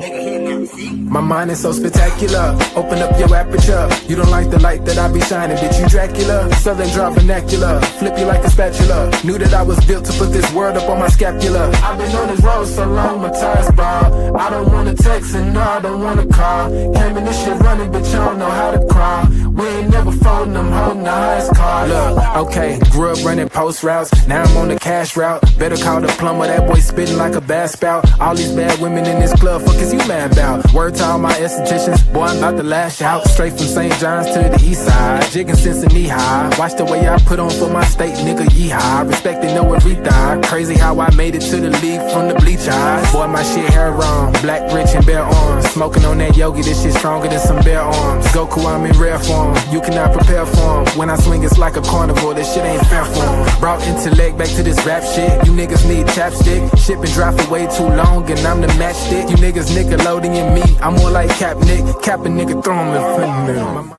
My mind is so spectacular. Open up your aperture. You don't like the light that I be shining. Did you Dracula? Southern draw vernacular. Flip you like a spatula. Knew that I was built to put this word up on my scapula. I've been on this road so long, my tires bald. I don't wanna text and no, I don't wanna call. Came in this shit running, but you don't know how to crawl. We ain't never folding, I'm holding the highest card. Look, okay, grew up running post routes. Now I'm on the cash route. Better call the plumber, that boy spitting like a bass spout. All these bad women in this club, fuck is you mad about? Word to all my estheticians, boy, I'm about to lash out. Straight from St. John's to the east side, jigging since a knee high. Watch the way I put on for my state, nigga, yeehaw. Respecting no one retard. Crazy how I made it to the league from the bleach eyes. Boy, my shit hair wrong, black, rich, and bare arms. Smoking on that yogi, this shit stronger than some bare arms. Goku, I'm in rare form, you cannot prepare for him. When I swing, it's like a carnivore, this shit ain't fair for him. Brought intellect back to this rap shit. You niggas need chapstick. Shit been dry for way too long, and I'm the matchstick. You niggas Nickelodeon me, I'm more like Cap Nick. Cap a nigga, throw him in front of me.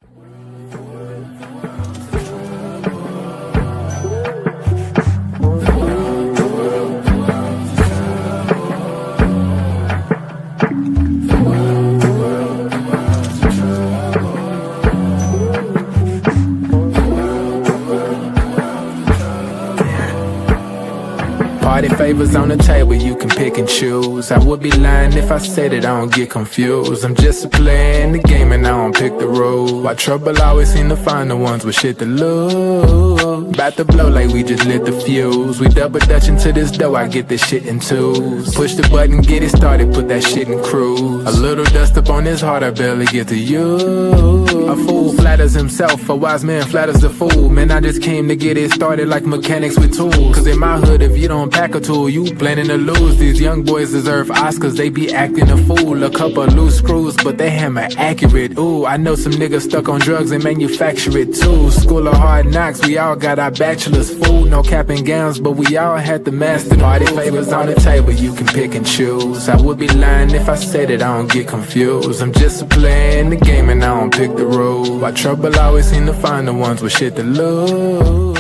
Party favors on the table, you can pick and choose. I would be lying if I said it, I don't get confused. I'm just a player in the game and I don't pick the rules. Why trouble always seem to find the ones with shit to lose. About to blow like we just lit the fuse. We double dutch into this dough, I get this shit in twos. Push the button, get it started, put that shit in cruise. A little dust up on his heart, I barely get to use. A fool flatters himself, a wise man flatters the fool. Man, I just came to get it started like mechanics with tools. Cause in my hood, if you don't pack a tool, you planning to lose. These young boys deserve Oscars, they be acting a fool. A couple loose screws, but they hammer accurate. Ooh, I know some niggas stuck on drugs and manufacture it too. School of hard knocks, we all got our bachelor's food. No cap and gowns, but we all had to master. Party favors on the table, you can pick and choose. I would be lying if I said it, I don't get confused. I'm just a player in the game and I don't pick the rules. Why trouble always seem to find the ones with shit to lose.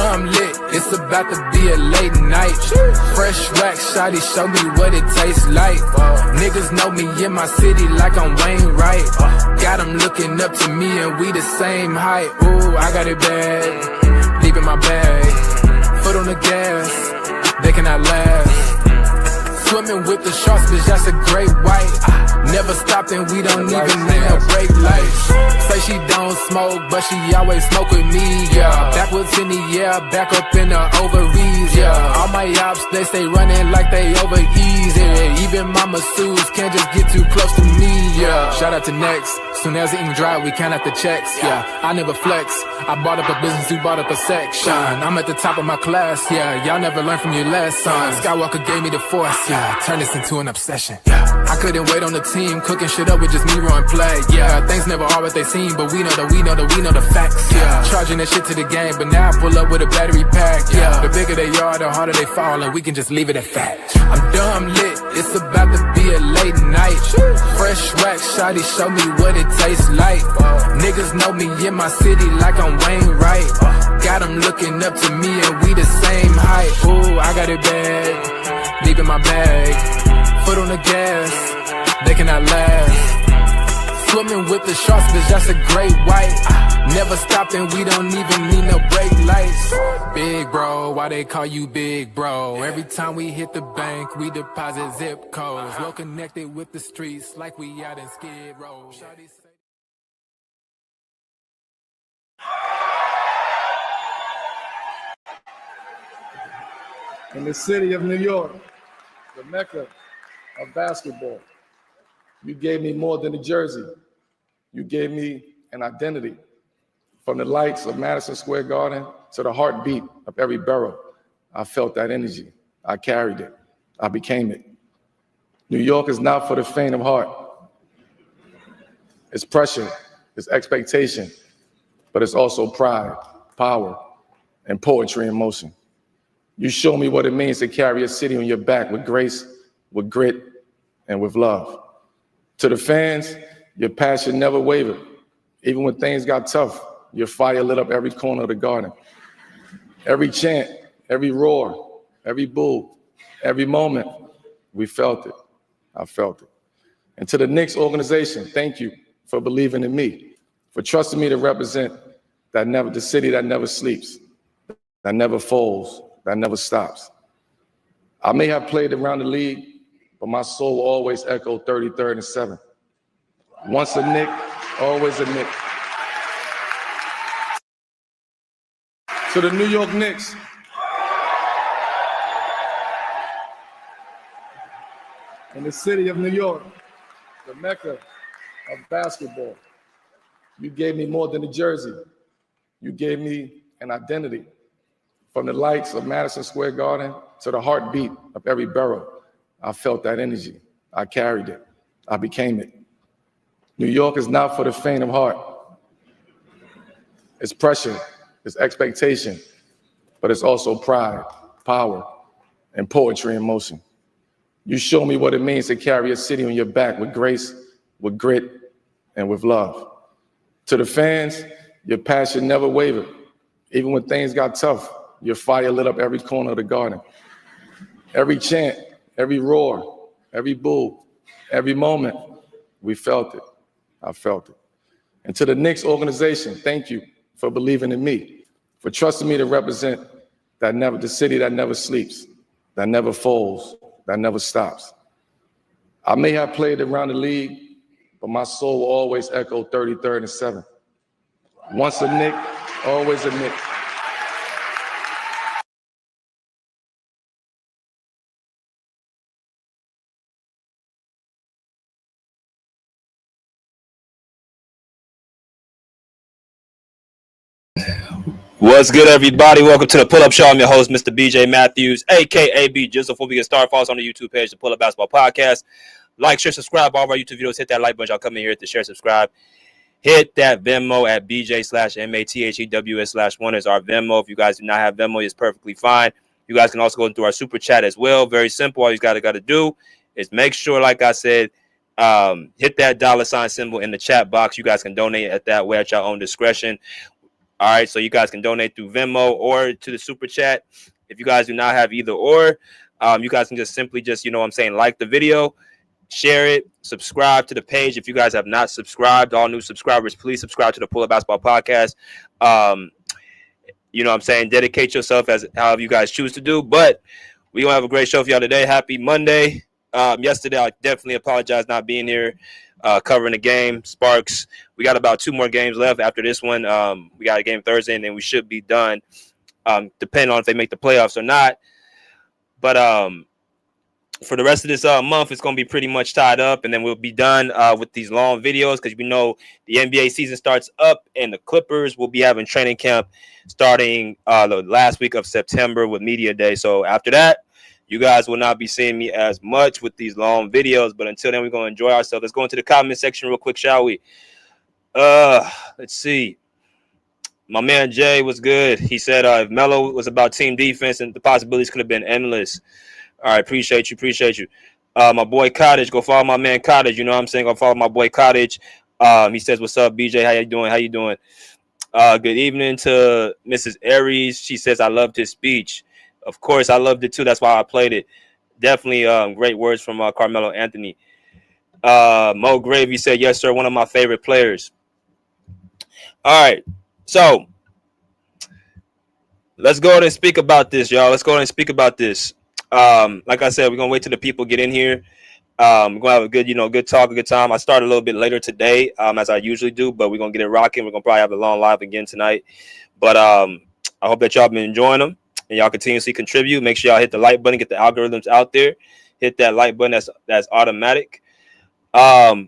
I'm lit, it's about to be a late night. Fresh wax, shawty, show me what it tastes like. Niggas know me in my city like I'm Wayne Wright. Got them looking up to me and we the same height. Ooh, I got it bad, deep in my bag. Foot on the gas, they cannot last. Swimming with the sharks, bitch, that's a great white. Never stopped and we don't even need no brake lights. Say she don't smoke, but she always smoke with me, yeah. Backwards in the air, back up in the ovaries, yeah. All my ops, they stay running like they over easy. Even my masseuse can't just get too close to me, yeah. Shout out to Next, soon as the ink dry, we count out the checks, yeah. I never flex, I bought up a business, you bought up a section. I'm at the top of my class, yeah. Y'all never learned from your lesson. Skywalker gave me the force, yeah. Turn this into an obsession, yeah. I couldn't wait on the team, cooking shit up with just me run play, yeah. Things never are what they seem, but we know the facts, yeah. Charging that shit to the game, but now I pull up with a battery pack, yeah. The bigger they are, the harder they fall, and we can just leave it at fact. I'm dumb lit, it's about to be a late night. Fresh wax, shawty, show me what it tastes like. Niggas know me in my city like I'm Wayne Wright. Got them looking up to me and we the same height. Ooh, I got it bad, deep in my bag. Foot on the gas, they cannot last. Swimming with the sharks, bitch, that's a great white. Never stopped and we don't even need no brake lights. Big bro, why they call you big bro? Every time we hit the bank, we deposit zip codes. Well connected with the streets like we out in Skid Row. In the city of New York, the Mecca of basketball, you gave me more than a jersey. You gave me an identity. From the lights of Madison Square Garden to the heartbeat of every borough, I felt that energy. I carried it. I became it. New York is not for the faint of heart. It's pressure, it's expectation, but it's also pride, power, and poetry in motion. You show me what it means to carry a city on your back with grace, with grit, and with love. To the fans, Your passion never wavered. Even when things got tough, your fire lit up every corner of the garden. Every chant, every roar, every boo, every moment, we felt it. I felt it. And to the Knicks organization, thank you for believing in me, for trusting me to represent the city that never sleeps, that never folds, that never stops. I may have played around the league, but my soul will always echo 33rd and 7th. Once a Knick, always a Knick. To the New York Knicks, in the city of New York, the Mecca of basketball, you gave me more than a jersey. You gave me an identity. From the lights of Madison Square Garden to the heartbeat of every borough, I felt that energy. I carried it. I became it. New York is not for the faint of heart. It's pressure, it's expectation, but it's also pride, power, and poetry in motion. You show me what it means to carry a city on your back with grace, with grit, and with love. To the fans, your passion never wavered. Even when things got tough, your fire lit up every corner of the garden. Every chant, every roar, every boo, every moment, we felt it. I felt it. And to the Knicks organization, thank you for believing in me, for trusting me to represent the city that never sleeps, that never folds, that never stops. I may have played around the league, but my soul will always echo 33rd and 7th. Once a Knick, always a Knick. What's good, everybody? Welcome to the Pull-Up Show. I'm your host, Mr. BJ Matthews, a.k.a. B. Just before we get started, follow us on the YouTube page, the Pull-Up Basketball Podcast. Like, share, subscribe. All of our YouTube videos, hit that like button. Y'all come in here, hit the share, subscribe. Hit that Venmo at BJ/MATHEWS/1 is our Venmo. If you guys do not have Venmo, it's perfectly fine. You guys can also go through our super chat as well. Very simple. All you got to do is make sure, like I said, hit that $ symbol in the chat box. You guys can donate at that way at your own discretion. All right, so you guys can donate through Venmo or to the super chat. If you guys do not have either or, you guys can just simply like the video, share it, subscribe to the page. If you guys have not subscribed, all new subscribers, please subscribe to the Pull Up Basketball Podcast. Dedicate yourself as however you guys choose to do. But we're going to have a great show for y'all today. Happy Monday. Yesterday, I definitely apologize not being here. Covering the game, Sparks. We got about 2 more games left after this one. We got a game Thursday, and then we should be done, depending on if they make the playoffs or not. But for the rest of this month, it's going to be pretty much tied up, and then we'll be done with these long videos because we know the NBA season starts up, and the Clippers will be having training camp starting the last week of September with Media Day. So after that, you guys will not be seeing me as much with these long videos, but until then, we're going to enjoy ourselves. Let's go into the comment section real quick, shall we? Let's see. My man Jay was good. He said if Melo was about team defense, and the possibilities could have been endless. All right, appreciate you. My boy Cottage, go follow my man Cottage. You know what I'm saying? Go follow my boy Cottage. He says, what's up, BJ? How you doing? Good evening to Mrs. Aries. She says, I loved his speech. Of course, I loved it too. That's why I played it. Definitely great words from Carmelo Anthony. Mo Gravy said, yes, sir, one of my favorite players. All right, so let's go ahead and speak about this, y'all. Like I said, we're going to wait till the people get in here. We're going to have a good talk, a good time. I started a little bit later today, as I usually do, but we're going to get it rocking. We're going to probably have a long live again tonight. But I hope that y'all been enjoying them. And y'all continuously contribute. Make sure y'all hit the like button, get the algorithms out there. Hit that like button. That's automatic. So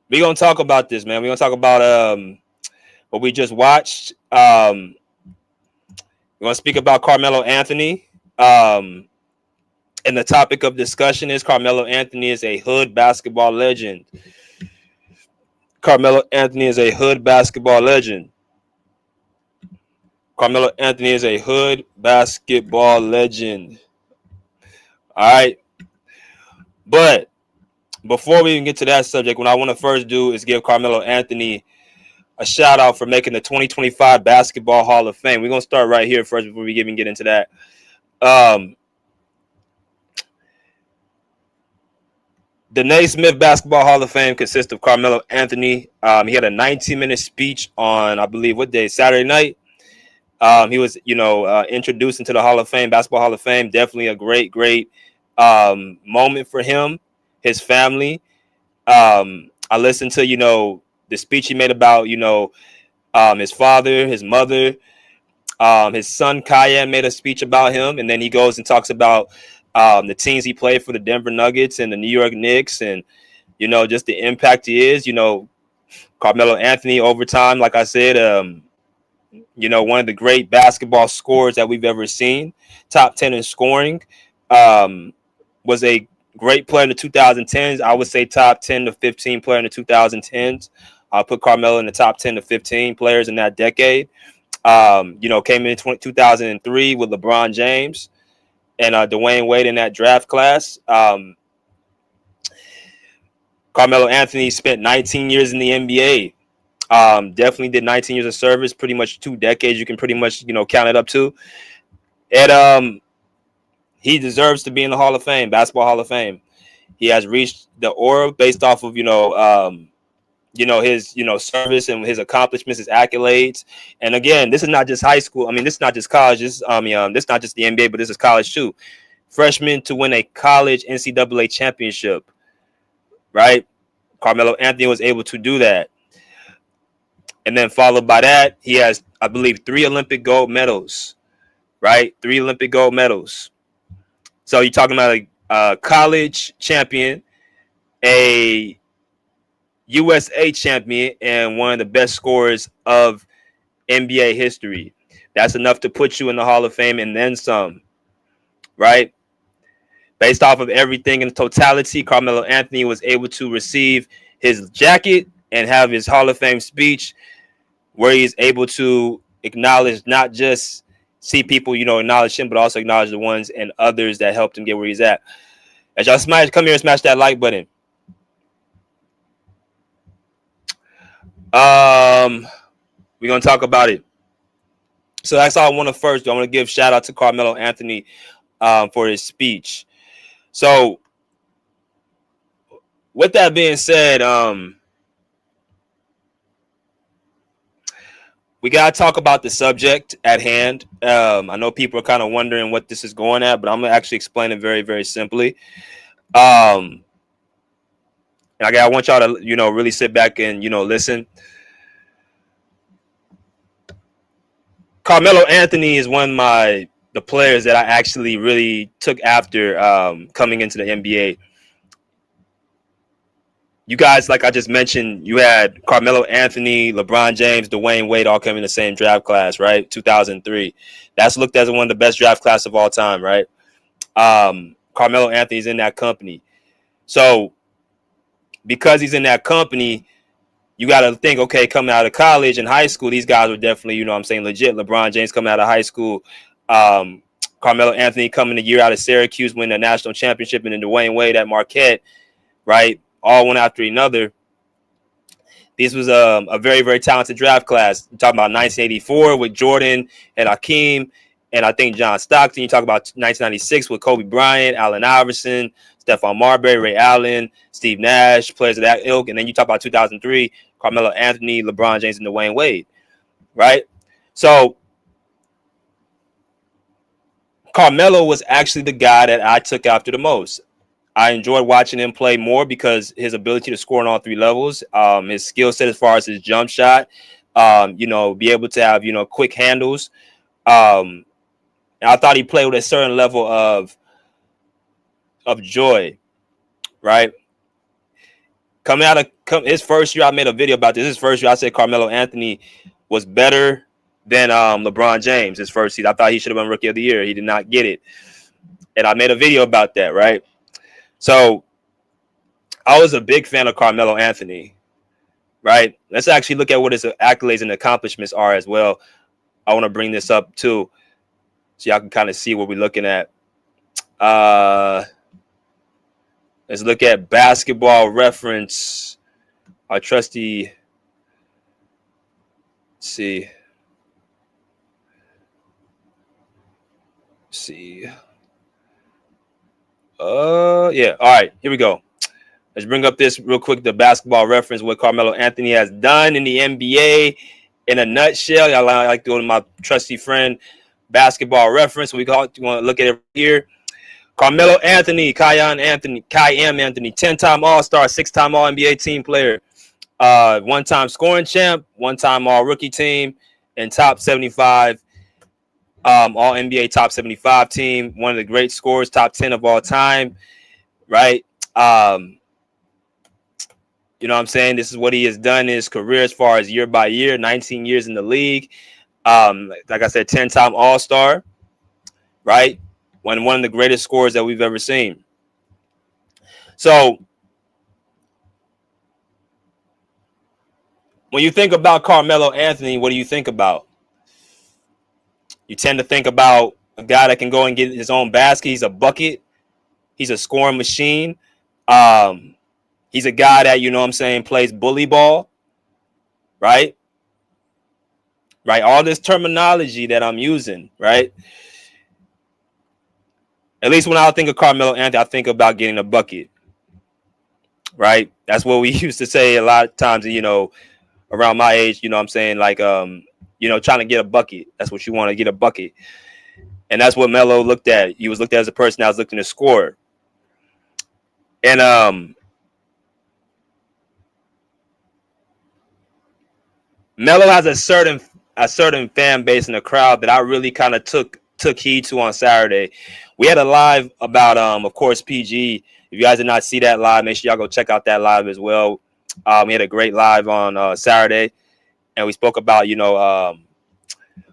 we're gonna talk about this, man. We're gonna talk about what we just watched. We're gonna speak about Carmelo Anthony. And the topic of discussion is Carmelo Anthony is a hood basketball legend. Carmelo Anthony is a hood basketball legend. All right. But before we even get to that subject, what I want to first do is give Carmelo Anthony a shout out for making the 2025 Basketball Hall of Fame. We're gonna start right here first before we even get into that. The Naismith Basketball Hall of Fame consists of Carmelo Anthony. He had a 19-minute speech on, I believe, what day? Saturday night. He was, introduced into the Hall of Fame, Basketball Hall of Fame. Definitely a great moment for him, his family. I listened to, the speech he made about, his father, his mother, his son Kaya made a speech about him, and then he goes and talks about the teams he played for, the Denver Nuggets and the New York Knicks, and just the impact he is. Carmelo Anthony over time, like I said, one of the great basketball scorers that we've ever seen, top 10 in scoring. Was a great player in the 2010s. I would say top 10 to 15 player in the 2010s. I'll put Carmelo in the top 10 to 15 players in that decade. Came in 2003 with LeBron James and Dwayne Wade in that draft class. Carmelo Anthony spent 19 years in the NBA. Definitely did 19 years of service, pretty much 2 decades. You can pretty much, count it up to. And he deserves to be in the Hall of Fame, Basketball Hall of Fame. He has reached the aura based off of, his, service and his accomplishments, his accolades. And again, this is not just high school. I mean, this is not just college. This is not just the NBA, but this is college too. Freshman to win a college NCAA championship, right? Carmelo Anthony was able to do that. And then followed by that, he has, I believe, 3 Olympic gold medals, right? 3 Olympic gold medals. So you're talking about a college champion, a USA champion, and one of the best scorers of NBA history. That's enough to put you in the Hall of Fame and then some, right? Based off of everything in totality, Carmelo Anthony was able to receive his jacket and have his Hall of Fame speech where he's able to acknowledge, not just see people, acknowledge him, but also acknowledge the ones and others that helped him get where he's at. As y'all come here and smash that like button. We're going to talk about it. So that's all I want to first do. I want to give shout out to Carmelo Anthony for his speech. So with that being said, we got to talk about the subject at hand. I know people are kind of wondering what this is going at, but I'm going to actually explain it very, very simply. And I want y'all to, really sit back and, listen. Carmelo Anthony is one of the players that I actually really took after coming into the NBA. You guys, like I just mentioned, you had Carmelo Anthony, LeBron James, Dwayne Wade all coming in the same draft class, right? 2003. That's looked as one of the best draft class of all time, right? Carmelo Anthony's in that company. So because he's in that company, you got to think, okay, coming out of college and high school, these guys were definitely, legit. LeBron James coming out of high school. Carmelo Anthony coming a year out of Syracuse, winning a national championship, and then Dwayne Wade at Marquette, right? All one after another. This was a very, very talented draft class. You're talking about 1984 with Jordan and Hakeem and I think John Stockton. You talk about 1996 with Kobe Bryant, Allen Iverson, Stephon Marbury, Ray Allen, Steve Nash, players of that ilk. And then you talk about 2003, Carmelo Anthony, LeBron James, and Dwayne Wade, right? So Carmelo was actually the guy that I took after the most. I enjoyed watching him play more because his ability to score on all 3 levels, his skill set as far as his jump shot, be able to have, quick handles. And I thought he played with a certain level of joy, right? Coming out of his first year, I made a video about this. His first year, I said Carmelo Anthony was better than LeBron James. His first season, I thought he should have been Rookie of the Year. He did not get it, and I made a video about that, right? So I was a big fan of Carmelo Anthony, right? Let's actually look at what his accolades and accomplishments are as well. I want to bring this up too, so y'all can kind of see what we're looking at. Let's look at Basketball Reference. Our trusty. Let's see. Yeah. All right. Here we go. Let's bring up this real quick. The Basketball Reference, what Carmelo Anthony has done in the NBA in a nutshell. I like doing my trusty friend Basketball Reference. You want to look at it here. Carmelo Anthony, Kai M. Anthony, 10-time All-Star, 6-time All-NBA team player, one-time scoring champ, one-time All-Rookie team, and top 75, All-NBA top 75 team, one of the great scorers, top 10 of all time, right? You know what I'm saying? This is what he has done in his career as far as year by year, 19 years in the league. Like I said, 10-time All-Star, right? One of the greatest scorers that we've ever seen. So when you think about Carmelo Anthony, what do you think about? You tend to think about a guy that can go and get his own basket. He's a bucket. He's a scoring machine. He's a guy that, you know what I'm saying, plays bully ball, right? Right. All this terminology that I'm using, right? At least when I think of Carmelo Anthony, I think about getting a bucket, right? That's what we used to say a lot of times, you know, around my age, you know what I'm saying? Like, you know, trying to get a bucket. That's what you want to get, a bucket. And that's what Melo looked at. He was looked at as a person that was looking to score. And Melo has a certain fan base in the crowd that I really kind of took heed to on Saturday. We had a live about, of course, PG. If you guys did not see that live, make sure y'all go check out that live as well. We had a great live on Saturday, and we spoke about, you know,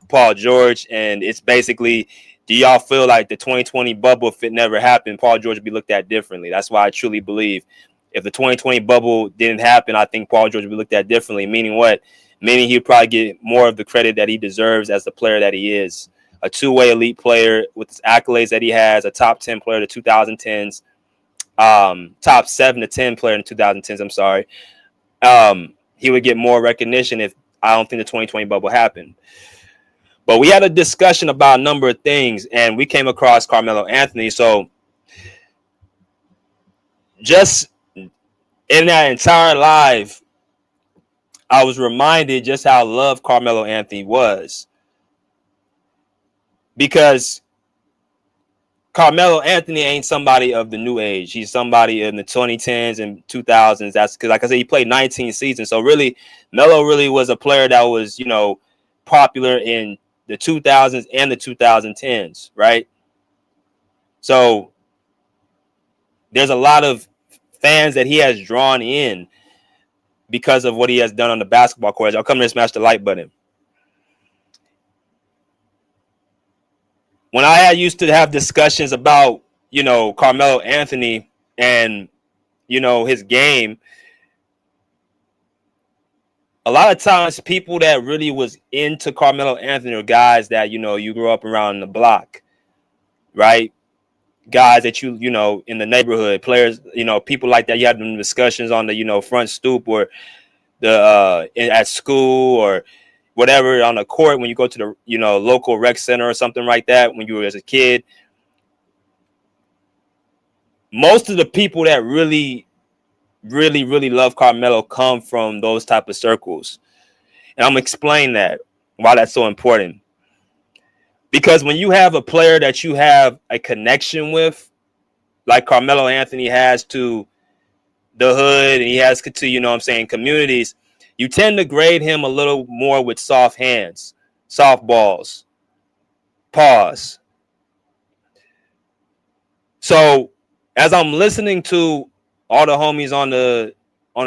Paul George, and it's basically, do y'all feel like the 2020 bubble, if it never happened, Paul George would be looked at differently? That's why I truly believe if the 2020 bubble didn't happen, I think Paul George would be looked at differently. Meaning what? Meaning he'd probably get more of the credit that he deserves as the player that he is. A two-way elite player with his accolades that he has, a top 10 player in the 2010s, top 7 to 10 player in the 2010s, I'm sorry. He would get more recognition if I don't think the 2020 bubble happened. But we had a discussion about a number of things, and we came across Carmelo Anthony. So just in that entire live, I was reminded just how loved Carmelo Anthony was. Because Carmelo Anthony ain't somebody of the new age. He's somebody in the 2010s and 2000s. That's because, like I said, he played 19 seasons. So really, Melo really was a player that was, you know, popular in the 2000s and the 2010s, right? So there's a lot of fans that he has drawn in because of what he has done on the basketball court. I'll come here and smash the like button. When I used to have discussions about, you know, Carmelo Anthony and, you know, his game, a lot of times people that really was into Carmelo Anthony are guys that, you know, you grew up around the block, right? Guys that you know, in the neighborhood, players, you know, people like that. You had them discussions on the, you know, front stoop or the at school or whatever, on the court when you go to the, you know, local rec center or something like that when you were as a kid. Most of the people that really love Carmelo come from those type of circles. And I'm going to explain that, why that's so important. Because when you have a player that you have a connection with, like Carmelo Anthony has to the hood and he has to, you know what I'm saying, communities, you tend to grade him a little more with soft hands, soft balls, pause. So as I'm listening to all the homies on the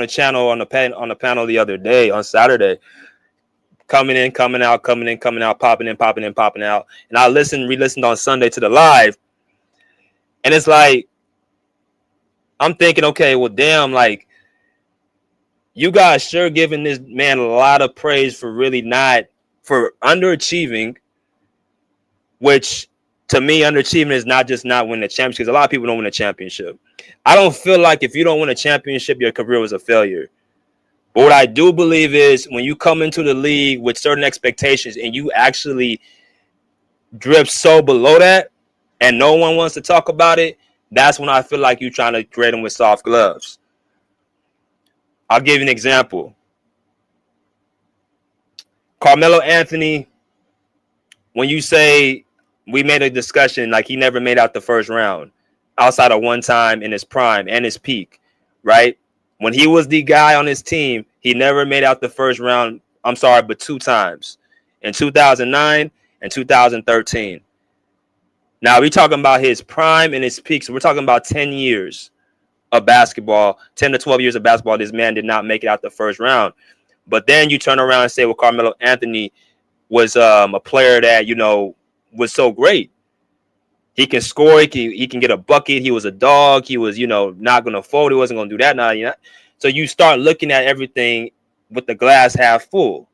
channel, on the panel the other day, on Saturday, coming in, coming out, popping in, popping out. And I re-listened on Sunday to the live. And it's like, I'm thinking, okay, well, damn, like, you guys sure giving this man a lot of praise for really not, for underachieving, which to me, underachievement is not just not winning a championship, because a lot of people don't win a championship. I don't feel like if you don't win a championship, your career was a failure. But what I do believe is when you come into the league with certain expectations and you actually drift so below that and no one wants to talk about it, that's when I feel like you're trying to grade them with soft gloves. I'll give you an example. Carmelo Anthony, when you say we made a discussion like he never made out the first round outside of one time in his prime and his peak, right? When he was the guy on his team, he never made out the first round. I'm sorry, but 2 times in 2009 and 2013. Now we're talking about his prime and his peak. So we're talking about 10 years of basketball, 10 to 12 years of basketball. This man did not make it out the first round. But then you turn around and say, well, Carmelo Anthony was a player that, was so great. He can score. He can get a bucket. He was a dog. He was, not going to fold. He wasn't going to do that. Now, So you start looking at everything with the glass half full.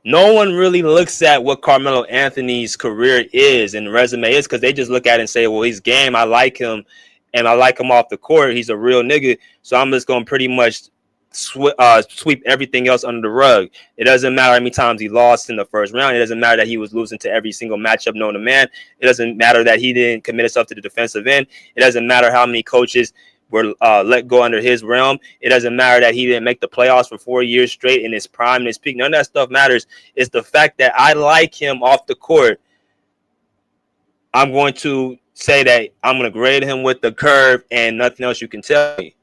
No one really looks at what Carmelo Anthony's career is and resume is because they just look at it and say, well, his game, I like him, and I like him off the court. He's a real nigga, so I'm just going to pretty much sweep everything else under the rug. It doesn't matter how many times he lost in the first round. It doesn't matter that he was losing to every single matchup known to man. It doesn't matter that he didn't commit himself to the defensive end. It doesn't matter how many coaches were let go under his realm. It doesn't matter that he didn't make the playoffs for 4 years straight in his prime and his peak. None of that stuff matters. It's the fact that I like him off the court. I'm going to say that I'm going to grade him with the curve and nothing else you can tell me.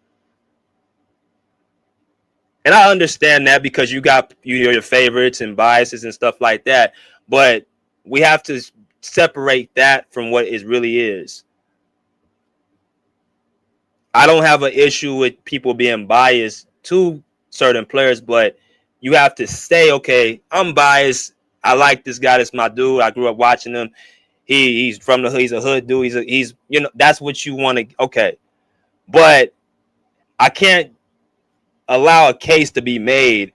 And I understand that because you got your favorites and biases and stuff like that. But we have to separate that from what it really is. I don't have an issue with people being biased to certain players, but you have to say, okay, I'm biased. I like this guy. That's my dude. I grew up watching him. He's from the hood. He's a hood dude. He's that's what you want to. Okay, but I can't allow a case to be made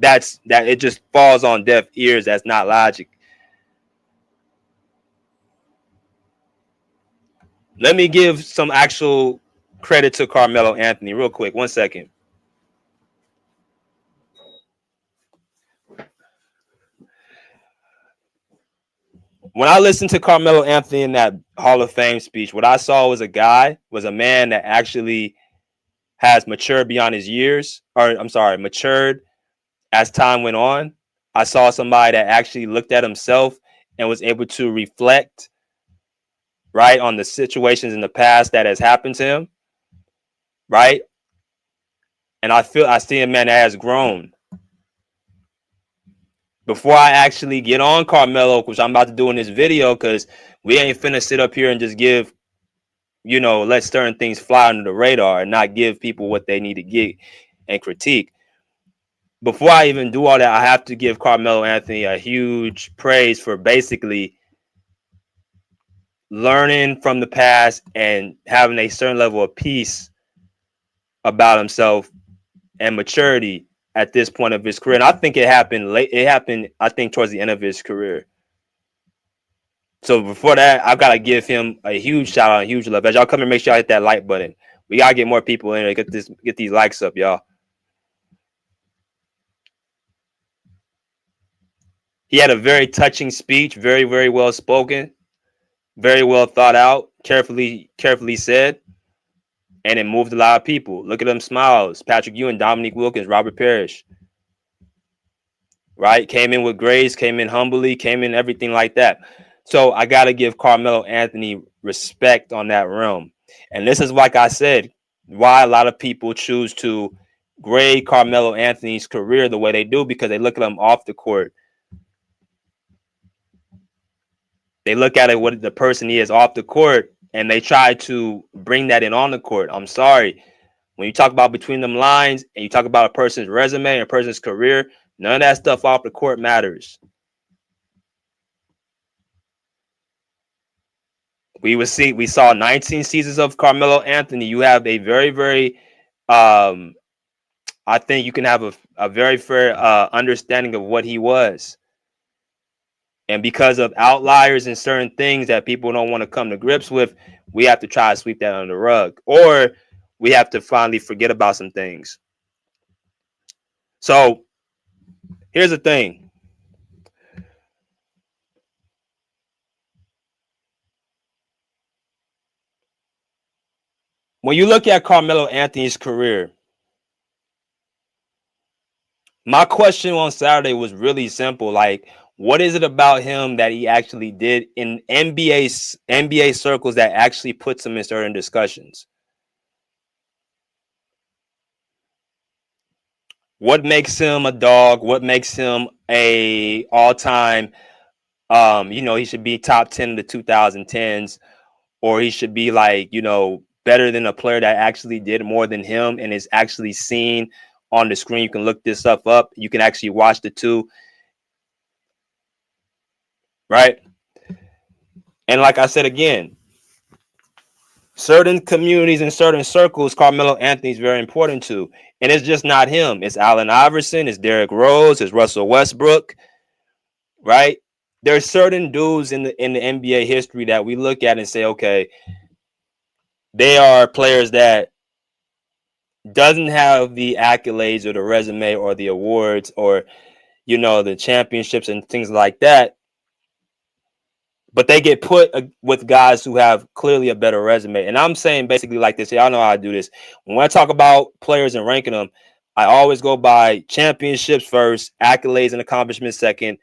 that it just falls on deaf ears. That's not logic. Let me give some actual credit to Carmelo Anthony real quick. 1 second. When I listened to Carmelo Anthony in that Hall of Fame speech, what I saw was a man that actually has matured beyond his years, matured as time went on. I saw somebody that actually looked at himself and was able to reflect, right, on the situations in the past that has happened to him, right? And I see a man that has grown. Before I actually get on Carmelo, which I'm about to do in this video, because we ain't finna sit up here and just give, let certain things fly under the radar and not give people what they need to get and critique. Before I even do all that, I have to give Carmelo Anthony a huge praise for basically learning from the past and having a certain level of peace about himself and maturity at this point of his career. And I think it happened late. It happened, I think, towards the end of his career. So before that, I've got to give him a huge shout out, a huge love. As y'all come and make sure y'all hit that like button. We gotta get more people in there. Get these likes up, y'all. He had a very touching speech, very, very well spoken, very well thought out, carefully said, and it moved a lot of people. Look at them smiles. Patrick Ewing, Dominique Wilkins, Robert Parrish. Right? Came in with grace, came in humbly, came in everything like that. So I got to give Carmelo Anthony respect on that realm. And this is, like I said, why a lot of people choose to grade Carmelo Anthony's career the way they do, because they look at him off the court. They look at it, what the person he is off the court, and they try to bring that in on the court. I'm sorry. When you talk about between them lines and you talk about a person's resume and a person's career, none of that stuff off the court matters. We saw 19 seasons of Carmelo Anthony. You have a very, very I think you can have a very fair understanding of what he was. And because of outliers and certain things that people don't want to come to grips with, we have to try to sweep that under the rug. Or we have to finally forget about some things. So here's the thing. When you look at Carmelo Anthony's career, my question on Saturday was really simple. Like, what is it about him that he actually did in NBA circles that actually puts him in certain discussions? What makes him a dog? What makes him a all-time he should be top 10 in the 2010s, or he should be like, better than a player that actually did more than him and is actually seen on the screen. You can look this stuff up. You can actually watch the two. Right. And like I said again, certain communities and certain circles, Carmelo Anthony is very important to. And it's just not him. It's Allen Iverson, it's Derrick Rose, it's Russell Westbrook. Right. There's certain dudes in the NBA history that we look at and say, okay, they are players that doesn't have the accolades or the resume or the awards or the championships and things like that, but they get put with guys who have clearly a better resume. And I'm saying basically like this. Y'all know how I do this. When I talk about players and ranking them, I always go by championships first, accolades and accomplishments second,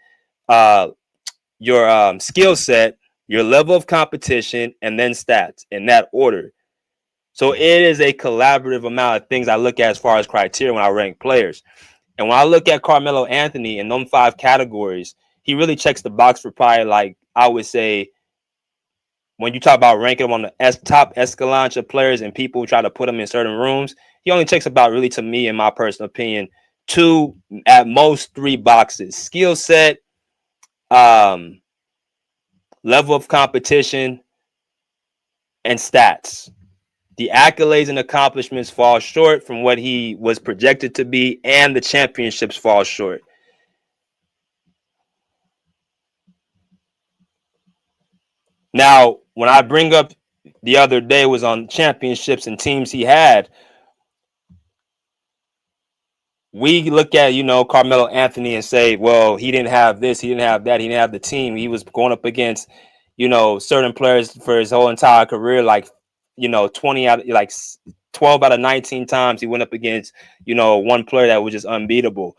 your skill set, your level of competition, and then stats in that order. So it is a collaborative amount of things I look at as far as criteria when I rank players. And when I look at Carmelo Anthony in them 5 categories, he really checks the box for probably, like, I would say, when you talk about ranking him on the top escalon of players and people try to put him in certain rooms, he only checks about, really, to me, in my personal opinion, 2, at most 3 boxes: skill set, level of competition, and stats. The accolades and accomplishments fall short from what he was projected to be, and the championships fall short. Now, when I bring up the other day was on championships and teams he had, we look at, Carmelo Anthony and say, well, he didn't have this, he didn't have that, he didn't have the team. He was going up against, certain players for his whole entire career, like, 12 out of 19 times he went up against, one player that was just unbeatable.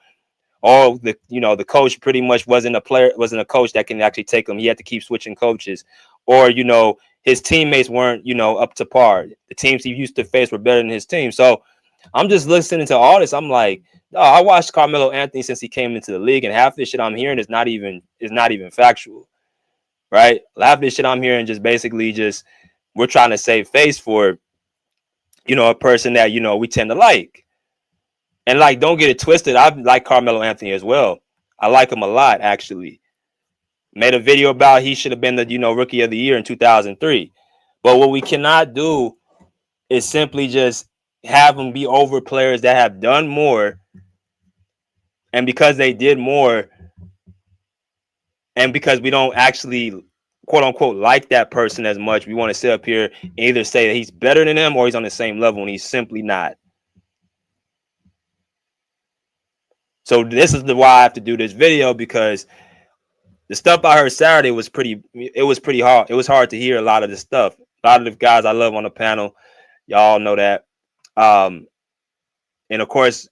Or the coach pretty much wasn't a coach that can actually take him. He had to keep switching coaches. Or, his teammates weren't, up to par. The teams he used to face were better than his team. So I'm just listening to all this. I'm like, oh, I watched Carmelo Anthony since he came into the league, and half this shit I'm hearing is not even factual. Right? Half this shit I'm hearing just basically we're trying to save face for, a person that, we tend to like. And, like, don't get it twisted. I like Carmelo Anthony as well. I like him a lot, actually. Made a video about he should have been the, rookie of the year in 2003. But what we cannot do is simply just have him be over players that have done more. And because they did more, and because we don't actually, quote unquote, like that person as much, we want to sit up here and either say that he's better than him or he's on the same level, and he's simply not. So this is why I have to do this video, because the stuff I heard Saturday was pretty hard. It was hard to hear a lot of the stuff. A lot of the guys I love on the panel, y'all know that. And of course,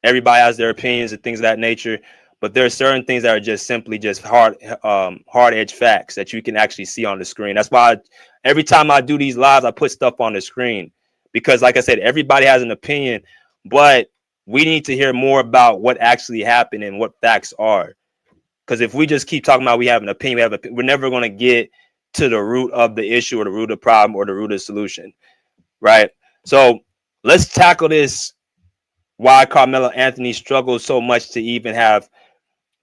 everybody has their opinions and things of that nature. But there are certain things that are just simply hard edge facts that you can actually see on the screen. That's why every time I do these lives, I put stuff on the screen, because, like I said, everybody has an opinion, but we need to hear more about what actually happened and what facts are. Because if we just keep talking about we have an opinion, we're never going to get to the root of the issue or the root of the problem or the root of the solution, right? So let's tackle this, why Carmelo Anthony struggles so much to even have,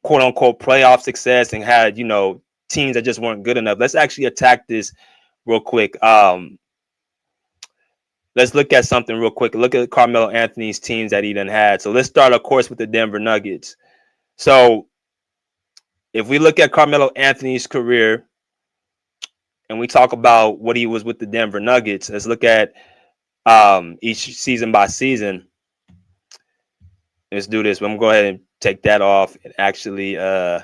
quote unquote, playoff success and had, teams that just weren't good enough. Let's actually attack this real quick. let's look at something real quick. Look at Carmelo Anthony's teams that he done had. So let's start, of course, with the Denver Nuggets. So if we look at Carmelo Anthony's career and we talk about what he was with the Denver Nuggets, let's look at each season by season. Let's do this. I'm going to go ahead and take that off and actually we're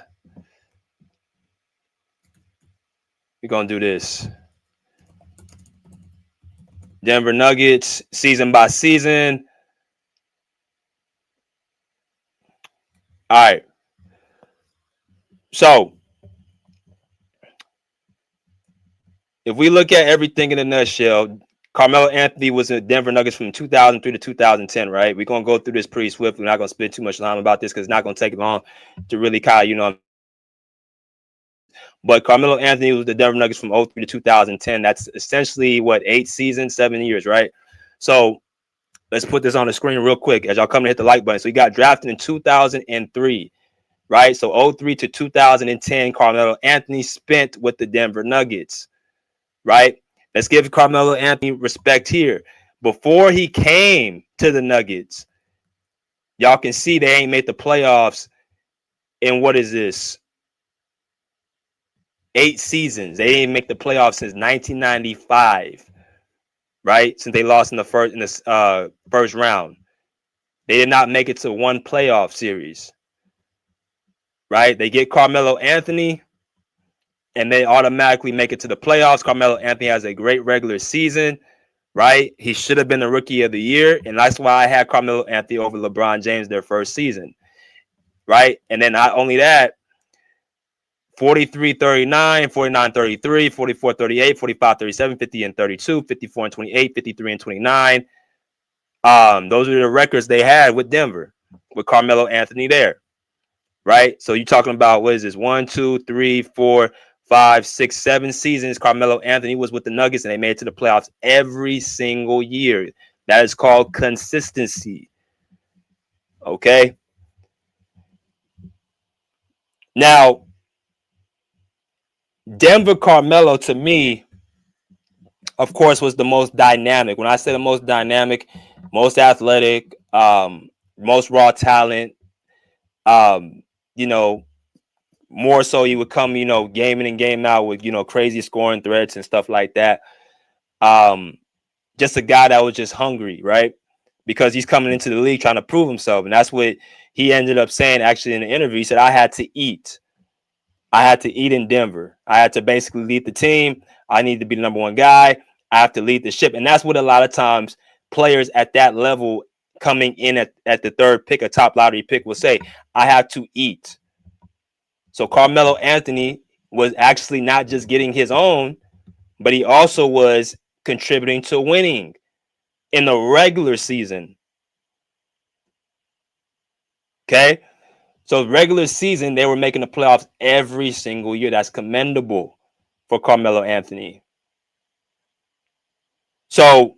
going to do this. Denver Nuggets, season by season. All right. So if we look at everything in a nutshell, Carmelo Anthony was in Denver Nuggets from 2003 to 2010, right? We're going to go through this pretty swiftly. We're not going to spend too much time about this because it's not going to take long to really kind of, But Carmelo Anthony was the Denver Nuggets from 2003 to 2010. That's essentially, 8 seasons, 7 years, right? So let's put this on the screen real quick as y'all come to hit the like button. So he got drafted in 2003, right? So 2003 to 2010, Carmelo Anthony spent with the Denver Nuggets, right? Let's give Carmelo Anthony respect here. Before he came to the Nuggets, y'all can see they ain't made the playoffs in what is this? 8 seasons. They didn't make the playoffs since 1995, right? Since they lost in the first round. They did not make it to one playoff series, right? They get Carmelo Anthony, and they automatically make it to the playoffs. Carmelo Anthony has a great regular season, right? He should have been the rookie of the year, and that's why I had Carmelo Anthony over LeBron James their first season, right? And then not only that, 43-39, 49-33, 44-38, 45-37, 50 and 32, 54 and 28, 53 and 29. Those are the records they had with Denver, with Carmelo Anthony there, right? So you're talking about, what is this? 1, 2, 3, 4, 5, 6, 7 seasons. Carmelo Anthony was with the Nuggets, and they made it to the playoffs every single year. That is called consistency. Okay. Now, Denver Carmelo, to me, of course, was the most dynamic. When I say the most dynamic, most athletic, most raw talent, more so he would come, game in and game out with, crazy scoring threats and stuff like that. Just a guy that was just hungry, right? Because he's coming into the league trying to prove himself. And that's what he ended up saying actually in the interview. He said, I had to eat. I had to eat in Denver. I had to basically lead the team. I need to be the number one guy. I have to lead the ship. And that's what a lot of times players at that level coming in at the third pick, a top lottery pick, will say, I have to eat. So Carmelo Anthony was actually not just getting his own, but he also was contributing to winning in the regular season. Okay? So regular season, they were making the playoffs every single year. That's commendable for Carmelo Anthony. So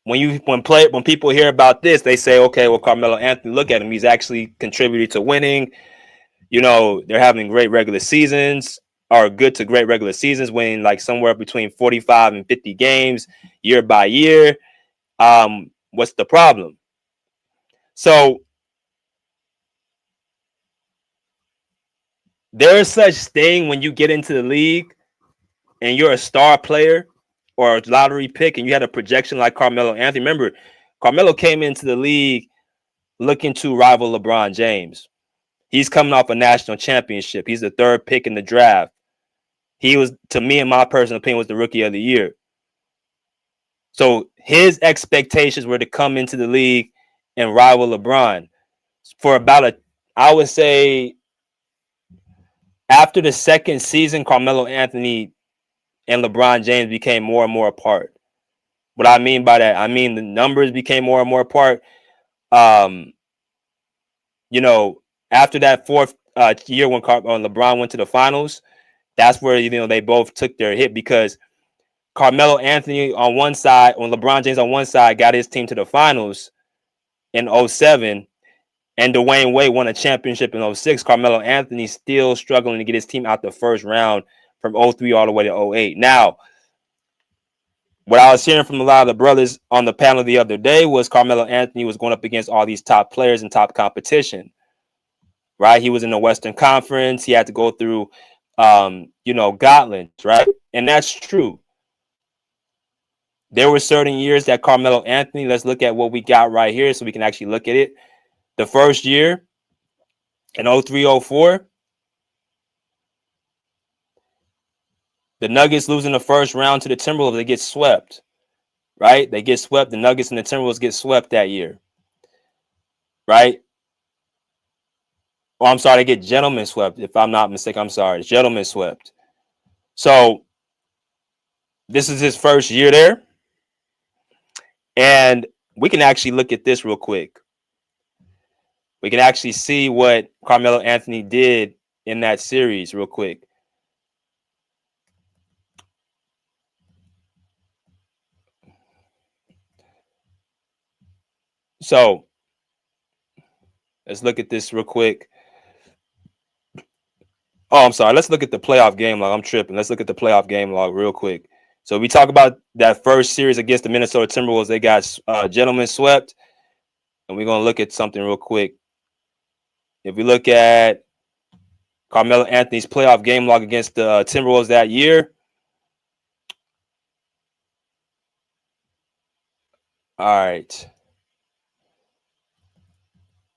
when people hear about this, they say, okay, well, Carmelo Anthony, look at him. He's actually contributed to winning. They're having great regular seasons, or good to great regular seasons, winning like somewhere between 45 and 50 games year by year. What's the problem? So there's such thing when you get into the league and you're a star player or a lottery pick and you had a projection like Carmelo Anthony. Remember, Carmelo came into the league looking to rival LeBron James. He's coming off a national championship. He's the third pick in the draft. He was, to me, in my personal opinion, was the rookie of the year. So his expectations were to come into the league and rival LeBron for about I would say, after the second season, Carmelo Anthony and LeBron James became more and more apart. What I mean by that, I mean the numbers became more and more apart. After that fourth year when LeBron went to the finals, that's where they both took their hit, because Carmelo Anthony on one side, when LeBron James on one side got his team to the finals in 2007, and Dwayne Wade won a championship in 2006, Carmelo Anthony still struggling to get his team out the first round from 2003 all the way to 2008. Now, what I was hearing from a lot of the brothers on the panel the other day was Carmelo Anthony was going up against all these top players in top competition, right? He was in the Western Conference. He had to go through, gauntlets, right? And that's true. There were certain years that Carmelo Anthony, let's look at what we got right here so we can actually look at it. The first year in 03-04, the Nuggets losing the first round to the Timberwolves, they get swept, right? They get swept. The Nuggets and the Timberwolves get swept that year, right? Oh, I'm sorry, they get gentlemen swept. If I'm not mistaken, I'm sorry. Gentlemen swept. So this is his first year there. And we can actually look at this real quick. We can actually see what Carmelo Anthony did in that series real quick. So let's look at this real quick. Oh, I'm sorry. Let's look at the playoff game log. I'm tripping. Let's look at the playoff game log real quick. So we talk about that first series against the Minnesota Timberwolves. They got gentlemen swept. And we're going to look at something real quick. If we look at Carmelo Anthony's playoff game log against the Timberwolves that year. All right.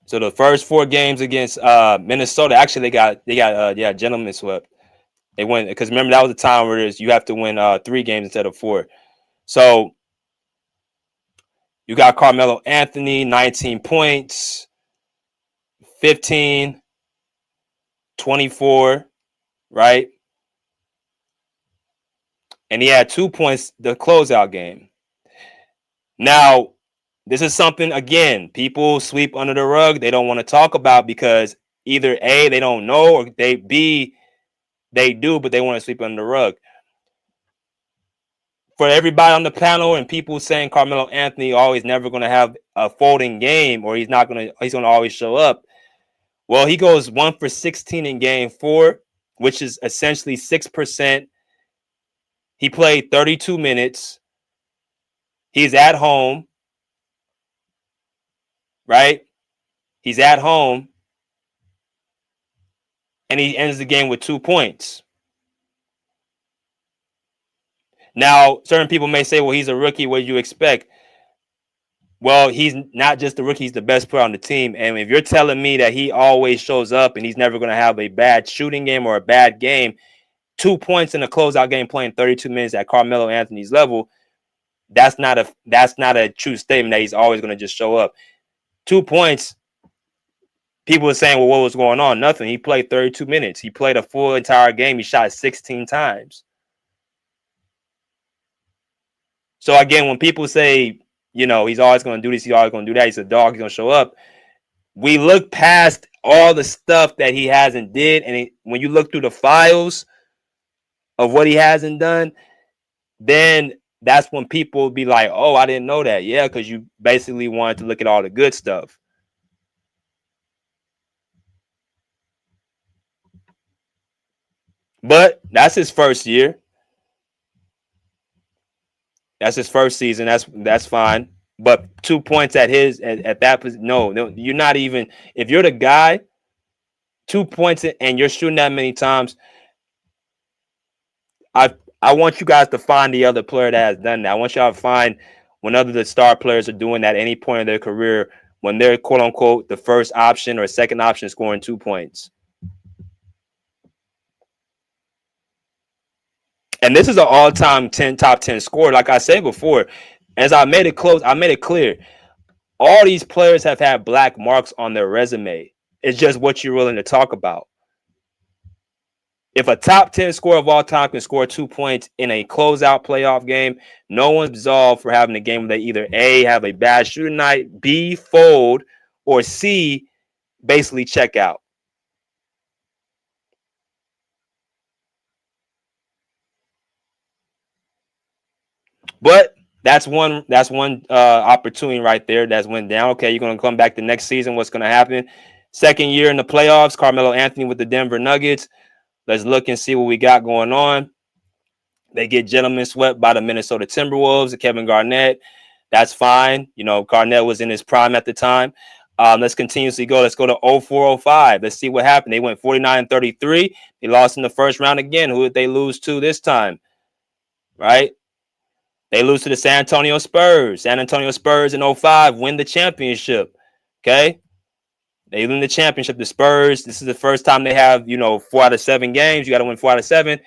So the first 4 games against Minnesota, actually they got gentlemen swept. They went because remember that was the time where you have to win 3 games instead of 4. So you got Carmelo Anthony, 19 points, 15, 24, right? And he had 2 points the closeout game. Now, this is something, again, people sweep under the rug. They don't want to talk about because either A, they don't know, or B, they do, but they want to sweep under the rug. For everybody on the panel and people saying Carmelo Anthony always never going to have a folding game or he's going to always show up. Well, he goes 1 for 16 in game 4, which is essentially 6%. He played 32 minutes. He's at home. Right? He's at home. And he ends the game with 2 points. Now, certain people may say, well, he's a rookie. What do you expect? Well, he's not just a rookie. He's the best player on the team. And if you're telling me that he always shows up and he's never going to have a bad shooting game or a bad game, 2 points in a closeout game playing 32 minutes at Carmelo Anthony's level, that's not a true statement that he's always going to just show up. 2 points. People are saying, well, what was going on? Nothing. He played 32 minutes. He played a full entire game. He shot 16 times. So, again, when people say, he's always going to do this, he's always going to do that, he's a dog, he's going to show up, we look past all the stuff that he hasn't did. And when you look through the files of what he hasn't done, then that's when people be like, oh, I didn't know that. Yeah, because you basically wanted to look at all the good stuff. But that's his first year. That's his first season. That's fine. But 2 points at that position. No, you're not even. If you're the guy, 2 points and you're shooting that many times. I want you guys to find the other player that has done that. I want y'all to find when other the star players are doing that at any point in their career when they're quote unquote the first option or second option scoring 2 points. And this is an all-time top 10 scorer. Like I said before, as I made it clear, all these players have had black marks on their resume. It's just what you're willing to talk about. If a top 10 scorer of all time can score 2 points in a closeout playoff game, no one's absolved for having a game where they either A, have a bad shooting night, B, fold, or C, basically check out. But that's one opportunity right there that's went down. Okay, you're going to come back the next season. What's going to happen? Second year in the playoffs, Carmelo Anthony with the Denver Nuggets. Let's look and see what we got going on. They get gentlemen swept by the Minnesota Timberwolves, Kevin Garnett. That's fine. You know, Garnett was in his prime at the time. Let's continuously go. Let's go to 0405. Let's see what happened. They went 49-33. They lost in the first round again. Who did they lose to this time? Right? They lose to the San Antonio Spurs. San Antonio Spurs in 05 win the championship. Okay? They win the championship. The Spurs, this is the first time they have, 4 out of 7 games. You got to win 4 out of 7.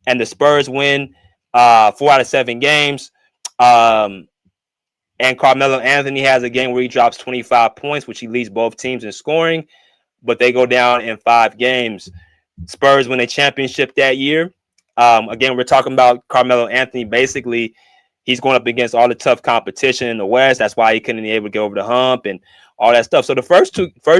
And the Spurs win 4 out of 7 games. And Carmelo Anthony has a game where he drops 25 points, which he leads both teams in scoring. But they go down in 5 games. Spurs win a championship that year. Again, we're talking about Carmelo Anthony. Basically, he's going up against all the tough competition in the West. That's why he couldn't be able to get over the hump and all that stuff. So the first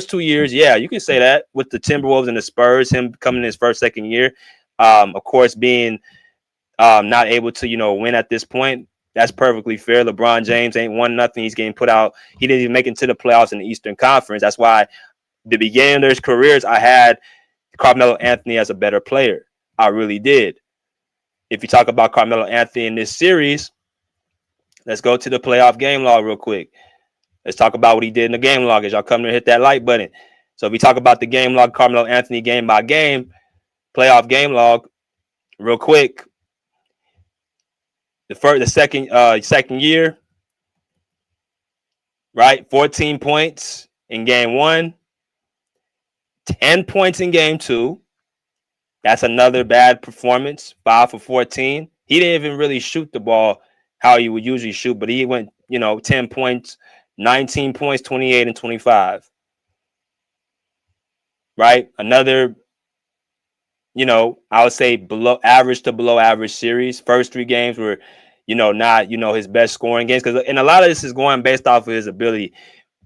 two years, yeah, you can say that with the Timberwolves and the Spurs, him coming in his second year, of course, being not able to, win at this point. That's perfectly fair. LeBron James ain't won nothing. He's getting put out. He didn't even make it to the playoffs in the Eastern Conference. That's why the beginning of their careers, I had Carmelo Anthony as a better player. I really did. If you talk about Carmelo Anthony in this series, let's go to the playoff game log real quick. Let's talk about what he did in the game log as y'all come here and hit that like button. So if we talk about the game log, Carmelo Anthony game by game, playoff game log, real quick. The second year, right? 14 points in game 1, 10 points in game 2. That's another bad performance. 5 for 14. He didn't even really shoot the ball how he would usually shoot, but he went, 10 points, 19 points, 28 and 25. Right? Another, I would say below average to below average series. First 3 games were, not, his best scoring games. And a lot of this is going based off of his ability.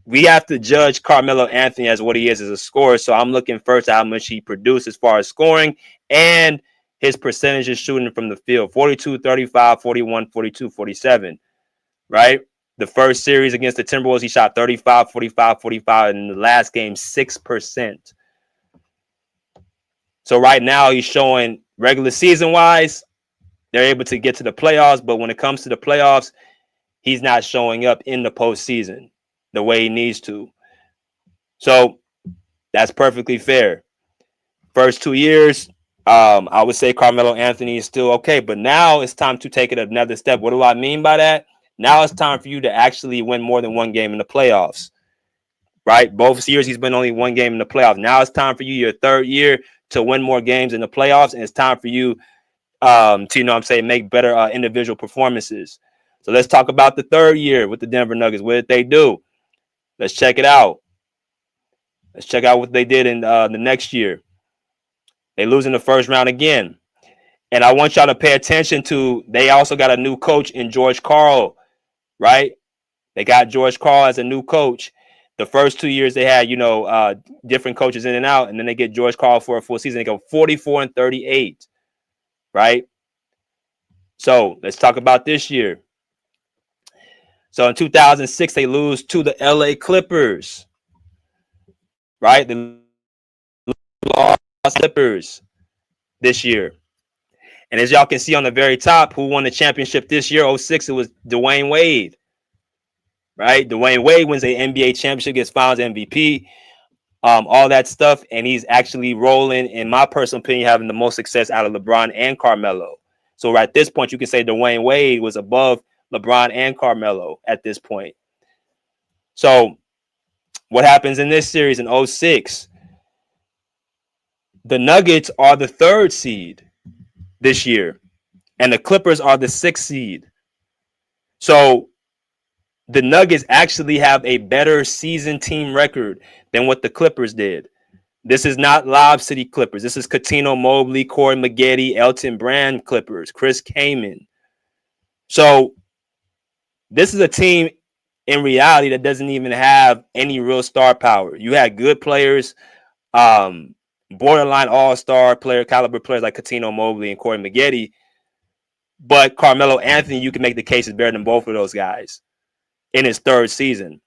We have to judge Carmelo Anthony as what he is as a scorer. So I'm looking first at how much he produced as far as scoring and his percentages shooting from the field. 42, 35, 41, 42, 47. Right? The first series against the Timberwolves, he shot 35, 45, 45. And in the last game, 6%. So right now he's showing regular season wise, they're able to get to the playoffs. But when it comes to the playoffs, he's not showing up in the postseason the way he needs to. So that's perfectly fair. First 2 years, I would say Carmelo Anthony is still okay. But now it's time to take it another step. What do I mean by that? Now it's time for you to actually win more than 1 game in the playoffs. Right? Both years he's been only 1 game in the playoffs. Now it's time for you, your third year, to win more games in the playoffs, and it's time for you to, make better individual performances. So let's talk about the third year with the Denver Nuggets. What did they do? Let's check it out. Let's check out what they did in the next year. They lose in the first round again. And I want y'all to pay attention to, they also got a new coach in George Karl, right? They got George Karl as a new coach. The first 2 years they had, different coaches in and out, and then they get George Karl for a full season. They go 44-38, right? So let's talk about this year. So in 2006, they lose to the LA Clippers, right? They lost Clippers this year. And as y'all can see on the very top, who won the championship this year, 06, it was Dwayne Wade. Right? Dwayne Wade wins the NBA championship, gets Finals MVP, all that stuff. And he's actually rolling, in my personal opinion, having the most success out of LeBron and Carmelo. So at this point, you can say Dwayne Wade was above LeBron and Carmelo at this point. So what happens in this series in 06? The Nuggets are the 3rd seed this year, and the Clippers are the 6th seed. So the Nuggets actually have a better season team record than what the Clippers did. This is not Lob City Clippers. This is Cuttino Mobley, Corey Maggette, Elton Brand Clippers, Chris Kaman. So this is a team in reality that doesn't even have any real star power. You had good players, borderline all-star player caliber players like Cuttino Mobley and Corey Maggette. But Carmelo Anthony, you can make the case is better than both of those guys in his 3rd season.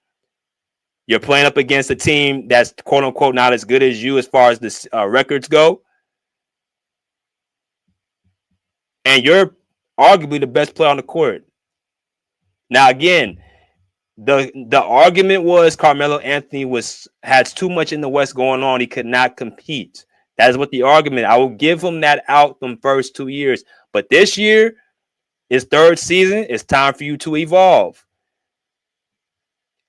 You're playing up against a team that's quote unquote not as good as you as far as the records go. And you're arguably the best player on the court. Now, again, the argument was Carmelo Anthony has too much in the West going on. He could not compete. That is what the argument. I will give him that out them first 2 years. But this year, his third season, it's time for you to evolve.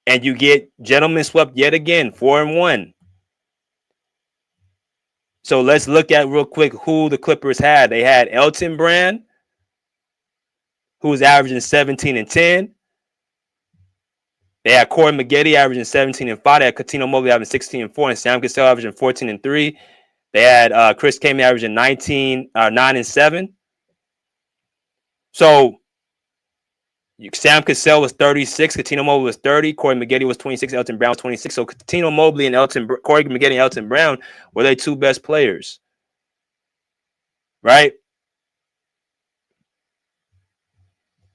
And you get gentlemen swept yet again, 4-1. So let's look at real quick who the Clippers had. They had Elton Brand, who was averaging 17 and 10. They had Corey Maggette averaging 17 and 5. They had Coutinho Mobley averaging 16 and 4, and Sam Cassell averaging 14 and 3. They had Chris Kaman averaging 9 and 7. So Sam Cassell was 36, Coutinho Mobley was 30, Corey Maggette was 26, Elton Brown was 26. So Coutinho Mobley and Corey Maggette and Elton Brown were their two best players, right?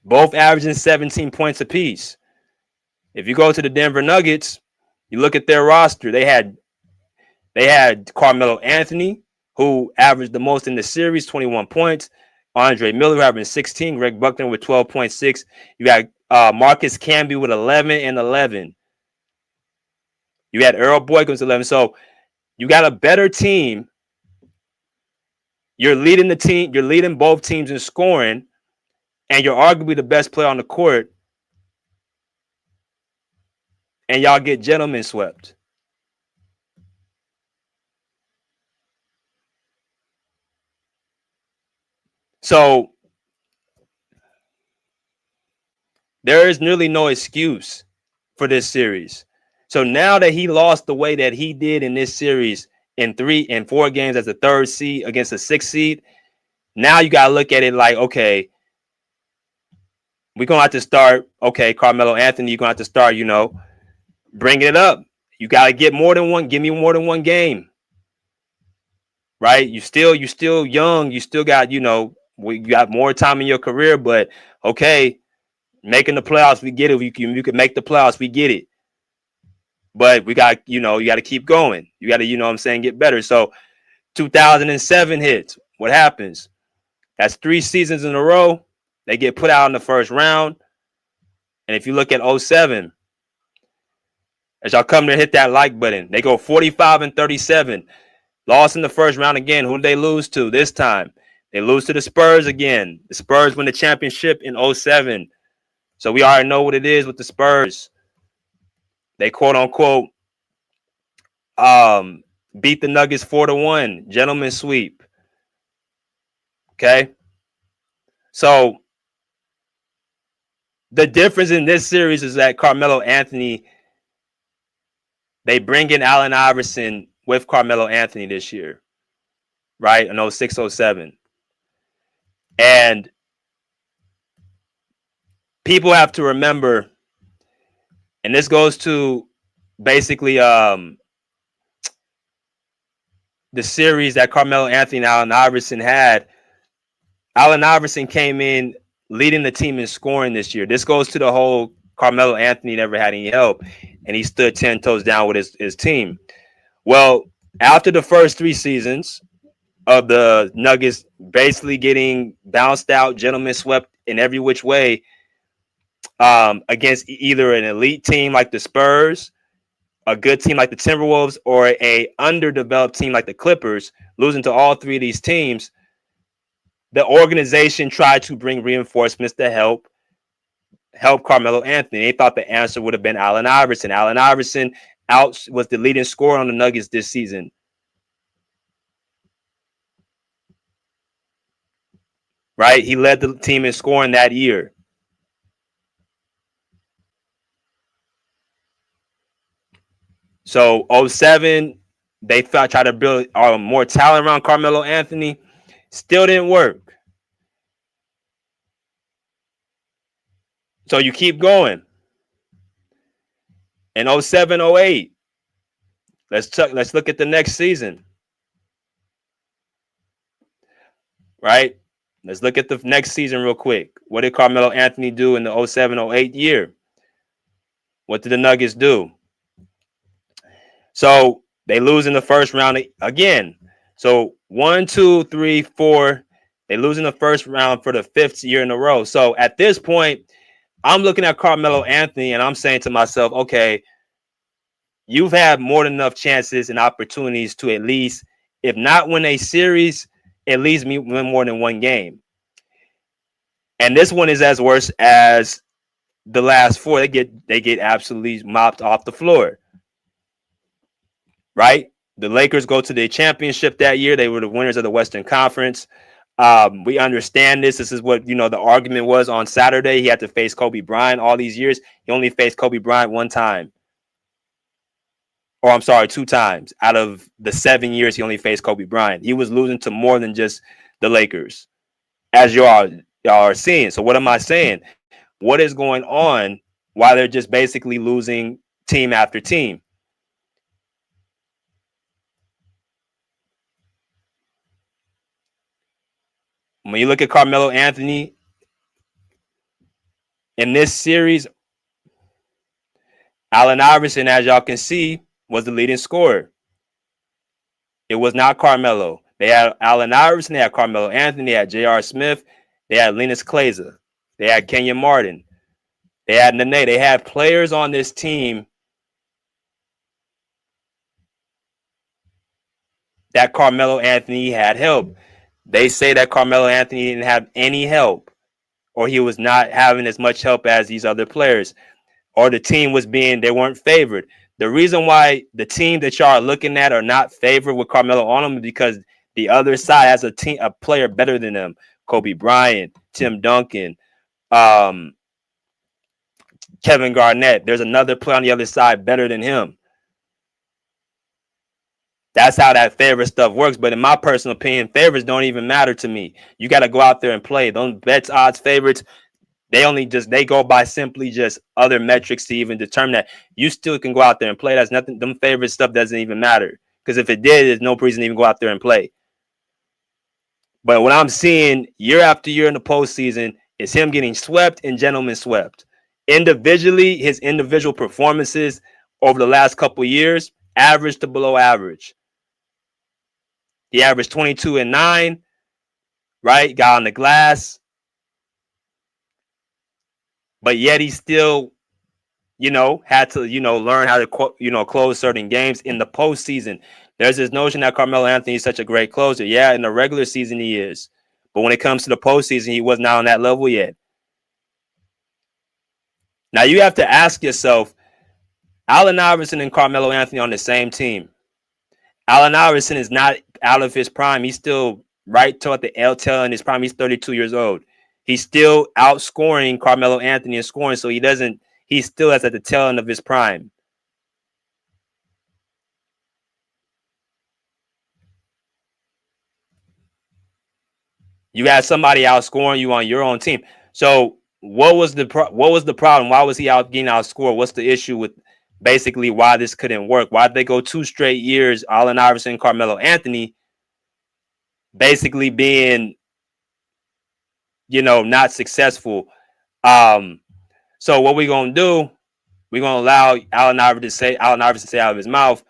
Both averaging 17 points apiece. If you go to the Denver Nuggets, you look at their roster. They had Carmelo Anthony, who averaged the most in the series, 21 points. Andre Miller averaging 16. Greg Buckner with 12.6. You got Marcus Camby with 11 and 11. You had Earl Boykins with 11. So you got a better team. You're leading the team. You're leading both teams in scoring, and you're arguably the best player on the court. And y'all get gentlemen swept. So there is nearly no excuse for this series. So now that he lost the way that he did in this series in 3 and 4 games as a third seed against a 6th seed, now you got to look at it like, okay, we're going to have to start, okay, Carmelo Anthony, you're going to have to start, bringing it up. You got to get more than one. Give me more than one game. Right? You still young. You still got, you got more time in your career, but okay, making the playoffs, we get it. You can make the playoffs, we get it. But we got, you got to keep going. You got to, get better. So 2007 hits. What happens? That's 3 seasons in a row. They get put out in the first round. And if you look at 07, as y'all come to hit that like button, they go 45 and 37. Lost in the first round again. Who did they lose to this time? They lose to the Spurs again. The Spurs win the championship in 07. So we already know what it is with the Spurs. They quote unquote beat the Nuggets 4-1. Gentleman sweep. Okay. So the difference in this series is that Carmelo Anthony, they bring in Allen Iverson with Carmelo Anthony this year, right? In 06, 07. And people have to remember, and this goes to basically the series that Carmelo Anthony and Allen Iverson had. Allen Iverson came in leading the team in scoring this year. This goes to the whole Carmelo Anthony never had any help, and he stood 10 toes down with his team. Well, after the first 3 seasons of the Nuggets basically getting bounced out, gentlemen swept in every which way against either an elite team like the Spurs, a good team like the Timberwolves, or a underdeveloped team like the Clippers, losing to all 3 of these teams, the organization tried to bring reinforcements to help Carmelo Anthony. They thought the answer would have been Allen Iverson. Allen Iverson was the leading scorer on the Nuggets this season. Right? He led the team in scoring that year. So 07, they tried to build more talent around Carmelo Anthony. Still didn't work. So you keep going. In 07, 08, let's look at the next season. Right? Let's look at the next season real quick. What did Carmelo Anthony do in the 07-08 year? What did the Nuggets do? So they lose in the first round again. So 1, 2, 3, 4. They lose in the first round for the 5th year in a row. So at this point, I'm looking at Carmelo Anthony and I'm saying to myself, okay, you've had more than enough chances and opportunities to at least, if not win a series, at least win more than one game. And this one is as worse as the last 4. They get absolutely mopped off the floor. Right? The Lakers go to the championship that year. They were the winners of the Western Conference. We understand this. This is what, the argument was on Saturday. He had to face Kobe Bryant all these years. He only faced Kobe Bryant one time. Or I'm sorry, 2 times. Out of the 7 years, he only faced Kobe Bryant. He was losing to more than just the Lakers, as y'all are seeing. So what am I saying? What is going on while they're just basically losing team after team? When you look at Carmelo Anthony in this series, Allen Iverson, as y'all can see, was the leading scorer. It was not Carmelo. They had Allen Iverson, they had Carmelo Anthony, they had J.R. Smith, they had Linus Kleza, they had Kenyon Martin, they had Nene. They had players on this team that Carmelo Anthony had help. They say that Carmelo Anthony didn't have any help, or he was not having as much help as these other players, or the team they weren't favored. The reason why the team that y'all are looking at are not favored with Carmelo on them is because the other side has a player better than them. Kobe Bryant, Tim Duncan, Kevin Garnett. There's another player on the other side better than him. That's how that favorite stuff works. But in my personal opinion, favorites don't even matter to me. You got to go out there and play. Those bets, odds, favorites, they go by simply just other metrics to even determine that. You still can go out there and play. That's nothing. Them favorite stuff doesn't even matter. Because if it did, there's no reason to even go out there and play. But what I'm seeing year after year in the postseason is him getting swept and gentlemen swept. Individually, his individual performances over the last couple of years, average to below average. He averaged 22 and 9, right? Got on the glass. But yet he still, had to, learn how to, close certain games in the postseason. There's this notion that Carmelo Anthony is such a great closer. Yeah, in the regular season he is. But when it comes to the postseason, he was not on that level yet. Now you have to ask yourself, Allen Iverson and Carmelo Anthony on the same team. Allen Iverson is not out of his prime. He's still right toward the tail in his prime. He's 32 years old. He's still outscoring Carmelo Anthony in scoring, so he still is at the tail end of his prime. You had somebody outscoring you on your own team. So what was the problem? Why was he getting outscored? What's the issue with basically why this couldn't work? Why did they go 2 straight years, Allen Iverson, Carmelo Anthony, basically being, not successful? So what we're going to do, we're going to allow Allen Iverson to say out of his mouth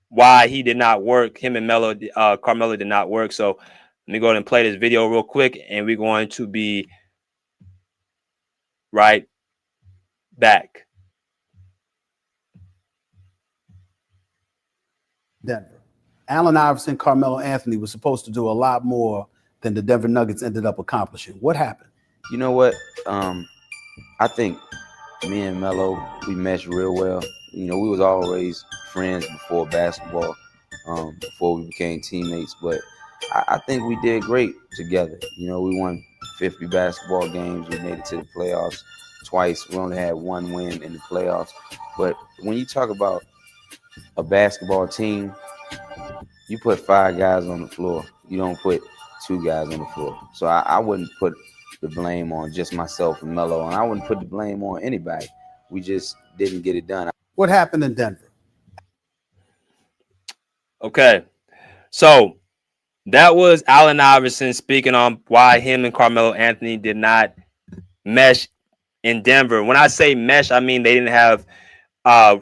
why he did not work. Him and Carmelo did not work. So let me go ahead and play this video real quick, and we're going to be right back. Denver. Allen Iverson, Carmelo Anthony was supposed to do a lot more than the Denver Nuggets ended up accomplishing. What happened? You know what? I think me and Melo, we meshed real well. We was always friends before basketball, before we became teammates. But I think we did great together. We won 50 basketball games. We made it to the playoffs twice. We only had 1 win in the playoffs. But when you talk about a basketball team, you put 5 guys on the floor. You don't put 2 guys on the floor. So I wouldn't put the blame on just myself and Melo, and I wouldn't put the blame on anybody. We just didn't get it done. What happened in Denver? Okay, so that was Allen Iverson speaking on why him and Carmelo Anthony did not mesh in Denver. When I say mesh, I mean they didn't have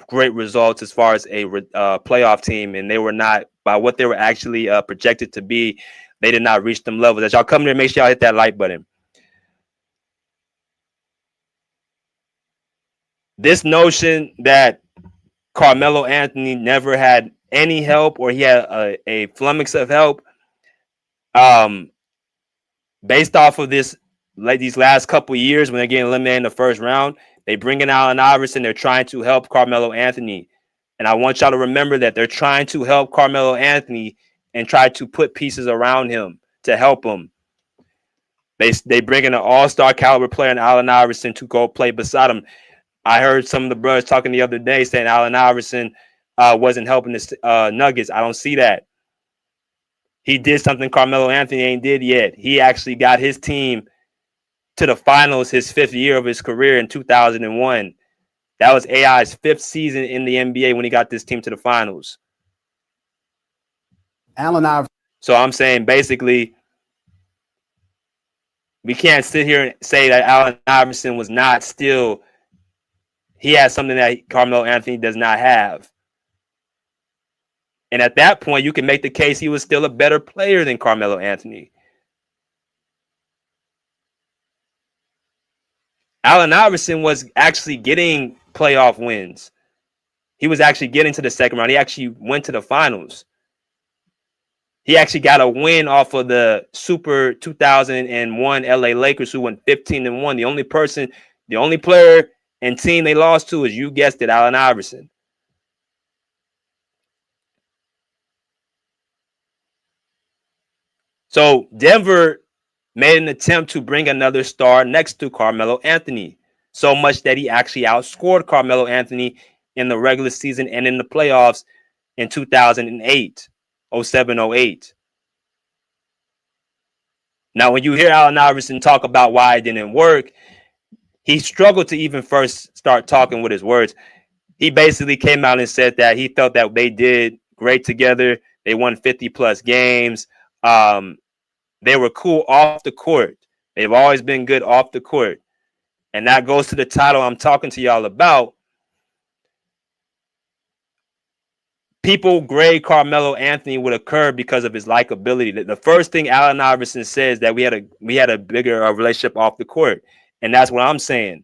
great results as far as a playoff team, and they were not by what they were actually projected to be. they did not reach them levels. As y'all come there, make sure y'all hit that like button. This notion that Carmelo Anthony never had any help or he had a flummox of help, based off of this, like these last couple years when they're getting eliminated in the first round, they bring in Allen Iverson. They're trying to help Carmelo Anthony. And I want y'all to remember that they're trying to help Carmelo Anthony and try to put pieces around him to help him. They bring in an all-star caliber player in Allen Iverson to go play beside him. I heard some of the brothers talking the other day saying Allen Iverson wasn't helping the Nuggets. I don't see that. He did something Carmelo Anthony ain't did yet. He actually got his team to the finals his 5th year of his career in 2001. That was AI's 5th season in the NBA when he got this team to the finals. Allen Iverson. So I'm saying basically we can't sit here and say that Allen Iverson was not still – he has something that Carmelo Anthony does not have. And at that point, you can make the case he was still a better player than Carmelo Anthony. Allen Iverson was actually getting playoff wins. He was actually getting to the second round. He actually went to the finals. He actually got a win off of the Super 2001 LA Lakers, who went 15-1. The only player and team they lost to is, you guessed it, Allen Iverson. So Denver made an attempt to bring another star next to Carmelo Anthony, so much that he actually outscored Carmelo Anthony in the regular season and in the playoffs in 2008, 07-08. Now, when you hear Allen Iverson talk about why it didn't work, he struggled to even first start talking with his words. He basically came out and said that he felt that they did great together. They won 50-plus games. They were cool off the court. They've always been good off the court. And that goes to the title I'm talking to y'all about. People grade Carmelo Anthony would occur because of his likability. The first thing Allen Iverson says that we had a bigger relationship off the court. And that's what I'm saying.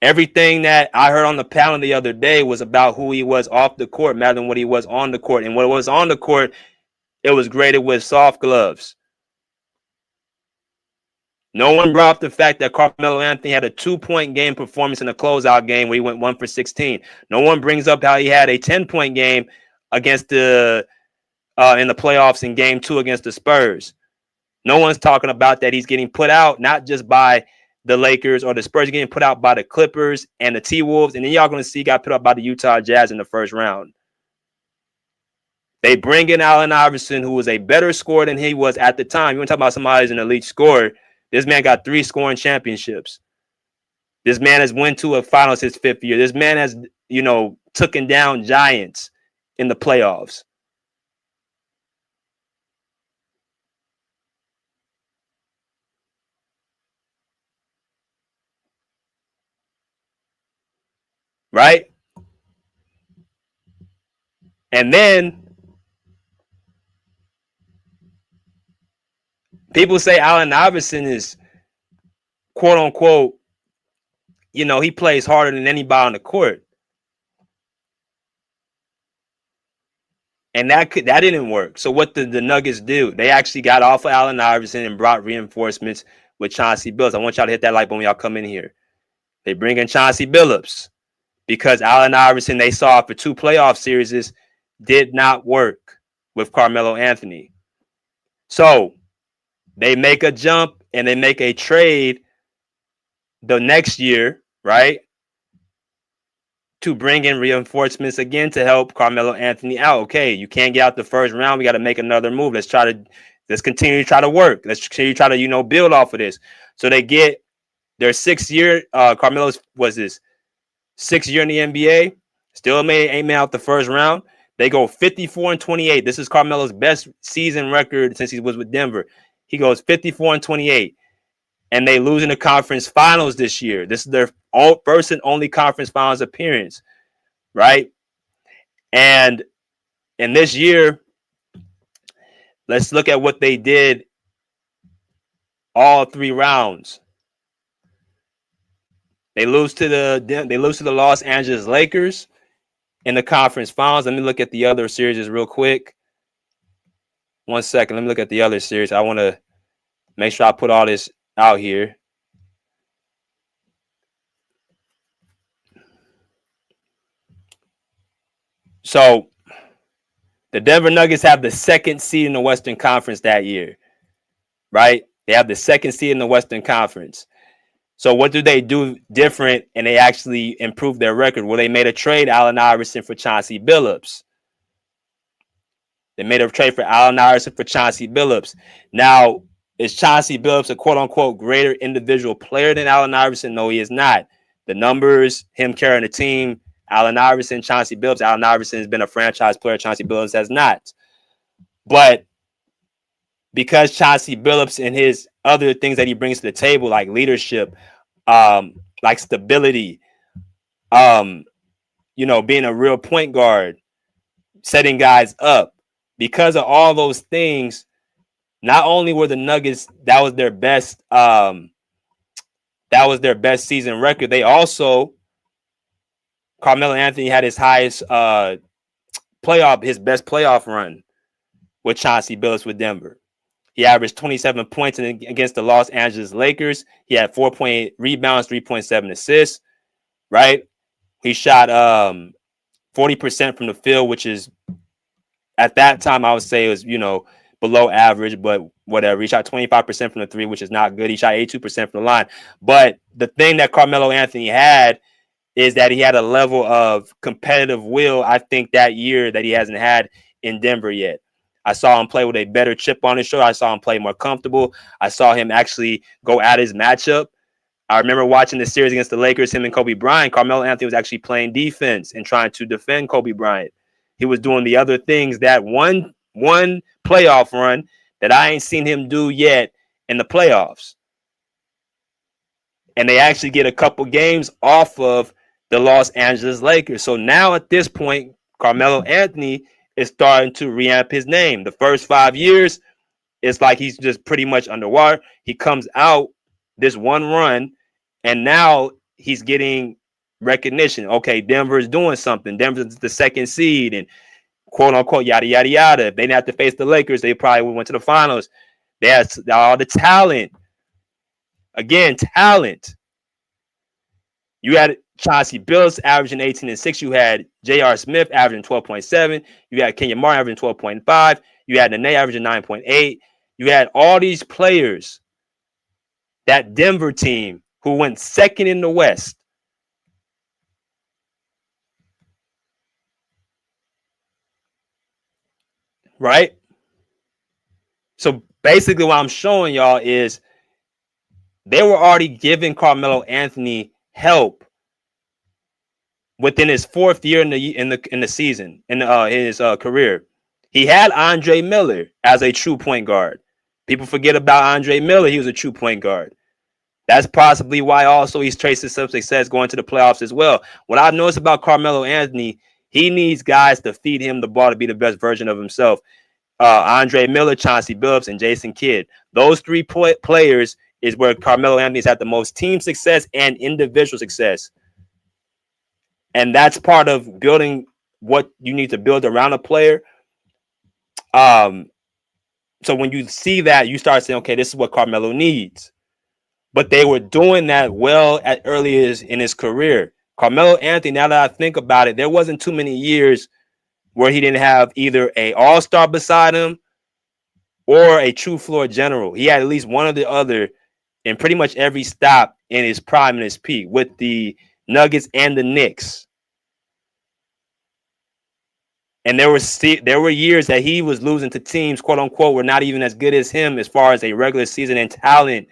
Everything that I heard on the panel the other day was about who he was off the court, rather than what he was on the court. And what was on the court, it was graded with soft gloves. No one brought up the fact that Carmelo Anthony had a 2-point game performance in a closeout game where he went 1 for 16. No one brings up how he had a 10-point game against in the playoffs in Game 2 against the Spurs. No one's talking about that he's getting put out not just by the Lakers or the Spurs, he's getting put out by the Clippers and the T-Wolves, and then y'all going to see he got put out by the Utah Jazz in the first round. They bring in Allen Iverson, who was a better scorer than he was at the time. You want to talk about somebody who's an elite scorer? This man got 3 scoring championships. This man has went to a finals his 5th year. This man has, taken down giants in the playoffs. Right? And then people say Allen Iverson is, quote unquote, he plays harder than anybody on the court. And that didn't work. So what did the Nuggets do? They actually got off of Allen Iverson and brought reinforcements with Chauncey Billups. I want y'all to hit that like button when y'all come in here. They bring in Chauncey Billups because Allen Iverson, they saw for 2 playoff series, did not work with Carmelo Anthony. So they make a jump and they make a trade the next year, right, to bring in reinforcements again to help Carmelo Anthony out. Okay, you can't get out the first round. We got to make another move. Let's continue to try to work. Let's continue to try to, build off of this. So they get their 6th year. Carmelo's was his 6th year in the NBA. Still ain't made out the first round. They go 54-28. This is Carmelo's best season record since he was with Denver. He goes 54-28. And they lose in the conference finals this year. This is their first and only conference finals appearance, right? And in this year, Let's look at what they did all 3 rounds. They lose to the Los Angeles Lakers in the conference finals. Let me look at the other series real quick. 1 second. Let me look at the other series. I want to make sure I put all this out here. So the Denver Nuggets have the 2nd seed in the Western Conference that year, right? They have the 2nd seed in the Western Conference. So what do they do different and they actually improved their record? Well, they made a trade, Allen Iverson for Chauncey Billups. They made a trade for Allen Iverson for Chauncey Billups. Now, is Chauncey Billups a quote-unquote greater individual player than Allen Iverson? No, he is not. The numbers, him carrying the team, Allen Iverson, Chauncey Billups. Allen Iverson has been a franchise player. Chauncey Billups has not. But because Chauncey Billups and his other things that he brings to the table, like leadership, like stability, being a real point guard, setting guys up, because of all those things, not only were the Nuggets, that was their best season record. They also, Carmelo Anthony had his highest best playoff run with Chauncey Billups with Denver. He averaged 27 points against the Los Angeles Lakers. He had 4.8 rebounds, 3.7 assists, right? He shot 40% from the field, which is, at that time, I would say it was, below average, but whatever. He shot 25% from the 3, which is not good. He shot 82% from the line. But the thing that Carmelo Anthony had is that he had a level of competitive will, I think, that year that he hasn't had in Denver yet. I saw him play with a better chip on his shoulder. I saw him play more comfortable. I saw him actually go at his matchup. I remember watching the series against the Lakers, him and Kobe Bryant. Carmelo Anthony was actually playing defense and trying to defend Kobe Bryant. He was doing the other things that one playoff run that I ain't seen him do yet in the playoffs. And they actually get a couple games off of the Los Angeles Lakers. So now at this point, Carmelo Anthony is starting to reamp his name. The first 5 years, it's like he's just pretty much underwater. He comes out this one run, and now he's getting recognition. Okay, Denver's doing something. Denver's the 2nd seed, and quote unquote, yada, yada, yada. If they didn't have to face the Lakers, they probably went to the finals. They had all the talent. Again, talent. You had Chauncey Billups averaging 18 and 6. You had J.R. Smith averaging 12.7. You had Kenyon Martin averaging 12.5. You had Nene averaging 9.8. You had all these players, that Denver team, who went 2nd in the West. Right? So basically what I'm showing y'all is they were already giving Carmelo Anthony help within his 4th year in the season, in his career. He had Andre Miller as a true point guard. People forget about Andre Miller. He was a true point guard. That's possibly why also he's traced some success going to the playoffs as well. What I've noticed about Carmelo Anthony, he needs guys to feed him the ball to be the best version of himself. Andre Miller, Chauncey Billups, and Jason Kidd. Those 3 players is where Carmelo Anthony's had the most team success and individual success. And that's part of building what you need to build around a player. So when you see that, you start saying, okay, this is what Carmelo needs. But they were doing that well at earlier in his career. Carmelo Anthony, now that I think about it, there wasn't too many years where he didn't have either an all-star beside him or a true floor general. He had at least one or the other in pretty much every stop in his prime and his peak with the Nuggets and the Knicks. And there were years that he was losing to teams, quote unquote, were not even as good as him as far as a regular season and talent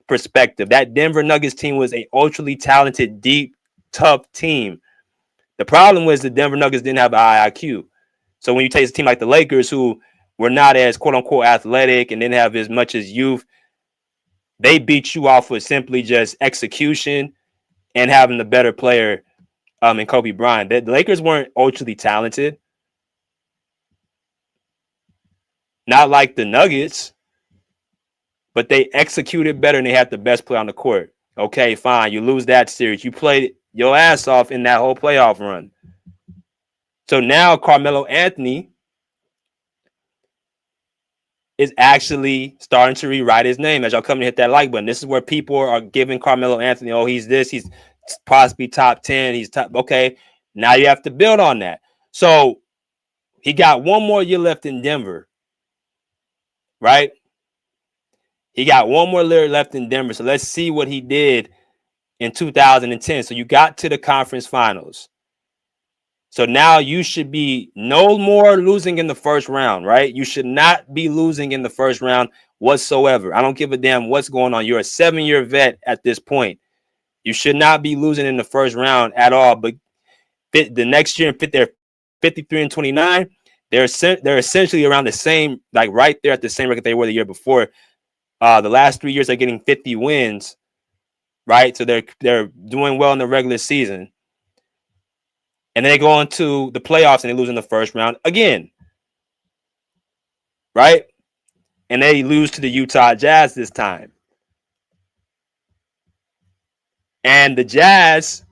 perspective. That Denver Nuggets team was a ultra talented, deep, tough team. The problem was the Denver Nuggets didn't have a high IQ. So when you take a team like the Lakers, who were not as quote unquote athletic and didn't have as much as youth, they beat you off with simply just execution and having the better player in Kobe Bryant. The Lakers weren't ultra talented. Not like the Nuggets, but they executed better and they had the best play on the court. Okay, fine. You lose that series. You played your ass off in that whole playoff run. So now Carmelo Anthony is actually starting to rewrite his name as y'all come to hit that like button. This is where people are giving Carmelo Anthony, oh, he's this, he's possibly top 10, he's top. Okay, now you have to build on that. So he got one more year left in Denver, right? He got one more year left in Denver. So let's see what he did in 2010. So you got to the conference finals. So now you should be no more losing in the first round, right? You should not be losing in the first round whatsoever. I don't give a damn what's going on. You're a 7-year vet at this point. You should not be losing in the first round at all. But the next year, they're 53 and 29. They're essentially around the same, like right there at the same record they were the year before. The last 3 years, they're getting 50 wins, right? So they're doing well in the regular season. And they go into the playoffs and they lose in the first round again, right? And they lose to the Utah Jazz this time. And the Jazz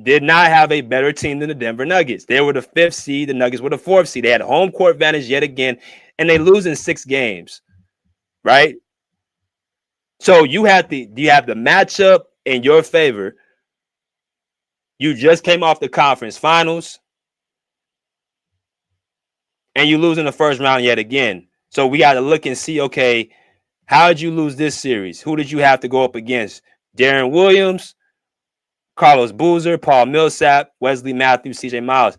did not have a better team than the Denver Nuggets. They were the 5th seed. The Nuggets were the 4th seed. They had home court advantage yet again, and they lose in 6 games, right? So you have the matchup in your favor. You just came off the conference finals, and you lose in the first round yet again. So we got to look and see, okay, how did you lose this series? Who did you have to go up against? Darren Williams, Carlos Boozer, Paul Millsap, Wesley Matthews, CJ Miles.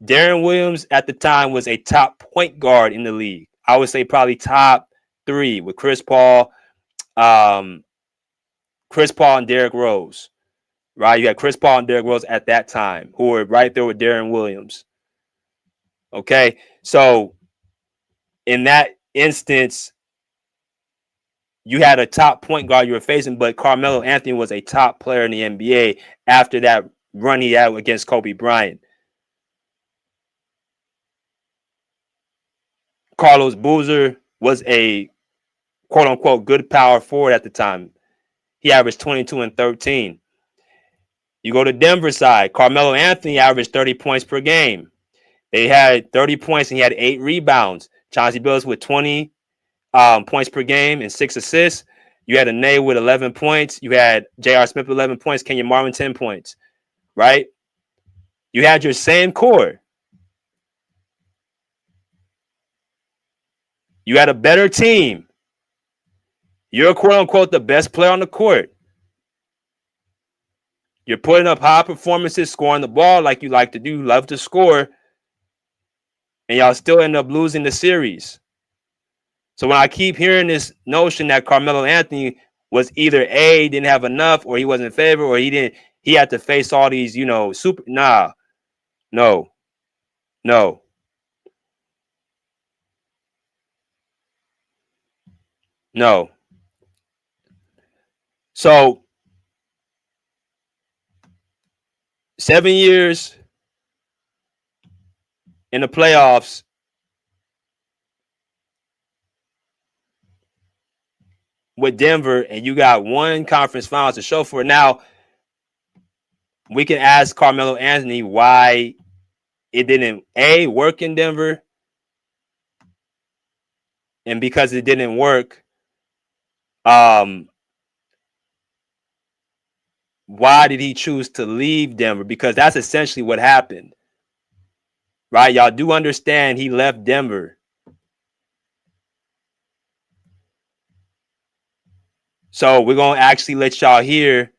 Darren Williams at the time was a top point guard in the league. I would say probably top 3 with Chris Paul and Derrick Rose. Right? You had Chris Paul and Derrick Rose at that time who were right there with Darren Williams. Okay? So in that instance, you had a top point guard you were facing, but Carmelo Anthony was a top player in the NBA after that run he had against Kobe Bryant. Carlos Boozer was a quote-unquote good power forward at the time. He averaged 22 and 13. You go to Denver side, Carmelo Anthony averaged 30 points per game. They had 30 points and he had 8 rebounds. Chauncey Billups with 20 points per game and 6 assists. You had Nene with 11 points. You had J.R. Smith with 11 points. Kenyon Martin 10 points, right? You had your same core. You had a better team. You're quote-unquote the best player on the court. You're putting up high performances, scoring the ball like you like to do. You love to score. And y'all still end up losing the series. So when I keep hearing this notion that Carmelo Anthony was either A, didn't have enough, or he wasn't in favor, or he had to face all these, no. So 7 years in the playoffs, with Denver, and you got one conference finals to show for it. Now, we can ask Carmelo Anthony why it didn't A, work in Denver, and because it didn't work, why did he choose to leave Denver? Because that's essentially what happened, right? Y'all do understand he left Denver. So we're going to actually let y'all hear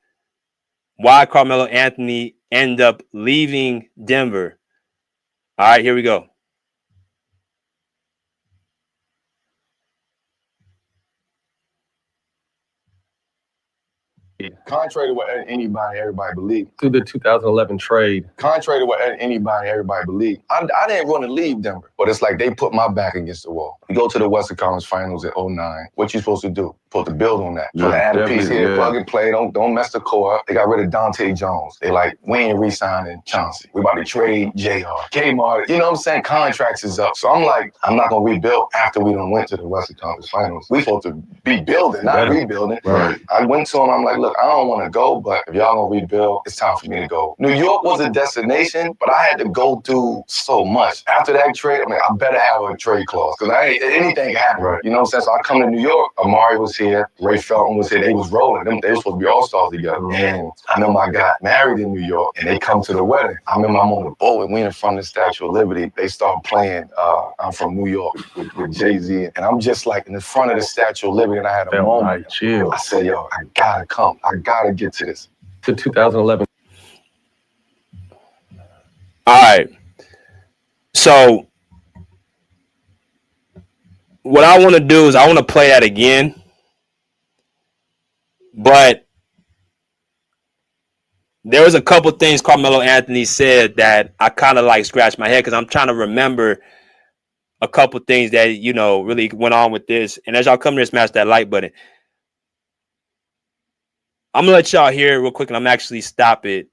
why Carmelo Anthony ended up leaving Denver. All right, here we go. Contrary to what everybody believed. Through the 2011 trade. Contrary to what everybody believed. I didn't want to leave Denver, but it's like they put my back against the wall. We go to the Western Conference Finals in 09. What you supposed to do? Supposed to build on that. So they add a piece here, plug and play. Don't mess the core up. They got rid of Dante Jones. They like, we ain't re-signing Chauncey. We about to trade JR. Kmart, you know what I'm saying? Contracts is up. So I'm like, I'm not going to rebuild after we done went to the Western Conference Finals. We supposed to be building, not rebuilding. Right. I went to him, I'm like, look, I don't want to go, but if y'all going to rebuild, it's time for me to go. New York was a destination, but I had to go through so much. After that trade, I mean, I better have a trade clause because anything can happen. Right. You know what I'm saying? So I come to New York, Amari was here, Ray Felton was here, they was rolling. They were supposed to be all-stars together. And I remember I got married in New York and they come to the wedding. I remember I'm on the boat and we in front of the Statue of Liberty. They start playing I'm from New York with Jay-Z. And I'm just like in the front of the Statue of Liberty and I had a moment. I said, yo, I gotta come. I gotta get to this. To 2011. All right. So what I want to do is I want to play that again. But there was a couple things Carmelo Anthony said that I kind of like scratched my head because I'm trying to remember a couple things that, you know, really went on with this. And as y'all come here, smash that like button. I'm going to let y'all hear it real quick and I'm actually stop it.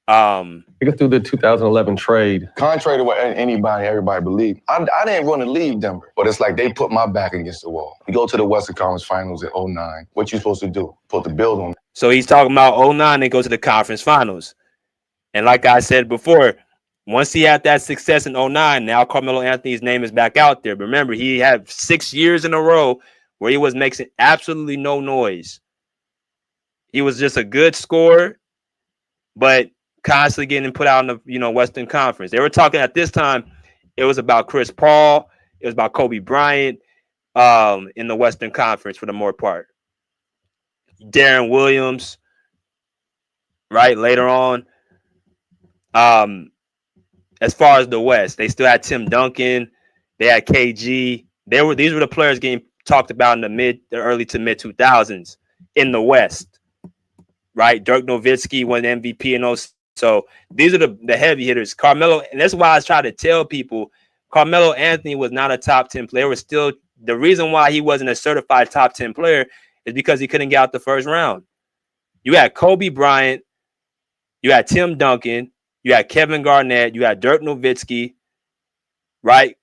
Through the 2011 trade. Contrary to what everybody believed, I didn't want to leave Denver, but it's like they put my back against the wall. We go to the Western Conference Finals in 09. What you supposed to do? Supposed to build on. So he's talking about 09 and go to the conference finals. And like I said before, once he had that success in 09, now Carmelo Anthony's name is back out there. But remember, he had 6 years in a row where he was making absolutely no noise. He was just a good scorer, but constantly getting put out in the, you know, Western Conference. They were talking at this time, it was about Chris Paul, it was about Kobe Bryant in the Western Conference for the most part. Darren Williams, right, later on. As far as the West, they still had Tim Duncan, they had KG. These were the players getting talked about in the early to mid 2000s in the West. Right? Dirk Nowitzki won MVP and those. So these are the heavy hitters. Carmelo, and that's why I try to tell people Carmelo Anthony was not a top 10 player. Was still the reason why he wasn't a certified top 10 player is because he couldn't get out the first round. You had Kobe Bryant, you had Tim Duncan, you had Kevin Garnett, you had Dirk Nowitzki, right?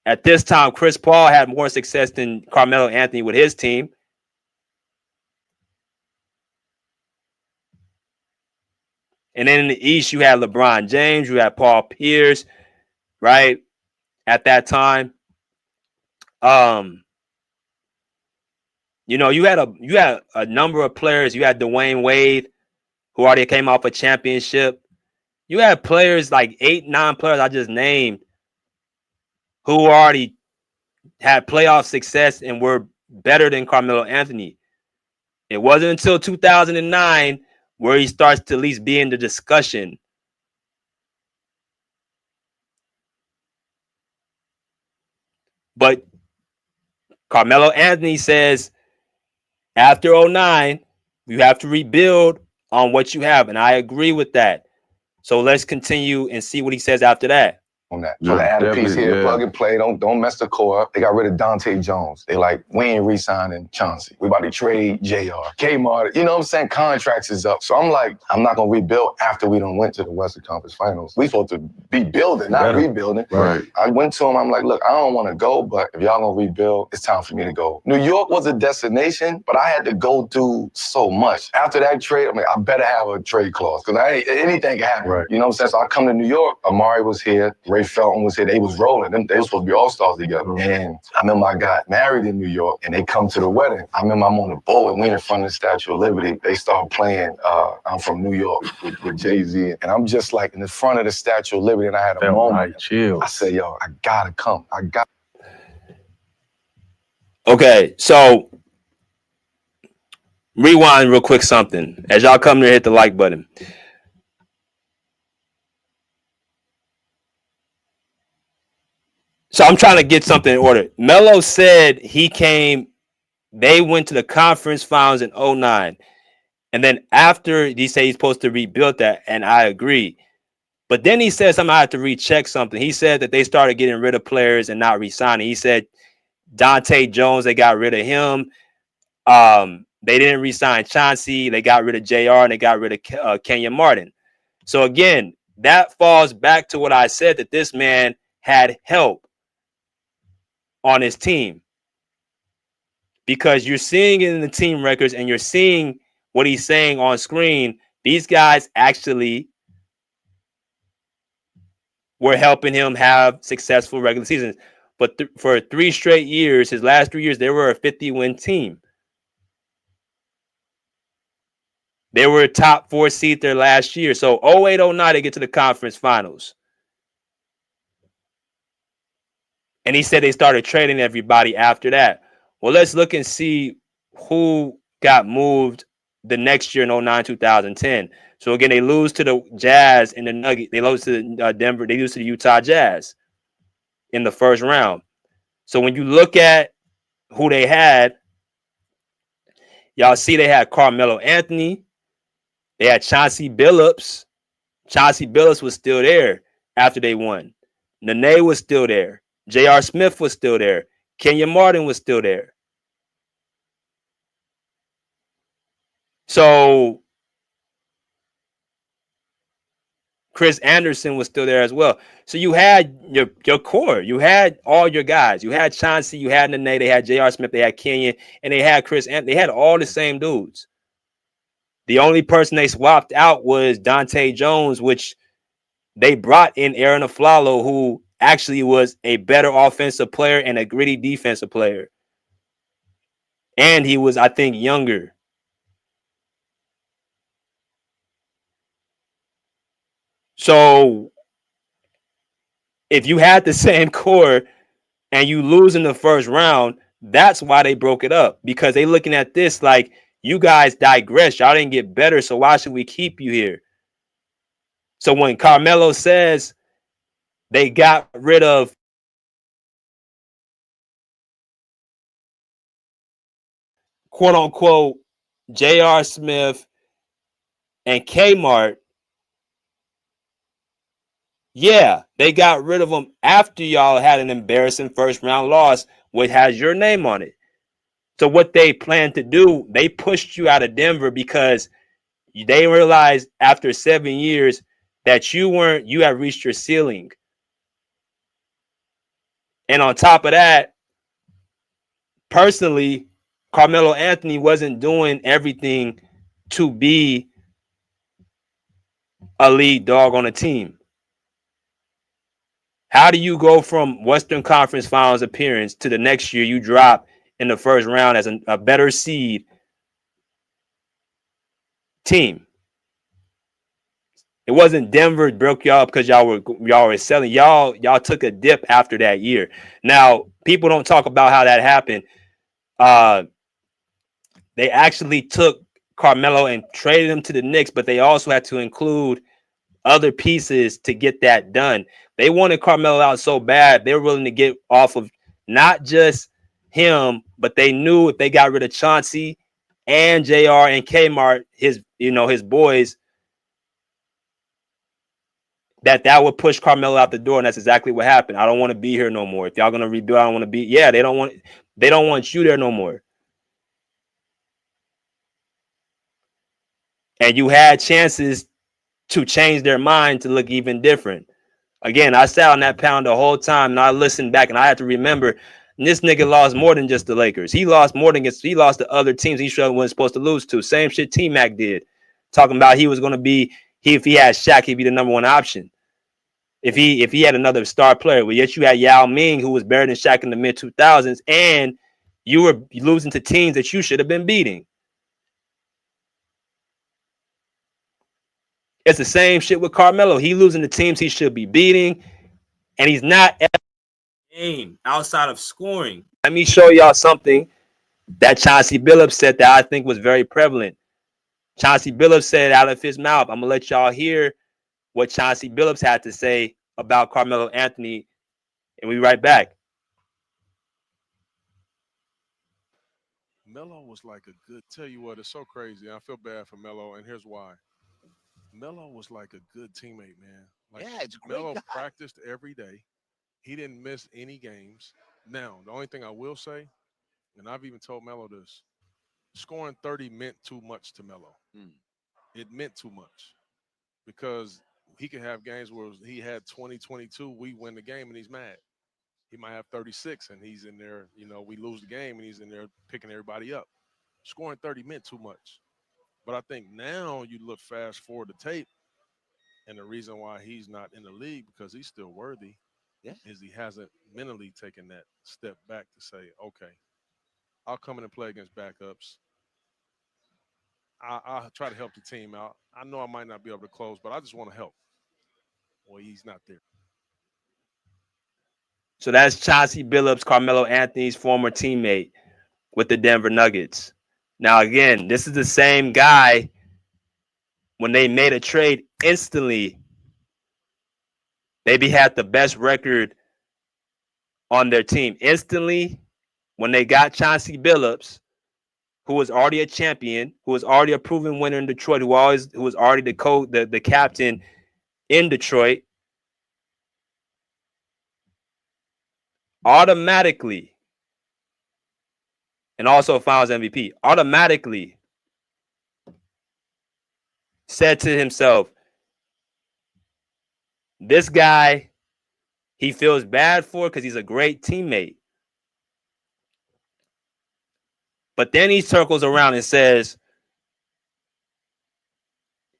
At this time, Chris Paul had more success than Carmelo Anthony with his team. And then in the East, you had LeBron James, you had Paul Pierce, right? At that time. You know, you had a number of players. You had Dwayne Wade, who already came off a championship. You had players like 8, 9 players I just named who already had playoff success and were better than Carmelo Anthony. It wasn't until 2009 where he starts to at least be in the discussion. But Carmelo Anthony says after 09, you have to rebuild on what you have. And I agree with that. So let's continue and see what he says after that. On that. So they add a piece here, plug and play. Don't mess the core up. They got rid of Dante Jones. They like, we ain't re-signing Chauncey. We about to trade JR. Kmart, you know what I'm saying? Contracts is up. So I'm like, I'm not going to rebuild after we done went to the Western Conference Finals. We supposed to be building, not rebuilding. Right. I went to him, I'm like, look, I don't want to go, but if y'all going to rebuild, it's time for me to go. New York was a destination, but I had to go through so much. After that trade, I mean, I better have a trade clause because anything can happen. Right. You know what I'm saying? So I come to New York, Amari was here, Ray Felton was here, they was rolling. They were supposed to be all-stars together. And I remember I got married in New York and they come to the wedding. I remember I'm on the boat and we in front of the Statue of Liberty. They start playing I'm from New York with Jay-Z. And I'm just like in the front of the Statue of Liberty and I had a moment. I said, yo, I gotta come. Okay, so rewind real quick something. As y'all come here, hit the like button. So I'm trying to get something in order. Melo said they went to the conference finals in 09. And then after he said he's supposed to rebuild that, and I agree. But then he said something, I had to recheck something. He said that they started getting rid of players and not re-signing. He said Dante Jones, they got rid of him. They didn't re-sign Chauncey. They got rid of JR and they got rid of Kenyon Martin. So again, that falls back to what I said, that this man had help on his team, because you're seeing it in the team records and you're seeing what he's saying on screen. These guys actually were helping him have successful regular seasons. But for 3 straight years, his last 3 years, they were a 50-win team. They were a top 4 seed their last year. So 08-09, they get to the conference finals. And he said they started trading everybody after that. Well, let's look and see who got moved the next year in 09-2010. So again, they lose to the Jazz and the Nuggets. They lose to Denver. They lose to the Utah Jazz in the first round. So when you look at who they had, y'all see they had Carmelo Anthony. They had Chauncey Billups. Chauncey Billups was still there after they won. Nene was still there. J.R. Smith was still there. Kenyon Martin was still there. So Chris Anderson was still there as well. So you had your core. You had all your guys. You had Chauncey. You had Nene. They had J.R. Smith. They had Kenyon. And they had Chris Anderson. They had all the same dudes. The only person they swapped out was Dante Jones, which they brought in Aaron Aflalo, who actually was a better offensive player and a gritty defensive player. And he was, I think, younger. So if you had the same core and you lose in the first round, that's why they broke it up, because they looking at this like, you guys digress. Y'all didn't get better, so why should we keep you here? So when Carmelo says they got rid of quote unquote J.R. Smith and Kmart, yeah, they got rid of them after y'all had an embarrassing first round loss, which has your name on it. So what they planned to do, they pushed you out of Denver because they realized after 7 years that you had reached your ceiling. And on top of that, personally, Carmelo Anthony wasn't doing everything to be a lead dog on a team. How do you go from Western Conference Finals appearance to the next year you drop in the first round as a better seed team? It wasn't Denver broke y'all up because y'all were selling. Y'all took a dip after that year. Now, people don't talk about how that happened. They actually took Carmelo and traded him to the Knicks, but they also had to include other pieces to get that done. They wanted Carmelo out so bad, they were willing to get off of not just him, but they knew if they got rid of Chauncey and JR and Kmart, his boys, that would push Carmelo out the door, and that's exactly what happened. I don't want to be here no more. If y'all gonna rebuild, I don't want to be. Yeah, they don't want you there no more. And you had chances to change their mind to look even different. Again, I sat on that pound the whole time, and I listened back, and I had to remember this nigga lost more than just the Lakers. He lost more than he lost to other teams he wasn't supposed to lose to. Same shit T-Mac did, talking about he was going to be if he had Shaq, he'd be the number one option. If he had another star player, but yet you had Yao Ming, who was better than Shaq in the mid 2000s, and you were losing to teams that you should have been beating. It's the same shit with Carmelo. He losing to teams he should be beating, and he's not at the game outside of scoring. Let me show y'all something that Chauncey Billups said that I think was very prevalent. Chauncey Billups said out of his mouth. I'm gonna let y'all hear what Chauncey Billups had to say about Carmelo Anthony, and we right back. Melo was like a good. Tell you what, it's so crazy. I feel bad for Melo, and here's why. Melo was like a good teammate, man. Like Yeah, it's a great Melo guy. practiced every day. He didn't miss any games. Now, the only thing I will say, and I've even told Melo this, scoring 30 meant too much to Melo. Mm. It meant too much because he could have games where he had 20, 22, we win the game and he's mad. He might have 36 and he's in there, we lose the game and he's in there picking everybody up. Scoring 30 meant too much. But I think now you look fast forward the tape, and the reason why he's not in the league because he's still worthy Yeah. is he hasn't mentally taken that step back to say, okay, I'll come in and play against backups. I'll try to help the team out. I know I might not be able to close, but I just want to help. Well, he's not there. So that's Chauncey Billups, Carmelo Anthony's former teammate with the Denver Nuggets. Now, again, this is the same guy when they made a trade instantly. Maybe had the best record on their team. Instantly, when they got Chauncey Billups, who was already a champion, who was already a proven winner in Detroit, who was already the captain in Detroit, automatically, and also Finals MVP, automatically said to himself, this guy, he feels bad for because he's a great teammate. But then he circles around and says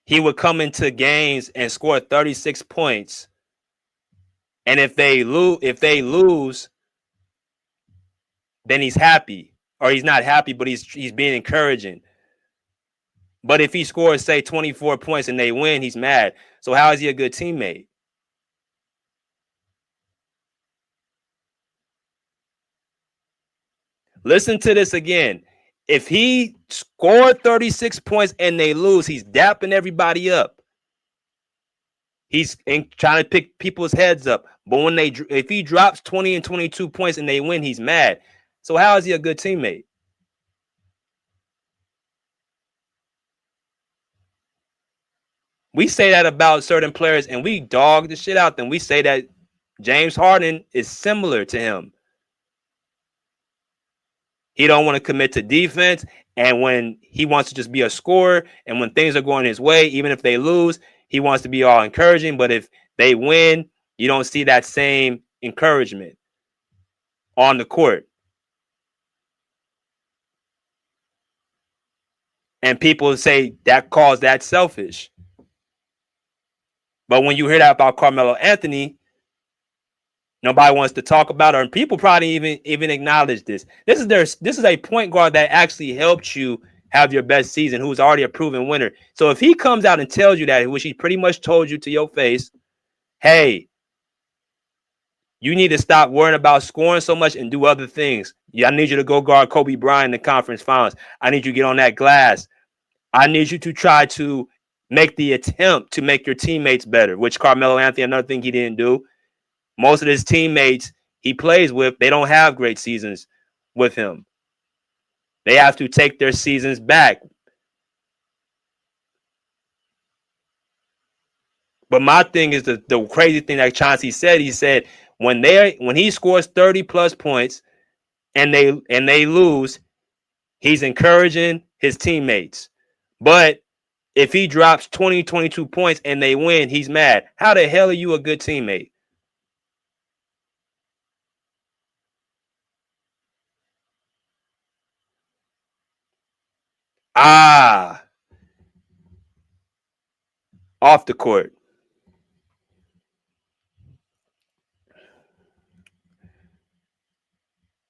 he would come into games and score 36 points. And if they lose, then he's happy. Or he's not happy, but he's being encouraging. But if he scores, say, 24 points and they win, he's mad. So how is he a good teammate? Listen to this again. If he scored 36 points and they lose, he's dapping everybody up. He's trying to pick people's heads up. But if he drops 20 and 22 points and they win, he's mad. So how is he a good teammate? We say that about certain players and we dog the shit out them. We say that James Harden is similar to him. He don't want to commit to defense, and when he wants to just be a scorer, and when things are going his way, even if they lose, he wants to be all encouraging. But if they win, you don't see that same encouragement on the court. And people say that calls that selfish. But when you hear that about Carmelo Anthony, nobody wants to talk about it, and people probably even acknowledge this. This is a point guard that actually helped you have your best season, who's already a proven winner. So if he comes out and tells you that, which he pretty much told you to your face, hey, you need to stop worrying about scoring so much and do other things. Yeah, I need you to go guard Kobe Bryant in the conference finals. I need you to get on that glass. I need you to try to make the attempt to make your teammates better, which Carmelo Anthony, another thing he didn't do. Most of his teammates he plays with, they don't have great seasons with him. They have to take their seasons back. But my thing is the crazy thing that Chauncey said. He said when he scores 30 plus points and they lose, he's encouraging his teammates. But if he drops 20, 22 points and they win, he's mad. How the hell are you a good teammate? Off the court.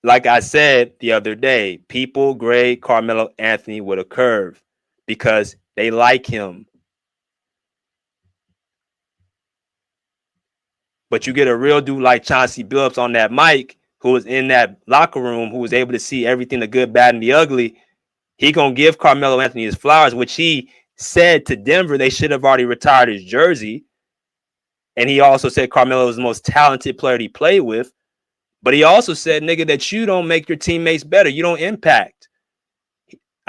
Like I said the other day, people grade Carmelo Anthony with a curve because they like him. But you get a real dude like Chauncey Billups on that mic, who was in that locker room, who was able to see everything, the good, bad, and the ugly. He gonna give Carmelo Anthony his flowers, which he said to Denver they should have already retired his jersey. And he also said Carmelo was the most talented player he played with. But he also said, nigga, that you don't make your teammates better. You don't impact.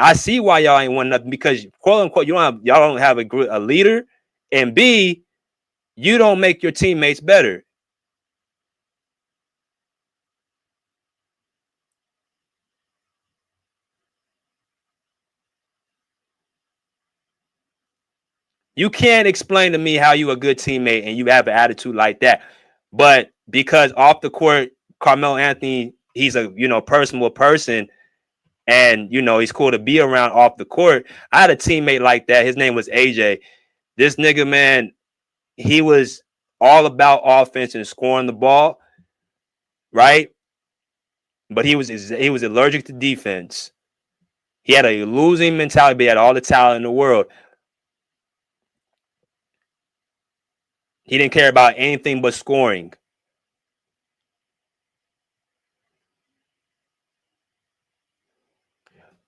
I see why y'all ain't won nothing because quote unquote y'all don't have a leader, and B, you don't make your teammates better. You can't explain to me how you a good teammate and you have an attitude like that. But because off the court, Carmelo Anthony, he's a personable person, and he's cool to be around off the court. I had a teammate like that. His name was AJ. This nigga, man, he was all about offense and scoring the ball, right? But he was allergic to defense. He had a losing mentality, but he had all the talent in the world. He didn't care about anything but scoring.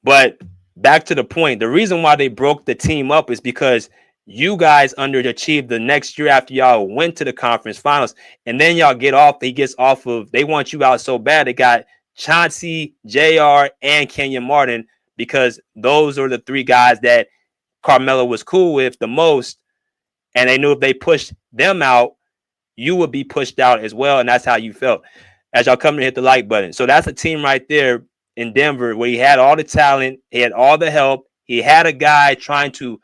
But back to the point, the reason why they broke the team up is because you guys underachieved the next year after y'all went to the conference finals. And then y'all he gets off of, they want you out so bad. They got Chauncey, JR, and Kenyon Martin because those are the three guys that Carmelo was cool with the most. And they knew if they pushed them out, you would be pushed out as well. And that's how you felt as y'all come to hit the like button. So that's a team right there in Denver where he had all the talent, he had all the help, he had a guy trying to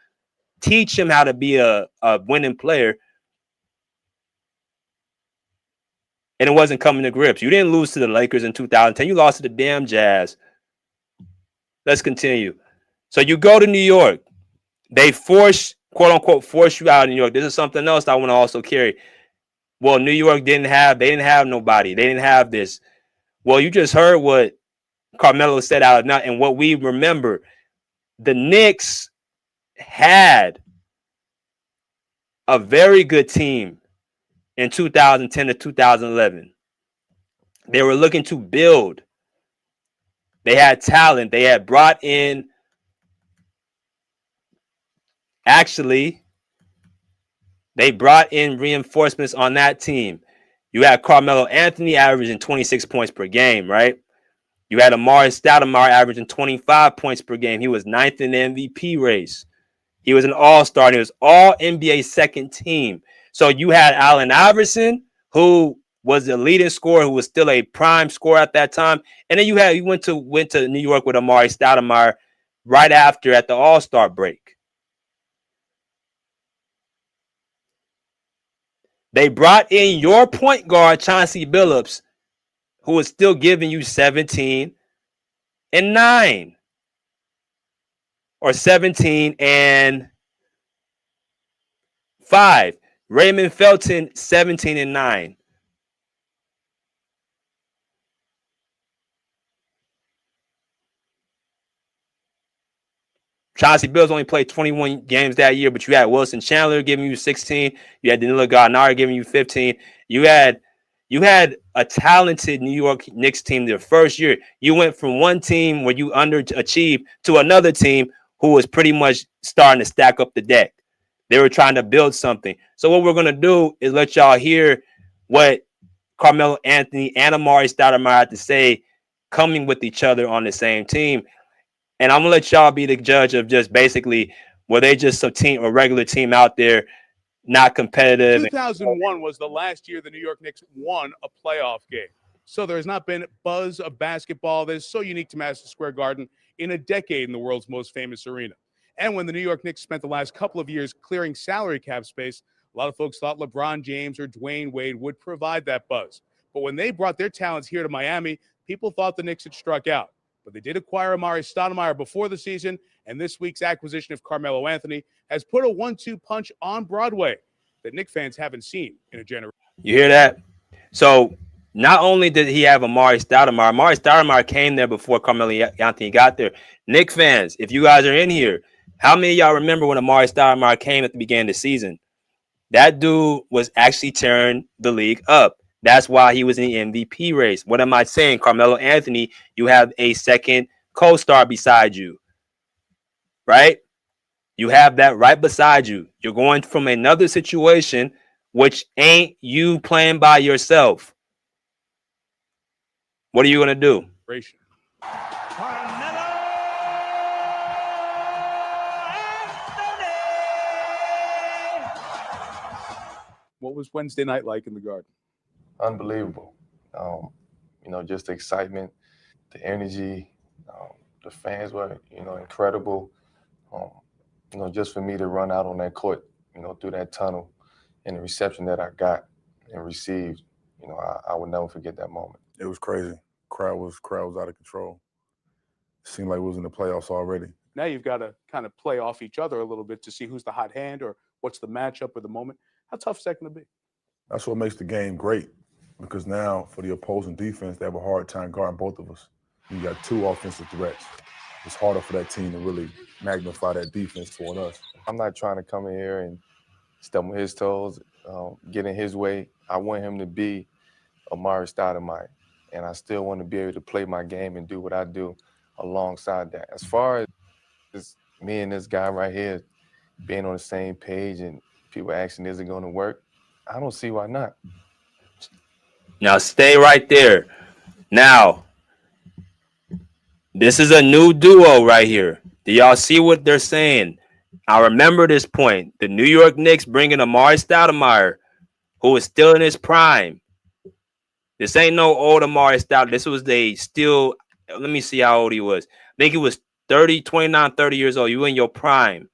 teach him how to be a winning player, and it wasn't coming to grips. You didn't lose to the Lakers in 2010. You lost to the damn Jazz. Let's continue. So you go to New York. They quote unquote, force you out of New York. This is something else I want to also carry. Well, New York didn't have nobody. They didn't have this. Well, you just heard what Carmelo said out of nothing. And what we remember, the Knicks had a very good team in 2010 to 2011. They were looking to build. They had talent. They had brought in, they brought in reinforcements on that team. You had Carmelo Anthony averaging 26 points per game, right? You had Amari Stoudemire averaging 25 points per game. He was ninth in the MVP race. He was an all-star. He was all NBA second team. So you had Allen Iverson, who was the leading scorer, who was still a prime scorer at that time. And then you went to New York with Amari Stoudemire right after at the All-Star break. They brought in your point guard, Chauncey Billups, who was still giving you 17 and 9. Or 17 and 5. Raymond Felton, 17 and 9. Chauncey Billups only played 21 games that year, but you had Wilson Chandler giving you 16. You had Danilo Gallinari giving you 15. You had a talented New York Knicks team the first year. You went from one team where you underachieved to another team who was pretty much starting to stack up the deck. They were trying to build something. So what we're going to do is let y'all hear what Carmelo Anthony and Amari Stoudemire had to say coming with each other on the same team. And I'm going to let y'all be the judge of just basically, were they just a regular team out there, not competitive? 2001 was the last year the New York Knicks won a playoff game. So there has not been buzz of basketball that is so unique to Madison Square Garden in a decade in the world's most famous arena. And when the New York Knicks spent the last couple of years clearing salary cap space, a lot of folks thought LeBron James or Dwayne Wade would provide that buzz. But when they brought their talents here to Miami, people thought the Knicks had struck out. But they did acquire Amari Stoudemire before the season, and this week's acquisition of Carmelo Anthony has put a 1-2 punch on Broadway that Knicks fans haven't seen in a generation. You hear that? So not only did he have Amari Stoudemire came there before Carmelo Anthony got there. Knicks fans, if you guys are in here, how many of y'all remember when Amari Stoudemire came at the beginning of the season? That dude was actually tearing the league up. That's why he was in the MVP race. What am I saying? Carmelo Anthony, you have a second co-star beside you, right? You have that right beside you. You're going from another situation, which ain't you playing by yourself. What are you going to do? What was Wednesday night like in the Garden? Unbelievable. Just the excitement, the energy. The fans were, incredible. Just for me to run out on that court, through that tunnel and the reception that I got and received, I will never forget that moment. It was crazy. Crowd was out of control. It seemed like we was in the playoffs already. Now you've got to kind of play off each other a little bit to see who's the hot hand or what's the matchup or the moment. How tough is that going to be? That's what makes the game great, because now for the opposing defense, they have a hard time guarding both of us. You got two offensive threats. It's harder for that team to really magnify that defense toward us. I'm not trying to come in here and step on his toes, get in his way. I want him to be Amari Stoudemire, and I still want to be able to play my game and do what I do alongside that. As far as me and this guy right here being on the same page and people asking, is it going to work? I don't see why not. Now stay right there. Now, this is a new duo right here. Do y'all see what they're saying? I remember this point. The New York Knicks bringing Amari Stoudemire, who is still in his prime. This ain't no old Amari Stoudemire. This was let me see how old he was. I think he was 29, 30 years old. You in your prime.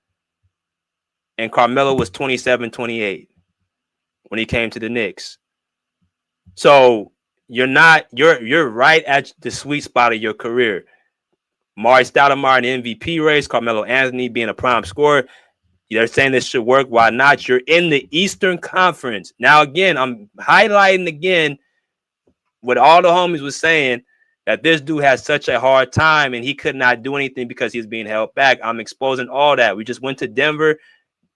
And Carmelo was 27, 28 when he came to the Knicks. So you're right at the sweet spot of your career. Amari Stoudemire in the MVP race, Carmelo Anthony being a prime scorer. They're saying this should work. Why not? You're in the Eastern Conference. Now, again, I'm highlighting again what all the homies was saying, that this dude has such a hard time and he could not do anything because he's being held back. I'm exposing all that. We just went to Denver.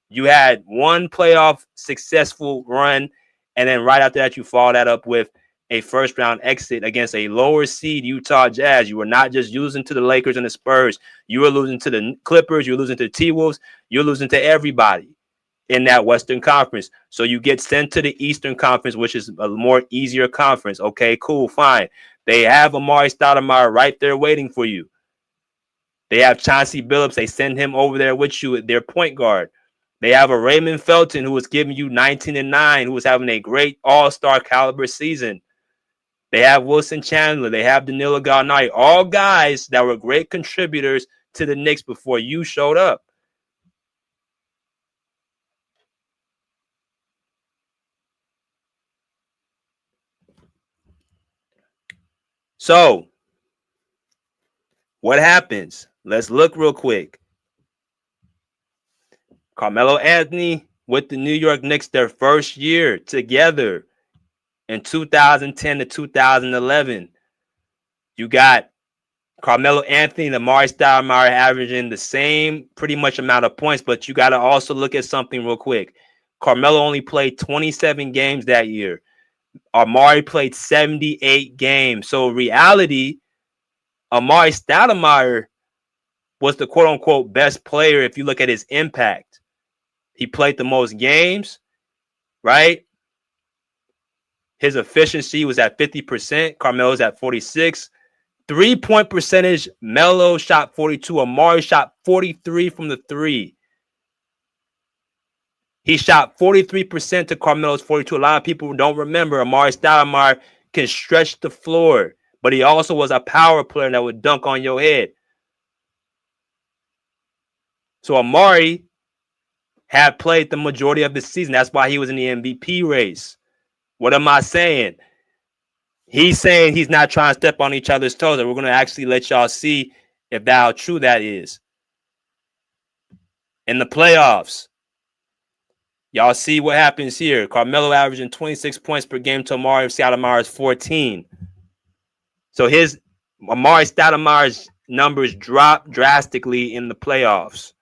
You had one playoff successful run, and then right after that, you follow that up with a first-round exit against a lower seed Utah Jazz. You were not just losing to the Lakers and the Spurs. You were losing to the Clippers. You were losing to the T-Wolves. You're losing to everybody in that Western Conference. So you get sent to the Eastern Conference, which is a more easier conference. Okay, cool, fine. They have Amari Stoudemire right there waiting for you. They have Chauncey Billups. They send him over there with you at their point guard. They have a Raymond Felton who was giving you 19 and 9, who was having a great all-star caliber season. They have Wilson Chandler. They have Danilo Gallinari. All guys that were great contributors to the Knicks before you showed up. So, what happens? Let's look real quick. Carmelo Anthony with the New York Knicks, their first year together in 2010 to 2011. You got Carmelo Anthony and Amari Stoudemire averaging the same pretty much amount of points, but you got to also look at something real quick. Carmelo only played 27 games that year. Amari played 78 games. So reality, Amari Stoudemire was the quote-unquote best player if you look at his impact. He played the most games, right? His efficiency was at 50%. Carmelo's at 46%. 3-point percentage, Melo shot 42. Amari shot 43 from the three. He shot 43% to Carmelo's 42. A lot of people don't remember Amari Stoudemire can stretch the floor, but he also was a power player that would dunk on your head. So Amari had played the majority of the season. That's why he was in the MVP race. What am I saying? He's saying he's not trying to step on each other's toes, and we're going to actually let y'all see if how true that is. In the playoffs, y'all see what happens here. Carmelo averaging 26 points per game to Amari Stoudemire's 14. So Amari Stoudemire's numbers drop drastically in the playoffs.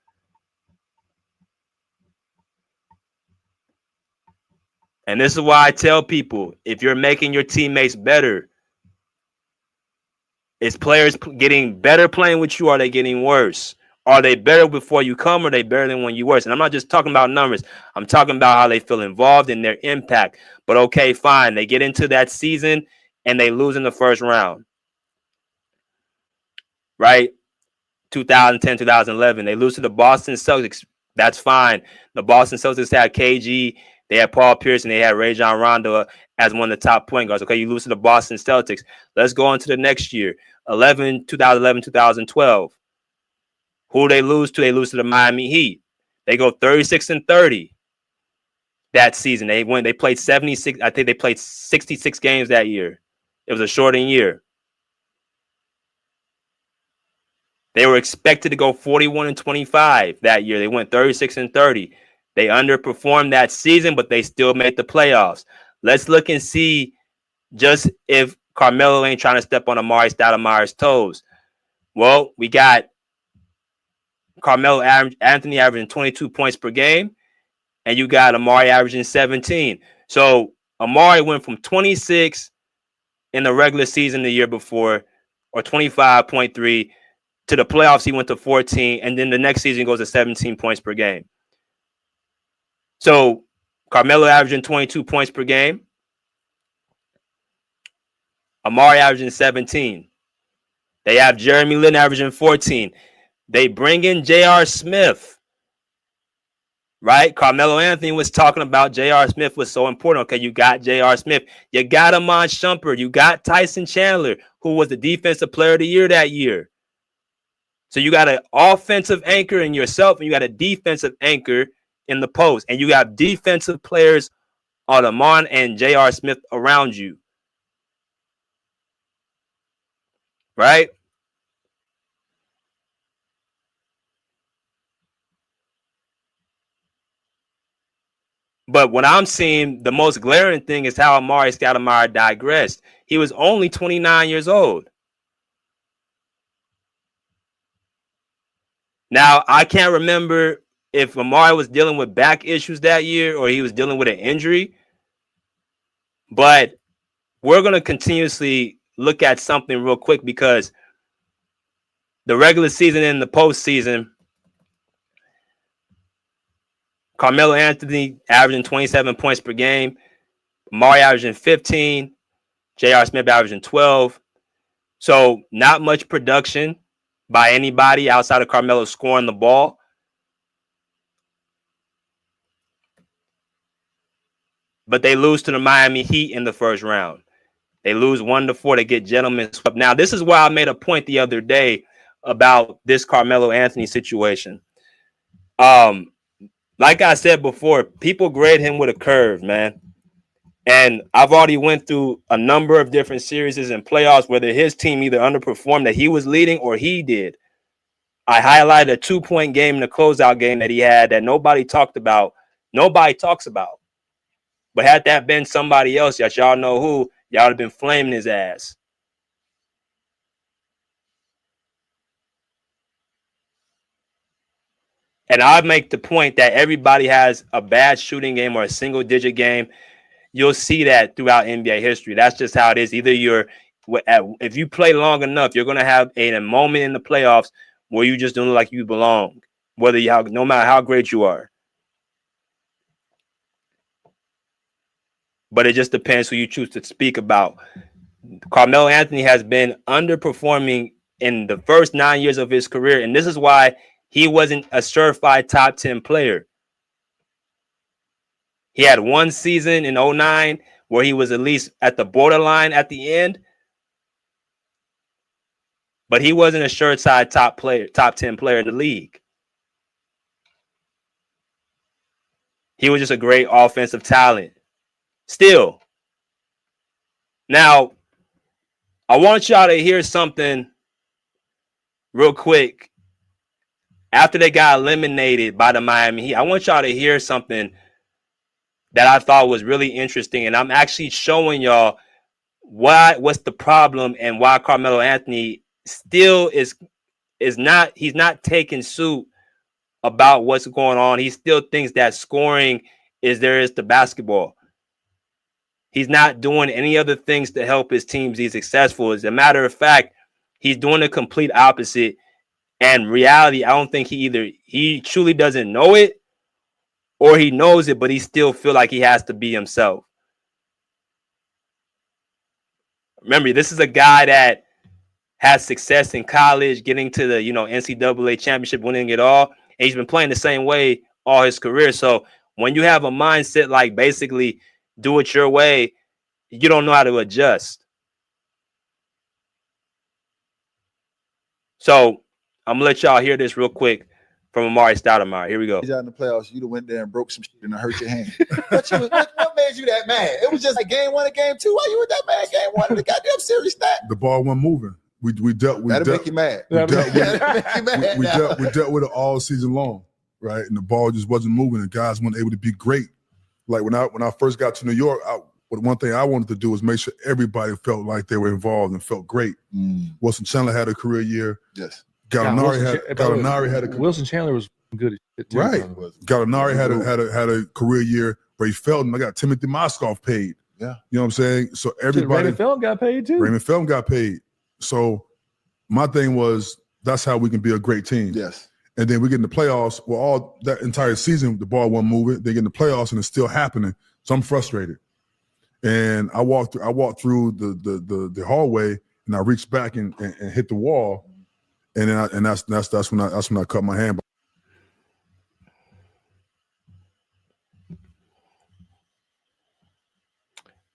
And this is why I tell people, if you're making your teammates better, is players getting better playing with you, or are they getting worse? Are they better before you come, or are they better than when you worse? And I'm not just talking about numbers. I'm talking about how they feel involved in their impact. But okay, fine. They get into that season and they lose in the first round. Right? 2010, 2011. They lose to the Boston Celtics. That's fine. The Boston Celtics had KG, They had Paul Pierce and they had Rajon Rondo as one of the top point guards. Okay, you lose to the Boston Celtics. Let's go on to the next year, 2011, 2012. Who do they lose to? They lose to the Miami Heat. They go 36-30 that season. They played 76. I think they played 66 games that year. It was a shortened year. They were expected to go 41-25 that year. They went 36-30. They underperformed that season, but they still made the playoffs. Let's look and see just if Carmelo ain't trying to step on Amari Stoudemire's toes. Well, we got Carmelo Anthony averaging 22 points per game, and you got Amari averaging 17. So Amari went from 26 in the regular season the year before, or 25.3, to the playoffs he went to 14, and then the next season goes to 17 points per game. So Carmelo averaging 22 points per game, Amari averaging 17. They have Jeremy Lin averaging 14. They bring in J.R. Smith, right? Carmelo Anthony was talking about J.R. Smith was so important. Okay, you got J.R. Smith. You got Amon Shumpert. You got Tyson Chandler, who was the defensive player of the year that year. So you got an offensive anchor in yourself, and you got a defensive anchor in the post. And you have defensive players on Amon and J.R. Smith around you. Right? But what I'm seeing, the most glaring thing is how Amari Stoudemire digressed. He was only 29 years old. Now, I can't remember if Amari was dealing with back issues that year or he was dealing with an injury. But we're going to continuously look at something real quick because the regular season and the postseason, Carmelo Anthony averaging 27 points per game, Amari averaging 15, J.R. Smith averaging 12. So not much production by anybody outside of Carmelo scoring the ball. But they lose to the Miami Heat in the first round. They lose 1-4 to get gentlemen swept. Now, this is why I made a point the other day about this Carmelo Anthony situation. Like I said before, people grade him with a curve, man. And I've already went through a number of different series and playoffs, whether his team either underperformed that he was leading or he did. I highlighted a 2-point game in the closeout game that he had that nobody talked about. Nobody talks about. But had that been somebody else, yes, y'all know who, y'all would have been flaming his ass. And I make the point that everybody has a bad shooting game or a single-digit game. You'll see that throughout NBA history. That's just how it is. Either if you play long enough, you're going to have a moment in the playoffs where you just don't look like you belong, no matter how great you are. But it just depends who you choose to speak about. Carmelo Anthony has been underperforming in the first 9 years of his career, and this is why he wasn't a certified top 10 player. He had one season in 2009 where he was at least at the borderline at the end, but he wasn't a certified top 10 player in the league. He was just a great offensive talent. Still. Now, I want y'all to hear something real quick. After they got eliminated by the Miami Heat, I want y'all to hear something that I thought was really interesting. And I'm actually showing y'all what's the problem and why Carmelo Anthony still he's not taking suit about what's going on. He still thinks that scoring is the basketball. He's not doing any other things to help his teams be successful. As a matter of fact, he's doing the complete opposite. And reality, I don't think he truly doesn't know it, or he knows it, but he still feel like he has to be himself. Remember, this is a guy that has success in college, getting to the NCAA championship, winning it all. And he's been playing the same way all his career. So When you have a mindset like basically do it your way, you don't know how to adjust. So I'm gonna let y'all hear this real quick from Amari Stoudemire. Here we go. In the playoffs, you'd have went there and broke some shit and hurt your hand. what made you that mad? It was just like game 1 and game 2. Why you were that mad? Game 1 of the goddamn series stat. The ball wasn't moving. We dealt make you mad. We dealt with it all season long, right? And the ball just wasn't moving, and guys weren't able to be great. Like when I first got to New York, one thing I wanted to do was make sure everybody felt like they were involved and felt great. Wilson Chandler had a career year. Yes. Gallinari had a Wilson Chandler was good at too. Right. Gallinari had a career year. Ray Felton, I got Timothy Moskoff paid. Yeah. You know what I'm saying? So everybody. Raymond Felton got paid too. Raymond Felton got paid. So my thing was that's how we can be a great team. Yes. And then we get in the playoffs. Well, all that entire season, the ball wasn't moving. They get in the playoffs and it's still happening. So I'm frustrated. And I walked through the hallway and I reached back and hit the wall. And then that's when I cut my hand.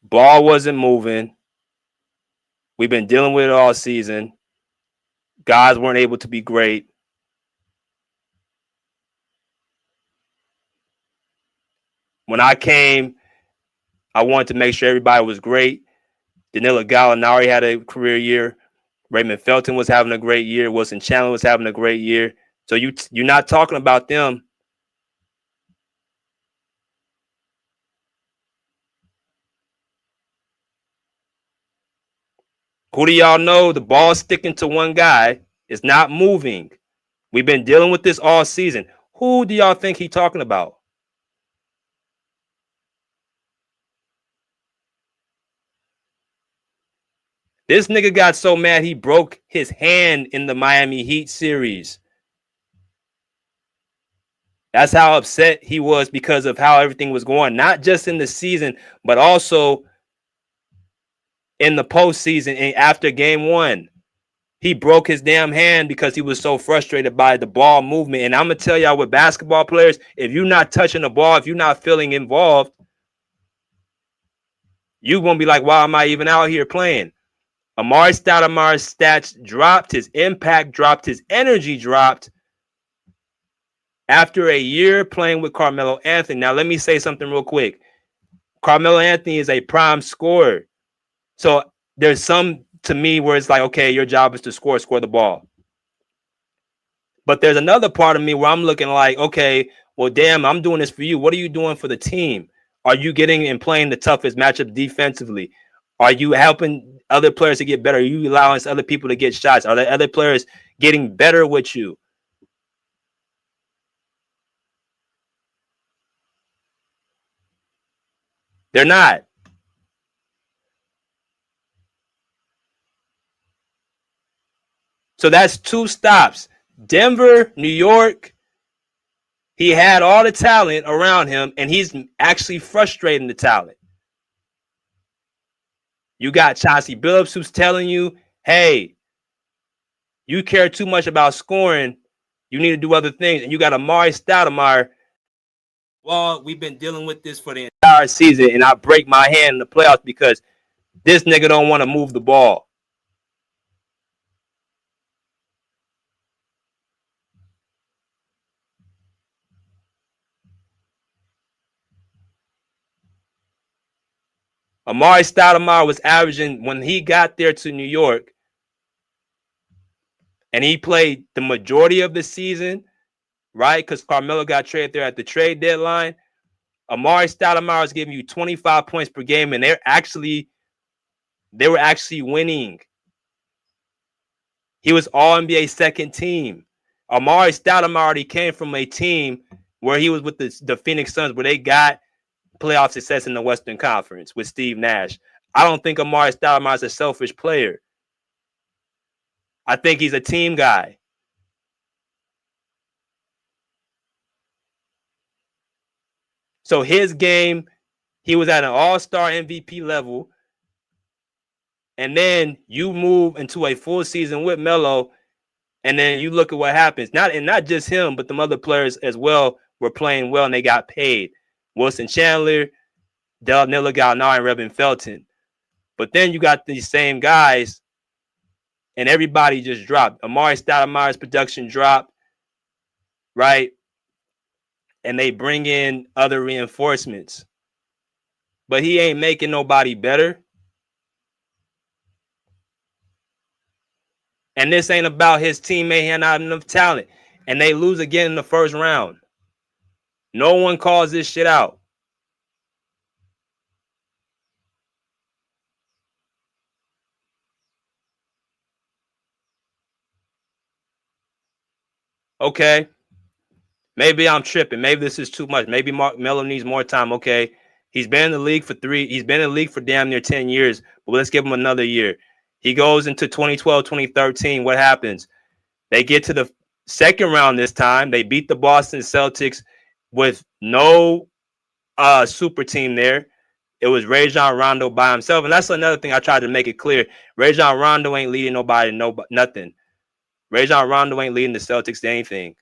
Ball wasn't moving. We've been dealing with it all season. Guys weren't able to be great. When I came, I wanted to make sure everybody was great. Danilo Gallinari had a career year. Raymond Felton was having a great year. Wilson Chandler was having a great year. So you're not talking about them. Who do y'all know? The ball's sticking to one guy. It's not moving. We've been dealing with this all season. Who do y'all think he's talking about? This nigga got so mad he broke his hand in the Miami Heat series. That's how upset he was because of how everything was going, not just in the season, but also in the postseason and after game 1. He broke his damn hand because he was so frustrated by the ball movement. And I'm going to tell y'all with basketball players, if you're not touching the ball, if you're not feeling involved, you're going to be like, why am I even out here playing? Amari Stoudemire's stats dropped, his impact dropped, his energy dropped after a year playing with Carmelo Anthony. Now, let me say something real quick. Carmelo Anthony is a prime scorer. So there's some to me where it's like, okay, your job is to score the ball. But there's another part of me where I'm looking like, okay, well, damn, I'm doing this for you. What are you doing for the team? Are you getting and playing the toughest matchup defensively? Are you helping other players to get better? Are you allowing other people to get shots? Are the other players getting better with you? They're not. So that's 2 stops. Denver, New York. He had all the talent around him, and he's actually frustrating the talent. You got Chauncey Billups who's telling you, hey, you care too much about scoring. You need to do other things. And you got Amari Stoudemire. Well, we've been dealing with this for the entire season, and I break my hand in the playoffs because this nigga don't want to move the ball. Amari Stoudemire was averaging, when he got there to New York, and he played the majority of the season, right? Because Carmelo got traded there at the trade deadline. Amari Stoudemire was giving you 25 points per game, and they were actually winning. He was All-NBA second team. Amari Stoudemire already came from a team where he was with the Phoenix Suns, where they got playoff success in the Western Conference with Steve Nash. I don't think Amari Stoudemire is a selfish player. I think he's a team guy. So his game, he was at an all-star MVP level. And then you move into a full season with Melo, and then you look at what happens. Not just him, but the other players as well were playing well, and they got paid. Wilson Chandler, Danilo Gallinari, and Reuben Felton. But then you got these same guys, and everybody just dropped. Amari Stoudemire's production dropped, right? And they bring in other reinforcements. But he ain't making nobody better. And this ain't about his teammate having not enough talent. And they lose again in the first round. No one calls this shit out. Okay. Maybe I'm tripping. Maybe this is too much. Maybe Melo needs more time. Okay. He's been in the league for damn near 10 years. But let's give him another year. He goes into 2012, 2013. What happens? They get to the second round this time. They beat the Boston Celtics with no super team there. It was Rajon Rondo by himself. And that's another thing I tried to make it clear. Rajon Rondo ain't leading nobody, nothing. Rajon Rondo ain't leading the Celtics to anything.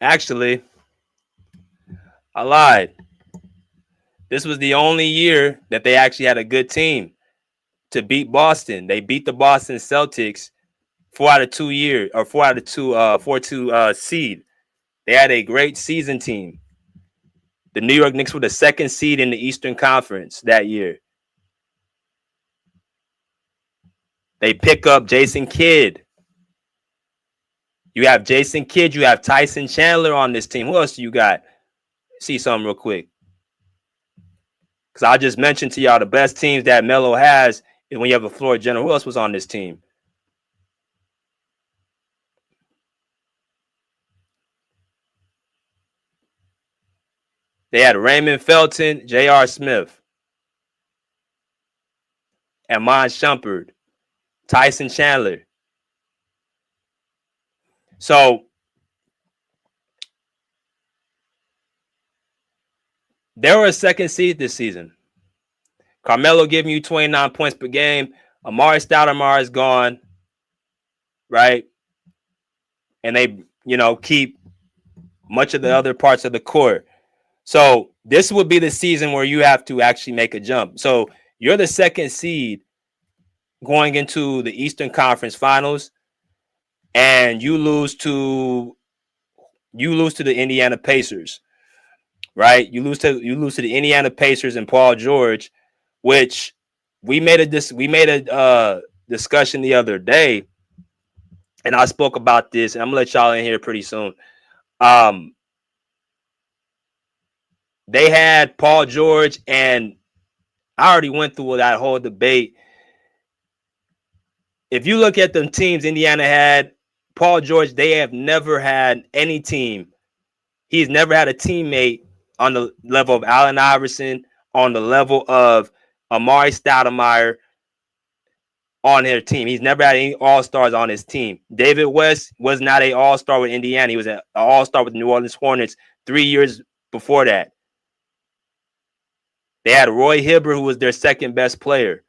Actually, I lied. This was the only year that they actually had a good team to beat Boston. They beat the Boston Celtics 4-2 seed. They had a great season team. The New York Knicks were the second seed in the Eastern Conference that year. They pick up Jason Kidd. You have Jason Kidd. You have Tyson Chandler on this team. Who else do you got? See something real quick. Because I just mentioned to y'all the best teams that Melo has is when you have a floor general. Who else was on this team? They had Raymond Felton, J.R. Smith, Amon Shumpert, Tyson Chandler. So they were a second seed this season. Carmelo giving you 29 points per game. Amari Stoudemire is gone, right? And they, keep much of the other parts of the court. So this would be the season where you have to actually make a jump. So you're the second seed going into the Eastern Conference Finals, and you lose to the Indiana Pacers, right? You lose to the Indiana Pacers and Paul George, which we made a discussion the other day, and I spoke about this, and I'm gonna let y'all in here pretty soon. They had Paul George, and I already went through that whole debate. If you look at the teams Indiana had, Paul George, they have never had any team. He's never had a teammate on the level of Allen Iverson, on the level of Amari Stoudemire on their team. He's never had any all-stars on his team. David West was not an all-star with Indiana. He was an all-star with the New Orleans Hornets 3 years before that. They had Roy Hibbert, who was their second best player.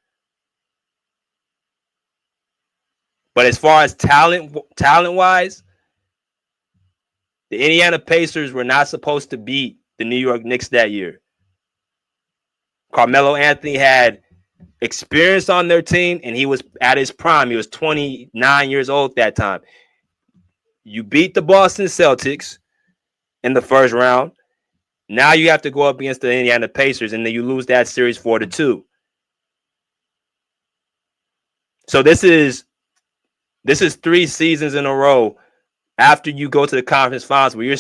But as far as talent-wise, the Indiana Pacers were not supposed to beat the New York Knicks that year. Carmelo Anthony had experience on their team, and he was at his prime. He was 29 years old at that time. You beat the Boston Celtics in the first round. Now you have to go up against the Indiana Pacers, and then you lose that series 4-2. So this is 3 seasons in a row after you go to the conference finals where you're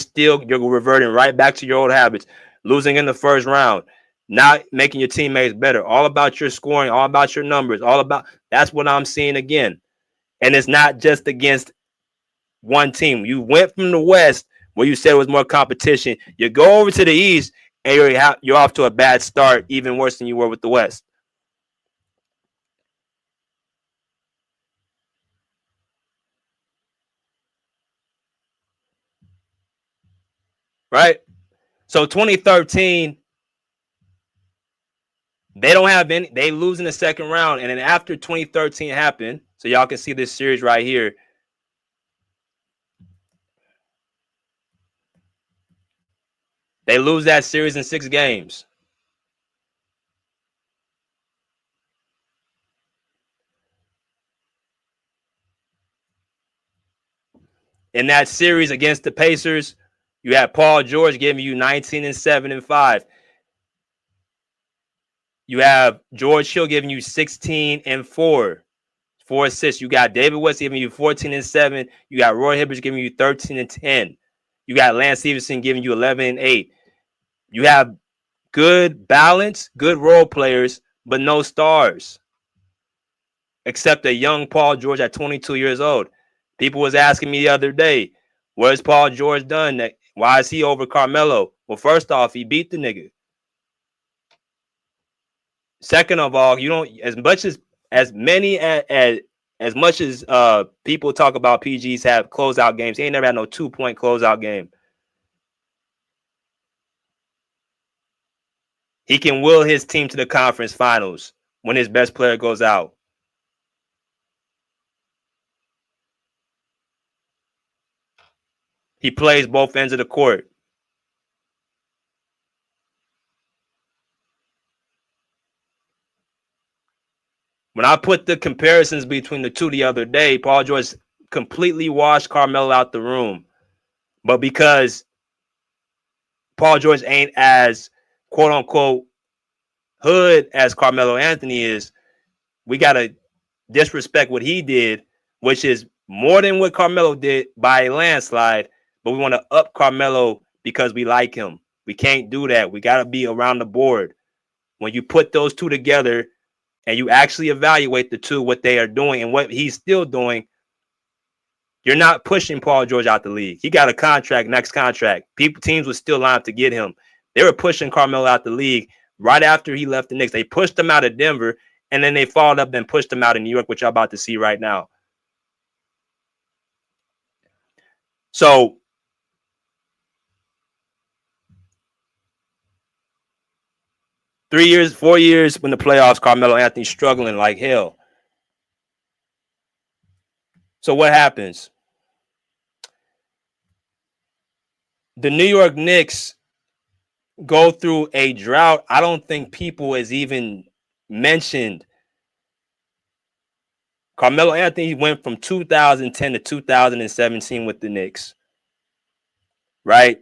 reverting right back to your old habits, losing in the first round, not making your teammates better, all about your scoring, all about your numbers, that's what I'm seeing again. And it's not just against one team. You went from the West where you said it was more competition. You go over to the East and you're off to a bad start, even worse than you were with the West. right? So 2013, they don't have any. They lose in the second round, and then after 2013 happened, so y'all can see this series right here. They lose that series in 6 games. In that series against the Pacers, you had Paul George giving you 19 and 7 and 5. You have George Hill giving you 16 and 4 assists. You got David West giving you 14 and 7. You got Roy Hibbert giving you 13 and 10. You got Lance Stevenson giving you 11 and 8. You have good balance, good role players, but no stars. Except a young Paul George at 22 years old. People was asking me the other day, where's Paul George done? Why is he over Carmelo? Well, first off, he beat the nigga. Second of all, you don't as much as people talk about PGs have closeout games. He ain't never had no 2-point closeout game. He can will his team to the conference finals when his best player goes out. He plays both ends of the court. When I put the comparisons between the two the other day, Paul George completely washed Carmelo out the room. But because Paul George ain't as quote unquote hood as Carmelo Anthony is, we got to disrespect what he did, which is more than what Carmelo did by a landslide. But we want to up Carmelo because we like him. We can't do that. We got to be around the board. When you put those two together and you actually evaluate the two, what they are doing and what he's still doing, you're not pushing Paul George out the league. He got a contract, next contract. Teams were still lined up to get him. They were pushing Carmelo out the league right after he left the Knicks. They pushed him out of Denver, and then they followed up and pushed him out in New York, which y'all about to see right now. So, four years when the playoffs, Carmelo Anthony struggling like hell. So what happens? The New York Knicks go through a drought. I don't think people has even mentioned. Carmelo Anthony went from 2010 to 2017 with the Knicks, right?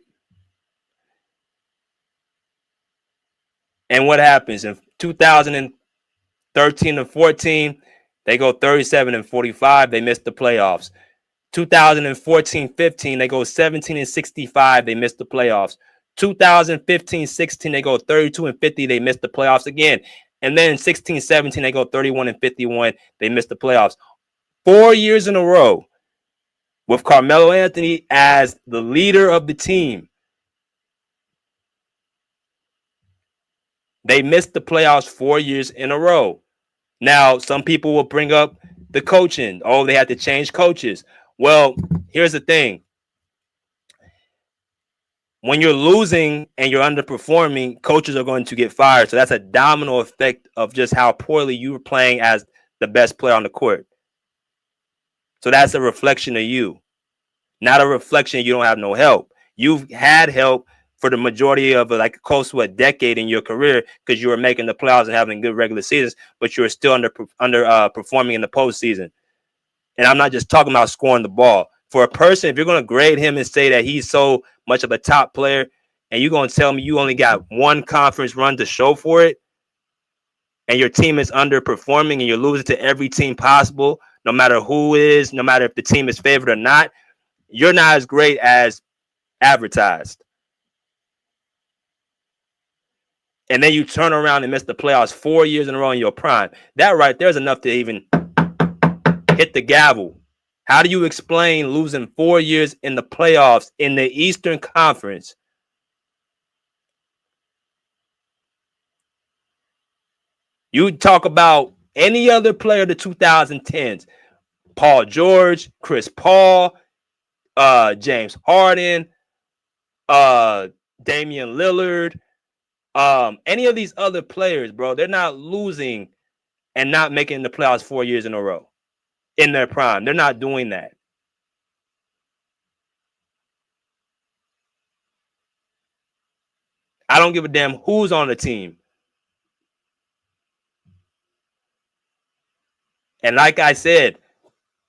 And what happens in 2013 and 14? They go 37 and 45. They miss the playoffs. 2014-15, they go 17 and 65. They miss the playoffs. 2015-16, they go 32 and 50. They miss the playoffs again. And then 16-17, they go 31 and 51. They miss the playoffs. 4 years in a row with Carmelo Anthony as the leader of the team. They missed the playoffs 4 years in a row. Now, some people will bring up the coaching. Oh, they had to change coaches. Well, here's the thing. When you're losing and you're underperforming, coaches are going to get fired. So that's a domino effect of just how poorly you were playing as the best player on the court. So that's a reflection of you, not a reflection you don't have no help. You've had help for the majority of like close to a decade in your career because you were making the playoffs and having good regular seasons, but you were still underperforming in the postseason. And I'm not just talking about scoring the ball. For a person, if you're going to grade him and say that he's so much of a top player, and you're going to tell me you only got one conference run to show for it, and your team is underperforming and you're losing to every team possible, no matter who it is, no matter if the team is favored or not, you're not as great as advertised. And then you turn around and miss the playoffs 4 years in a row in your prime. That right there is enough to even hit the gavel. How do you explain losing 4 years in the playoffs in the Eastern Conference? You talk about any other player of the 2010s, Paul George, Chris Paul, James Harden, Damian Lillard, any of these other players, bro, they're not losing and not making the playoffs 4 years in a row in their prime. They're not doing that. I don't give a damn who's on the team. And like I said,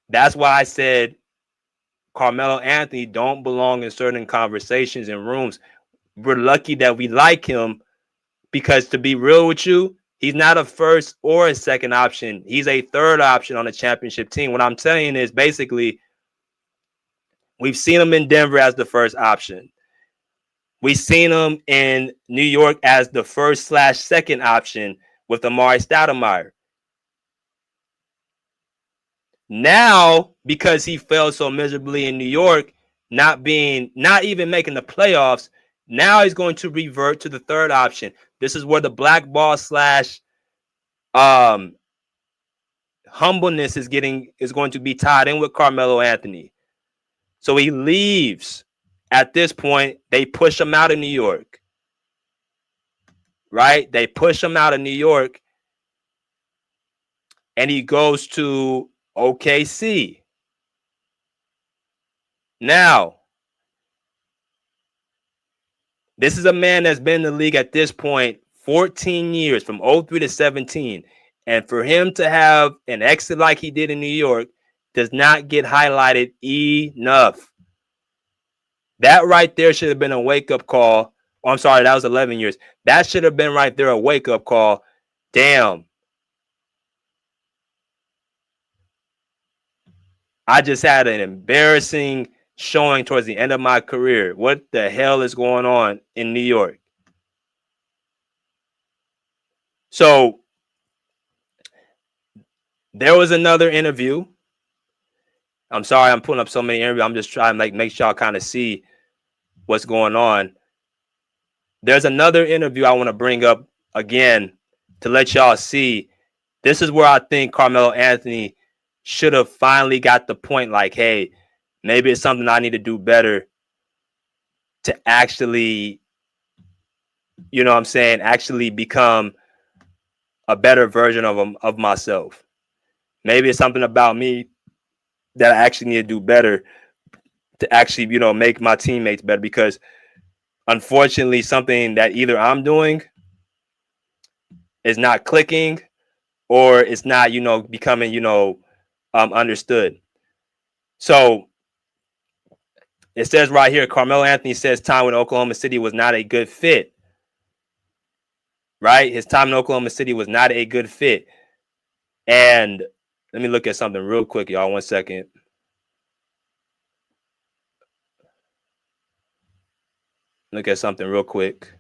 that's why I said Carmelo Anthony don't belong in certain conversations and rooms. We're lucky that we like him because, to be real with you, he's not a first or a second option. He's a third option on a championship team. What I'm telling you is basically we've seen him in Denver as the first option. We've seen him in New York as the first/second option with Amari Stoudemire. Now, because he failed so miserably in New York, not even making the playoffs, now he's going to revert to the third option. This is where the blackball / humbleness is going to be tied in with Carmelo Anthony. So he leaves. At this point, they push him out of New York. Right? They push him out of New York. And he goes to OKC. Now, this is a man that's been in the league at this point 14 years, from 03 to 17. And for him to have an exit like he did in New York does not get highlighted enough. That right there should have been a wake-up call. Oh, I'm sorry, that was 11 years. That should have been right there a wake-up call. Damn. I just had an embarrassing showing towards the end of my career. What the hell is going on in New York? So there was another interview. I'm sorry I'm pulling up so many interviews. I'm just trying to make sure y'all kind of see what's going on. There's another interview I want to bring up again to let y'all see. This is where I think Carmelo Anthony should have finally got the point, like, hey, maybe it's something I need to do better to actually, you know what I'm saying, actually become a better version of myself. Maybe it's something about me that I actually need to do better to actually, make my teammates better, because unfortunately something that either I'm doing is not clicking or it's not, becoming, understood. So it says right here, Carmelo Anthony says time with Oklahoma City was not a good fit. Right? His time in Oklahoma City was not a good fit. And let me look at something real quick, y'all. 1 second. Look at something real quick.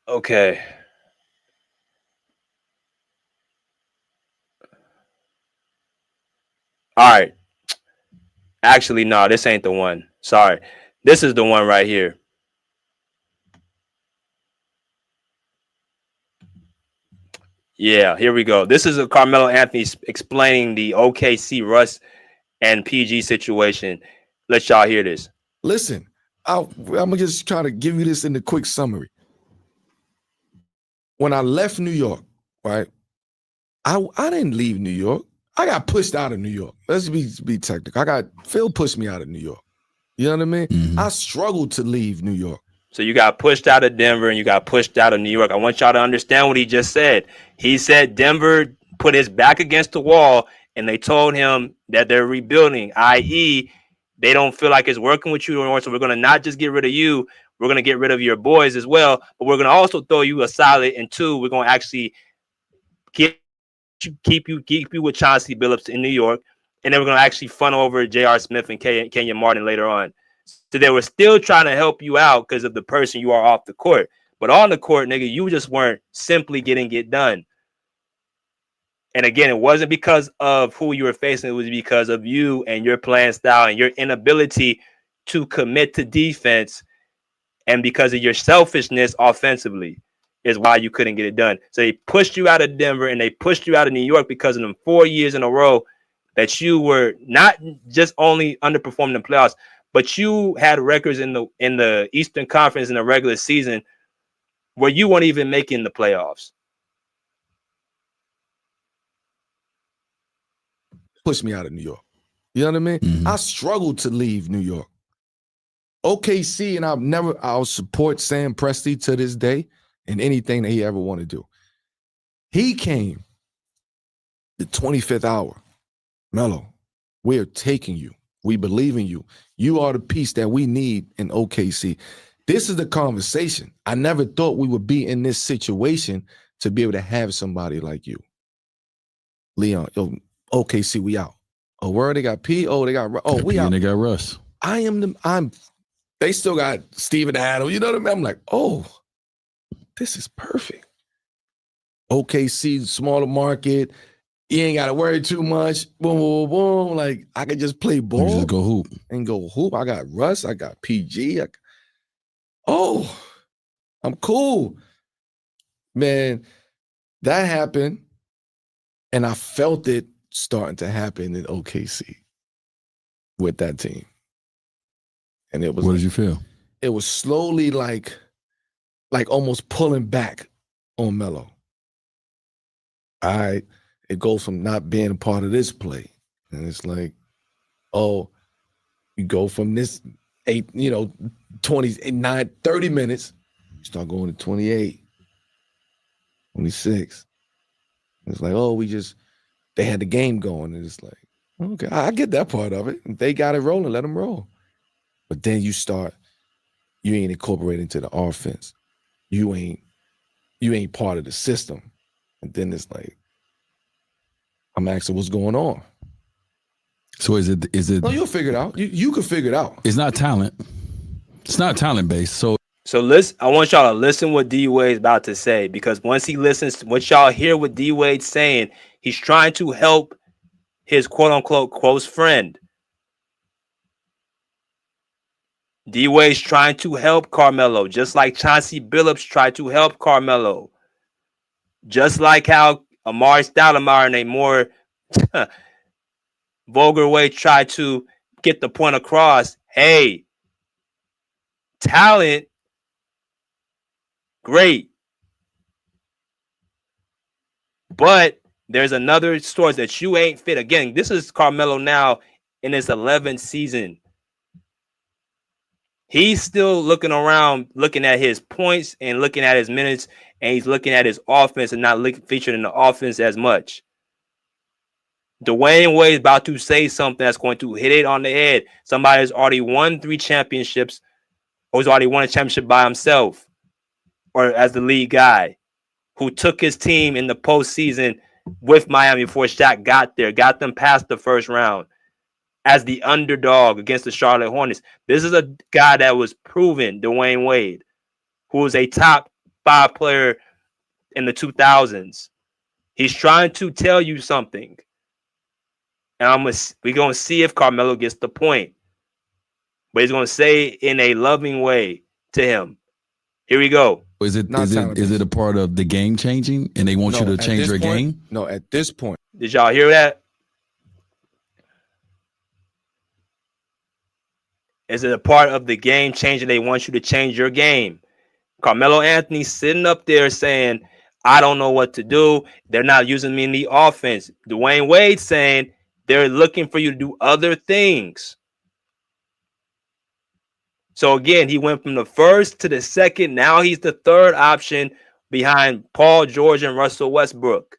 Okay. All right. Actually, no, this ain't the one. Sorry. This is the one right here. Yeah, here we go. This is a Carmelo Anthony explaining the OKC Russ and PG situation. Let y'all hear this. Listen, I'm gonna just try to give you this in the quick summary. When I left New York, right, I didn't leave New York. I got pushed out of New York. Let's be technical. Phil pushed me out of New York. You know what I mean? Mm-hmm. I struggled to leave New York. So you got pushed out of Denver and you got pushed out of New York. I want y'all to understand what he just said. He said Denver put his back against the wall and they told him that they're rebuilding, i.e., they don't feel like it's working with you anymore. So we're going to not just get rid of you. We're going to get rid of your boys as well. But we're going to also throw you a solid. And two, we're going to actually keep you with Chauncey Billups in New York. And then we're going to actually funnel over J.R. Smith and Kenyon Martin later on. So they were still trying to help you out because of the person you are off the court. But on the court, nigga, you just weren't simply getting it done. And again, it wasn't because of who you were facing. It was because of you and your playing style and your inability to commit to defense, and because of your selfishness offensively is why you couldn't get it done. So they pushed you out of Denver and they pushed you out of New York because of them 4 years in a row that you were not just only underperforming in the playoffs, but you had records in the Eastern Conference in the regular season where you weren't even making the playoffs. Pushed me out of New York. You know what I mean? Mm-hmm. I struggled to leave New York. OKC, and I'll support Sam Presti to this day in anything that he ever want to do. He came the 25th hour. Melo, we're taking you. We believe in you. You are the piece that we need in OKC. This is the conversation. I never thought we would be in this situation to be able to have somebody like you. Leon, yo, OKC, we out. Oh, where they got P? Oh, they got we out. And they got Russ. They still got Steven Adams. You know what I mean? I'm like, oh, this is perfect. OKC, smaller market. You ain't got to worry too much. Boom, boom, boom. Like, I could just play ball. Just go hoop. And go hoop. I got Russ. I got PG. I'm cool. Man, that happened. And I felt it starting to happen in OKC with that team. And it was. What did you feel? It was slowly like almost pulling back on Melo. All right, it goes from not being a part of this play. And it's like, oh, you go from this 29, 30 minutes, you start going to 28, 26. It's like, oh, they had the game going. And it's like, okay, I get that part of it. If they got it rolling, let them roll. But then you ain't incorporating to the offense. You ain't part of the system. And then it's like, I'm asking what's going on. So is it No, you'll figure it out. You can figure it out. It's not talent. It's not talent based. So listen, I want y'all to listen what D Wade's about to say, because once he listens to what y'all hear what D Wade's saying, he's trying to help his quote unquote close friend. D Wade's trying to help Carmelo, just like Chauncey Billups tried to help Carmelo. Just like how Amari Stoudemire in a more vulgar way tried to get the point across. Hey, talent, great. But there's another source that you ain't fit. Again, this is Carmelo now in his 11th season. He's still looking around, looking at his points and looking at his minutes, and he's looking at his offense and not featured in the offense as much. Dwayne Wade is about to say something that's going to hit it on the head. Somebody has already won 3 championships, or has already won a championship by himself, or as the lead guy, who took his team in the postseason with Miami before Shaq got there, got them past the first round as the underdog against the Charlotte Hornets. This is a guy that was proven, Dwayne Wade, who was a top 5 player in the 2000s. He's trying to tell you something. And we're going to see if Carmelo gets the point. But he's going to say it in a loving way to him. Here we go. Is it a part of the game changing and they want you to change your game? No, at this point. Did y'all hear that? Is it a part of the game changing? They want you to change your game. Carmelo Anthony sitting up there saying, I don't know what to do. They're not using me in the offense. Dwayne Wade saying they're looking for you to do other things. So again, he went from the first to the second. Now he's the third option behind Paul George and Russell Westbrook.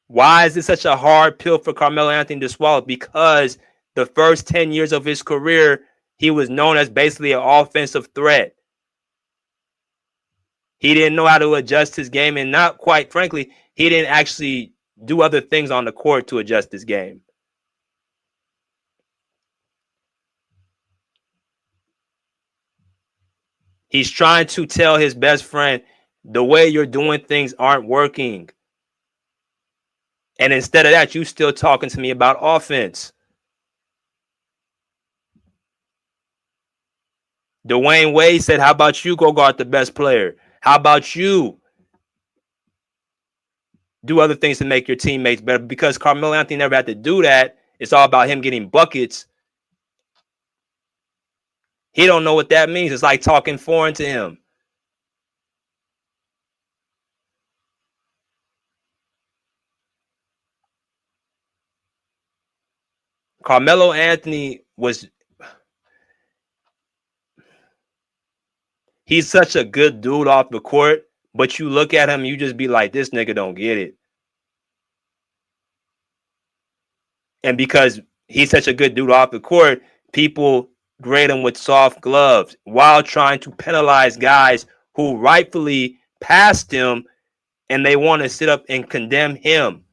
Why is this such a hard pill for Carmelo Anthony to swallow? Because the first 10 years of his career, he was known as basically an offensive threat. He didn't know how to adjust his game, and not quite frankly, he didn't actually do other things on the court to adjust his game. He's trying to tell his best friend the way you're doing things aren't working. And instead of that, you still talking to me about offense. Dwayne Wade said, how about you go guard the best player? How about you do other things to make your teammates better? Because Carmelo Anthony never had to do that. It's all about him getting buckets. He don't know what that means. It's like talking foreign to him. Carmelo Anthony he's such a good dude off the court, but you look at him, you just be like, this nigga don't get it. And because he's such a good dude off the court, people grade him with soft gloves while trying to penalize guys who rightfully passed him, and they want to sit up and condemn him.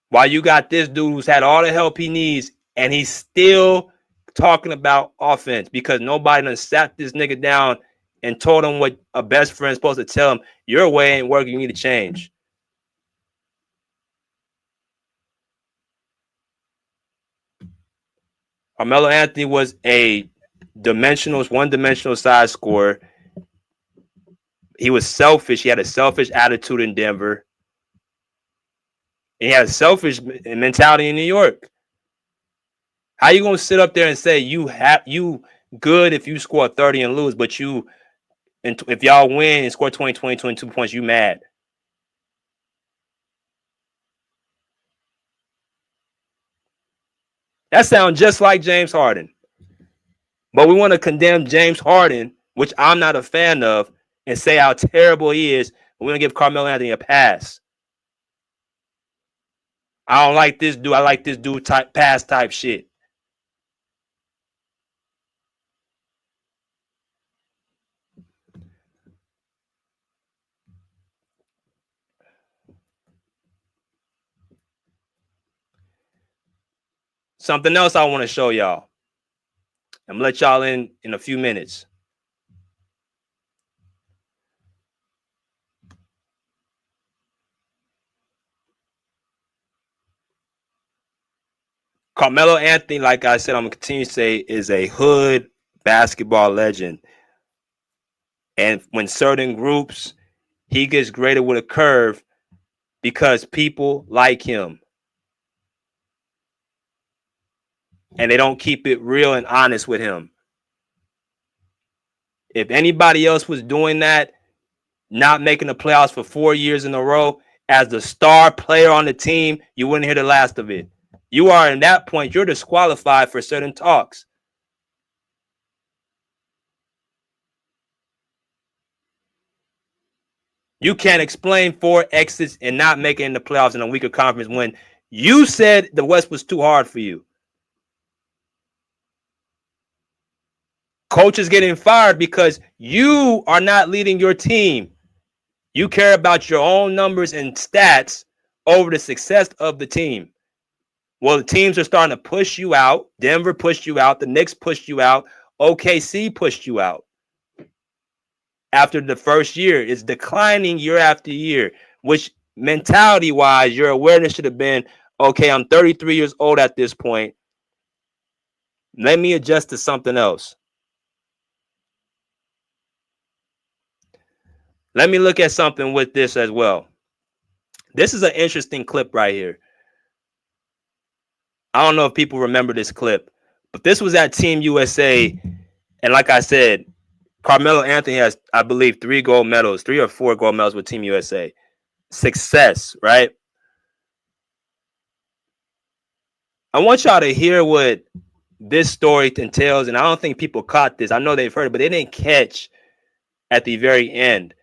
While you got this dude who's had all the help he needs, and he's still talking about offense because nobody done sat this nigga down and told him what a best friend's supposed to tell him. Your way ain't working. You need to change. Carmelo Anthony was a one-dimensional size scorer. He was selfish. He had a selfish attitude in Denver. He had a selfish mentality in New York. How you gonna sit up there and say you good if you score 30 and lose, but if y'all win and score 20, 22 points, you mad? That sounds just like James Harden. But we want to condemn James Harden, which I'm not a fan of, and say how terrible he is. We're going to give Carmelo Anthony a pass. I don't like this dude. I like this dude pass type shit. Something else I want to show y'all. I'm going to let y'all in a few minutes. Carmelo Anthony, like I said, I'm going to continue to say, is a hood basketball legend. And when certain groups, he gets graded with a curve because people like him. And they don't keep it real and honest with him. If anybody else was doing that, not making the playoffs for 4 years in a row, as the star player on the team, you wouldn't hear the last of it. You are, in that point, you're disqualified for certain talks. You can't explain 4 exits and not making the playoffs in a weaker conference when you said the West was too hard for you. Coaches getting fired because you are not leading your team. You care about your own numbers and stats over the success of the team. Well, the teams are starting to push you out. Denver pushed you out. The Knicks pushed you out. OKC pushed you out. After the first year, it's declining year after year, which mentality-wise, your awareness should have been, okay, I'm 33 years old at this point. Let me adjust to something else. Let me look at something with this as well. This is an interesting clip right here. I don't know if people remember this clip, but this was at Team USA. And like I said, Carmelo Anthony has, I believe, 3 or 4 gold medals with Team USA. Success, right? I want y'all to hear what this story entails. And I don't think people caught this. I know they've heard it, but they didn't catch at the very end.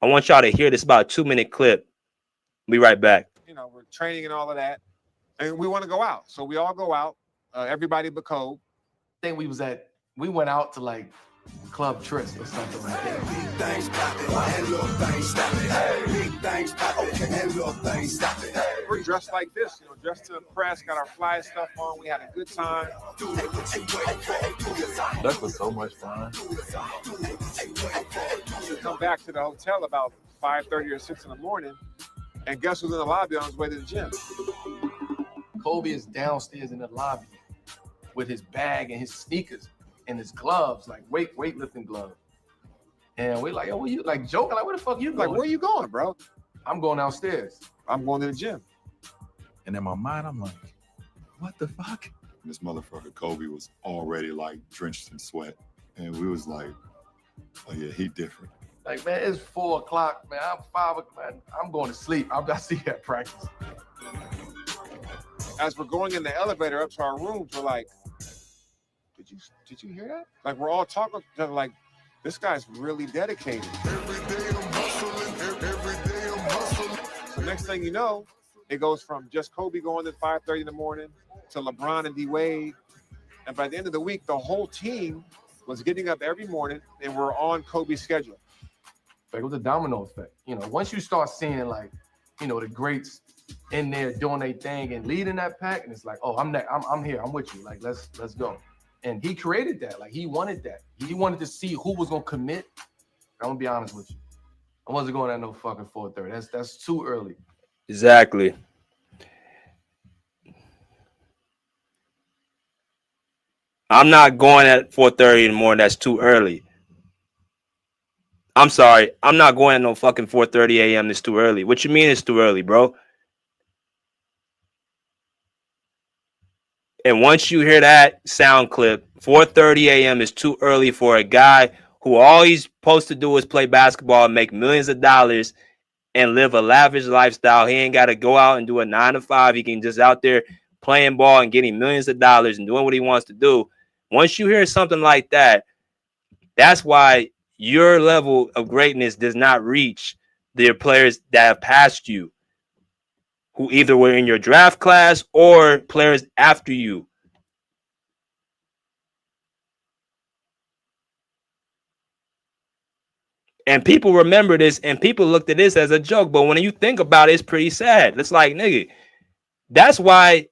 I want y'all to hear this, about a 2-minute clip. Be right back. You know, we're training and all of that. And we want to go out. So we all go out, everybody but Cole. We went out to like Club Tris or something like that. We're dressed like this, dressed to impress, got our fly stuff on. We had a good time. That was so much fun. We come back to the hotel about 5:30 or 6 in the morning, and guess who's in the lobby on his way to the gym? Kobe is downstairs in the lobby with his bag and his sneakers and his gloves, like weightlifting gloves. And we're like, yo, where you like joking? Like, where the fuck you going? Like, where you going, bro? I'm going downstairs. I'm going to the gym. And in my mind, I'm like, what the fuck? This motherfucker Kobe was already like drenched in sweat. And we was like, oh yeah, he different. Like, man, it's 4 o'clock, man. I'm 5 o'clock, man. I'm going to sleep. I'm not seeing at practice. As we're going in the elevator up to our rooms, we're like, did you hear that? Like, we're all talking to each other like, this guy's really dedicated. Every day I'm hustling. So next thing you know, it goes from just Kobe going at 5:30 in the morning to LeBron and D Wade. And by the end of the week, the whole team was getting up every morning and we're on Kobe's schedule. Like, it was a domino effect. Once you start seeing like, the greats in there doing their thing and leading that pack, and it's like, oh, I'm here, I'm with you. Like, let's go. And he created that. Like, he wanted that. He wanted to see who was gonna commit. I'm gonna be honest with you. I wasn't going at no fucking 4:30. That's too early. Exactly. I'm not going at 4:30 in the morning. That's too early. I'm sorry. I'm not going at no fucking 4:30 a.m. That's too early. What you mean it's too early, bro? And once you hear that sound clip, 4:30 a.m. is too early for a guy who all he's supposed to do is play basketball and make millions of dollars and live a lavish lifestyle. He ain't got to go out and do a 9 to 5. He can just out there playing ball and getting millions of dollars and doing what he wants to do. Once you hear something like that, that's why your level of greatness does not reach the players that have passed you, who either were in your draft class or players after you. And people remember this, and people looked at this as a joke. But when you think about it, it's pretty sad. It's like, nigga, that's why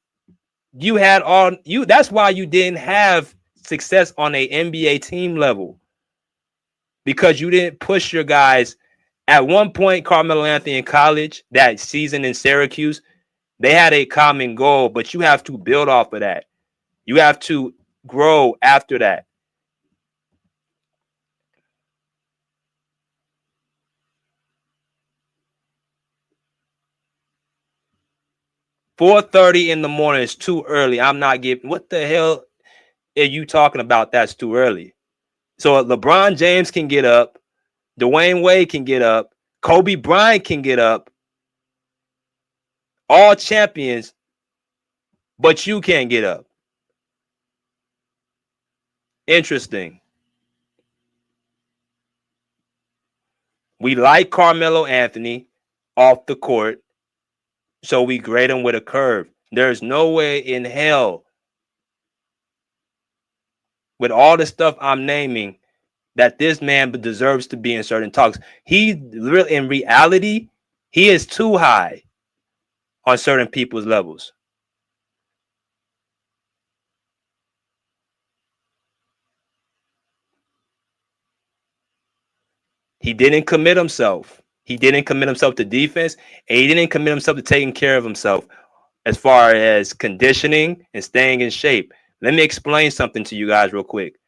that's why you didn't have success on a NBA team level, because you didn't push your guys. At one point, Carmelo Anthony in college, that season in Syracuse, they had a common goal, but you have to build off of that. You have to grow after that. "4:30 in the morning is too early. I'm not giving." What the hell are you talking about? That's too early. So LeBron James can get up, Dwayne Wade can get up, Kobe Bryant can get up, all champions, but you can't get up. Interesting. We like Carmelo Anthony off the court, so we grade him with a curve. There's no way in hell, with all the stuff I'm naming, that this man deserves to be in certain talks. He really, in reality, he is too high on certain people's levels. He didn't commit himself. He didn't commit himself to defense, and he didn't commit himself to taking care of himself as far as conditioning and staying in shape. Let me explain something to you guys real quick.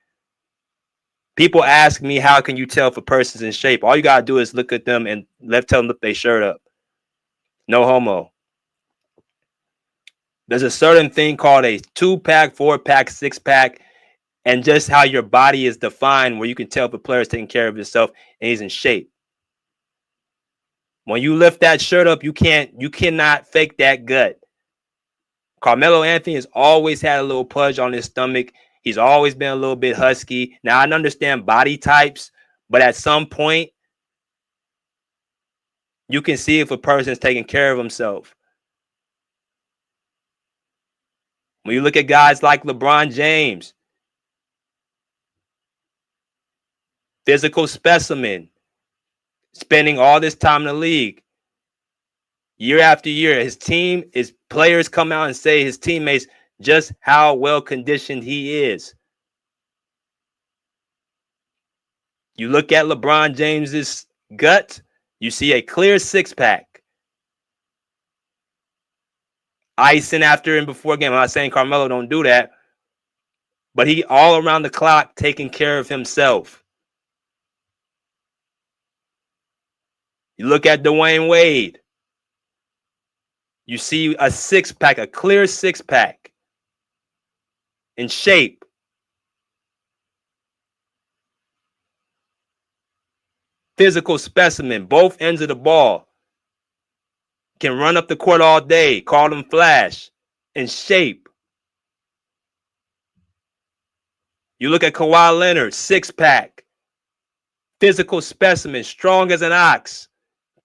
People ask me, how can you tell if a person's in shape? All you got to do is look at them and tell them to lift their shirt up. No homo. There's a certain thing called a 2-pack, 4-pack, 6-pack, and just how your body is defined, where you can tell if a player is taking care of himself and he's in shape. When you lift that shirt up, you cannot fake that gut. Carmelo Anthony has always had a little pudge on his stomach. He's always been a little bit husky. Now, I understand body types, but at some point, you can see if a person is taking care of himself. When you look at guys like LeBron James, Physical specimen. Spending all this time in the league. Year after year, his players come out and say his teammates just how well conditioned he is. You look at LeBron James's gut, you see a clear six-pack. Icing after and before game. I'm not saying Carmelo don't do that, but he all around the clock taking care of himself. You look at Dwayne Wade. You see a six-pack, a clear six-pack in shape. Physical specimen, both ends of the ball. Can run up the court all day, call him Flash, in shape. You look at Kawhi Leonard, six-pack. Physical specimen, strong as an ox,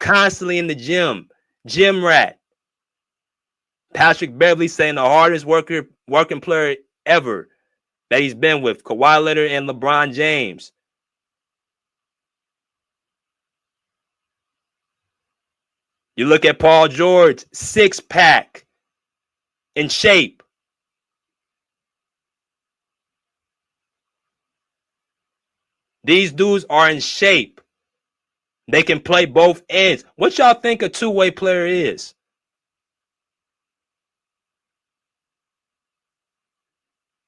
constantly in the gym, gym rat. Patrick Beverley saying the hardest working player ever that he's been with, Kawhi Leonard and LeBron James. You look at Paul George, six-pack, in shape. These dudes are in shape. They can play both ends. What y'all think a two-way player is?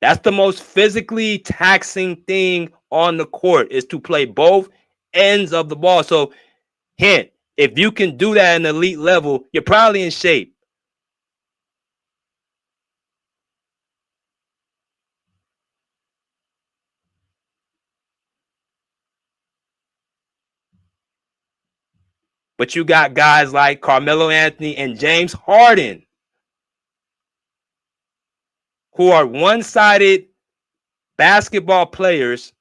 That's the most physically taxing thing on the court, is to play both ends of the ball. So, hint, if you can do that at an elite level, you're probably in shape. But you got guys like Carmelo Anthony and James Harden who are one-sided basketball players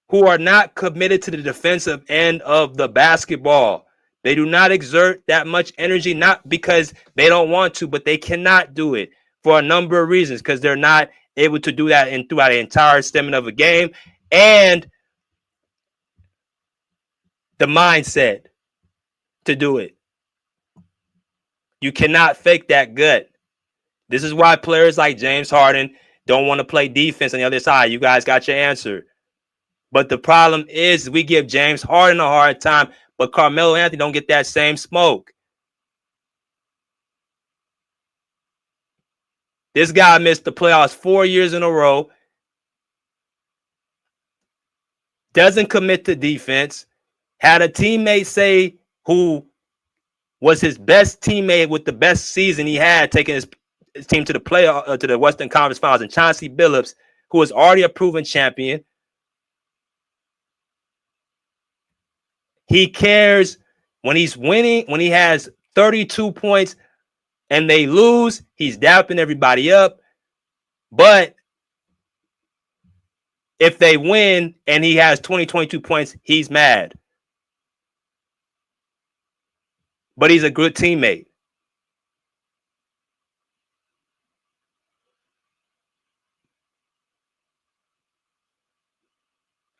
who are not committed to the defensive end of the basketball. They do not exert that much energy, not because they don't want to, but they cannot do it for a number of reasons, because they're not able to do that throughout the entire stamina of a game, and the mindset to do it. You cannot fake that gut. This is why players like James Harden don't want to play defense on the other side. You guys got your answer. But the problem is we give James Harden a hard time, but Carmelo Anthony don't get that same smoke. This guy missed the playoffs 4 years in a row. Doesn't commit to defense. Had a teammate say who was his best teammate with the best season he had, taking his team to the playoff, to the Western Conference Finals, and Chauncey Billups, who was already a proven champion. He cares when he's winning, when he has 32 points and they lose, he's dapping everybody up. But if they win and he has 22 points, he's mad. But he's a good teammate.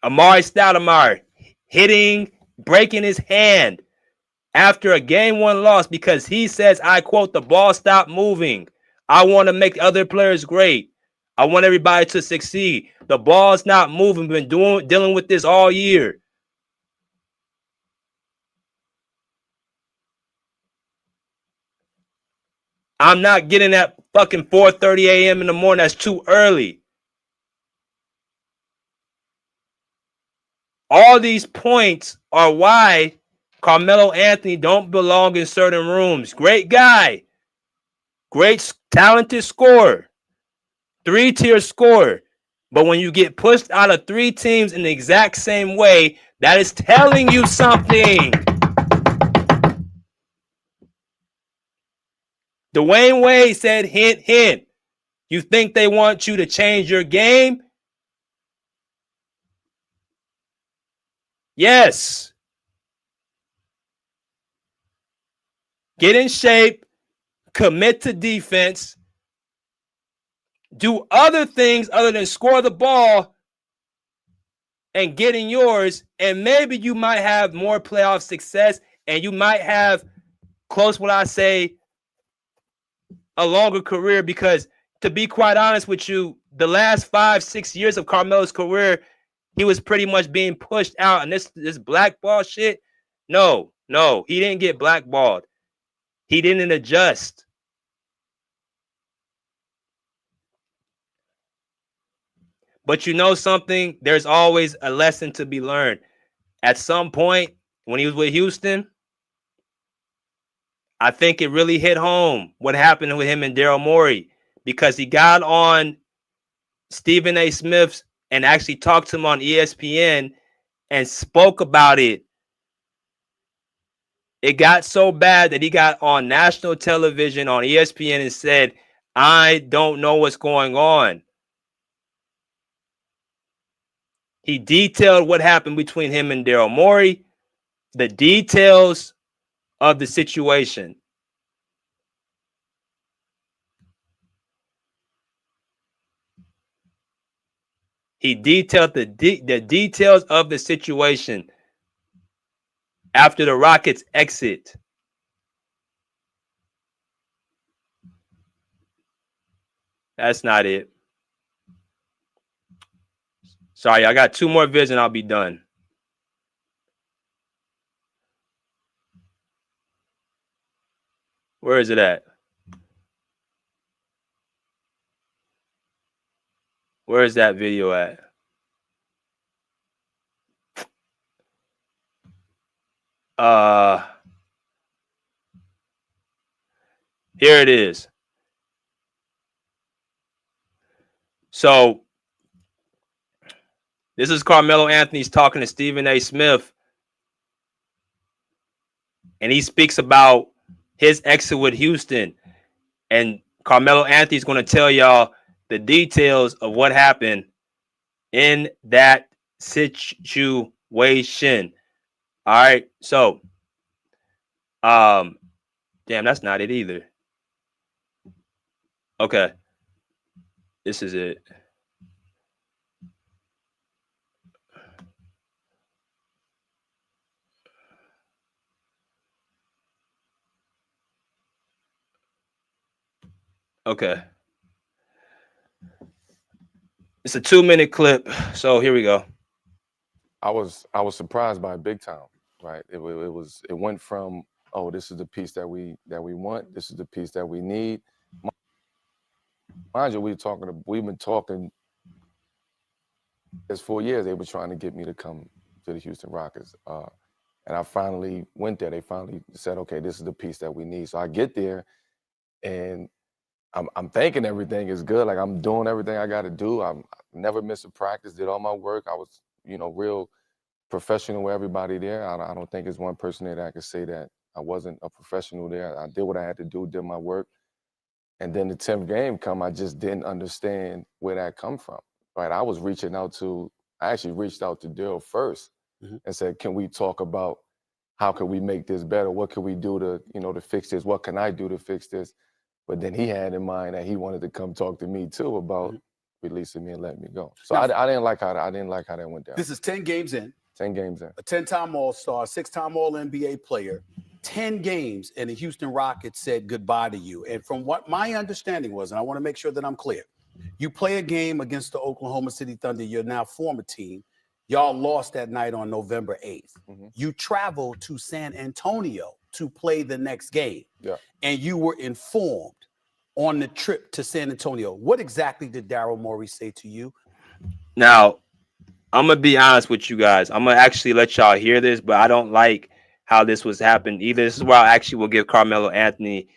Amari Stoudemire hitting, breaking his hand after a game one loss because he says, I quote, the ball stopped moving. I want to make other players great. I want everybody to succeed. The ball's not moving. We've been dealing with this all year. I'm not getting at fucking 4:30 a.m. in the morning. That's too early. All these points are why Carmelo Anthony don't belong in certain rooms. Great guy. Great talented scorer. 3-tier scorer. But when you get pushed out of 3 teams in the exact same way, that is telling you something. Dwayne Wade said, hint, hint. You think they want you to change your game? Yes. Get in shape, commit to defense, do other things other than score the ball, and getting yours, and maybe you might have more playoff success, and you might have, close what I say, a longer career. Because to be quite honest with you, the last 5-6 years of Carmelo's career, he was pretty much being pushed out. And this blackball shit, no, he didn't get blackballed. He didn't adjust. But you know something? There's always a lesson to be learned. At some point, when he was with Houston, I think it really hit home what happened with him and Daryl Morey, because he got on Stephen A. Smith's and actually talked to him on ESPN and spoke about it. It got so bad that he got on national television on ESPN and said, I don't know what's going on. He detailed what happened between him and Daryl Morey, the details of the situation. He detailed the details of the situation after the Rockets' exit. That's not it. Sorry, I got 2 more vids and I'll be done. Where is it at? Where is that video at? Here it is. So this is Carmelo Anthony's talking to Stephen A. Smith, and he speaks about his exit with Houston. And Carmelo Anthony's going to tell y'all the details of what happened in that situation. All right. So, damn, that's not it either. Okay. This is it. Okay. It's a 2-minute clip. So here we go. I was surprised by it big time, right? It went from, oh, this is the piece that we want, this is the piece that we need. Mind you, we've been talking. It's 4 years they were trying to get me to come to the Houston Rockets, and I finally went there. They finally said, okay, this is the piece that we need. So I get there, and I'm thinking everything is good. Like, I'm doing everything I got to do. I never missed a practice. Did all my work. I was, real professional with everybody there. I don't think there's one person there that I could say that I wasn't a professional there. I did what I had to do, did my work. And then the 10th game come, I just didn't understand where that come from, right? I actually reached out to Daryl first and said, can we talk about how can we make this better? What can we do to fix this? What can I do to fix this? But then he had in mind that he wanted to come talk to me too about releasing me and letting me go. So Now, I didn't like how that went down. This is 10 games in. 10 games in. A 10-time All-Star, 6-time All-NBA player. 10 games, and the Houston Rockets said goodbye to you. And from what my understanding was, and I want to make sure that I'm clear, you play a game against the Oklahoma City Thunder, your now former team. Y'all lost that night on November 8th. You traveled to San Antonio to play the next game. Yeah. And you were informed on the trip to San Antonio. What exactly did Daryl Morey say to you? Now, I'm going to be honest with you guys. I'm going to actually let y'all hear this, but I don't like how this was happened either. This is where I actually will give Carmelo Anthony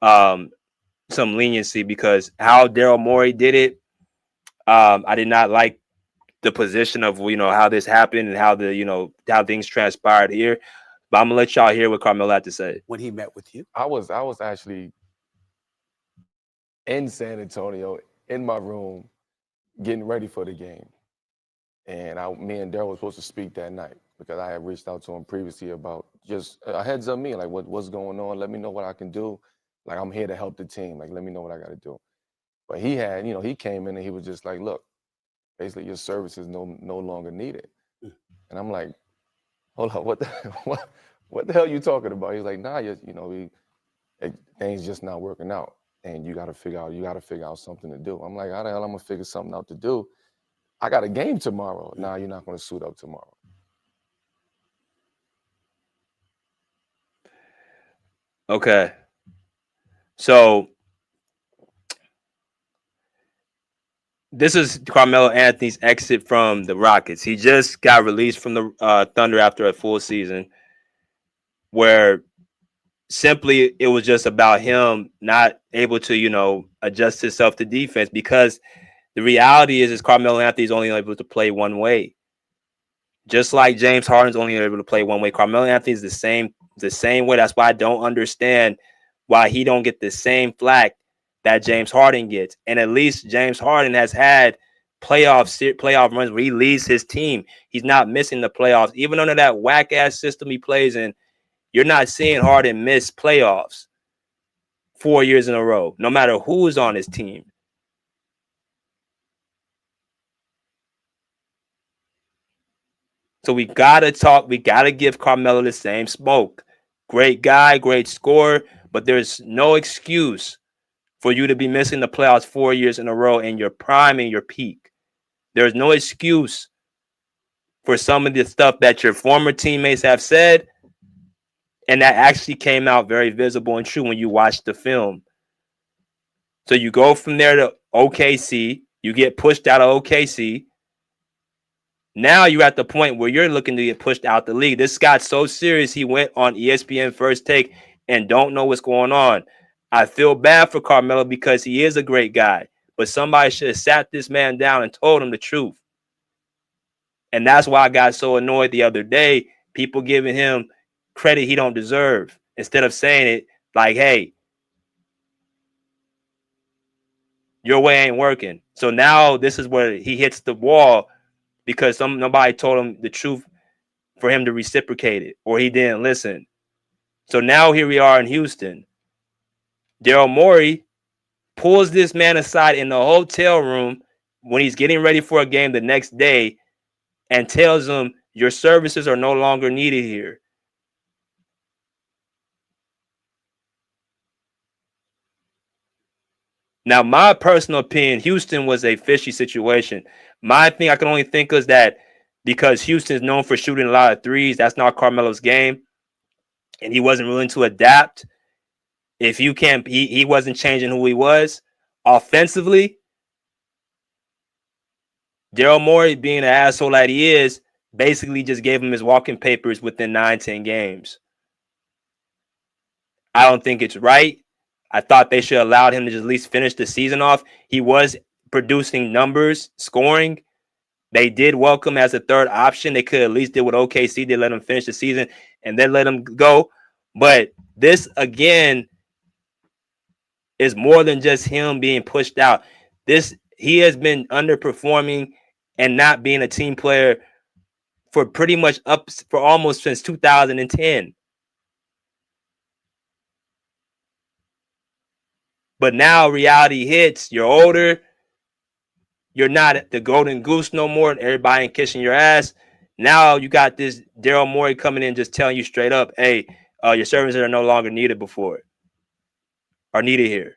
some leniency, because how Daryl Morey did it, I did not like the position of how this happened and how how things transpired here. But I'm gonna let y'all hear what Carmelo had to say when he met with you. I was actually in San Antonio in my room getting ready for the game, and me and Daryl were supposed to speak that night because I had reached out to him previously about just a heads up me, like what's going on. Let me know what I can do. Like, I'm here to help the team. Like, let me know what I got to do. But he had, he came in and he was just like, look, basically your service is no longer needed. And I'm like, hold on, what the hell are you talking about? He's like, nah, things just not working out. And you got to figure out something to do. I'm like, how the hell I'm going to figure something out to do? I got a game tomorrow. Nah, you're not going to suit up tomorrow. Okay. So this is Carmelo Anthony's exit from the Rockets. He just got released from the Thunder after a full season where simply it was just about him not able to, adjust himself to defense, because the reality is Carmelo Anthony's only able to play one way. Just like James Harden's only able to play one way, Carmelo Anthony's the same way. That's why I don't understand why he don't get the same flack that James Harden gets. And at least James Harden has had playoff runs where he leads his team. He's not missing the playoffs. Even under that whack-ass system he plays in, you're not seeing Harden miss playoffs 4 years in a row, no matter who's on his team. So we gotta give Carmelo the same smoke. Great guy, great scorer, but there's no excuse for you to be missing the playoffs 4 years in a row in your prime and your peak. There's no excuse for some of the stuff that your former teammates have said, and that actually came out very visible and true when you watch the film. So you go from there to OKC, you get pushed out of OKC. Now you're at the point where you're looking to get pushed out the league. This got so serious, he went on ESPN First Take and don't know what's going on. I feel bad for Carmelo because he is a great guy, but somebody should have sat this man down and told him the truth. And that's why I got so annoyed the other day, people giving him credit he don't deserve, instead of saying it like, hey, your way ain't working. So now this is where he hits the wall because nobody told him the truth for him to reciprocate it, or he didn't listen. So now here we are in Houston. Daryl Morey pulls this man aside in the hotel room when he's getting ready for a game the next day and tells him, your services are no longer needed here. Now, my personal opinion, Houston was a fishy situation. My thing I can only think is that because Houston is known for shooting a lot of threes, that's not Carmelo's game, and he wasn't willing to adapt. If you can't, he wasn't changing who he was. Offensively, Daryl Morey, being the asshole that he is, basically just gave him his walking papers within 9-10 games. I don't think it's right. I thought they should have allowed him to just at least finish the season off. He was producing numbers, scoring. They did welcome as a third option. They could at least did with OKC. They let him finish the season and then let him go. But this, again, is more than just him being pushed out. He has been underperforming and not being a team player for pretty much up for almost since 2010. But now reality hits. You're older. You're not the golden goose no more. Everybody ain't kissing your ass. Now you got this Daryl Morey coming in just telling you straight up, hey, your services are no longer needed are needed here.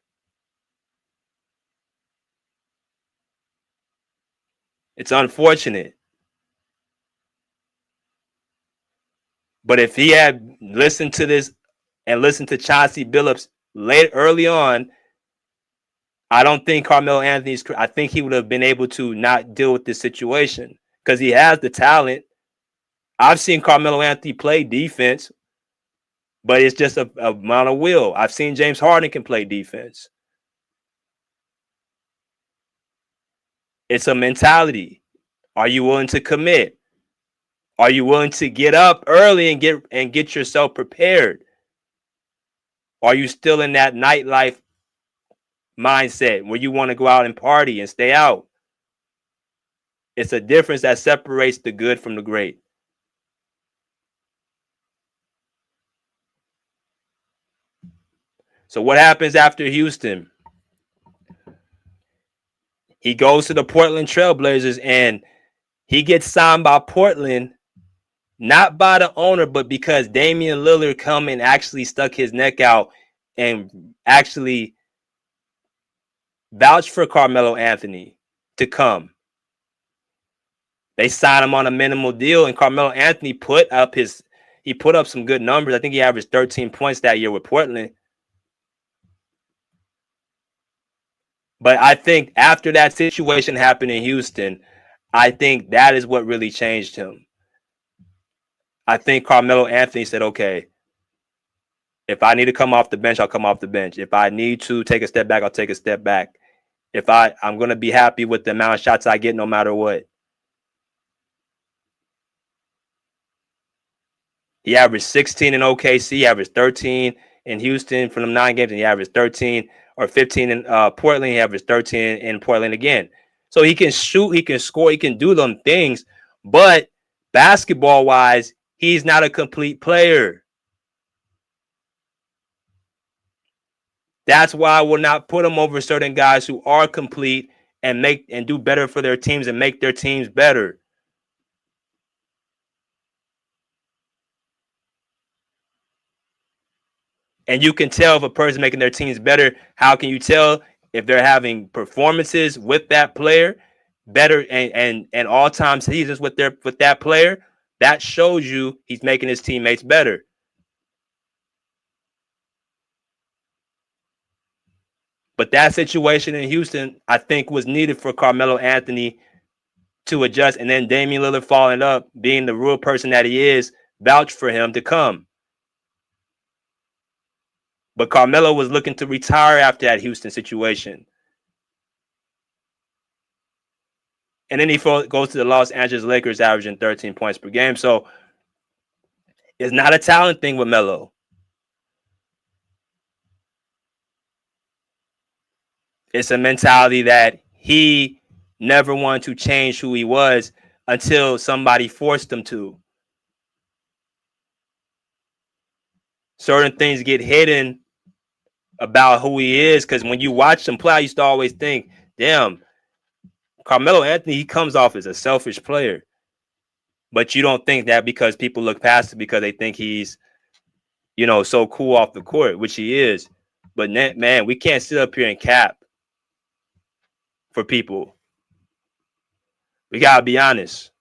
It's unfortunate. But if he had listened to this and listened to Chauncey Billups early on, I don't think Carmelo Anthony's. I think he would have been able to not deal with this situation because he has the talent. I've seen Carmelo Anthony play defense, but it's just a amount of will. I've seen James Harden can play defense. It's a mentality. Are you willing to commit? Are you willing to get up early and get yourself prepared? Are you still in that nightlife mindset where you want to go out and party and stay out? It's a difference that separates the good from the great. So what happens after Houston? He goes to the Portland Trailblazers, and He gets signed by Portland, not by the owner, but because Damian Lillard come and actually stuck his neck out and actually vouched for Carmelo Anthony to come. They signed him on a minimal deal, and Carmelo Anthony put up some good numbers. I think he averaged 13 points that year with Portland. But I think after that situation happened in Houston, I think that is what really changed him. I think Carmelo Anthony said, okay, if I need to come off the bench, I'll come off the bench. If I need to take a step back, I'll take a step back. If I'm going to be happy with the amount of shots I get no matter what. He averaged 16 in OKC, he averaged 13 in Houston from them 9 games, and he averaged 13 or 15 in Portland. He averaged 13 in Portland again. So he can shoot, he can score, he can do them things, but basketball-wise, he's not a complete player. That's why I will not put him over certain guys who are complete and do better for their teams and make their teams better. And you can tell if a person making their teams better. How can you tell? If they're having performances with that player, better and all-time seasons with that player, that shows you he's making his teammates better. But that situation in Houston, I think, was needed for Carmelo Anthony to adjust, and then Damian Lillard falling up, being the real person that he is, vouched for him to come. But Carmelo was looking to retire after that Houston situation. And then he goes to the Los Angeles Lakers, averaging 13 points per game. So it's not a talent thing with Melo. It's a mentality that he never wanted to change who he was until somebody forced him to. Certain things get hidden about who he is, because when you watch him play, I used to always think, damn, Carmelo Anthony, he comes off as a selfish player. But you don't think that because people look past it because they think he's, so cool off the court, which he is. But man, we can't sit up here and cap for people. We gotta be honest.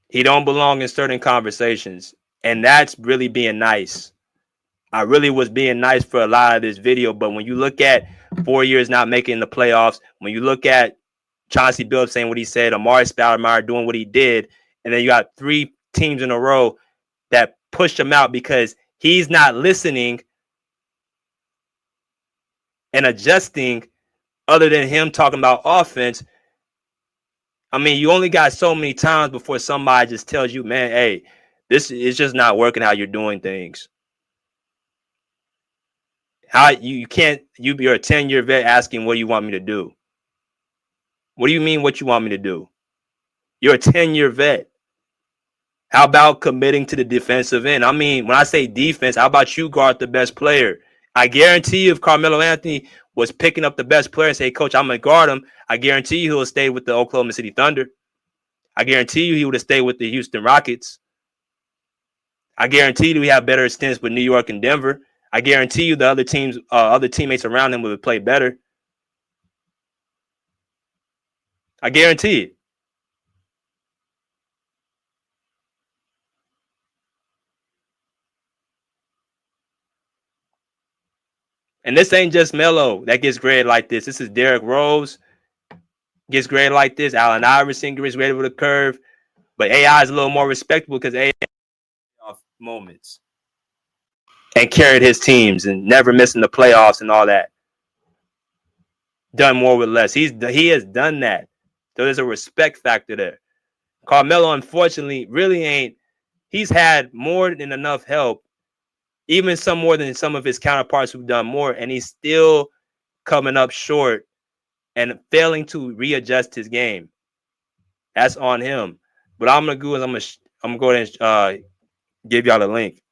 He don't belong in certain conversations, and that's really being nice. I really was being nice for a lot of this video, but when you look at 4 years not making the playoffs, when you look at Chauncey Billups saying what he said, Amari Stoudemire doing what he did, and then you got 3 teams in a row that pushed him out because he's not listening and adjusting other than him talking about offense. I mean, you only got so many times before somebody just tells you, man, hey, this is just not working how you're doing things. How you can't, you're a 10-year vet asking, what do you want me to do? What do you mean what you want me to do? You're a 10-year vet. How about committing to the defensive end? I mean, when I say defense, how about you guard the best player? I guarantee you if Carmelo Anthony was picking up the best player and say, Coach, I'm going to guard him, I guarantee you he'll stay with the Oklahoma City Thunder. I guarantee you he would have stayed with the Houston Rockets. I guarantee you we have better stints with New York and Denver. I guarantee you the other teammates around him would have played better. I guarantee it. And this ain't just Melo that gets graded like this. This is Derrick Rose gets graded like this. Allen Iverson gets graded with a curve. But AI is a little more respectable because AI off moments and carried his teams and never missing the playoffs and all that. Done more with less. He has done that. So there's a respect factor there. Carmelo, unfortunately, really ain't. He's had more than enough help, even some more than some of his counterparts who've done more, and he's still coming up short and failing to readjust his game. That's on him. What I'm gonna do is I'm gonna go ahead and give y'all the link.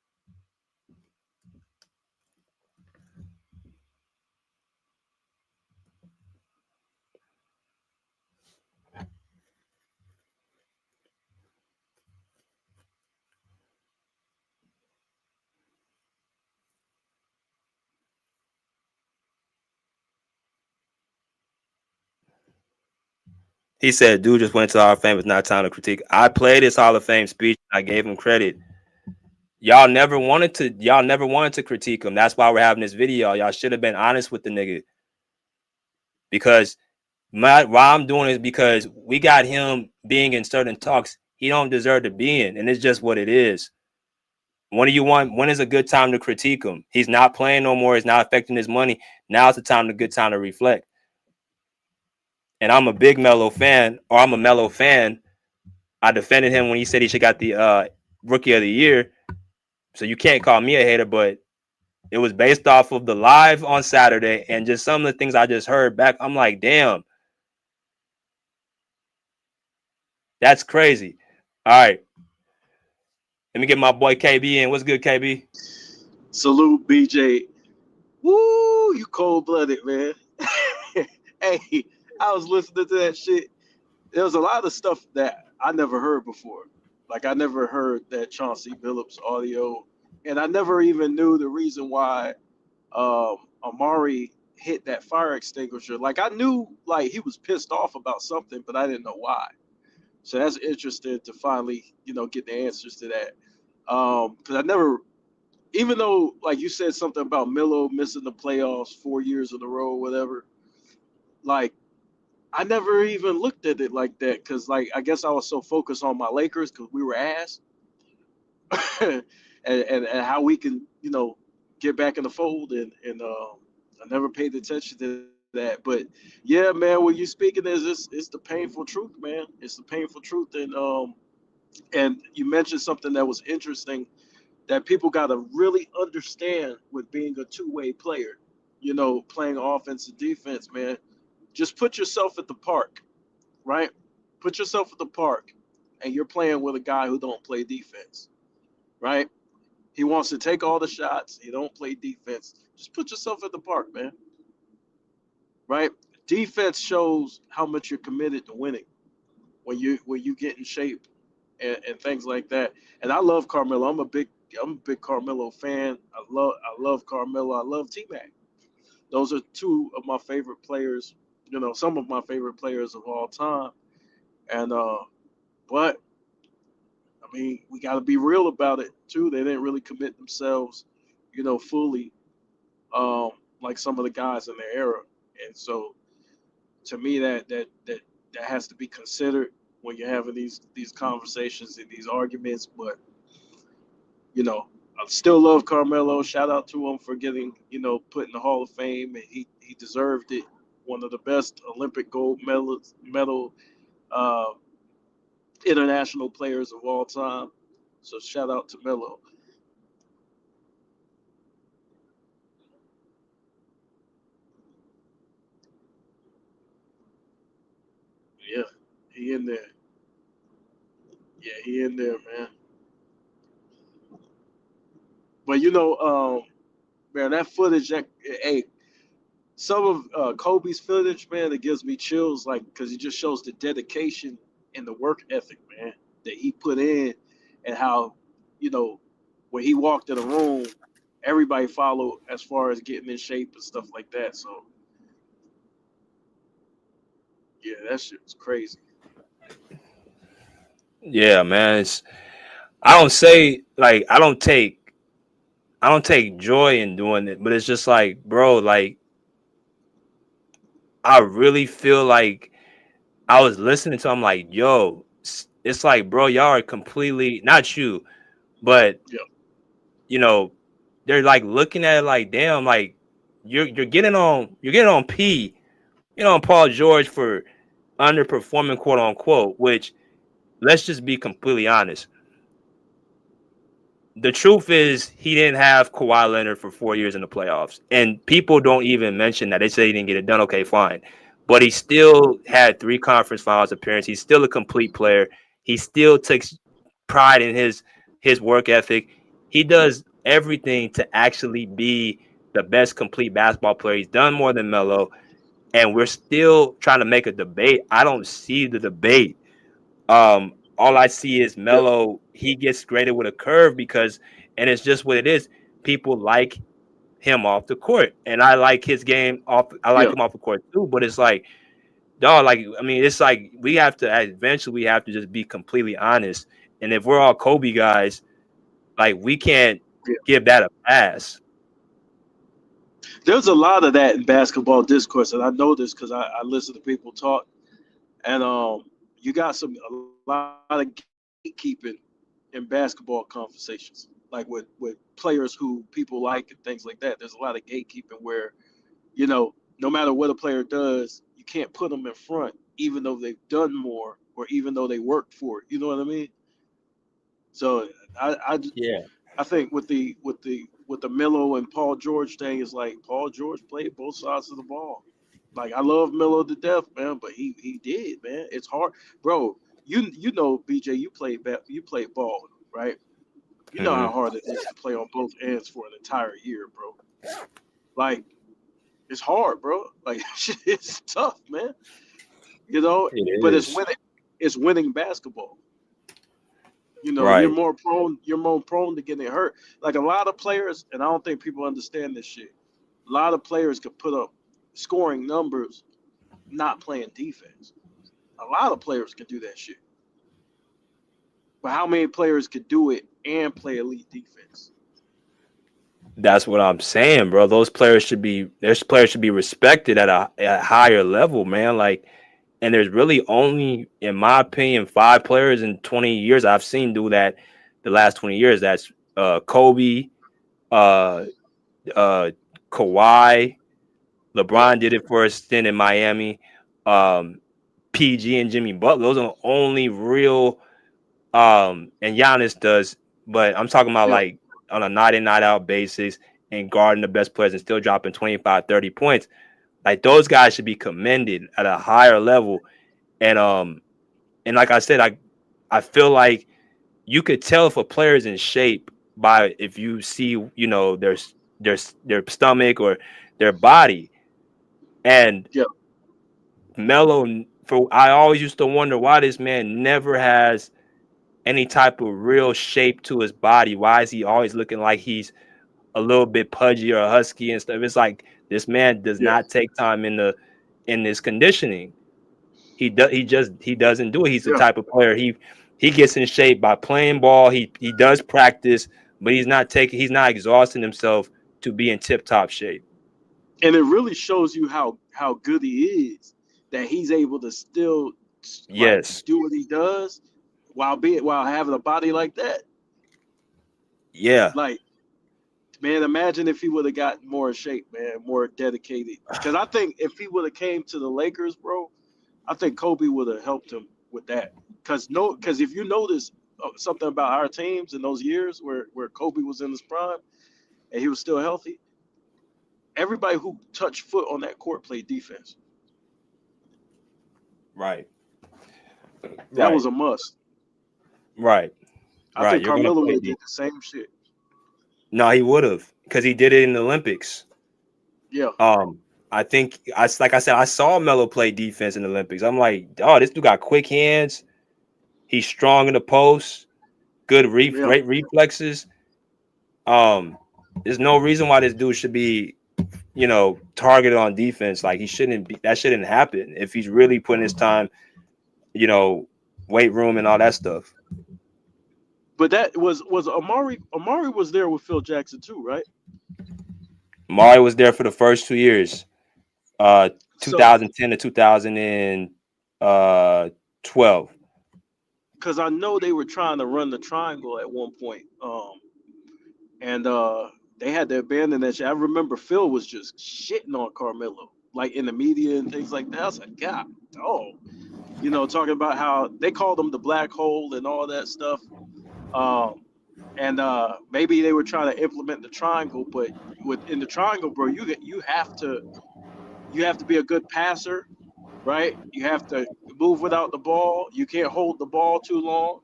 He said, "Dude just went to the Hall of Fame. It's not time to critique." I played his Hall of Fame speech. I gave him credit. Y'all never wanted to. Y'all never wanted to critique him. That's why we're having this video. Y'all should have been honest with the nigga. Because why I'm doing is because we got him being in certain talks he don't deserve to be in, and it's just what it is. When do you want? When is a good time to critique him? He's not playing no more. He's not affecting his money. Now's the time, the good time to reflect. And I'm a big Melo fan, or I'm a Melo fan. I defended him when he said he should got the Rookie of the Year. So you can't call me a hater, but it was based off of the live on Saturday and just some of the things I just heard back. I'm like, damn, that's crazy. All right. Let me get my boy KB in. What's good, KB? Salute, BJ. Woo, you cold-blooded, man. Hey, I was listening to that shit. There was a lot of stuff that I never heard before. Like, I never heard that Chauncey Billups audio, and I never even knew the reason why Amari hit that fire extinguisher. Like, I knew, like, he was pissed off about something, but I didn't know why. So that's interesting to finally, get the answers to that. Because I never, even though, like you said something about Melo missing the playoffs 4 years in a row or whatever, like, I never even looked at it like that because, like, I guess I was so focused on my Lakers because we were ass and how we can, get back in the fold. And I never paid attention to that. But, yeah, man, when you speaking this, it's the painful truth, man. It's the painful truth. And you mentioned something that was interesting that people got to really understand with being a two-way player, playing offense and defense, man. Just put yourself at the park, right? Put yourself at the park, and you're playing with a guy who don't play defense, right? He wants to take all the shots. He don't play defense. Just put yourself at the park, man, right? Defense shows how much you're committed to winning when you get in shape and things like that. And I love Carmelo. I'm a big Carmelo fan. I love Carmelo. I love T Mac. Those are two of my favorite players. Some of my favorite players of all time. And but I mean, we got to be real about it too. They didn't really commit themselves, fully, um, like some of the guys in their era. And so, to me, that has to be considered when you're having these conversations and these arguments. But I still love Carmelo. Shout out to him for getting put in the Hall of Fame, and he deserved it. One of the best Olympic gold medal uh, international players of all time. So shout out to Melo. Yeah, he in there. Yeah, he in there, man. But man, that footage, hey, some of Kobe's footage, man, it gives me chills, like, because it just shows the dedication and the work ethic, man, that he put in, and how, when he walked in the room, everybody followed as far as getting in shape and stuff like that. So yeah, that shit was crazy. Yeah, man. I don't say like I don't take joy in doing it, but it's just like, bro, like I really feel like I was listening to him like, yo, it's like, bro, y'all are completely not you, but Yeah, you know, they're like looking at it like, damn, like you're getting on P, on Paul George for underperforming, quote unquote, which let's just be completely honest. The truth is he didn't have Kawhi Leonard for 4 years in the playoffs. And people don't even mention that. They say he didn't get it done. Okay, fine. But he still had 3 conference finals appearances. He's still a complete player. He still takes pride in his work ethic. He does everything to actually be the best complete basketball player. He's done more than Melo. And we're still trying to make a debate. I don't see the debate. All I see is yeah, Melo. He gets graded with a curve because, and it's just what it is. People like him off the court, and I like his game off. I like yeah, him off the court too. But it's like dog, like, I mean, it's like we have to just be completely honest. And if we're all Kobe guys, like, we can't give that a pass. There's a lot of that in basketball discourse, and I know this because I listen to people talk, and you got a lot of gatekeeping in basketball conversations, like with players who people like and things like that. There's a lot of gatekeeping where, no matter what a player does, you can't put them in front, even though they've done more or even though they worked for it. You know what I mean? So Yeah. I think with the Melo and Paul George thing is like Paul George played both sides of the ball. Like I love Melo to death, man, but he did, man. It's hard, bro. You know, BJ, you played ball, right? You know how Mhm. hard it is to play on both ends for an entire year, bro. Like it's hard, bro. Like it's tough, man. It But is. it's winning basketball. You're Right. more prone to getting hurt. Like a lot of players, and I don't think people understand this shit. A lot of players could put up scoring numbers not playing defense. A lot of players can do that shit. But how many players could do it and play elite defense? That's what I'm saying, bro. Those players should be respected at a higher level, man. Like, and there's really only, in my opinion, 5 players in 20 years I've seen do that the last 20 years. That's Kobe, uh, uh, Kawhi, Yep. LeBron did it for a stint in Miami. Um, PG and Jimmy Butler. Those are the only real. And Giannis does, but I'm talking about Yep. like on a night in, night out basis and guarding the best players and still dropping 25, 30 points. Like those guys should be commended at a higher level. And like I said, I feel like you could tell if a player is in shape by if you see, their stomach or their body. And Yep. Melo, for I always used to wonder why this man never has any type of real shape to his body. Why is he always looking like he's a little bit pudgy or husky and stuff? It's like this man does Yeah. not take time in this conditioning. He doesn't do it. He's the Yeah. type of player he gets in shape by playing ball. He does practice, but he's not exhausting himself to be in tip top shape. And it really shows you how good he is that he's able to still like Yes. do what he does while having a body like that. Yeah. Like, man, imagine if he would have got more in shape, man, more dedicated. Because I think if he would have came to the Lakers, bro, I think Kobe would have helped him with that. Because if you notice something about our teams in those years where Kobe was in his prime and he was still healthy, everybody who touched foot on that court played defense. Right. That was Right. a must. Right. I Right. think You're gonna Carmelo play would have D. did the same shit. No, he would have because he did it in the Olympics. Yeah. I think like I said, I saw Melo play defense in the Olympics. I'm like, oh, this dude got quick hands. He's strong in the post, Yeah. great reflexes. Um, there's no reason why this dude should be, targeted on defense. Like he shouldn't be. That shouldn't happen if he's really putting his time, you know, weight room and all that stuff. But that was Amari. Amari was there with Phil Jackson too, right? Mari was there for the first 2 years, So, 2010 to 2012. because I know they were trying to run the triangle at one point, and they had to abandon that shit. I remember Phil was just shitting on Carmelo, like in the media and things like that. I was like, God, oh, talking about how they called him the black hole and all that stuff. And maybe they were trying to implement the triangle, but within the triangle, bro, you have to be a good passer, right? You have to move without the ball. You can't hold the ball too long.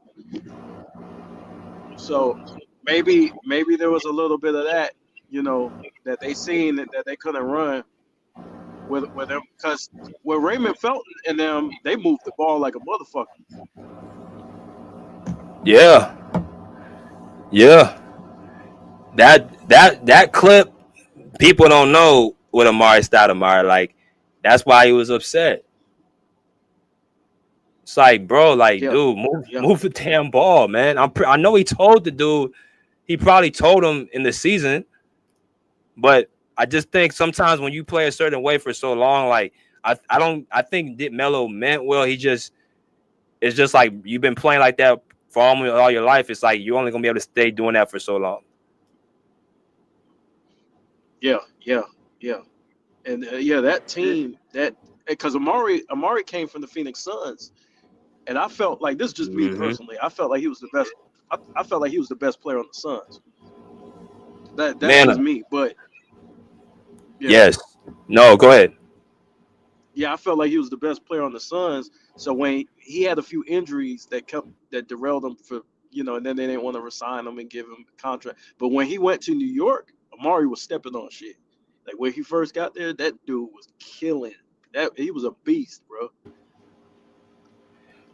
So maybe there was a little bit of that, that they seen that they couldn't run with them because with Raymond Felton and them, they moved the ball like a motherfucker. Yeah, yeah. That clip, people don't know what Amari Stoudemire like. That's why he was upset. It's like, bro, like, Yeah, dude, yeah, move the damn ball, man. I know he told the dude, he probably told him in the season, but I just think sometimes when you play a certain way for so long, like I think Melo meant well. It's just like you've been playing like that for almost all your life. It's like you're only gonna be able to stay doing that for so long. yeah, yeah, yeah. And yeah, that team that because Amari came from the Phoenix Suns, and I felt like this is just me Mm-hmm. personally. I felt like he was the best. I felt like he was the best player on the Suns. That's just Man, me, but yeah, yes. No, go ahead. yeah, I felt like he was the best player on the Suns. So when he had a few injuries that derailed him for and then they didn't want to resign him and give him a contract. But when he went to New York, Amari was stepping on shit. Like when he first got there, that dude was killing. That he was a beast, bro.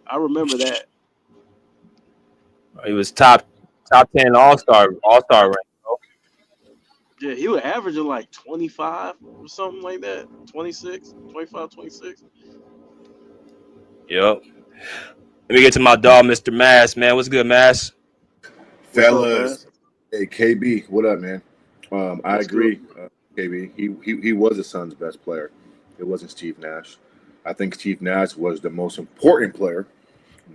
I remember that. He was top 10 all-star rank, bro. Yeah, he was averaging like 25 or something like that. 26, 25, 26. Yep. Let me get to my dog, Mr. Mass, man. What's good, Mass? What's up, man? Fellas, hey KB, what up, man? I What's good? agree, KB. He was the Suns' best player. It wasn't Steve Nash. I think Steve Nash was the most important player,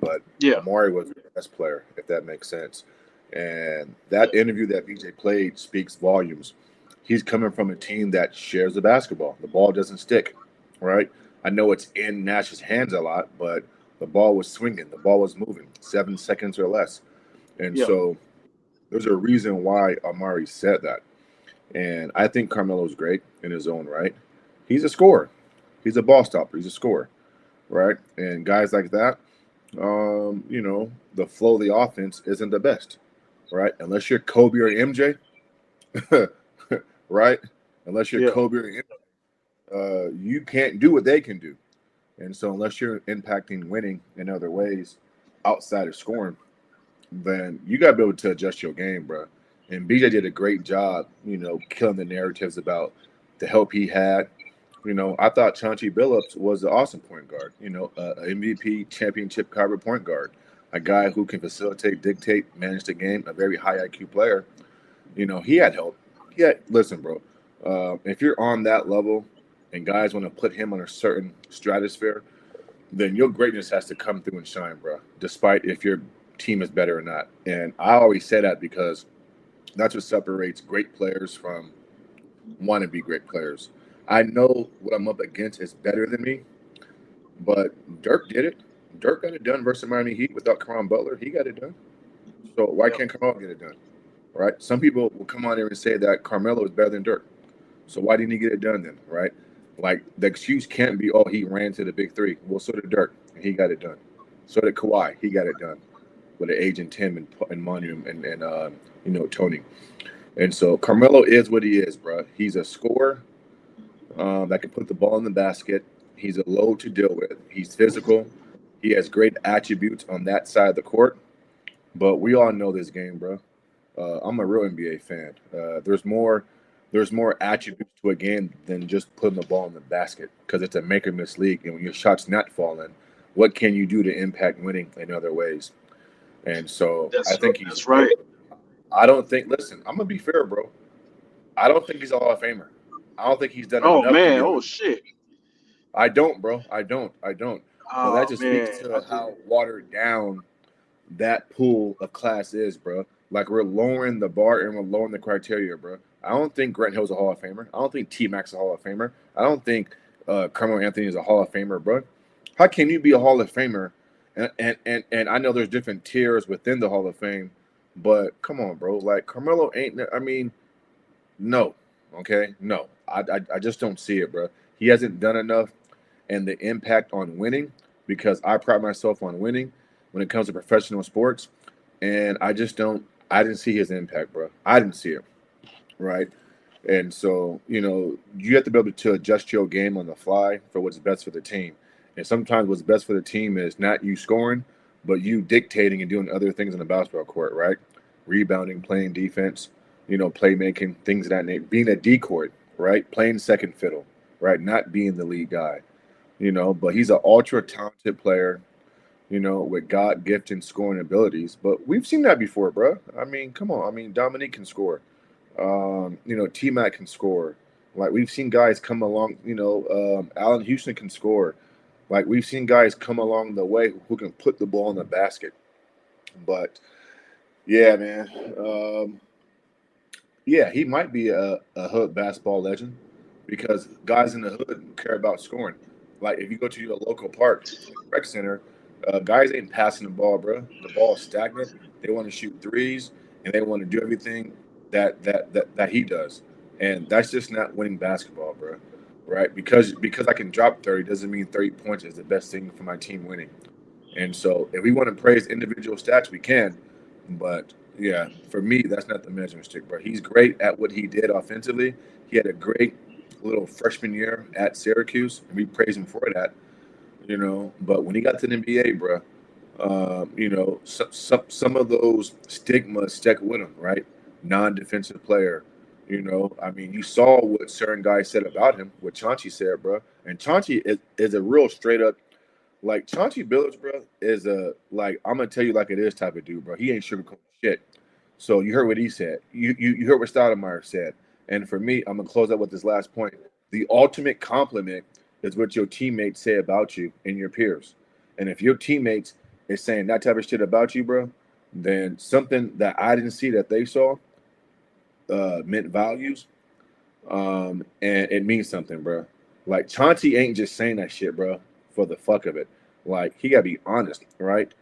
but Yeah, Amari was the best player, if that makes sense. And that interview that BJ played speaks volumes. He's coming from a team that shares the basketball. The ball doesn't stick, right? I know it's in Nash's hands a lot, but the ball was swinging. The ball was moving 7 seconds or less. And yeah, so there's a reason why Amari said that. And I think Carmelo's great in his own right. He's a scorer. He's a ball stopper. He's a scorer, right? And guys like that, the flow of the offense isn't the best, right? Unless you're Kobe or MJ, right? Unless you're yeah. Kobe or MJ, you can't do what they can do. And so unless you're impacting winning in other ways outside of scoring, then you got to be able to adjust your game, bro. And BJ did a great job, killing the narratives about the help he had. I thought Chauncey Billups was an awesome point guard, an MVP championship caliber point guard, a guy who can facilitate, dictate, manage the game, a very high IQ player. He had help. Listen, bro, if you're on that level and guys want to put him on a certain stratosphere, then your greatness has to come through and shine, bro, despite if your team is better or not. And I always say that because that's what separates great players from wannabe great players. I know what I'm up against is better than me, but Dirk did it. Dirk got it done versus Miami Heat without Caron Butler. He got it done. So why Yep. can't Carmelo get it done? Right? Some people will come on here and say that Carmelo is better than Dirk. So why didn't he get it done then? Right? Like the excuse can't be, oh, he ran to the big three. Well, so did Dirk, and he got it done. So did Kawhi, he got it done with an agent Tim and Manu and Tony. And so Carmelo is what he is, bro. He's a scorer that can put the ball in the basket. He's a load to deal with. He's physical. He has great attributes on that side of the court. But we all know this game, bro. I'm a real NBA fan. There's more attributes to a game than just putting the ball in the basket because it's a make or miss league. And when your shot's not falling, what can you do to impact winning in other ways? And so I think he's That's right. I don't think. Listen, I'm gonna be fair, bro. I don't think he's a Hall of Famer. I don't think he's done Oh enough to man. be. Oh shit. I don't, bro. I don't. But that Oh just man. speaks to how watered down that pool of class is, bro. Like we're lowering the bar and we're lowering the criteria, bro. I don't think Grant Hill's a Hall of Famer. I don't think T Mac's a Hall of Famer. I don't think Carmelo Anthony is a Hall of Famer, bro. How can you be a Hall of Famer? And I know there's different tiers within the Hall of Fame, but come on, bro. Like Carmelo ain't. I mean, no. Okay, no. I just don't see it, bro. He hasn't done enough, and the impact on winning because I pride myself on winning when it comes to professional sports, and I just don't. I didn't see his impact, bro. I didn't see it, right? And so, you have to be able to adjust your game on the fly for what's best for the team. And sometimes what's best for the team is not you scoring, but you dictating and doing other things on the basketball court, right? Rebounding, playing defense, playmaking, things of that nature. Being a decoy, right? Playing second fiddle, right? Not being the lead guy, but he's an ultra talented player. with God gifted scoring abilities. But we've seen that before, bro. I mean, come on. I mean, Dominique can score. T Mac can score. Like we've seen guys come along. Allen Houston can score. Like we've seen guys come along the way who can put the ball in the basket. But yeah, man. Yeah, he might be a hood basketball legend because guys in the hood care about scoring. Like if you go to your local park, rec center, guys ain't passing the ball, bro. The ball is stagnant. They want to shoot threes and they want to do everything that he does, and that's just not winning basketball, bro. Right? Because I can drop 30 doesn't mean 30 points is the best thing for my team winning. And so, if we want to praise individual stats, we can. But yeah, for me, that's not the measuring stick, bro. He's great at what he did offensively. He had a great little freshman year at Syracuse, and we praise him for that. But when he got to the NBA, bro, some of those stigmas stuck with him, right? Non-defensive player. I mean, you saw what certain guys said about him, what Chauncey said, bro. And Chauncey is a real straight up like Chauncey Billups, bro, is I'm gonna tell you like it is type of dude, bro. He ain't sugarcoating shit. So you heard what he said. You heard what Stoudemire said. And for me, I'm gonna close out with this last point. The ultimate compliment is what your teammates say about you and your peers. And if your teammates is saying that type of shit about you, bro, then something that I didn't see that they saw meant values. And it means something, bro. Like Chauncey ain't just saying that shit, bro, for the fuck of it. Like he gotta be honest, right?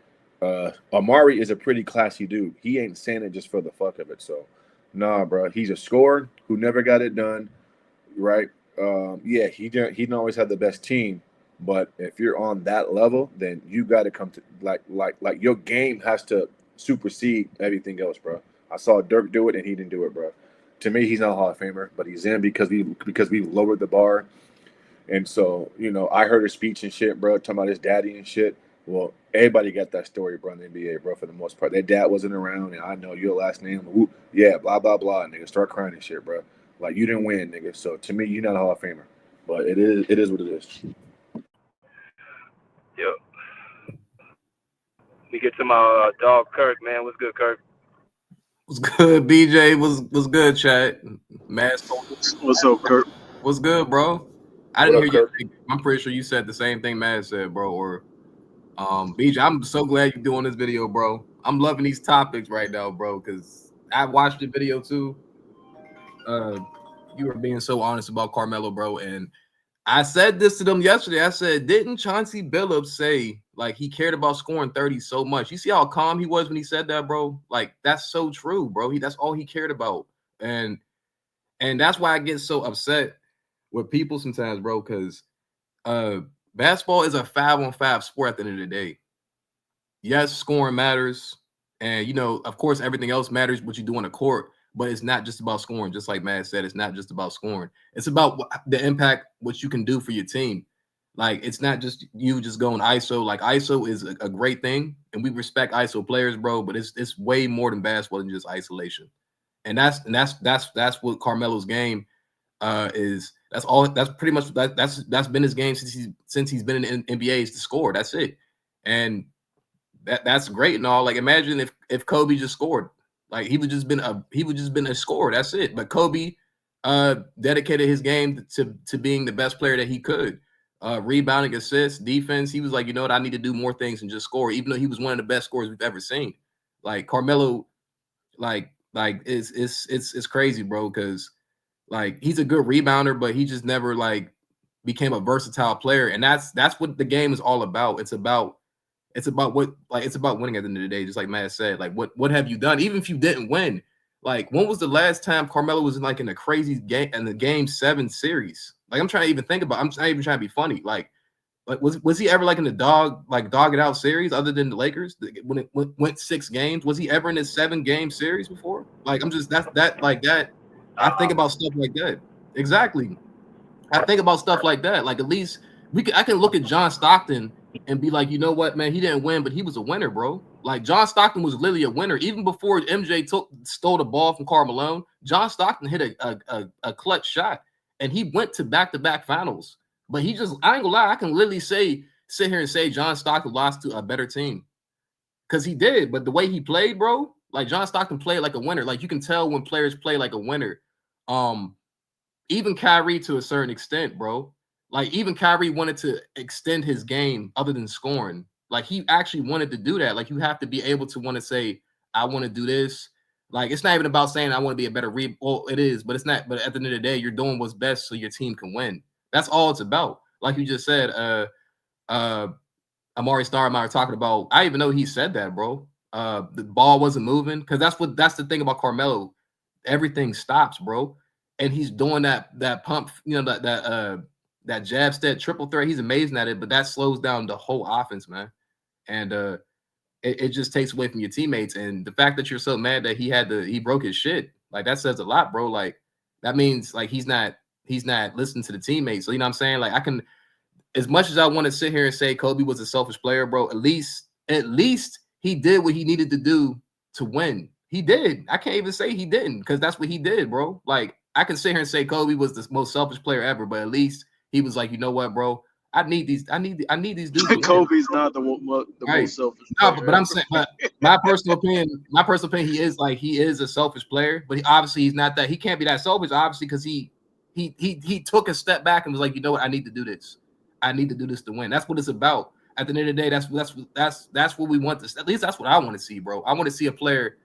Amari is a pretty classy dude. He ain't saying it just for the fuck of it. So, nah, bro. He's a scorer who never got it done, right? Yeah, he didn't always have the best team, but if you're on that level, then you got to come to like your game has to supersede everything else, bro. I saw Dirk do it and he didn't do it, bro. To me, he's not a Hall of Famer, but he's in because we lowered the bar. And so, I heard his speech and shit, bro, talking about his daddy and shit. Well, everybody got that story, bro, in the NBA, bro, for the most part. Their dad wasn't around, and I know your last name. Who, yeah, blah, blah, blah, nigga. Start crying and shit, bro. Like, you didn't win, nigga. So, to me, you're not a Hall of Famer. But it is what it is. Yep. Let me get to my dog, Kirk, man. What's good, Kirk? What's good, BJ? What's good, chat? Mass. What's up, Kurt? What's good, bro? I didn't hear you. I'm pretty sure you said the same thing Matt said, bro. Or BJ, I'm so glad you're doing this video, bro. I'm loving these topics right now, bro, because I watched the video too. You were being so honest about Carmelo, bro, and I said this to them yesterday. I said, didn't Chauncey Billups say like he cared about scoring 30 so much? You see how calm he was when he said that, bro? Like that's so true, bro. That's all he cared about, and that's why I get so upset with people sometimes, bro, because basketball is a 5-on-5 sport at the end of the day. Yes, scoring matters, and of course, everything else matters what you do on the court. But it's not just about scoring. Just like Matt said, it's not just about scoring. It's about the impact, what you can do for your team. Like, it's not just you just going ISO. Like, ISO is a great thing, and we respect ISO players, bro. But it's way more than basketball than just isolation. And that's what Carmelo's game is. That's all. That's pretty much that's been his game since he's been in the NBA is to score. That's it. And that's great and all. Like, imagine if Kobe just scored. Like he would just been a scorer. That's it. But Kobe dedicated his game to being the best player that he could. Rebounding, assists, defense. He was like, you know what, I need to do more things than just score. Even though he was one of the best scorers we've ever seen. Like Carmelo, like it's crazy, bro. Because like he's a good rebounder, but he just never like became a versatile player. And that's what the game is all about. It's about winning at the end of the day, just like Matt said. Like, what have you done? Even if you didn't win, like, when was the last time Carmelo was in a crazy game in the Game 7 series? Like, I'm trying to even think about. I'm not even trying to be funny. Like was he ever in the dog it out series other than the Lakers when it went 6 games? Was he ever in a 7-game series before? Like, I'm just that. I think about stuff like that. Exactly. I think about stuff like that. Like, at least I can look at John Stockton and be like, you know what, man, he didn't win, but he was a winner, bro. Like, John Stockton was literally a winner. Even before MJ stole the ball from Karl Malone, John Stockton hit a clutch shot, and he went to back-to-back finals. But he just, I ain't gonna lie, I can literally say sit here and say John Stockton lost to a better team because he did. But the way he played, bro, like John Stockton played like a winner. Like you can tell when players play like a winner. Even Kyrie to a certain extent, bro. Like even Kyrie wanted to extend his game other than scoring. Like he actually wanted to do that. Like you have to be able to want to say, I want to do this. Like it's not even about saying I want to be a better Well, it is, but it's not. But at the end of the day, you're doing what's best so your team can win. That's all it's about. Like you just said, Amari Stoudemire talking about. I even know he said that, bro. The ball wasn't moving because that's the thing about Carmelo. Everything stops, bro, and he's doing that pump, that jab step triple threat. He's amazing at it, but that slows down the whole offense, man. And it just takes away from your teammates. And the fact that you're so mad that he broke his shit, like that says a lot, bro. Like that means like he's not listening to the teammates. So you know what I'm saying? Like I can. As much as I want to sit here and say Kobe was a selfish player, bro, at least he did what he needed to do to win. He did. I can't even say he didn't because that's what he did, bro. Like I can sit here and say Kobe was the most selfish player ever, but at least he was like, you know what, bro? I need these dudes. To Kobe's not the most selfish player. No, but I'm saying, but my personal opinion, he is a selfish player, but he's not that. He can't be that selfish, obviously, because he took a step back and was like, you know what, I need to do this. I need to do this to win. That's what it's about. At the end of the day, that's what we want to. At least that's what I want to see, bro. I want to see a player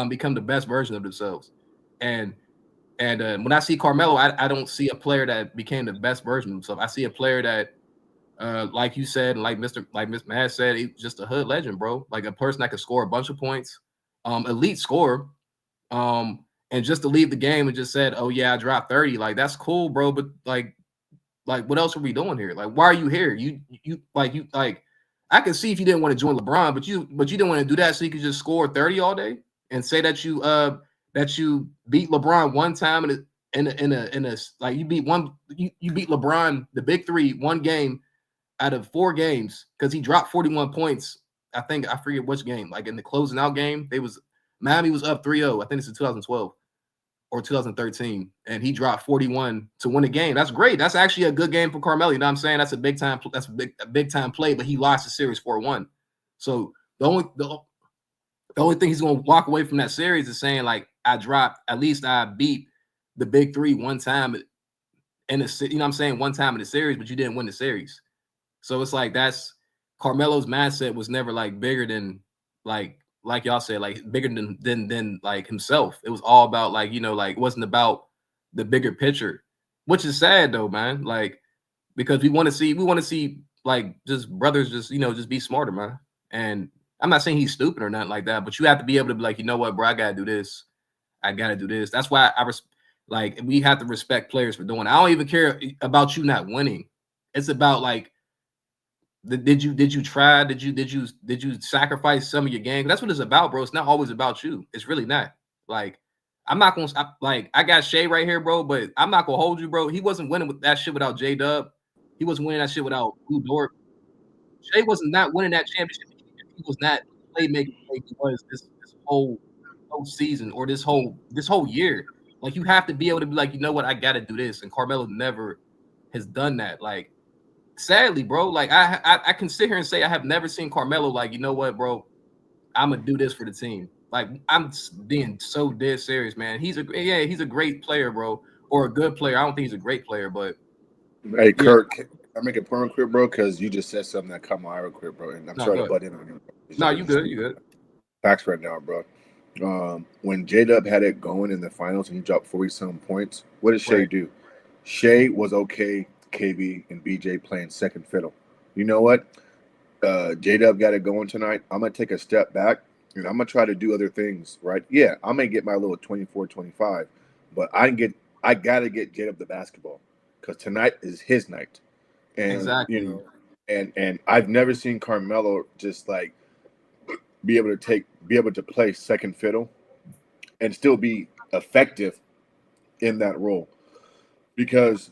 become the best version of themselves. And when I see Carmelo, I don't see a player that became the best version of himself. I see a player that, like you said, and like Mr. Maz said, he's just a hood legend, bro. Like a person that can score a bunch of points, elite scorer, and just to leave the game and just said, "Oh yeah, I dropped 30." Like that's cool, bro. But like, what else are we doing here? Like, why are you here? I can see if you didn't want to join LeBron, but you didn't want to do that so you could just score 30 all day and say that you beat LeBron one time in a like you beat LeBron, the big three, one game out of 4 games because he dropped 41 points. I forget which game. Like in the closing out game, Miami was up 3-0. I think it's in 2012. Or 2013, and he dropped 41 to win a game. That's great. That's actually a good game for Carmelo. You know what I'm saying? That's a big time. That's a big time play. But he lost the series 4-1. So the only thing he's going to walk away from that series is saying like at least I beat the big three one time in the, you know what I'm saying, one time in the series, but you didn't win the series. So it's like that's Carmelo's mindset was never like bigger than like y'all said, like bigger than like himself. It was all about like, like it wasn't about the bigger picture, which is sad though, man. Like, because we want to see like just brothers just be smarter, man. And I'm not saying he's stupid or nothing like that, but you have to be able to be like, you know what, bro, I gotta do this. That's why we have to respect players for doing it. I don't even care about you not winning. It's about like, did you try? Did you sacrifice some of your game? That's what it's about, bro. It's not always about you. It's really not. Like, I'm not gonna I got Shea right here, bro, but I'm not gonna hold you, bro. He wasn't winning with that shit without J-Dub. He wasn't winning that shit without Lou Dort. Shea was not winning that championship. He was not playmaking like he was this whole season or this whole year. Like, you have to be able to be like, you know what, I gotta do this. And Carmelo never has done that. Like, sadly, bro, like I can sit here and say I have never seen Carmelo like, you know what, bro, I'm gonna do this for the team. Like, I'm being so dead serious, man. He's a great player, bro, or a good player. I don't think he's a great player, but hey, Kirk, can I make a point quick, bro? Because you just said something that caught my eye real quick, bro. And I'm sorry to butt in on you. No, you good. You good. Facts right now, bro. When J-Dub had it going in the finals and he dropped 40-some points, what did Shea do? Shea was okay, KB and BJ playing second fiddle. You know what? J-Dub got it going tonight. I'm going to take a step back, and I'm going to try to do other things, right? Yeah, I may get my little 24-25, but I got to get J-Dub the basketball because tonight is his night. And, exactly. And I've never seen Carmelo just like be able to play second fiddle and still be effective in that role, because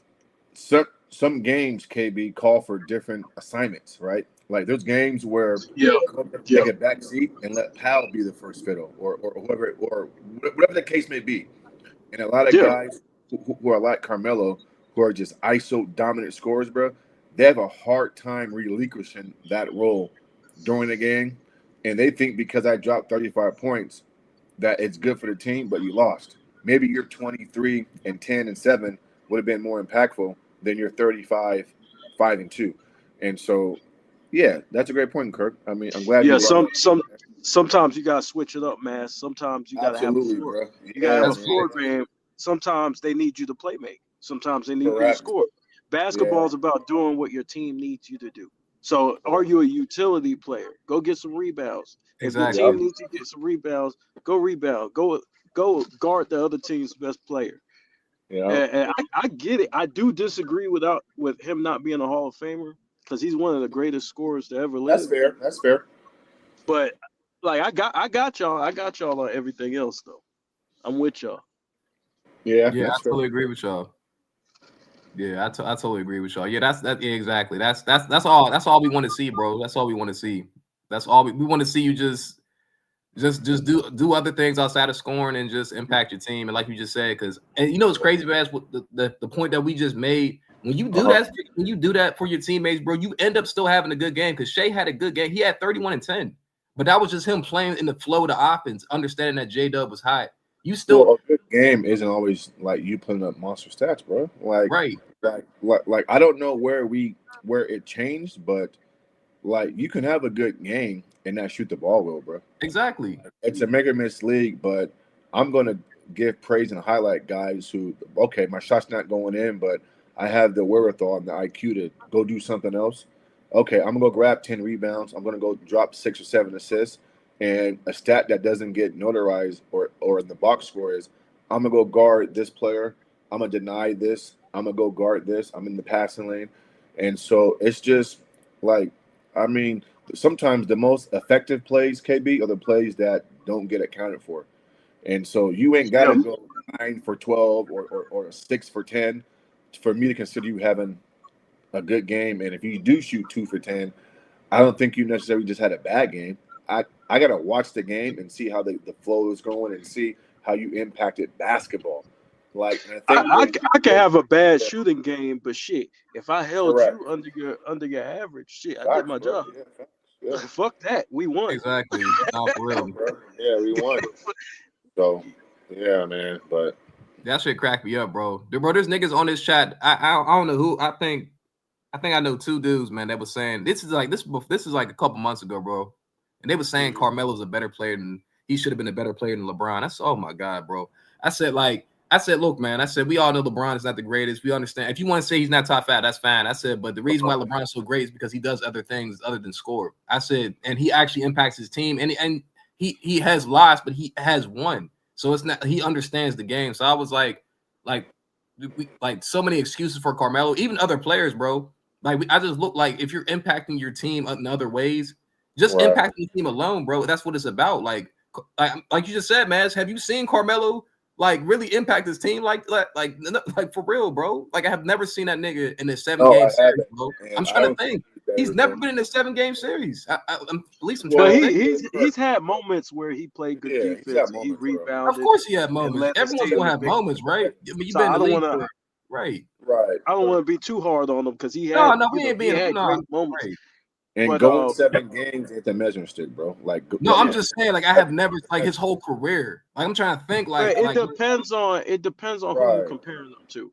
some games, KB, call for different assignments, right? Like there's games where take a back seat and let Powell be the first fiddle or whoever or whatever the case may be. And a lot of guys who are like Carmelo, who are just ISO dominant scorers, bro, they have a hard time relinquishing that role during the game, and they think because I dropped 35 points that it's good for the team, but you lost. Maybe your 23 and 10 and 7 would have been more impactful than your 35, 5 and 2. And so, yeah, that's a great point, Kirk. I mean, I'm glad Yeah, you brought it up. sometimes you gotta switch it up, man. Sometimes you gotta have a Absolutely, floor. bro. You gotta have Yeah, a man. floor game. Sometimes they need you to play make. Sometimes they need you to Correct. score. Basketball Yeah. is about doing what your team needs you to do. So are you a utility player? Go get some rebounds. If your Exactly. team needs you to get some rebounds, go rebound. Go guard the other team's best player. Yeah. And I get it. I do disagree with him not being a Hall of Famer because he's one of the greatest scorers to ever That's live. fair. That's fair. But like I got y'all on everything else though. I'm with y'all. Yeah, Yeah, I that's fair. totally agree with y'all. Yeah, I totally agree with y'all. Yeah, yeah, exactly. That's all we want to see, bro. That's all we want to see. That's all we want to see. You just do other things outside of scoring and just impact your team. And like you just said, because you know it's crazy, man. With the point that we just made. When you do that for your teammates, bro, you end up still having a good game. Because Shea had a good game. He had 31 and 10, but that was just him playing in the flow of the offense, understanding that J-Dub was hot. You still Well, a good game isn't always like you putting up monster stats, bro. Right. Like I don't know where it changed, but like you can have a good game and not shoot the ball well, bro. Exactly. It's a make or miss league, but I'm gonna give praise and highlight guys who, okay, my shot's not going in, but I have the wherewithal and the IQ to go do something else. Okay, I'm gonna go grab 10 rebounds. I'm gonna go drop 6 or 7 assists. And a stat that doesn't get notarized or in the box score is I'm gonna go guard this player. I'm gonna deny this. I'm gonna go guard this. I'm in the passing lane. And so it's just like, I mean, sometimes the most effective plays, KB, are the plays that don't get accounted for. And so you ain't got to go 9 for 12 or 6 for 10 for me to consider you having a good game. And if you do shoot 2 for 10, I don't think you necessarily just had a bad game. I got to watch the game and see how the flow is going and see how you impacted basketball. Like, and I think I can have a bad shooting game, but shit, if I held Correct. you under your average, shit, I did Facts, my bro. job. Yeah. Fuck that, we won. Exactly. No, for real. Yeah, we won. So, yeah, man. But that shit cracked me up, bro. Bro, there's niggas on this chat. I don't know who. I think I know 2 dudes, man, that was saying this is like a couple months ago, bro. And they were saying Carmelo's a better player than he should have been a better player than LeBron. I said, oh my God, bro. I said, look, man. I said, we all know LeBron is not the greatest. We understand. If you want to say he's not top 5, that's fine. I said, but the reason why LeBron's so great is because he does other things other than score. I said, and he actually impacts his team, and he has lost, but he has won. So it's not, he understands the game. So I was like so many excuses for Carmelo, even other players, bro. I just look like if you're impacting your team in other ways, just impacting the team alone, bro. That's what it's about. Like you just said, Maz, have you seen Carmelo like really impact his team like for real, bro? Like I have never seen that nigga in a 7-game series, bro. I'm trying to think. He's never been in a 7-game series. At least I'm trying to think. He's had moments where he played good defense. He rebounded. Of course, he had moments. Everyone's gonna have moments, right? I mean, you've been in the league for right. I don't want to be too hard on him because he No, had we ain't being great moments. Right. And But, going 7 games ain't the measuring stick, bro. Like no, I'm just saying, like I have never like his whole career. Like I'm trying to think, it depends on who you're comparing them to.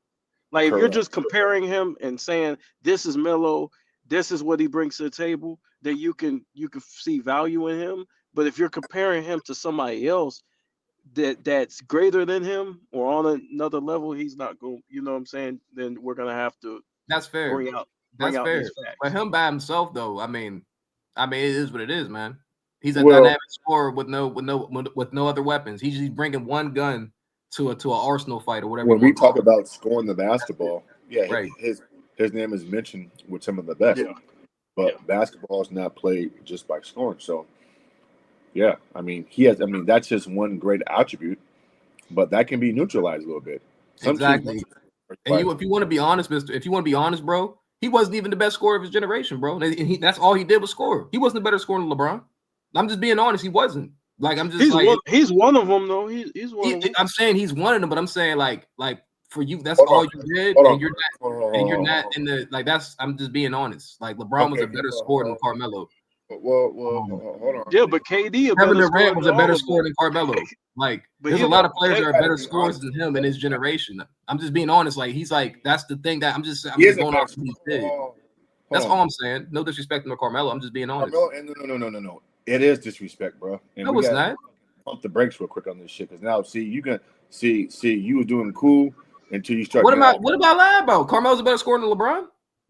Like if you're just comparing him and saying this is Melo, this is what he brings to the table, then you can see value in him. But if you're comparing him to somebody else that's greater than him or on another level, he's not going. You know what I'm saying? Then we're gonna have to. That's fair. Bring out fair. these facts. But him by himself, though, I mean, it is what it is, man. He's a dynamic scorer with no other weapons. He's just bringing one gun to an Arsenal fight or whatever. When we talk about scoring the basketball, right. his name is mentioned with some of the best. Yeah. But basketball is not played just by scoring. So, yeah, I mean, that's just one great attribute, but that can be neutralized a little bit. Exactly. And if you want to be honest, bro, he wasn't even the best scorer of his generation, bro. And that's all he did was score. He wasn't a better scorer than LeBron. I'm just being honest. He wasn't. Like I'm just he's one of them though. He's one of them. I'm saying he's one of them, but I'm saying like for you, that's Hold all on. you did, Hold and on. you're not in the like. That's I'm just being honest. Like LeBron was Okay, a better well, scorer than Carmelo. well, hold on. Yeah, but KD a Kevin better scorer Durant was than a better all of scorer them. than Carmelo. Like, But there's he a lot of players K- that are Gotta better be scorers honest. than him in his generation. I'm just being honest. Like, he's like, that's the thing that I'm just He is a going better off what he scorer. did. Hold That's on. all I'm saying. No disrespect to Carmelo. I'm just being honest. Carmelo, and no. It is disrespect, bro. And No, we it's got not. pump the brakes real quick on this shit. Because now, see, you can see you was doing cool until you start. What am I lying about? Carmelo's a better scorer than LeBron?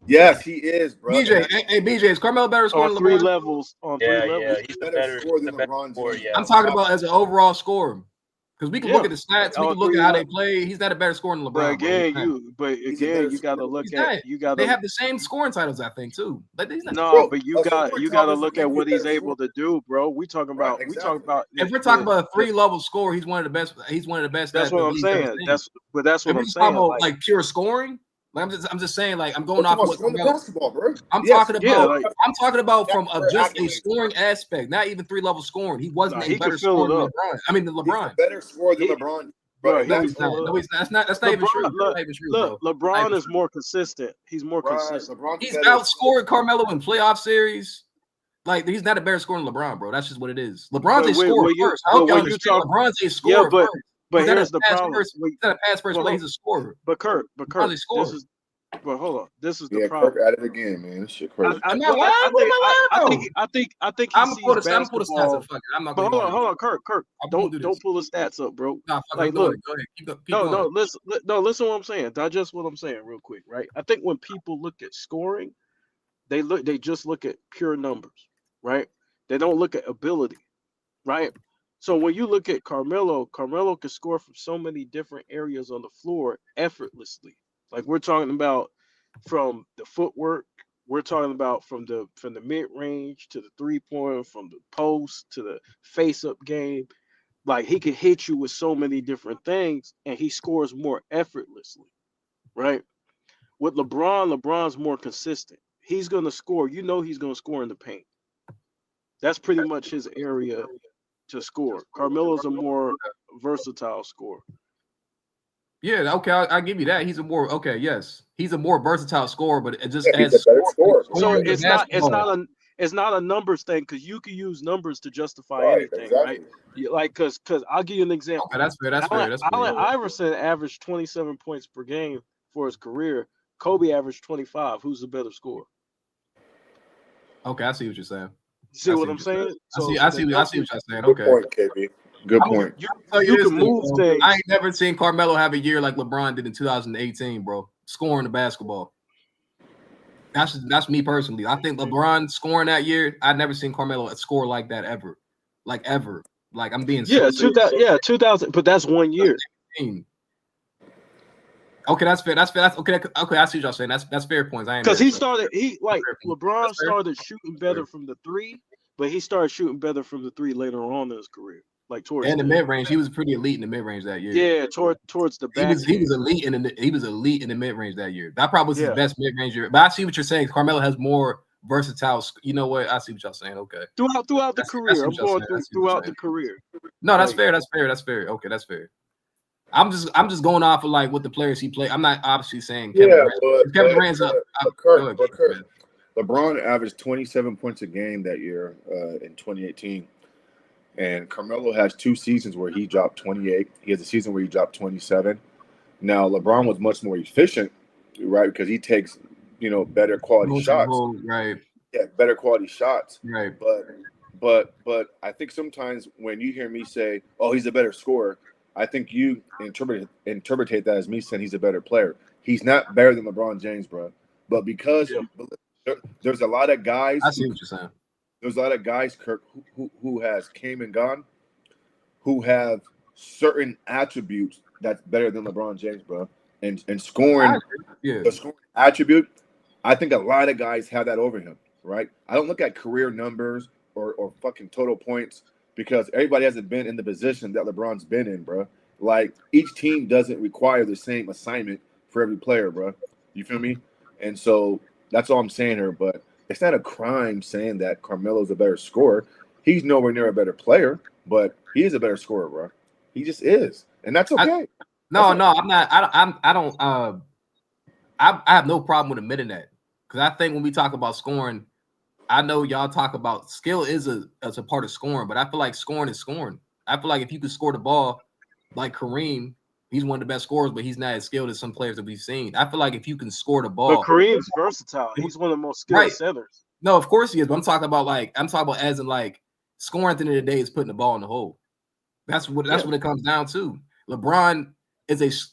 Yes, he is, bro. BJ, hey, BJ, is Carmelo better scorer on than three LeBron? levels. On three levels. He's a better scorer than LeBron James. I'm talking about as an overall scorer. Because we can look at the stats, we on can look three at how they levels. play. He's not a better scorer than LeBron. But again, bro. you gotta look He's at not. you gotta They have the same scoring titles, I think, too. But he's not. no, but you gotta look at what he's able to do, bro. We talking about If we're talking about a 3-level score, he's one of the best. He's one of the best. That's that what the I'm league's ever saying. seen. That's what If I'm we're saying. talking about like pure scoring, like I'm just saying, like I'm going off of what Scoring the basketball, bro. I'm Yes, talking yeah, about. I'm talking about from just a accolades. scoring aspect, not even 3-level scoring. He wasn't he a better could fill scorer it than up. LeBron. I mean, than LeBron. He's a better scorer than LeBron. Bro, No, he's not. No, he's not. That's not even true. That's not even true, bro. LeBron is more consistent. He's more consistent. He's outscored Carmelo in playoff series. Like, he's not a better scorer than LeBron, bro. That's just what it is. LeBron's a scorer first. I hope y'all understand. LeBron's a scorer first. But here's the problem. He's not a pass first play. He's a scorer. But Kurt, this is. But hold on, this is the problem. Kirk at it again, man. This shit crazy. I think he I'm sees gonna pull the stats basketball. up. Fuck it. I'm not But gonna hold on, Kirk. Don't pull the stats up, bro. Nah, fuck Like, it. Go look, ahead. Keep going. listen what I'm saying. Digest what I'm saying real quick, right? I think when people look at scoring, they just look at pure numbers, right? They don't look at ability, right? So when you look at Carmelo can score from so many different areas on the floor effortlessly. Like, we're talking about from the footwork, we're talking about from the mid range to the 3-point, from the post to the face up game. Like, he can hit you with so many different things, and he scores more effortlessly, right? With LeBron's more consistent. He's gonna score. You know he's gonna score in the paint. That's pretty much his area to score. Carmelo's a more versatile scorer. Yeah, okay, I'll give you that. He's a more versatile scorer, but it just he's a better scorer. So it's not a numbers thing, because you can use numbers to justify anything, right? Like, because I'll give you an example. Okay, that's fair. Allen Iverson averaged 27 points per game for his career. Kobe averaged 25. Who's the better scorer? Okay, I see what you're saying. See what I'm saying? I see what you're saying. Good Okay. point, KB. Good point. You can move things. I ain't never seen Carmelo have a year like LeBron did in 2018, bro. Scoring the basketball. That's me personally. I think LeBron scoring that year, I've never seen Carmelo score like that ever. Like, ever. Like, I'm being 2000, but that's 1 year. Okay, that's fair. That's okay. I see what y'all saying. That's fair points. Because LeBron started shooting better from the 3, but he started shooting better from the 3 later on in his career. Like, towards the mid range, he was pretty elite in the mid range that year. Yeah, towards the back. He was elite in the mid range that year. That probably was his best mid range year. But I see what you're saying. Carmelo has more versatile. You know what? I see what y'all saying. Okay. Throughout the career, I'm going throughout the career. No, that's fair. That's fair. Okay, that's fair. I'm just going off of like what the players he played. I'm not obviously saying Kevin Durant. Kevin Durant's up. Kurt, LeBron averaged 27 points a game that year in 2018. And Carmelo has 2 seasons where he dropped 28. He has a season where he dropped 27. Now, LeBron was much more efficient, right? Because he takes, better quality shots. Right. Yeah, better quality shots. Right. But I think sometimes when you hear me say, "Oh, he's a better scorer," I think you interpret that as me saying he's a better player. He's not better than LeBron James, bro. But because there's a lot of guys. I see what you're saying. There's a lot of guys, Kirk, who has came and gone, who have certain attributes that's better than LeBron James, bro. And scoring, the scoring attribute, I think a lot of guys have that over him, right? I don't look at career numbers or fucking total points, because everybody hasn't been in the position that LeBron's been in, bro. Like, each team doesn't require the same assignment for every player, bro. You feel me? And so that's all I'm saying here, but it's not a crime saying that Carmelo's a better scorer. He's nowhere near a better player, but he is a better scorer, bro. He just is. And that's okay. No, I'm not. I don't. I have no problem with admitting that because I think when we talk about scoring, I know y'all talk about skill is a part of scoring, but I feel like scoring is scoring. I feel like if you could score the ball like Kareem, he's one of the best scorers, but he's not as skilled as some players that we've seen. I feel like if you can score the But ball, Kareem's versatile. He's one of the most skilled right? centers. No, of course he is. But I'm talking about as in like scoring at the end of the day is putting the ball in the hole. That's what it comes down to. LeBron is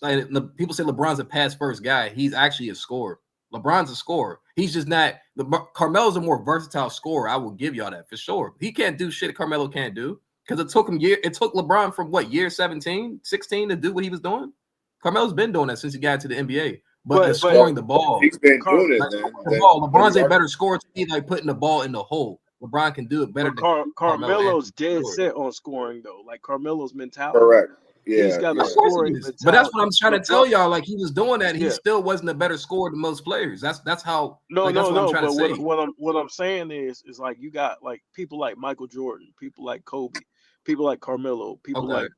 people say LeBron's a pass first guy. He's actually a scorer. LeBron's a scorer. He's just not. Carmelo's a more versatile scorer. I will give y'all that for sure. He can't do shit Carmelo can't do because it took LeBron from year 17, 16 to do what he was doing. Carmelo's been doing that since he got to the NBA. But scoring the ball, he's been doing it. LeBron's a better scorer to me, like putting the ball in the hole. LeBron can do it better than Carmelo's dead set on scoring though. Like Carmelo's mentality. Correct. Yeah, he's got a Of course scoring he is. mentality. But that's what I'm trying to tell y'all. Like he was doing that, he Yeah. still wasn't a better scorer than most players. That's how. No. I'm trying But to say. what I'm saying is like you got like people like Michael Jordan, people like Kobe, people like Carmelo, people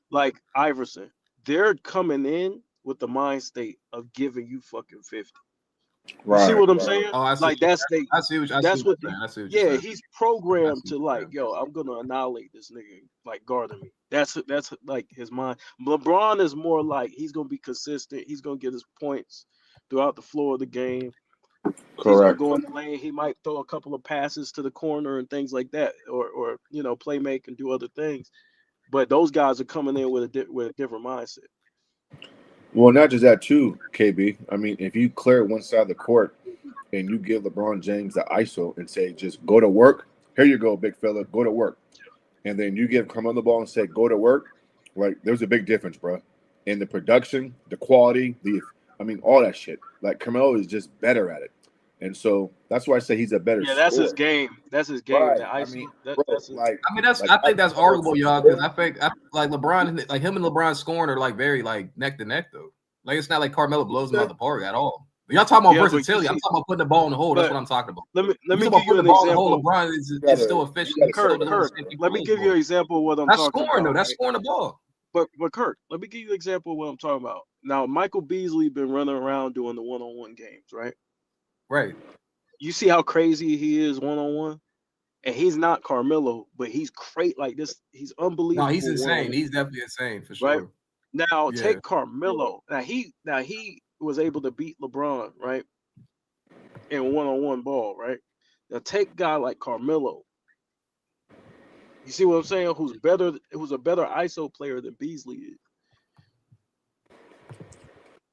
like Iverson. They're coming in with the mind state of giving you fucking 50. You see what I'm saying? Oh, I see. Like that's what he's programmed to like, yo, I'm gonna annihilate this nigga like guarding me. That's like his mind. LeBron is more like he's gonna be consistent, he's gonna get his points throughout the floor of the game. He's gonna go in the lane, he might throw a couple of passes to the corner and things like that, or play make and do other things. But those guys are coming in with a different mindset. Well, not just that too, KB. I mean, if you clear one side of the court and you give LeBron James the ISO and say, just go to work, here you go, big fella, go to work. And then you give Carmelo the ball and say, go to work, like there's a big difference, bro. In the production, the quality, all that shit. Like Carmelo is just better at it. And so that's why I say he's a better scorer. That's his game. That's his game. Right. I think that's arguable, y'all, because I think like LeBron, like him and LeBron scoring are like very like neck to neck though. Like it's not like Carmelo blows him out the park at all. But y'all talking about versatility. I'm talking about putting the ball in the hole. That's what I'm talking about. Let me give you an example. LeBron is still efficient. Kurt, let me give you an example of what I'm talking about. That's scoring though. That's scoring the ball. But Kurt, let me give you an example of what I'm talking about. Now, Michael Beasley been running around doing the one-on-one games, right? Right. You see how crazy he is one-on-one? And he's not Carmelo, but he's great like this. He's unbelievable. No, he's insane. He's definitely insane for sure. Right? Now, take Carmelo. Now he was able to beat LeBron, right? In one-on-one ball, right? Now take a guy like Carmelo. You see what I'm saying? Who's a better ISO player than Beasley is.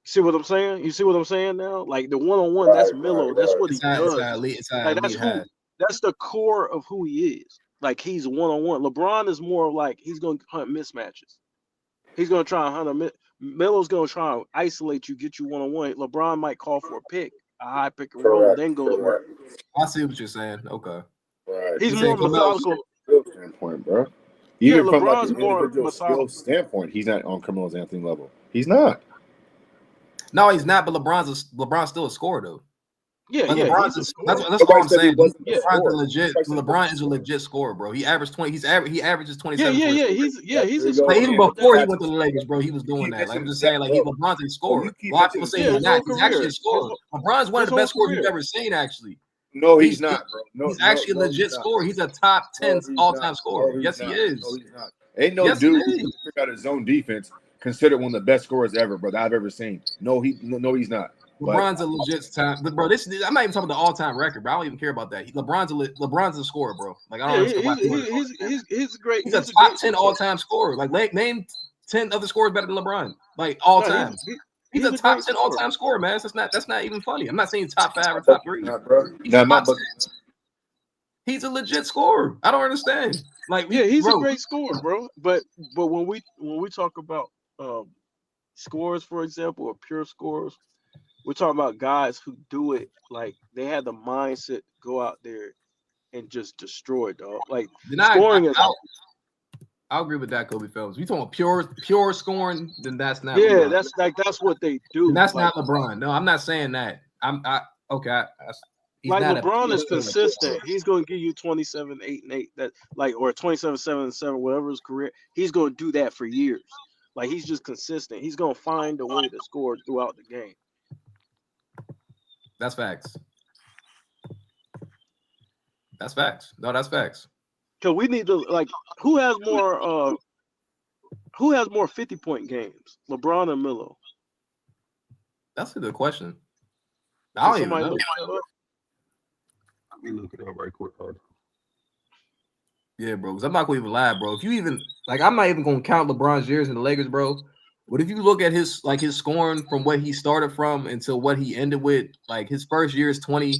See what I'm saying? You see what I'm saying now? Like the one-on-one, that's Melo. That's what he does. That's the core of who he is. Like he's one-on-one. LeBron is more like he's going to hunt mismatches. He's going to try and hunt Melo's going to try and isolate you, get you one-on-one. LeBron might call for a pick, a high pick and roll, then go to work. I see what you're saying. Okay. Right. He's more methodical. Standpoint, bro. Even from LeBron's like an more individual skill standpoint, he's not on Carmelo's Anthony level. He's not. No, he's not. But LeBron's still a scorer though. Yeah, like that's what I'm saying. LeBron is a legit scorer, bro. He averaged 20. He averages 27. He's a scorer. Like, even before he went to the Lakers, bro, he was doing that. Like I'm just saying, like LeBron's a scorer. A lot of people say he's not. He's actually a scorer. LeBron's one of the best scorers you've ever seen, actually. No, he's not, bro. No, he's actually a legit scorer. He's a top 10 all-time scorer. Yes, he is. No, he's not. Ain't no dude who can figure out his own defense considered one of the best scorers ever, bro, that I've ever seen. No, he's not. LeBron's a legit time, but bro, I'm not even talking the all-time record, bro. I don't even care about that. LeBron's a scorer, bro. Like I don't understand. He's great. He's a top 10 all-time scorer. Like name 10 other scorers better than LeBron. Like all time. He's a top 10 all-time scorer, man. That's not even funny. I'm not saying top 5 or top 3. He's a legit scorer. I don't understand. Like he's a great scorer, bro. But when we talk about scores, for example, or pure scores, we're talking about guys who do it like they had the mindset to go out there and just destroy, dog. Like scoring is. I'll agree with that, Kobe Phelps. You talking about pure scoring? Then that's not. Yeah, LeBron. that's what they do. And that's not LeBron. No, I'm not saying that. Like LeBron is consistent. He's going to give you 27, 8, and 8. That or 27, 7, and 7, whatever his career. He's going to do that for years. Like he's just consistent. He's gonna find a way to score throughout the game. That's facts. That's facts. No, that's facts. Cause we need to like who has more 50-point games, LeBron or Melo? That's a good question. I Can don't even somebody know. look that up? Let me look it up right quick. Hold on. Yeah, bro. Because I'm not gonna even lie, bro. If you even like, I'm not even gonna count LeBron's years in the Lakers, bro. But if you look at his scoring from what he started from until what he ended with, like his first year is 20,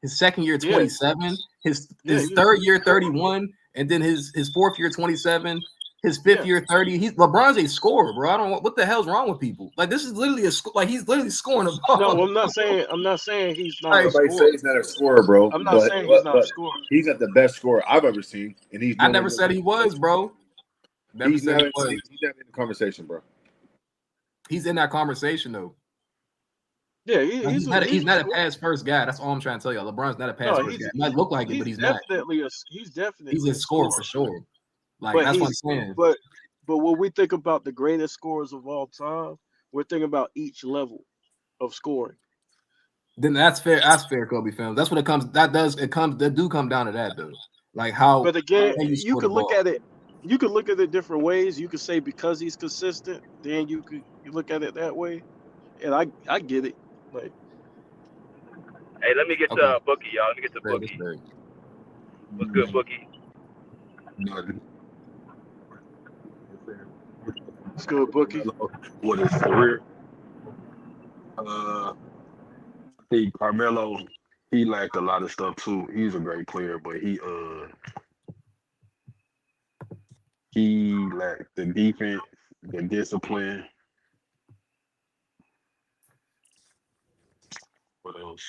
his second year 27, his third year 31, and then his fourth year 27, his fifth year 30. LeBron's a scorer, bro. I don't know what the hell's wrong with people. Like this is literally he's literally scoring a ball. No, I'm not saying he's not a Nobody scorer. say he's not a scorer, bro. I'm not saying he's not a scorer. He's not the best scorer I've ever seen, and he's. I never said he was, bro. He's not in the conversation, bro. He's in that conversation though. Yeah, he's not a pass first guy. That's all I'm trying to tell you. LeBron's not a pass first guy. He might look like it, but he's not. He's definitely a scorer for sure. Like but that's what I'm saying. But when we think about the greatest scorers of all time, we're thinking about each level of scoring. Then that's fair. That's fair, Kobe films. That's what it comes. That do come down to that though. Like how. But again, you could look at it. You could look at it different ways. You could say because he's consistent, then you look at it that way, and I get it. Like, hey, let me get to Bookie, y'all. Let me get to Bookie. What's good, Bookie? It's good, Bookie. What is career? I think Carmelo, he lacked a lot of stuff too. He's a great player, but he lacked the defense, the discipline. What else?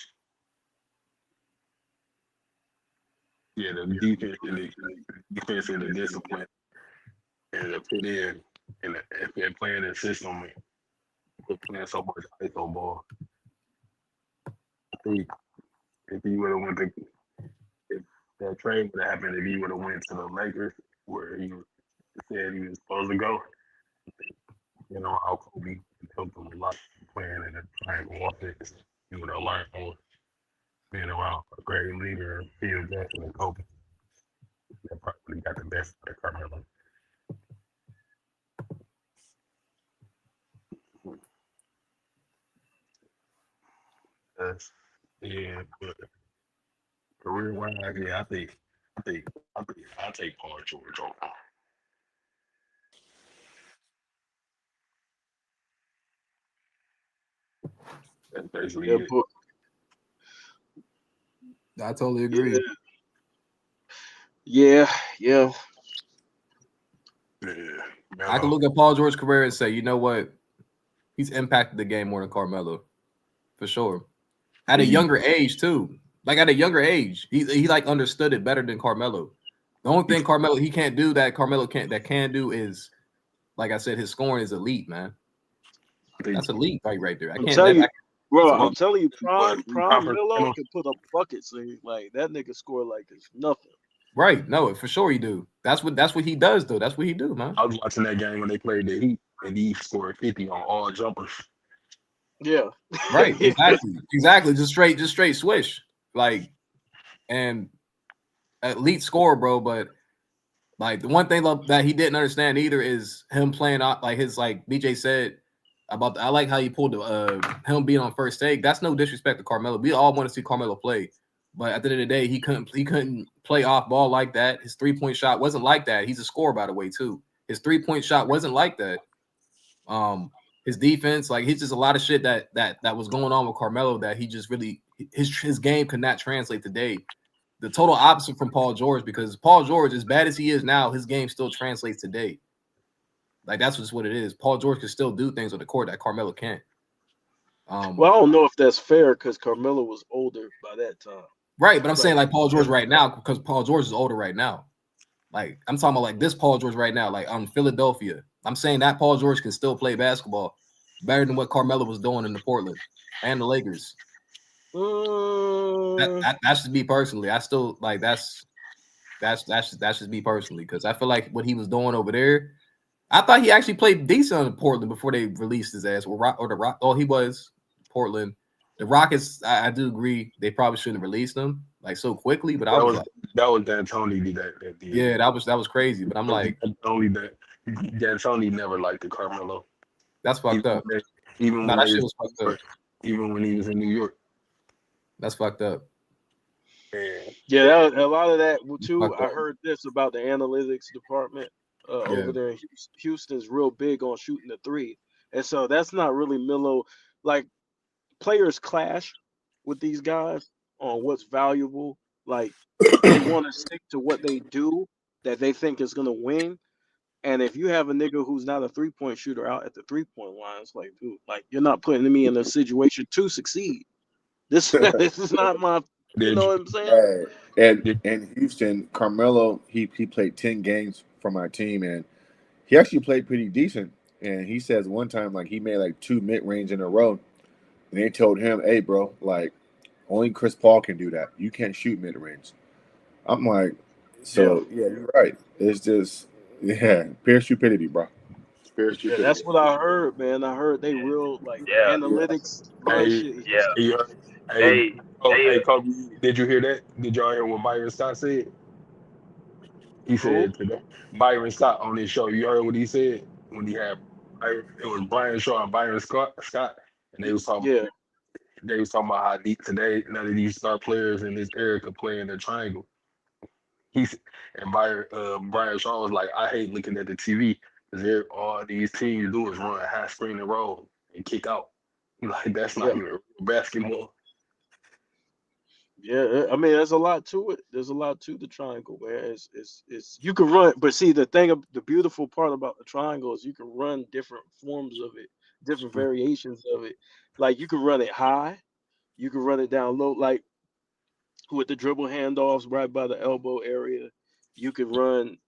Yeah, the defense and the discipline, and to put in and playing the system, and playing so much ISO ball. I think if he would have if that trade would have happened, if he would have went to the Lakers where he said he was supposed to go, you know how Kobe helped him a lot playing in the triangle offense. He would have learned more being around a great leader, Phil Jackson and Kobe. That probably got the best out of Carmelo. Yeah, but career wise, yeah, I think I take Paul George over. That's basically it. I totally agree. Yeah. I can look at Paul George's career and say, you know what? He's impacted the game more than Carmelo, for sure. At a younger age too. Like at a younger age, he like understood it better than Carmelo. The only thing Carmelo he can't do that Carmelo can do is, like I said, his scoring is elite, man. That's elite right there. I'm telling you, prime Melo can put up buckets. Like that nigga score like it's nothing. Right? No, for sure he do. That's what he does though. That's what he do, man. I was watching that game when they played the Heat, and he scored 50 on all jumpers. Yeah. Right. Exactly. Just straight swish. Like, and elite score, bro. But like the one thing that he didn't understand either is him playing out like his, like BJ said about. I like how he pulled him being on first take. That's no disrespect to Carmelo. We all want to see Carmelo play, but at the end of the day, he couldn't play off ball like that. His 3-point shot wasn't like that. He's a scorer, by the way, too. His 3-point shot wasn't like that. His defense, like he's just a lot of shit that was going on with Carmelo that he just really his game could not translate today. The total opposite from Paul George, because Paul George, as bad as he is now, his game still translates today. Like that's just what it is. Paul George can still do things on the court that Carmelo can't. Well, I don't know if that's fair because Carmelo was older by that time. Right, but I'm saying like Paul George right now, because Paul George is older right now. Like I'm talking about like this Paul George right now, like Philadelphia. I'm saying that Paul George can still play basketball better than what Carmelo was doing in the Portland and the Lakers. That's just me personally. I still like that's just me personally, because I feel like what he was doing over there, I thought he actually played decent in Portland before they released his ass. Or the Rock. Oh, he was Portland. The Rockets, I do agree, they probably shouldn't have released him like so quickly. But I That was was like, D'Antoni that did yeah, that. that was crazy. But I'm like, Only that D'Antoni never liked the Carmelo. that's fucked up. Even No, when that they shit was was fucked up. even when he was in New York. That's fucked up. Yeah, that was, a lot of that too. Fucked I up. heard this about the analytics department Yeah. over there in Houston's real big on shooting the three, and so that's not really Melo. Like players clash with these guys on what's valuable. Like they want to stick to what they do that they think is gonna win. And if you have a nigga who's not a 3-point shooter out at the 3-point line, it's like, dude, like you're not putting me in a situation to succeed. This this is not my, you know what I'm saying? Right. And in Houston, Carmelo, he played 10 games for my team, and he actually played pretty decent. And he says one time, like, he made like 2 mid range in a row. And they told him, hey, bro, like, only Chris Paul can do that. You can't shoot mid range. I'm like, so, yeah, you're right. It's just, yeah, pure stupidity, bro. Pure Yeah, stupidity. that's what I heard, man. I heard they real like Yeah. analytics run Hey, shit. Yeah. hey, hey, Hey, hey, Kobe, did you hear that? Did y'all hear what Byron Scott said? He Who? said today, Byron Scott on his show. You heard what he said when he had it was Brian Shaw and Byron Scott, and Yeah, they was talking about how today none of these star players in this era could play in the triangle. He's and Brian Shaw was like, I hate looking at the TV because all these teams do is run half screen and roll and kick out. Like that's not yeah, even real basketball. yeah. I mean, there's a lot to it. There's a lot to the triangle, man. It's you can run, but see the beautiful part about the triangle is you can run different forms of it, different variations of it. Like you can run it high, you can run it down low. Like with the dribble handoffs right by the elbow area. You could run,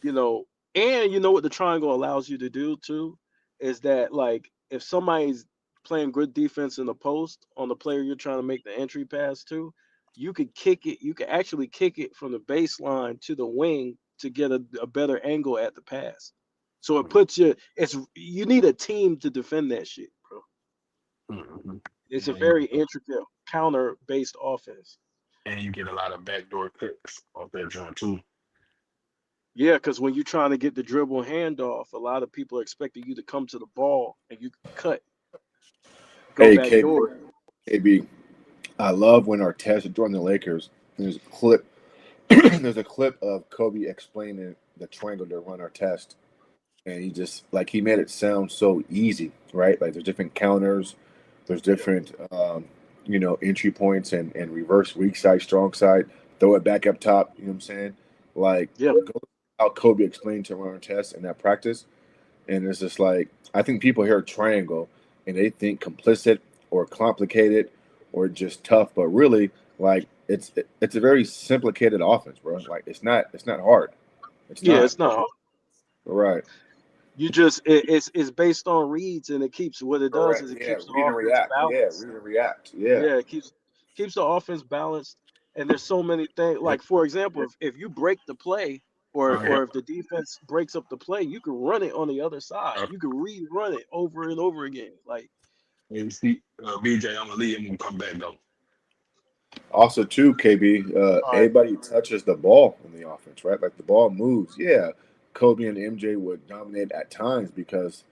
you know, and you know what the triangle allows you to do too is that like if somebody's playing good defense in the post on the player you're trying to make the entry pass to, you could kick it. You could actually kick it from the baseline to the wing to get a better angle at the pass. So it puts you. It's you need a team to defend that shit, bro. It's a very intricate counter-based offense. And you get a lot of backdoor cuts off that joint too. Yeah, because when you're trying to get the dribble handoff, a lot of people are expecting you to come to the ball and you cut, go Hey, back door. KB, I love when Artest joined the Lakers. There's a clip. There's a clip of Kobe explaining the triangle to run Artest, and he just like he made it sound so easy, right? Like there's different counters, there's different entry points and reverse weak side, strong side, throw it back up top. You know what I'm saying? Like Yeah, go how Kobe explained to run Artest in that practice. And it's just like I think people hear triangle and they think complicit or complicated or just tough, but really like it's a very simplicated offense, bro. Like it's not hard. It's yeah, not. it's not. Right. You just it's based on reads and it keeps what it does Correct. is it Yeah. keeps the Read and offense react. Yeah. balanced. Read and react. Yeah. Yeah, it keeps the offense balanced. And there's so many things. Like for example, if you break the play or if the defense breaks up the play, you can run it on the other side. You can rerun it over and over again. Like And see, BJ, I'm gonna leave him and come back though. Also, too, KB, all right, everybody touches the ball in the offense, right? Like the ball moves. Yeah, Kobe and MJ would dominate at times because,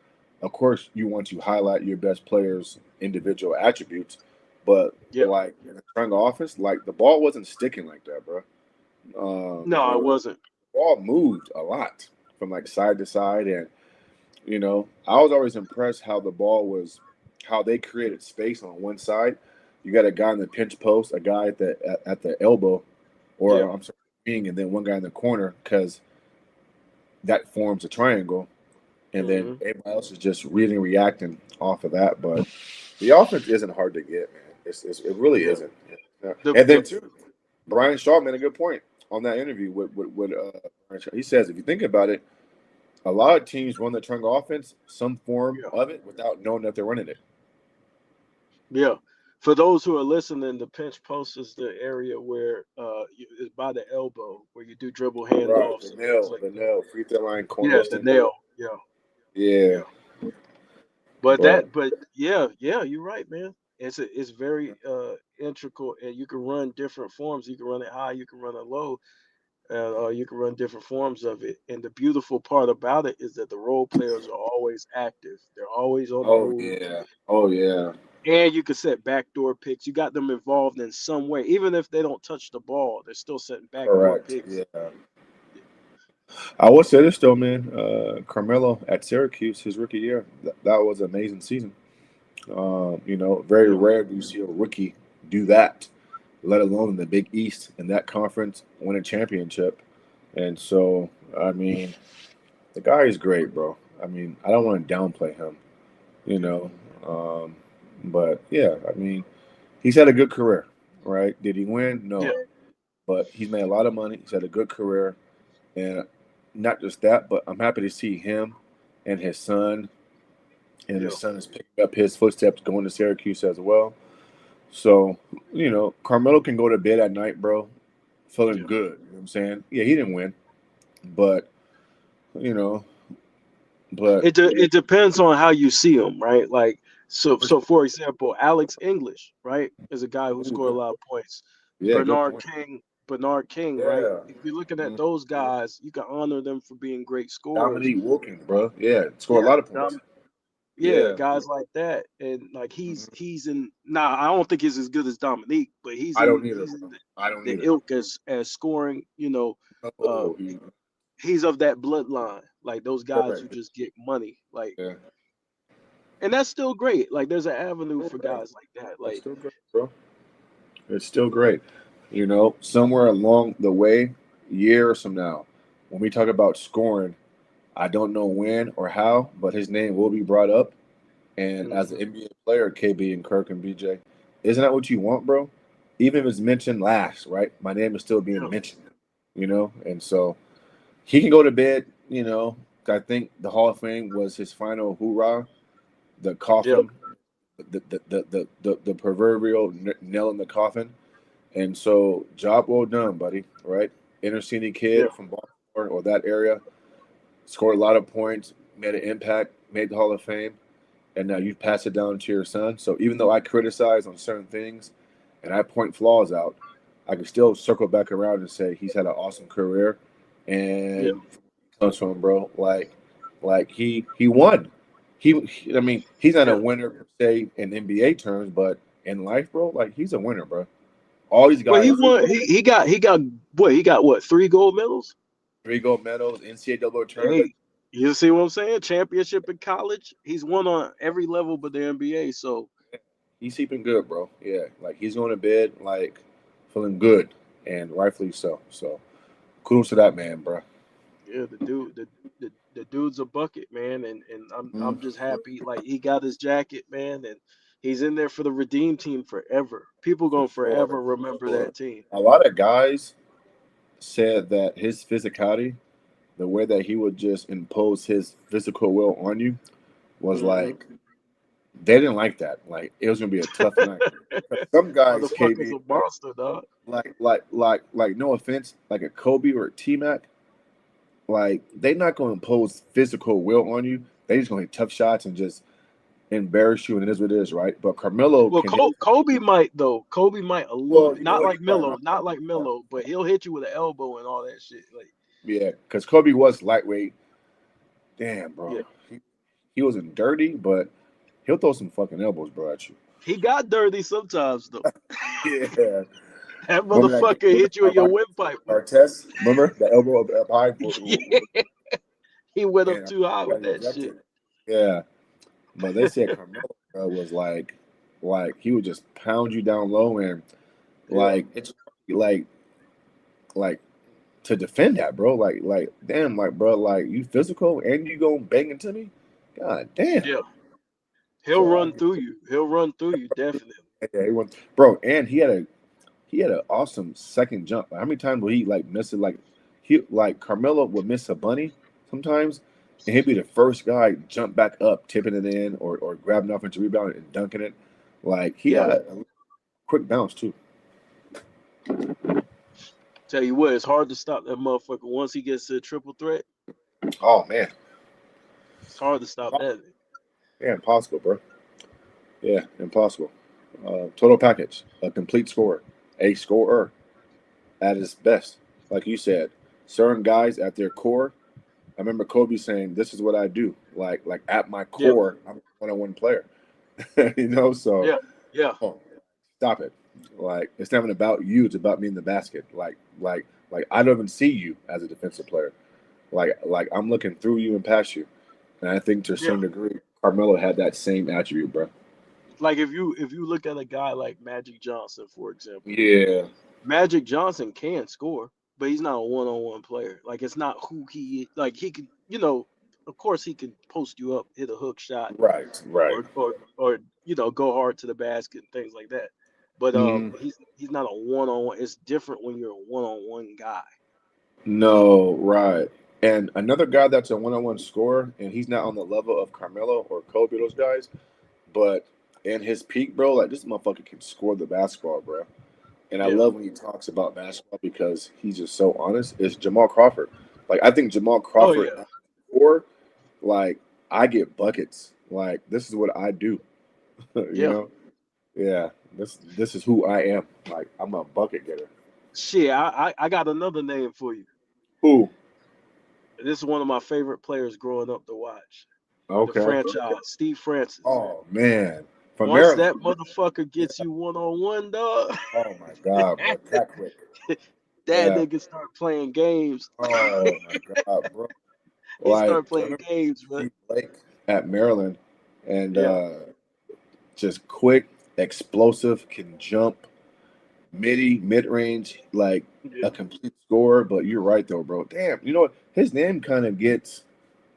of course, you want to highlight your best players' individual attributes. But yeah. like in a triangle offense, like the ball wasn't sticking like that, bro. No, it The wasn't. ball moved a lot from like side to side, and I was always impressed how the ball was, how they created space on one side. You got a guy in the pinch post, a guy at the elbow, or Yeah. I'm sorry, wing, and then one guy in the corner because that forms a triangle, and then Hmm. everybody else is just reading, reacting off of that. But the offense isn't hard to get, man. It really Yeah. isn't. Yeah. And then The too, Brian Shaw made a good point on that interview with Brian Shaw. He says if you think about it, a lot of teams run the triangle offense, some form yeah. of it, without knowing that they're running it. Yeah. For those who are listening, the pinch post is the area where is by the elbow where you do dribble Right, handoffs the and things nail, like the that. nail, free throw line, corner Yeah, the extended. nail. Yeah. Yeah. But yeah, you're right, man. It's very integral, and you can run different forms. You can run it high, you can run it low, and you can run different forms of it. And the beautiful part about it is that the role players are always active. They're always on the Oh move, yeah. Oh yeah. and you can set backdoor picks. You got them involved in some way, even if they don't touch the ball. They're still setting backdoor Correct. picks. Yeah. I will say this though, man. Carmelo at Syracuse, his rookie year, that was an amazing season. Very Yeah, rare do you see a rookie do that, let alone in the Big East in that conference, win a championship. And so, I mean, the guy is great, bro. I mean, I don't want to downplay him, you know. Um, but yeah, I mean, he's had a good career, right? Did he win? yeah, No. But he's made a lot of money. He's had a good career. And not just that, but I'm happy to see him and his son. And yeah, his son is picking up his footsteps going to Syracuse as well. So, Carmelo can go to bed at night, bro, feeling yeah. good. You know what I'm saying? Yeah, he didn't win, but, you know, but It depends on how you see them, right? Like so for example, Alex English, right, is a guy who Ooh, scored a lot of points. yeah, good point. Bernard King, right? Yeah. If you're looking at Mhm. those guys, you can honor them for being great scorers. Dominique Wilkins, bro. Yeah, scored a Yeah, lot of points. yeah, Yeah. guys like that, and like Mhm. he's in. Nah, I don't think he's as good as Dominique, but I don't either, he's in bro. I don't the either. ilk as scoring. Uh, Oh, he's of that bloodline, like those guys who correct. just get money, like, Yeah. and that's still great. Like, there's an avenue for guys like that. That's Like, still great, bro. It's still great. Somewhere along the way, years from now, when we talk about scoring, I don't know when or how, but his name will be brought up. And as an mhm, NBA player, KB and Kirk and BJ, isn't that what you want, bro? Even if it's mentioned last, right? My name is still being yeah, mentioned. And so he can go to bed. I think the Hall of Fame was his final hoorah, the yeah, coffin, the proverbial nail in the coffin. And so, job well done, buddy. Right? Inner city yeah. kid from Baltimore or that area, scored a lot of points, made an impact, made the Hall of Fame, and now you pass it down to your son. So even though I criticize on certain things and I point flaws out, I can still circle back around and say he's had an awesome career, Yeah. and comes from, bro. Like he won. I mean, he's not a Yeah. winner per se in NBA terms, but in life, bro, like he's a winner, bro. All these Well, he guys, won. He got what? He got what? 3 gold medals. 3 gold medals, NCAA tournament. Hey, you see what I'm saying? Championship in college. He's won on every level but the NBA. So He's sleeping good, bro. Yeah, like he's going to bed like feeling good, and rightfully so. So kudos to that man, bro. yeah, the dude's a bucket, man, and I'm Mm. just happy. Like, he got his jacket, man, and he's in there for the Redeem team forever. People For gonna sure, forever for remember sure. that team. A lot of guys said that his physicality, the way that he would just impose his physical will on you, was Hmm. like they didn't like that. Like it was gonna be a tough night. Some guys, Motherfucker's KB, a monster, dog. no offense, like a Kobe or a T Mac, like they not gonna impose physical will on you. They just gonna hit tough shots and just embarrass you, and it is what it is, right? But Carmelo Well, can hit. Kobe might though. Kobe might a little, Well, you know not what? like You're right. Melo, not like Melo, but he'll hit you with an elbow and all that shit. Like, Yeah, because Kobe was lightweight. Damn, bro. yeah, He wasn't dirty, but he'll throw some fucking elbows, bro, at you. he got dirty sometimes though. Yeah. That Remember that motherfucker game hit you in your windpipe. Artest? Remember the elbow up high? Yeah, he went up And too high got with that shit. ejected. Yeah, but they said Carmelo was like he would just pound you down low and Yeah, like it's like like to defend that, bro. Like damn, like bro, like you physical and you going bang into me? God damn. yeah. He'll So I run get through you. He'll run through you definitely. yeah, bro, and he had an awesome second jump. Like, how many times will he like miss it? Like Carmelo would miss a bunny sometimes, and he'd be the first guy jump back up, tipping it in, or grabbing an offensive rebound and dunking it. Like he Yeah. had a quick bounce too. Tell you what, it's hard to stop that motherfucker once he gets to a triple threat. Oh man, It's hard to stop that. Yeah, impossible, bro. Yeah, impossible. Total package, a complete score, a scorer at his best. Like you said, certain guys at their core. I remember Kobe saying, "This is what I do. Like at my Yeah, core, I'm a one-on-one player." So yeah, yeah. oh, stop it. Like it's not even about you; it's about me in the basket. Like I don't even see you as a defensive player. Like I'm looking through you and past you. And I think to a Yeah. certain degree, Carmelo had that same attribute, bro. Like if you look at a guy like Magic Johnson, for example, Yeah, Magic Johnson can score, but he's not a one-on-one player. Like it's not who he is. Like he can, of course he can post you up, hit a hook shot, right. or go hard to the basket and things like that. But Mhm. he's not a one-on-one. It's different when you're a one-on-one guy. No, right. And another guy that's a one-on-one scorer, and he's not on the level of Carmelo or Kobe, those guys, but in his peak, bro, like this motherfucker can score the basketball, bro. And I Yeah, love when he talks about basketball because he's just so honest. It's Jamal Crawford. Like I think Jamal Oh Crawford, yeah. or like I get buckets. Like this is what I do. you Yeah. know? Yeah. This is who I am. Like I'm a bucket getter. Shit, I got another name for you. Who? This is one of my favorite players growing up to watch. The Okay. franchise, Steve Francis. Oh man. From Once Maryland. that motherfucker gets you one on one, dog, Oh my God, bro. That quick. that Yeah. nigga start playing games. Oh my God, bro. He Like started I playing remember games, but Steve Blake at Maryland and yeah, just quick, explosive, can jump, mid range, like yeah. a complete scorer. But you're right though, bro. Damn, you know what? His name kind of gets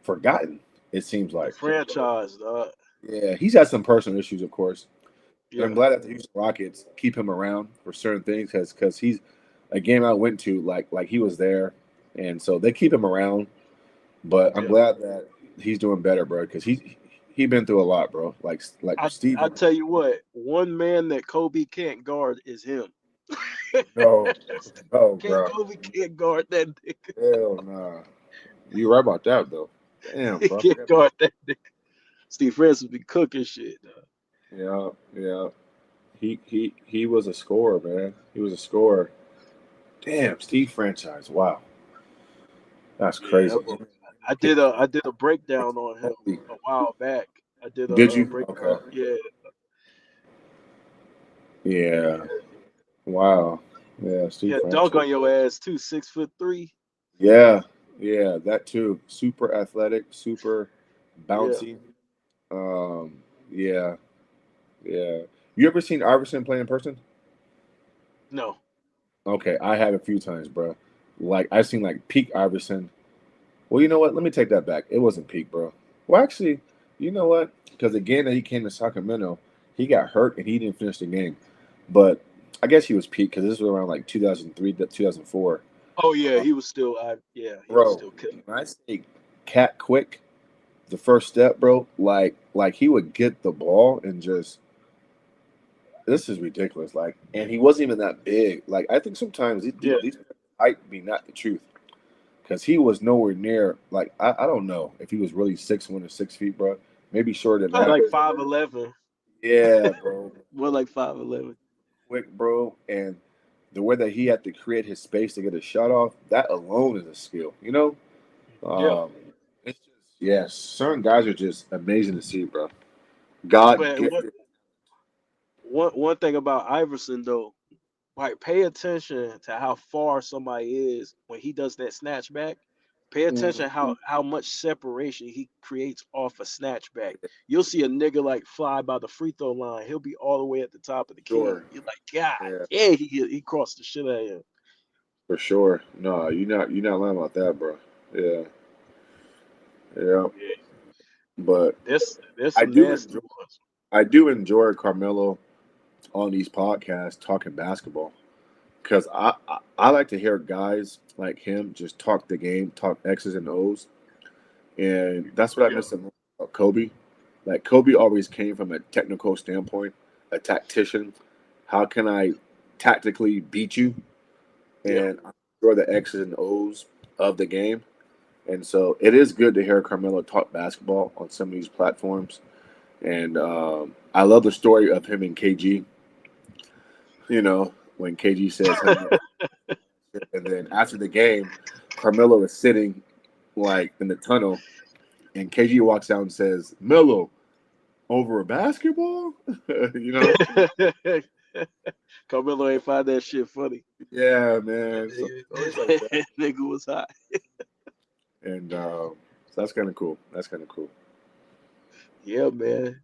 forgotten. It seems The like. franchise, dog. Yeah, he's had some personal issues, of course, and Yeah, I'm glad that the Houston Rockets keep him around for certain things because he's a game I went to like he was there, and so they keep him around. But I'm yeah. glad that he's doing better, bro, because he been through a lot, bro. Like I Steven. tell you what, one man that Kobe can't guard is him. No, no, Can't bro. Kobe can't guard that nigga. Hell nah. You right about that though. Damn, He bro. can't guard that nigga. Steve Francis be cooking shit. Dog. Yeah, yeah. He was a scorer, man. He was a scorer. Damn, Steve franchise. Wow, that's Yeah, crazy. I did a breakdown on him a while back. I did Did a you? breakdown. Okay. Yeah, Yeah. Wow. Yeah, Steve yeah, dunk franchise. on your ass too. 6'3". Yeah, yeah, that too. Super athletic, super Yeah, bouncy. Um, yeah, yeah. You ever seen Iverson play in person? no, Okay, I have a few times, bro. Like I've seen like peak Iverson. Well, you know what? Let me take that back. It wasn't peak, bro. Well, actually, you know what? Because the game that he came to Sacramento, he got hurt and he didn't finish the game. But I guess he was peak because this was around like 2003 to 2004. oh yeah, Uh, he was still. He was bro, still killing. when I say cat quick, the first step, bro, like he would get the ball and just this is ridiculous. Like, and he wasn't even that big. Like, I think sometimes Yeah, these height be not the truth because he was nowhere near. Like, I don't know if he was really 6'1" or 6 feet, bro. Maybe shorter than probably that. like 5'11". Yeah, bro. More like 5'11". Quick, bro, and the way that he had to create his space to get a shot off, that alone is a skill. You know, Yeah, it's just yeah. Certain guys are just amazing to see, bro. God but gifted. one thing about Iverson though, like pay attention to how far somebody is when he does that snatch back. Pay attention how much separation he creates off a snatch back. You'll see a nigga like fly by the free throw line. He'll be all the way at the top of the key. Sure. You're like, God, Yeah. yeah, he crossed the shit out of him. For sure. No, you're not lying about that, bro. Yeah, yeah. Yeah, But there's I some do nasty enjoy ones. I do enjoy Carmelo on these podcasts talking basketball because I like to hear guys like him just talk the game, talk X's and O's, and that's what I Yeah, miss the most about Kobe. Like Kobe always came from a technical standpoint, a tactician. How can I tactically beat you? yeah, And I enjoy the X's and O's of the game. And so it is good to hear Carmelo talk basketball on some of these platforms. And I love the story of him and KG. You know, when KG says, and then after the game, Carmelo is sitting like in the tunnel, and KG walks out and says, "Melo, over a basketball?" You know? Carmelo ain't find that shit funny. Yeah, man. So stories like that. Nigga was hot. And so that's kind of cool. That's kind of cool. Yeah, man.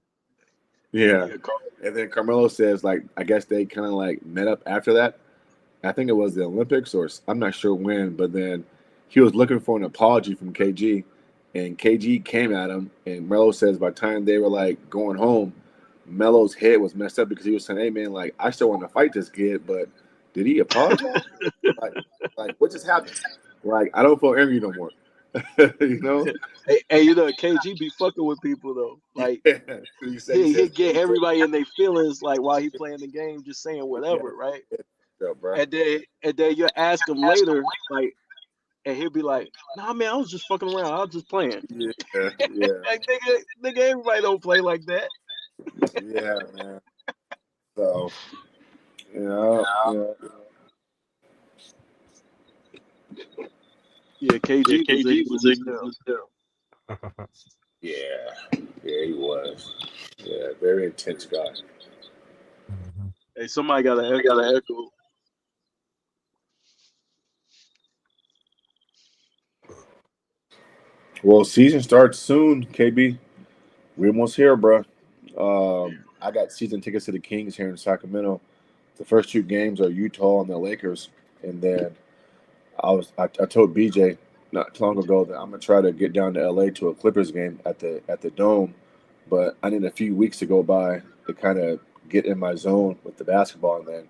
Yeah. Yeah, And then Carmelo says, like, I guess they kind of like met up after that. I think it was the Olympics, or I'm not sure when, but then he was looking for an apology from KG, and KG came at him. And Melo says by the time they were like going home, Melo's head was messed up because he was saying, "Hey man, like I still want to fight this kid, but did he apologize? like what just happened? Like I don't feel angry no more." You know? hey, you know, KG be fucking with people though. Like He said he he says, get everybody in their feelings like while he playing the game, just saying whatever, right? yeah, bro. And then you ask him later, like, and he'll be like, "Nah, man, I was just fucking around. I was just playing." Yeah, yeah, Like, nigga, everybody don't play like that. yeah, man. So, yeah. Yeah, Yeah, KG was KG ignorant was as ignorant hell. as hell. Yeah, yeah, he was. Yeah, very intense guy. Hey, somebody got an I got echo. an echo. Well, season starts soon, KB. We almost here, bro. I got season tickets to the Kings here in Sacramento. The first two games are Utah and the Lakers, and then I told BJ not too long ago that I'm gonna try to get down to LA to a Clippers game at the Dome, but I need a few weeks to go by to kind of get in my zone with the basketball, and then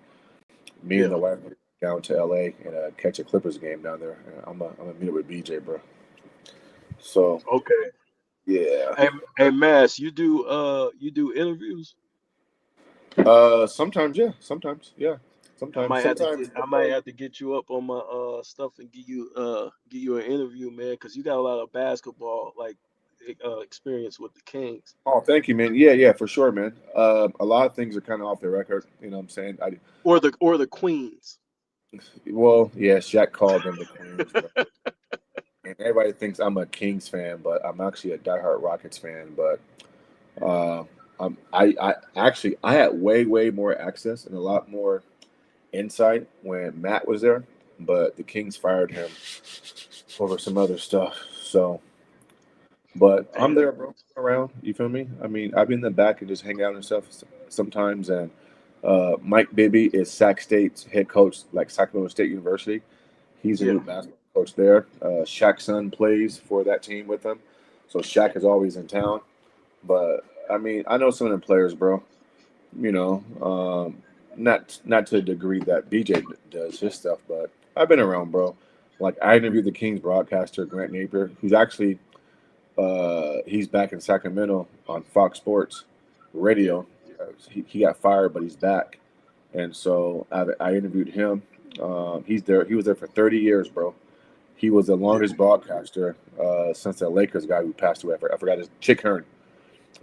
me and Yeah. the wife are down to LA and catch a Clippers game down there. And I'm gonna meet up with BJ, bro. So Okay. yeah, Hey, Mass, you do interviews? sometimes yeah, sometimes yeah, sometimes I might have to get you up on my stuff and give you an interview, man, because you got a lot of basketball experience with the Kings. Oh, thank you, man. Yeah, yeah, for sure, man. A lot of things are kind of off the record. You know what I'm saying? Or the Queens. Well, yeah, Shaq called them the Queens, bro. And everybody thinks I'm a Kings fan, but I'm actually a diehard Rockets fan. But uh, I actually I had way more access and a lot more insight when Matt was there, but the Kings fired him over some other stuff. So, but I'm Damn. there, bro. Around, you feel me? I mean, I've been in the back and just hang out and stuff sometimes. And Mike Bibby is Sac State's head coach, like Sacramento State University. He's a Yeah. new basketball coach there. Shaq's son plays for that team with him, so Shaq is always in town. But I mean, I know some of the players, bro. You know, not to the degree that BJ does his stuff, but I've been around, bro. Like I interviewed the Kings broadcaster Grant Napier, who's actually he's back in Sacramento on Fox Sports Yeah. Radio. He got fired, but he's back, and so I interviewed him. He's there. He was there for 30 years, bro. He was the Yeah. longest broadcaster since the Lakers guy who passed away. I forgot his Chick Hearn.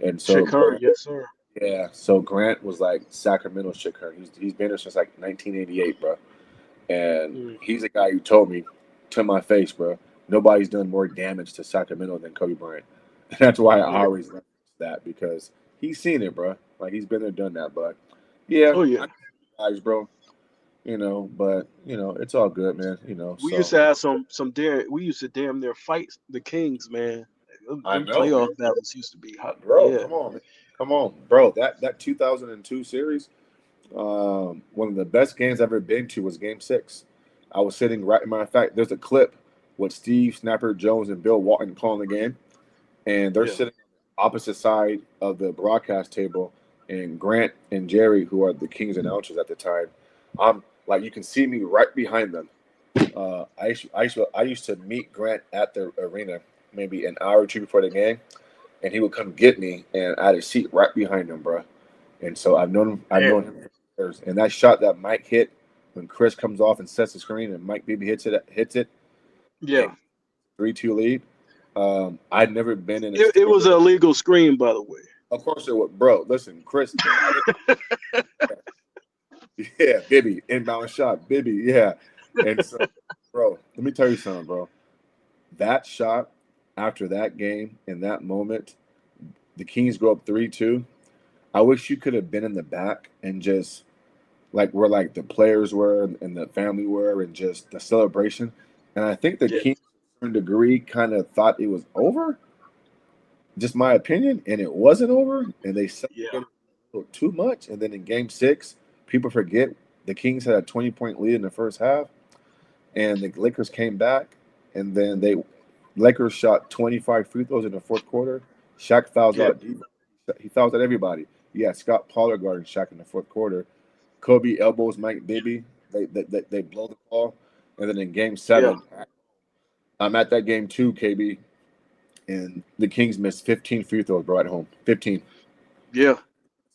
And so Chick Hearn, Grant, yes, sir. yeah, so Grant was like Sacramento's Chick Hearn. He's been there since like 1988, bro. And Mm. he's the guy who told me to my face, bro, nobody's done more damage to Sacramento than Kobe Bryant. And that's why I Yeah. always reference that because he's seen it, bro. Like he's been there, done that. But yeah, Oh yeah. guys, bro. But it's all good, man. We used So to have some dare. We used to damn near fight the Kings, man. I Them know, playoff man. battles used to be hot. Bro, Yeah. come on, bro. That 2002 series, one of the best games I've ever been to was Game 6. I was sitting right. Matter of fact, there's a clip with Steve Snapper Jones and Bill Walton calling the game, and they're Yeah. sitting on the opposite side of the broadcast table, and Grant and Jerry, who are the Kings announcers at the time, I'm like you can see me right behind them. I used to meet Grant at the arena maybe an hour or two before the game, and he would come get me, and I had a seat right behind him, bro. And so I've Damn. known him for years. And that shot that Mike hit when Chris comes off and sets the screen, and Mike Bibby hits it, Yeah. 3-2 lead. I'd never been in a It was an illegal screen, by the way. Of course it was, bro. Listen, Chris. Yeah, Bibby, inbound shot, Bibby, yeah. And so, bro, let me tell you something, bro. That shot after that game in that moment, the Kings go up 3-2. I wish you could have been in the back and just like where like the players were and the family were and just the celebration. And I think the Yeah. Kings, to a certain degree, kind of thought it was over. Just my opinion, and it wasn't over. And they celebrated a little too much. And then in Game 6, people forget the Kings had a 20-point lead in the first half, and the Lakers came back, and then Lakers shot 25 free throws in the fourth quarter. Shaq fouls out. He fouls out everybody. Yeah, Scott Pollard guarding Shaq in the fourth quarter. Kobe elbows Mike Bibby. They blow the ball, and then in Game 7, I'm at that game too, KB, and the Kings missed 15 free throws, bro, at home. 15. Yeah.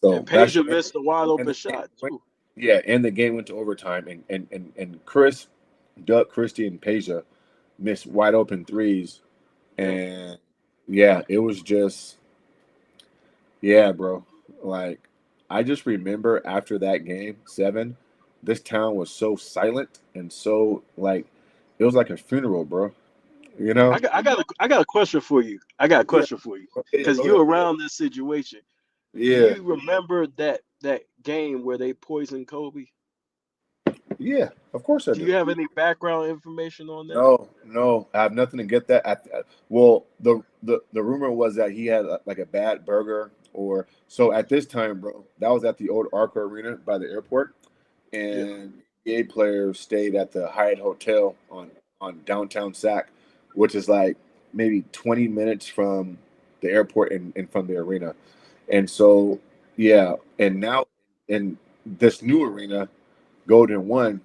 So And Peja missed a wide open the shot too. Yeah, and the game went to overtime, and Chris, Duck, Christie, and Peja missed wide open threes, and yeah, it was just, yeah, bro. Like, I just remember after that game 7, this town was so silent and so like, it was like a funeral, bro. You know? I got a question for you. I got a question for you because Go you're ahead. around this situation. Do Yeah. you remember that game where they poisoned Kobe? Yeah, of course I Do do. you have any background information on that? No, I have nothing to get that. Well, the rumor was that he had like a bad burger, or so at this time, bro. That was at the old Arco Arena by the airport, and NBA players stayed at the Hyatt Hotel on downtown Sac, which is like maybe 20 minutes from the airport and from the arena, and so yeah, and now in this new arena, Golden One,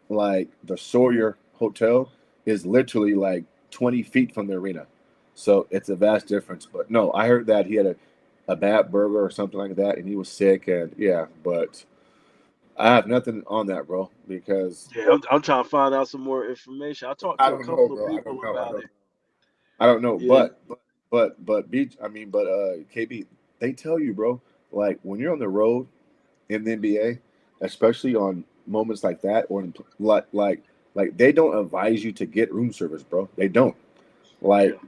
like the Sawyer Hotel is literally like 20 feet from the arena. So it's a vast difference. But no, I heard that he had a bad burger or something like that and he was sick. And yeah, but I have nothing on that, bro, because Yeah, I'm trying to find out some more information. I talked I to a don't know, couple of bro. people about it. I don't know. Yeah. But Beach, KB, they tell you, bro, like when you're on the road in the NBA, especially on moments like that, or in, like they don't advise you to get room service, bro. They don't. Like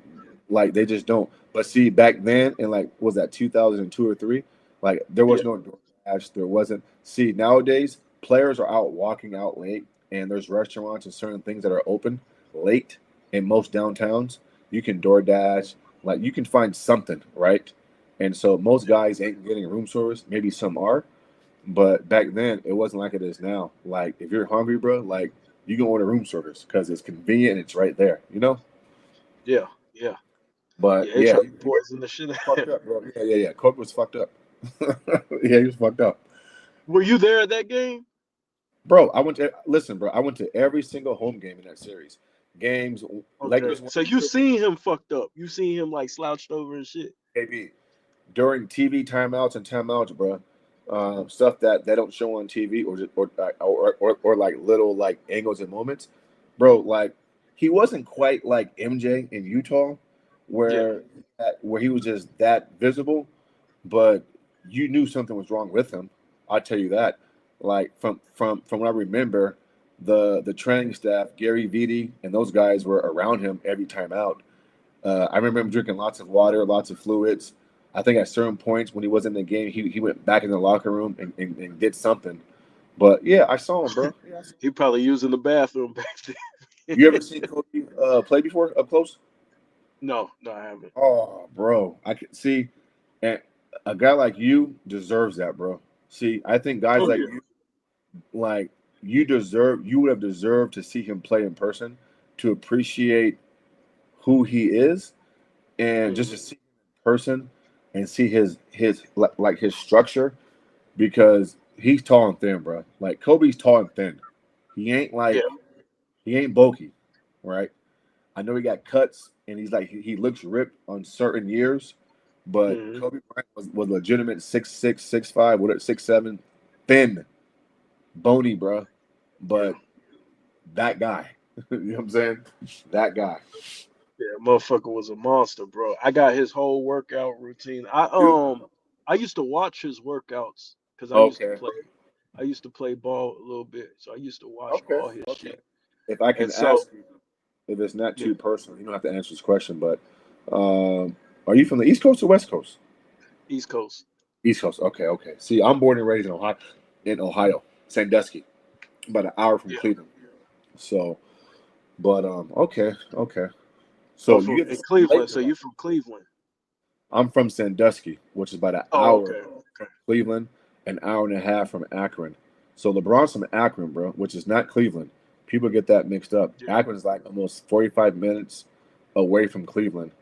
they just don't. But see, back then, in like was that 2002 or 3, like there was no DoorDash, there wasn't. See, nowadays players are out walking out late, and there's restaurants and certain things that are open late in most downtowns. You can DoorDash, like you can find something, right? And so most guys ain't getting room service. Maybe some are, but back then it wasn't like it is now. Like if you're hungry, bro, like you can order room service because it's convenient and it's right there, you know? Yeah, yeah. But They yeah, tried to poison the shit out fucked of him. up, bro. Yeah. Kobe was fucked up. Yeah, he was fucked up. Were you there at that game? Bro, listen, bro, I went to every single home game in that series. Games, Okay. Lakers won. So you seen him fucked up. You seen him like slouched over and shit. KB, during TV timeouts, bro. Stuff that they don't show on TV or like little like angles and moments, bro. Like he wasn't quite like MJ in Utah, where he was just that visible, but you knew something was wrong with him. I'll tell you that. Like from what I remember, the training staff, Gary Vitti, and those guys were around him every time out. I remember him drinking lots of water, lots of fluids. I think at certain points when he was in the game, he went back in the locker room and did something. But yeah, I saw him, bro. Yeah, He probably using the bathroom back there. you ever seen Kobe play before up close? No, I haven't. Oh, bro, I can see, and a guy like you deserves that, bro. See, I think guys like you, like you would have deserved to see him play in person to appreciate who he is, and just to see him in person and see his like his structure, because he's tall and thin, bro. Like Kobe's tall and thin. He ain't like he ain't bulky, right? I know he got cuts and he's like he looks ripped on certain years, but Kobe Bryant was legitimate 6'6", 6'5", what 6'7", thin, bony, bro. But that guy, you know what I'm saying? That guy. Yeah, motherfucker was a monster, bro. I got his whole workout routine. I used to watch his workouts because Okay. I used to play ball a little bit, so I used to watch Okay. all his Okay. shit. If I can And so, ask you, if it's not yeah, too personal, you don't have to answer this question, but are you from the East Coast or West Coast? East Coast. East Coast. Okay, okay. See, I'm born and raised in Ohio, Sandusky, about an hour from Yeah. Cleveland. So, but okay, okay. Oh, So you from get in to Cleveland. relate So to that. you from Cleveland? I'm from Sandusky, which is about an Oh, hour okay. from Cleveland, an hour and a half from Akron. So LeBron's from Akron, bro, which is not Cleveland. People get that mixed up. Yeah. Akron is like almost 45 minutes away from Cleveland.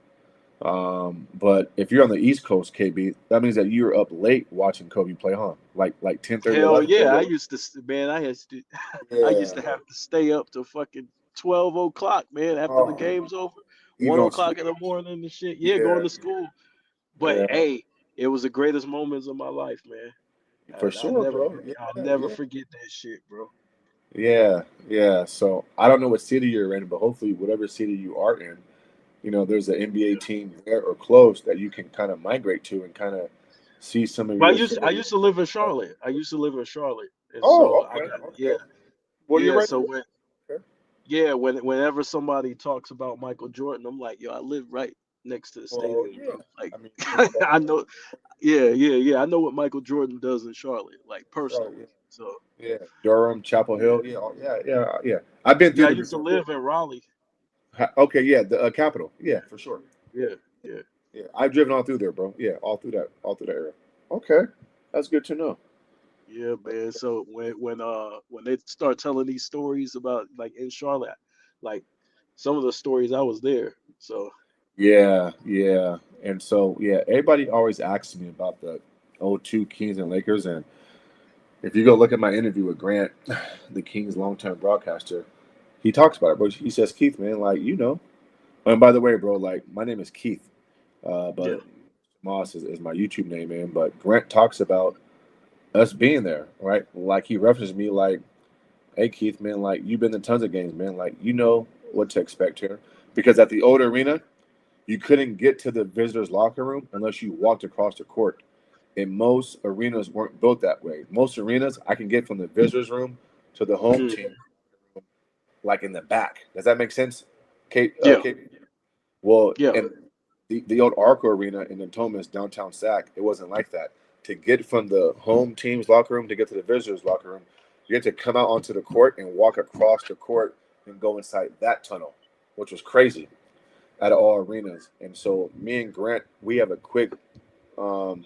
But if you're on the East Coast, KB, that means that you're up late watching Kobe play, huh? Like 10:30, Hell 11:30. yeah! I used to, man. I used Yeah. to have to stay up to fucking 12 o'clock, man. After the Oh, game's over, even one on o'clock in school. the morning and shit. Yeah, going Yeah. to school. But Yeah. hey, it was the greatest moments of my life, man. For I sure, bro. I'll Yeah, never yeah. forget that shit, bro. Yeah, yeah. So I don't know what city you're in, but hopefully, whatever city you are in, there's an NBA team there or close that you can kind of migrate to and kind of see some of But your I favorite. used to live in Charlotte. I used to live in Charlotte, and Oh, so I okay, got okay. Well, you're yeah. right So there. Okay. whenever somebody talks about Michael Jordan, I'm like, yo, I live right next to the Well, stadium, yeah. bro. Like, I mean, think about I know, yeah. I know what Michael Jordan does in Charlotte, like Charlotte, personally. So yeah. Yeah, Durham, Chapel yeah, Hill, yeah, yeah. I've been yeah. through I there used to before. live in Raleigh. Okay, yeah, the capital, yeah, for sure. Yeah, yeah. Yeah, I've driven all through there, bro. Yeah, all through that area. Okay, that's good to know. Yeah, man. So when they start telling these stories about like in Charlotte, like some of the stories I was there. So Yeah, yeah. And so, yeah, everybody always asks me about the '02 Kings and Lakers. And if you go look at my interview with Grant, the Kings long-term broadcaster, he talks about it, bro. He says, Keith, man, like, and by the way, bro, like, my name is Keith, yeah, but Moss is my YouTube name, man. But Grant talks about us being there, right? Like, he references me like, hey, Keith, man, like, you've been to tons of games, man. Like, you know what to expect here. Because at the old arena, you couldn't get to the visitors' locker room unless you walked across the court. And most arenas weren't built that way. Most arenas, I can get from the visitors' room to the home mm, team, like in the back. Does that make sense? yeah, Kate? Well, yeah. and the old Arco Arena in Natomas, downtown Sac, it wasn't like that. To get from the home team's locker room to get to the visitors' locker room, you had to come out onto the court and walk across the court and go inside that tunnel, which was crazy out of all arenas. And so me and Grant, we have a quick um,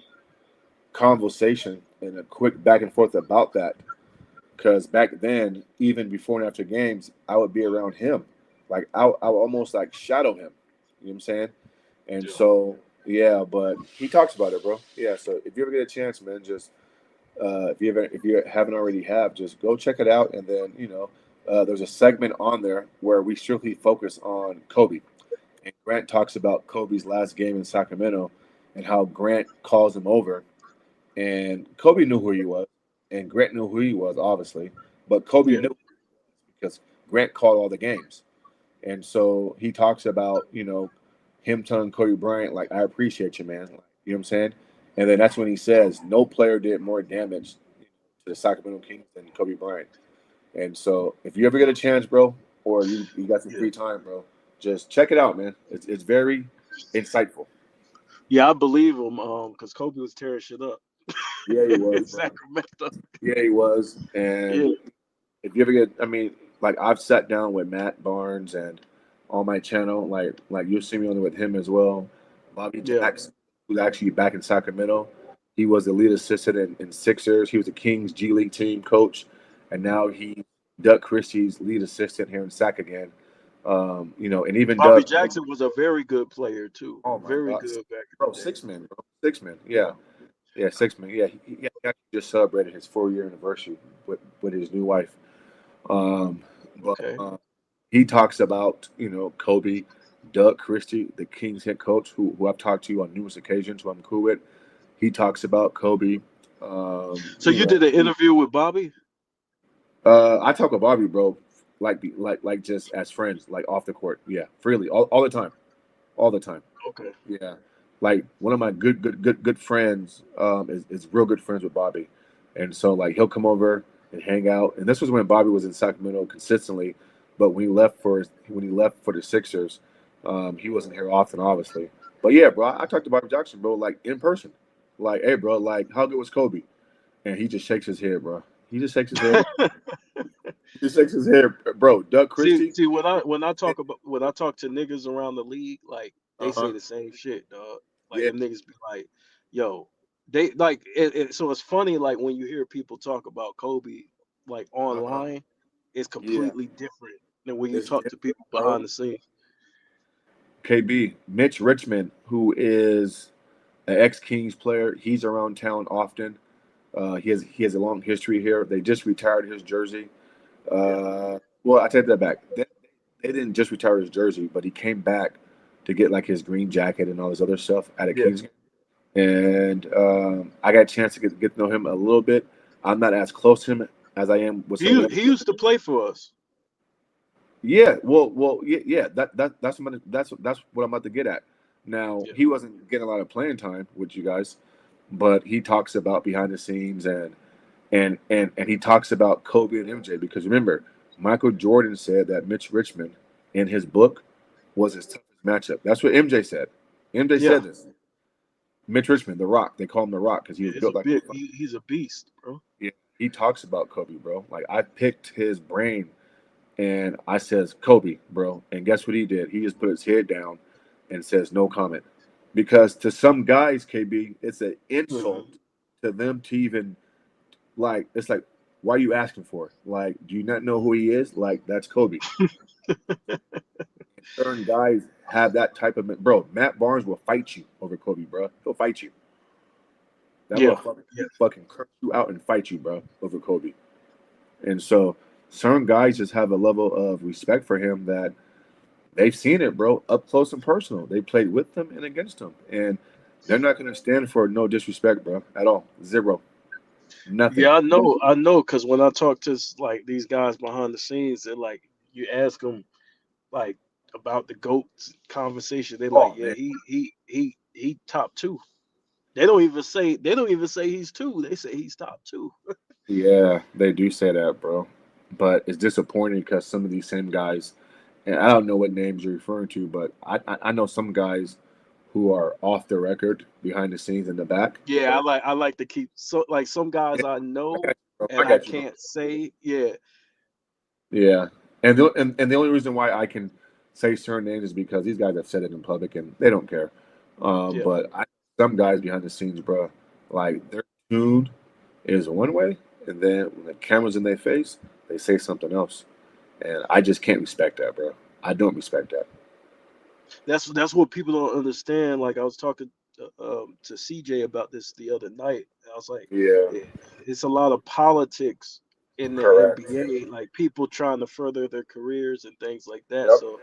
conversation and a quick back and forth about that. Because back then, even before and after games, I would be around him. Like I would almost like shadow him. You know what I'm saying? And Yeah. so yeah, but he talks about it, bro. Yeah. So if you ever get a chance, man, just if you haven't already just go check it out. And then there's a segment on there where we strictly focus on Kobe. And Grant talks about Kobe's last game in Sacramento and how Grant calls him over. And Kobe knew who he was, and Grant knew who he was, obviously. But Kobe Yeah. knew because Grant called all the games. And so he talks about, him telling Kobe Bryant, like, I appreciate you, man. Like, you know what I'm saying? And then that's when he says, no player did more damage to the Sacramento Kings than Kobe Bryant. And so if you ever get a chance, bro, or you got some Yeah. free time, bro, just check it out, man. It's very insightful. Yeah, I believe him. Because Kobe was tearing shit up Yeah, he was, in bro. Sacramento. Yeah, he was. Yeah, And if you ever get, I mean, like I've sat down with Matt Barnes and on my channel, like you'll see me on there with him as well. Bobby yeah. Jackson, who's actually back in Sacramento. He was the lead assistant in Sixers. He was the Kings G League team coach, and now he's Doug Christie's lead assistant here in Sac again. And even Bobby Doug. Jackson was a very good player too. Oh my Very God, good back in bro, the day. 6 men, bro, 6 men. Yeah. Yeah, yeah, 6 men. Yeah, he actually just celebrated his 4-year anniversary with his new wife. But Okay. he talks about Kobe, Doug Christie, the Kings head coach, who I've talked to on numerous occasions, who I'm cool with. He talks about Kobe. So you did an interview with Bobby? I talk with Bobby, bro, like just as friends, like off the court, yeah, freely, all the time. all the time. Okay. Yeah, like one of my good friends is real good friends with Bobby, and so like he'll come over and hang out. And this was when Bobby was in Sacramento consistently, but when he left for the Sixers, he wasn't here often, obviously. But yeah, bro, I talked to Bobby Jackson, bro, like in person, like, hey, bro, like how good was Kobe? And he just shakes his head, bro. He just shakes his head. He just shakes his head, bro. Doug Christie. See when I talk to niggas around the league, like Uh they say huh. the same shit, dog. Like Yeah. them niggas be like, yo, they like so it's funny like when you hear people talk about Kobe like Uh huh. online, it's Yeah. completely different than when you It's talk different, to people bro. behind the scenes. KB, Mitch Richmond, who is an ex Kings player, he's around town often. He has a long history here. They just retired his jersey. Yeah. Well, I take that back. They didn't just retire his jersey, but he came back to get like his green jacket and all this other stuff at a Yeah. Kings game. And I got a chance to get to know him a little bit. I'm not as close to him as I am with some of the other. He used to play for us. Yeah, well, yeah. That's what I'm about to get at. Now Yeah. he wasn't getting a lot of playing time with you guys, but he talks about behind the scenes and he talks about Kobe and MJ because remember, Michael Jordan said that Mitch Richmond in his book was his toughest matchup. That's what MJ said. MJ Yeah. said this. Mitch Richmond, the Rock. They call him the Rock because he was It's a built like bit. a. He's a beast, bro. Yeah, he talks about Kobe, bro. Like I picked his brain and I says, Kobe, bro. And guess what he did? He just put his head down and says, no comment. Because to some guys, KB, it's an insult Mhm. to them to even, like, it's like, why are you asking for it? Like, do you not know who he is? Like, that's Kobe. Certain guys have that type of, bro, Matt Barnes will fight you over Kobe, bro. He'll fight you. That Yeah. motherfucker Yeah. fucking curse you out and fight you, bro, over Kobe. And so certain guys just have a level of respect for him that they've seen it, bro, up close and personal. They played with him and against him, and they're not going to stand for no disrespect, bro, at all. Zero, nothing. Yeah, I know, because when I talk to like these guys behind the scenes, they're like, you ask them like about the goats conversation, they're like, Oh yeah, man, he top two. They don't even say he's two. They say he's top two. yeah, they do say that, bro, but it's disappointing because some of these same guys, and I don't know what names you're referring to, but I know some guys who are off the record, behind the scenes, in the back. Yeah, I like to keep so like some guys I I know got you, bro. I and I got you, bro. can't say yeah. Yeah, and the only reason why I can say certain names is because these guys have said it in public and they don't care. Yeah. But some guys behind the scenes, bro, like their tune is one way, and then when the camera's in their face, they say something else, and I just can't respect that, bro. I don't respect that. That's what people don't understand. Like I was talking to CJ about this the other night. I was like, Yeah, it, it's a lot of politics in the correct. NBA, like people trying to further their careers and things like that. Yep, So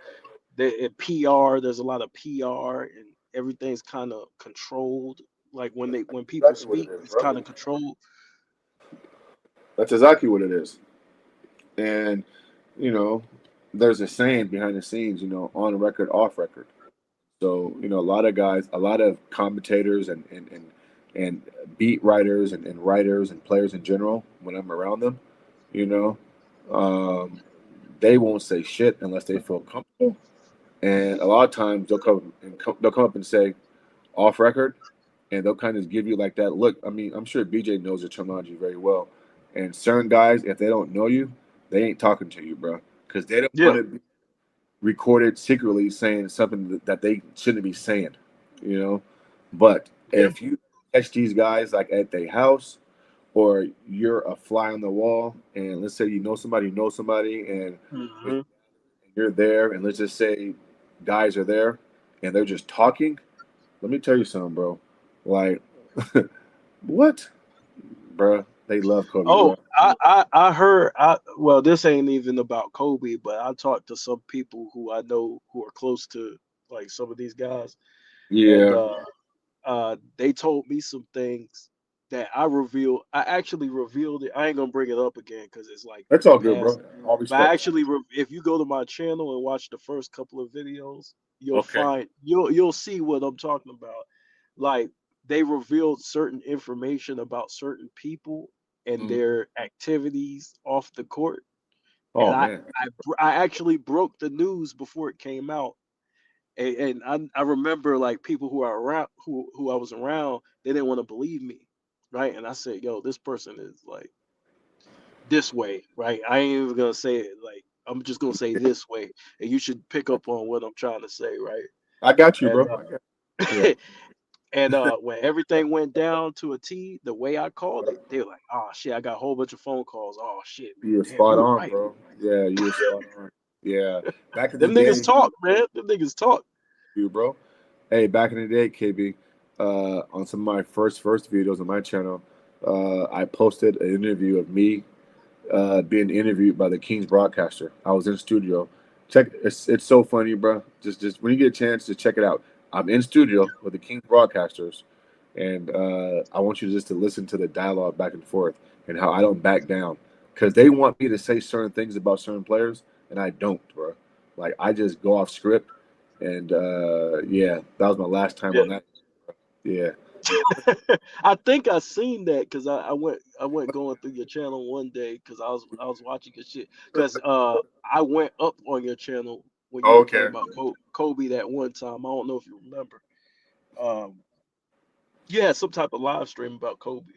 PR, there's a lot of PR, and everything's kind of controlled. Like when people exactly what it speak, is, it's bro. kind of controlled. That's exactly what it is. And you know, there's a saying behind the scenes, on record, off record. So, a lot of guys, a lot of commentators and beat writers and writers and players in general, when I'm around them, you know, um, they won't say shit unless they feel comfortable. And a lot of times they'll come up and say off record, and they'll kind of give you like that look. I mean, I'm sure BJ knows the terminology very well. And certain guys, if they don't know you, they ain't talking to you, bro, because they don't want Yeah. to be recorded secretly saying something that they shouldn't be saying, you know. But Yeah. if you catch these guys like at their house, or you're a fly on the wall, and let's say you know somebody, and Hmm. you're there, and let's just say guys are there, and they're just talking. Let me tell you something, bro. Like, what, bro? They love Kobe, Oh, bro. I heard. Well, this ain't even about Kobe, but I talked to some people who I know who are close to like some of these guys, and Yeah, they told me some things. that I actually revealed it. I ain't gonna bring it up again because it's like That's all good, past. bro. All But I respect. actually, if you go to my channel and watch the first couple of videos, Okay. you'll see what I'm talking about. Like they revealed certain information about certain people and Mhm. their activities off the court, and Oh man. I actually broke the news before it came out. And I remember like people who are around who I was around, they didn't want to believe me, right? And I said, yo, this person is like this way, right? I ain't even gonna say it like I'm just gonna say this way, and you should pick up on what I'm trying to say, right? I got you, And bro. Yeah. and when everything went down to a T, the way I called it, they were like, oh shit, I got a whole bunch of phone calls. Oh shit, man, You were damn, spot you were on, right. bro. Yeah, you were spot on. Yeah. Back in the Them niggas day, talk, man. Them niggas talk. you bro. Hey, back in the day, KB, on some of my first videos on my channel, I posted an interview of me being interviewed by the Kings broadcaster. I was in studio. Check it's so funny, bro. Just when you get a chance to check it out. I'm in studio with the Kings broadcasters, and I want you just to listen to the dialogue back and forth and how I don't back down because they want me to say certain things about certain players, and I don't, bro. Like I just go off script, and yeah, that was my last time Yeah. on that. Yeah. I think I seen that because I went going through your channel one day because I was watching your shit because I went up on your channel when you were talking Okay. about Kobe that one time. I don't know if you remember. Um, you had some type of live stream about Kobe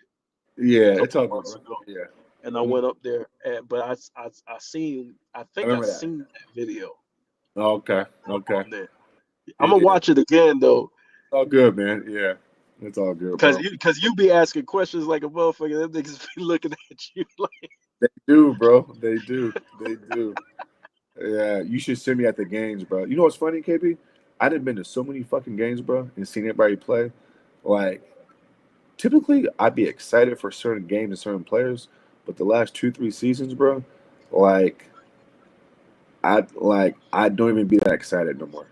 a Yeah, it's couple all of good, months bro. ago, Yeah. and I Mhm. went up there, but I I think I remember that. seen that video Okay. Okay. on there. I'm gonna Yeah. watch it again though. All good, man. Yeah, it's all good, Cause bro. you be asking questions like a motherfucker. Them niggas be looking at you like. They do, bro. They do. They do. Yeah, you should send me at the games, bro. You know what's funny, KB? I done been to so many fucking games, bro, and seen everybody play. Like, typically, I'd be excited for certain games and certain players, but the last 2, 3 seasons, bro, like, I don't even be that excited no more.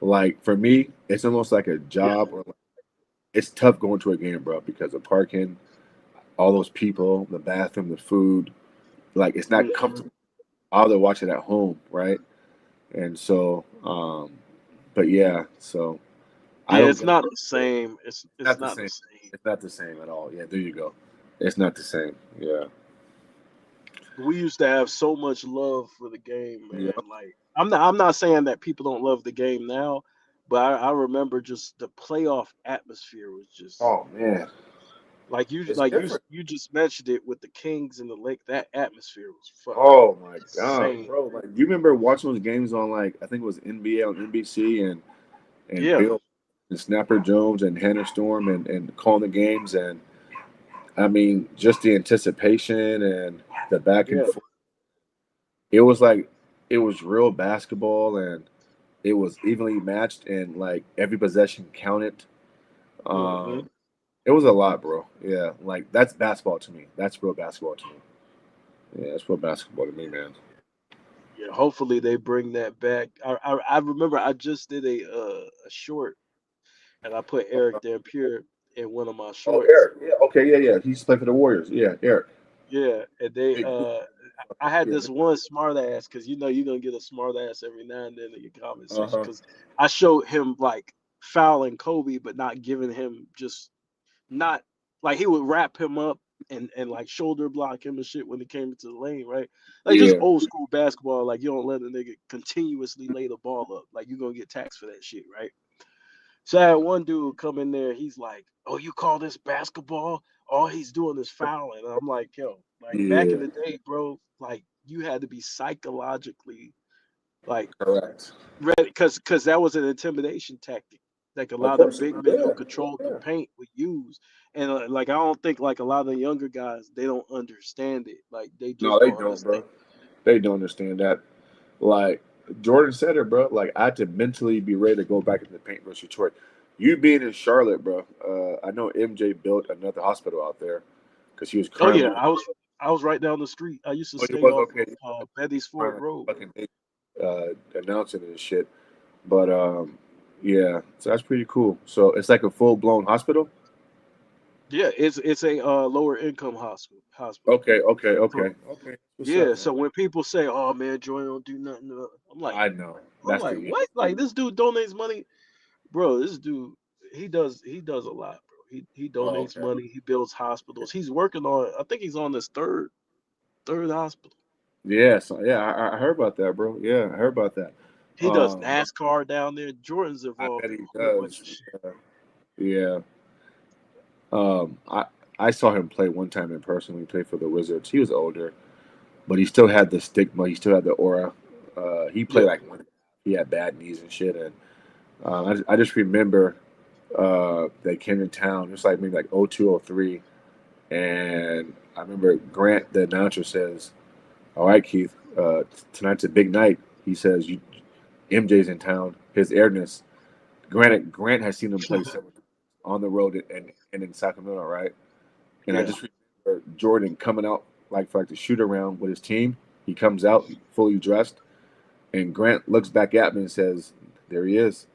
Like for me, it's almost like a Yeah, job, or like, it's tough going to a game, bro, because of parking, all those people, the bathroom, the food. Like, it's not mhm. comfortable. I'll rather watch it at home, right? And so, but yeah, so I Yeah. don't It's get not the same. It's not the not the same. same. It's not the same at all. Yeah, there you go. It's not the same. Yeah. We used to have so much love for the game, Yeah. man. Like I'm not saying that people don't love the game now, but I remember just the playoff atmosphere was just Oh man, it's like different. you just mentioned it with the Kings and the Lake. That atmosphere was fucking Oh my god, insane. bro! Like, you remember watching those games on, like, I think it was NBA on NBC, and Yeah, Bill and Snapper Jones and Hannah Storm and calling the games, and I mean just the anticipation and the back and yeah. forth. It was like it was real basketball, and it was evenly matched, and like every possession counted. Hmm. Um, it was a lot, bro. Yeah, like that's basketball to me. That's real basketball to me. Yeah, that's real basketball to me, man. Yeah, hopefully they bring that back. I remember I just did a short and I put Eric Dampier in one of my Oh, shorts. Eric. Yeah. Okay. Yeah. Yeah. He's playing for the Warriors. Yeah. Eric. Yeah, and they Big dude. I had Yeah. this one smart ass because you know you're gonna get a smart ass every now and then in your comment Uh section huh. because I showed him like fouling Kobe but not giving him just not like he would wrap him up and like shoulder block him and shit when he came into the lane, right? Like just Yeah. old school basketball, like you don't let a nigga continuously lay the ball up. Like you're gonna get taxed for that shit, right? So I had one dude come in there, he's like, oh, you call this basketball? All he's doing is fouling. And I'm like, yo, like back in Yeah. the day, bro, like you had to be psychologically like Correct. ready because that was an intimidation tactic. Like a Of lot of course. big men Yeah. who controlled the Yeah. paint would use, and like I don't think like a lot of the younger guys they don't understand it. Like they No, just they don't don't, understand. bro. They don't understand that. Like Jordan said it, bro. Like I had to mentally be ready to go back in the paint versus Detroit. You being in Charlotte, bro. I know MJ built another hospital out there because he was Oh crying yeah, when I was right down the street. I used to he stay was off okay. of Betty's Ford Crying Road. fucking announcing and shit. But yeah, so that's pretty cool. So it's like a full blown hospital. Yeah, it's a lower income hospital. Okay, okay, So okay, okay. What's yeah, up, man? so when people say, "Oh man, Jordan don't do nothing," I know. I'm That's like, the what? Like this dude donates money, bro. This dude, he does a lot, bro. He Oh, donates okay. money. He builds hospitals. He's working on. I think he's on his third hospital. Yeah, so, yeah, I heard about that, bro. Yeah, I heard about that. He does NASCAR down there. Jordan's I involved bet in he a whole bunch does. of shit. Yeah. I saw him play one time in person. He played for the Wizards. He was older, but he still had the stigma. He still had the aura. He played Yeah, like when he had bad knees and shit. And I just remember they came to town. It was like maybe like 02, 03. And I remember Grant, the announcer, says, "All right, Keith, tonight's a big night." He says, "MJ's in town. His airness." Grant has seen him play several times on the road and in Sacramento, right? And I yeah, just remember Jordan coming out like for like the shoot around with his team. He comes out fully dressed, and Grant looks back at me and says, "There he is."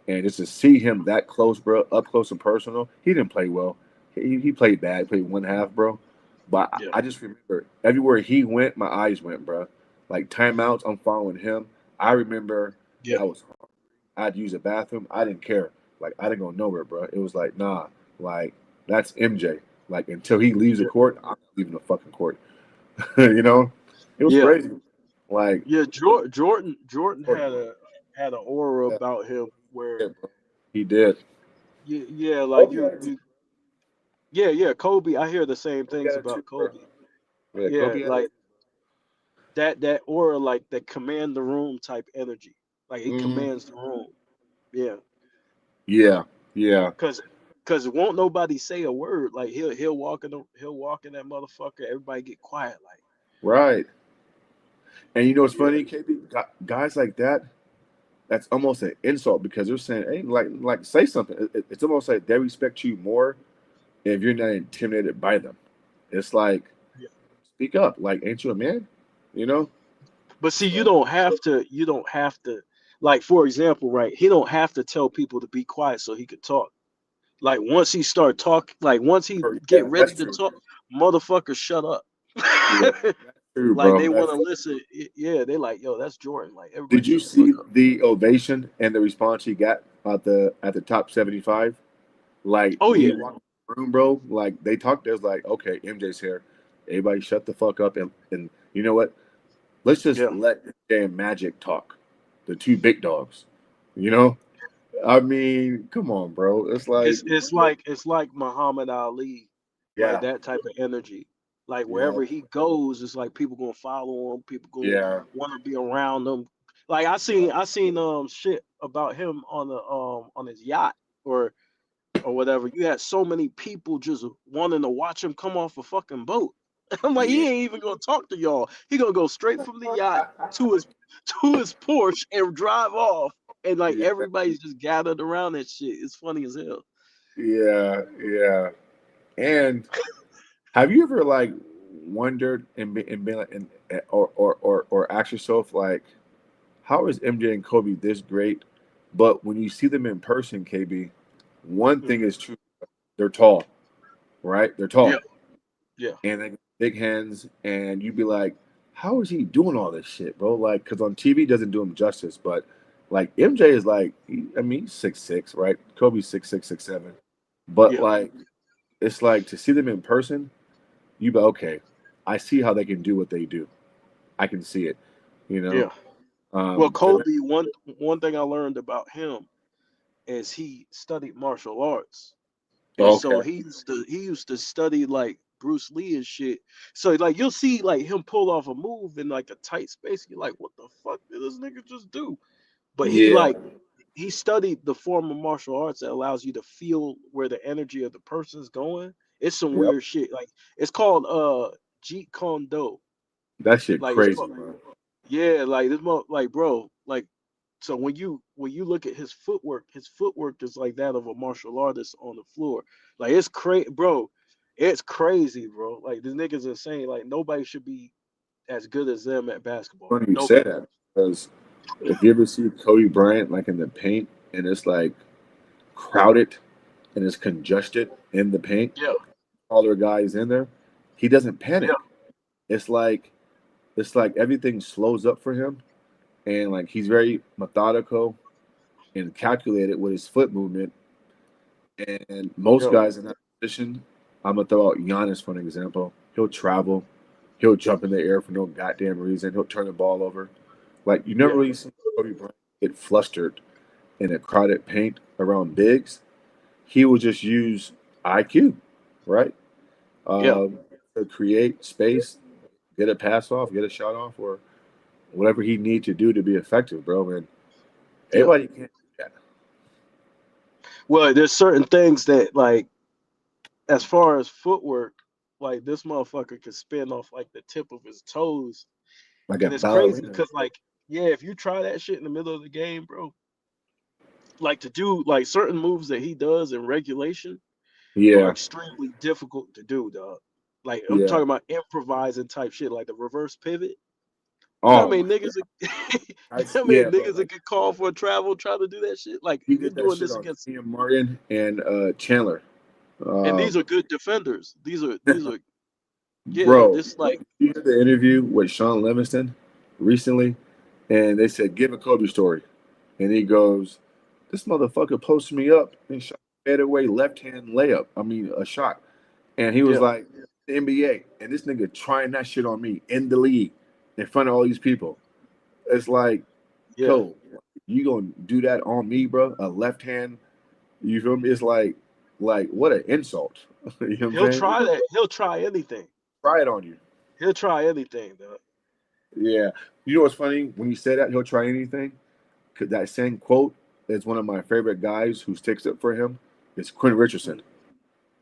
And just to see him that close, bro, up close and personal, he didn't play well. He played bad. He played one half, bro. But yeah, I just remember everywhere he went, my eyes went, bro. Like timeouts, I'm following him. I remember yeah, I was I'd use a bathroom. I didn't care. Like I didn't go nowhere, bro. It was like, nah, like that's MJ. Like until he leaves the yeah, court, I'm not leaving the fucking court. You know, it was yeah, crazy. Like, yeah. Jordan had a aura yeah, about him where bro. He did. yeah, like Kobe you had it too. you yeah. Kobe, I hear the same Kobe things had it too, about bro. Kobe. Yeah, Yeah, Kobe had it like that aura, like that command the room type energy. Like he too. commands the room. Yeah, Yeah, yeah, cause won't nobody say a word. Like he'll walk in that motherfucker. Everybody get quiet. Like right. And you know what's yeah, funny, KB? Guys like that, that's almost an insult because they're saying, "Hey, like, say something." It's almost like they respect you more if you're not intimidated by them. It's like, yeah. speak up. Like, ain't you a man? You know? But see, you So, don't have to. You don't have to. Like for example, right? He don't have to tell people to be quiet so he could talk. Like once he start talking, like once he get yeah, ready that's to true. talk, motherfuckers shut up. Yeah, that's true, Like bro. they want That's to listen. Yeah, they like, yo, that's Jordan. Like everybody Did you shut the fuck see up. the ovation and the response he got at the top 75? Like Oh when yeah, he walked in the room, bro, like they talked, there's like, okay, MJ's here. Everybody shut the fuck up and you know what? Let's just yeah. let damn Magic talk. The two big dogs. You know? I mean, come on, bro. It's like It's like Muhammad Ali, like yeah, that type of energy. Like yeah, wherever he goes, it's like people gonna follow him. People gonna yeah, want to be around him. Like I seen shit about him on his yacht or whatever. You had so many people just wanting to watch him come off a fucking boat. I'm like, yeah. he ain't even gonna talk to y'all. He gonna go straight from the yacht to his to his Porsche and drive off. And like Yeah, everybody's just gathered around that shit. It's funny as hell. yeah, yeah. And have you ever like wondered and been like or asked yourself like how is MJ and Kobe this great? But when you see them in person, KB, one thing Mhm. is true. They're tall, right? They're Yeah, tall. yeah, And they got big hands. And you'd be like, how is he doing all this shit, bro? Like, because on TV doesn't do him justice. But like MJ is like, I mean, he's 6'6", right? Kobe's 6'6", 6'7". But yeah, like, it's like to see them in person, you be okay. I see how they can do what they do. I can see it, you know? yeah. Well, The, Kobe, one thing I learned about him is he studied martial arts. And so okay. he used to study like Bruce Lee and shit. So like you'll see like him pull off a move in like a tight space. You're like, what the fuck did this nigga just do? But Yeah. he studied the form of martial arts that allows you to feel where the energy of the person's going. It's some Yep. weird shit. Like it's called Jeet Kune Do. That shit Like it's crazy, called man. yeah, like like bro, like so when you look at his footwork is like that of a martial artist on the floor. Like it's crazy, bro. It's crazy, bro. Like this nigga's insane. Like nobody should be as good as them at basketball. Funny you say Nobody. that because if you ever see Kobe Bryant like in the paint and it's like crowded, and it's congested in the paint, Yeah. taller guys in there, he doesn't panic. Yeah. It's like everything slows up for him, and like he's very methodical and calculated with his foot movement. And most Yeah. guys in that position, I'm gonna throw out Giannis for an example. He'll travel, he'll jump in the air for no goddamn reason. He'll turn the ball over. Like you never Yeah. really see Kobe Bryant get flustered in a crowded paint around bigs. He will just use IQ, right? Yeah. To create space, get a pass off, get a shot off, or whatever he need to do to be effective, bro. And Yeah. everybody can't do that. Well, there's certain things that, like, as far as footwork, like this motherfucker could spin off like the tip of his toes, Like a and it's crazy ballerina. because, like, yeah, if you try that shit in the middle of the game, bro, like to do like certain moves that he does in regulation are Yeah, extremely difficult to do, dog. Like I'm yeah. talking about improvising type shit, like the reverse pivot. You know how Oh many my niggas? You know how many yeah, bro. niggas that Like get called for travel trying to do that shit? Like he you're did that doing shit this on against, Ian Martin and Chandler. and Um, these are good defenders. These are yeah. bro, This like you heard the interview with Sean Livingston recently, and they said, "Give a Kobe story," and he goes, "This motherfucker posted me up and shot a fadeaway left hand layup. I mean, a shot." And he was yeah, like, "The NBA," and this nigga trying that shit on me in the league in front of all these people. It's like, yeah. Cole, you gonna do that on me, bro? A left hand, you feel me? It's like what an insult. You know what I'm He'll saying? try that. He'll try anything. Try it on you. He'll try anything, dog. Yeah. You know what's funny? When you say that, he'll try anything. 'Cause that same quote is one of my favorite guys who sticks up for him. It's Quinn Richardson.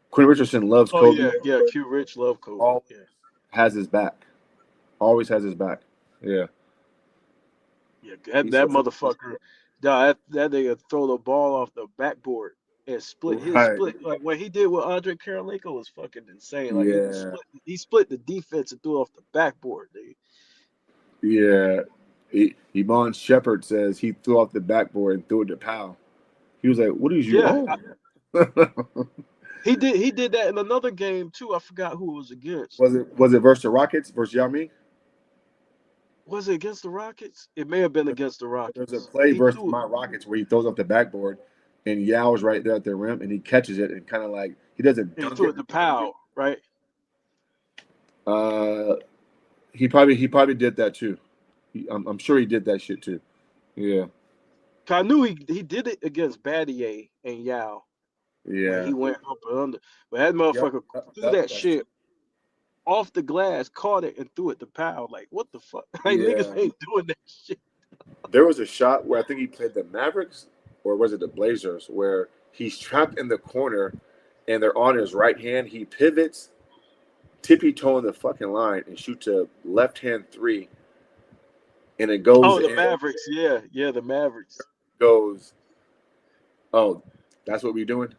Quinn Richardson loves Oh Kobe. yeah, yeah. Q Rich love Kobe. Always Yeah, has his back. Always has his back. Yeah. yeah. That He that says, motherfucker, dog. That nigga throw the ball off the backboard and split his right. split. Like what he did with Andre Karolinko was fucking insane. Like Yeah. he split the defense and threw it off the backboard, dude. Yeah. Iman Shepard says he threw off the backboard and threw it to Powell. He was like, "What is you Yeah, on?" he did that in another game too. I forgot who it was against. Was it versus the Rockets versus Yami? Was it against the Rockets? It may have been against the There's a Rockets. play He versus threw it. my Rockets where he throws off the backboard and Yao's right there at the rim and he catches it and kind of like he doesn't He dunk threw it. it to Powell, right? Uh, he probably did that too. I'm sure he did that shit too. Yeah, 'Cause I knew he did it against Battier and Yao when yeah. he went up and under. But that Yep, motherfucker yep, threw yep, that that's true. shit off the glass, caught it, and threw it to Powell. Like, what the fuck? Like, niggas Yeah. ain't doing that shit. There was a shot where I think he played the Mavericks or was it the Blazers where he's trapped in the corner and they're on his right hand. He pivots, tippy toeing the fucking line and shoots a left hand three and it goes Oh, the in. Mavericks. Yeah, yeah, the Mavericks. Goes, oh, that's what we doing?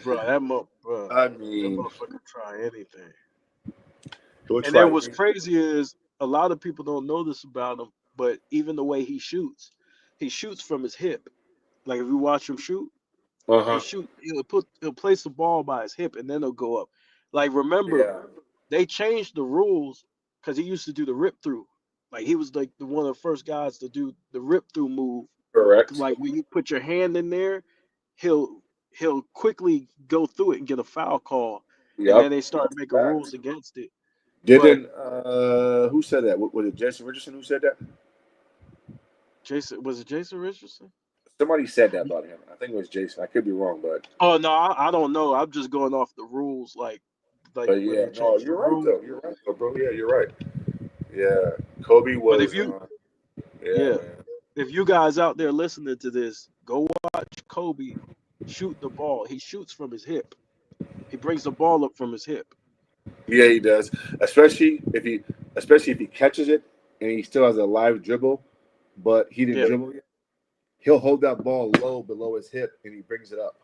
Bro, I that mean, motherfucker try anything. he'll And try then what's anything. crazy is a lot of people don't know this about him, but even the way he shoots from his hip. Like if you watch him shoot, Uh huh. he'll place the ball by his hip and then he'll go up. Like remember, Yeah. they changed the rules because he used to do the rip through. Like he was like one of the first guys to do the rip through move. Correct. Like when you put your hand in there, he'll he'll quickly go through it and get a foul call, and then Yep. they start making rules Fact. against it. But Didn't who said that? Was it Jason Richardson who said that? Jason, was it Jason Richardson? Somebody said that about him. I think it was Jason. I could be wrong, Oh no, I don't know. I'm just going off the rules, like but when yeah, they no, changed the you're right rule. though. You're right though, bro. Yeah, you're right. Yeah, Kobe But if was. you, Yeah, yeah, man. if you guys out there listening to this, go watch Kobe shoot the ball. He shoots from his hip. He brings the ball up from his hip. Yeah, he does. Especially if he catches it and he still has a live dribble, but he didn't Yeah, dribble yet. He'll hold that ball low below his hip and he brings it up.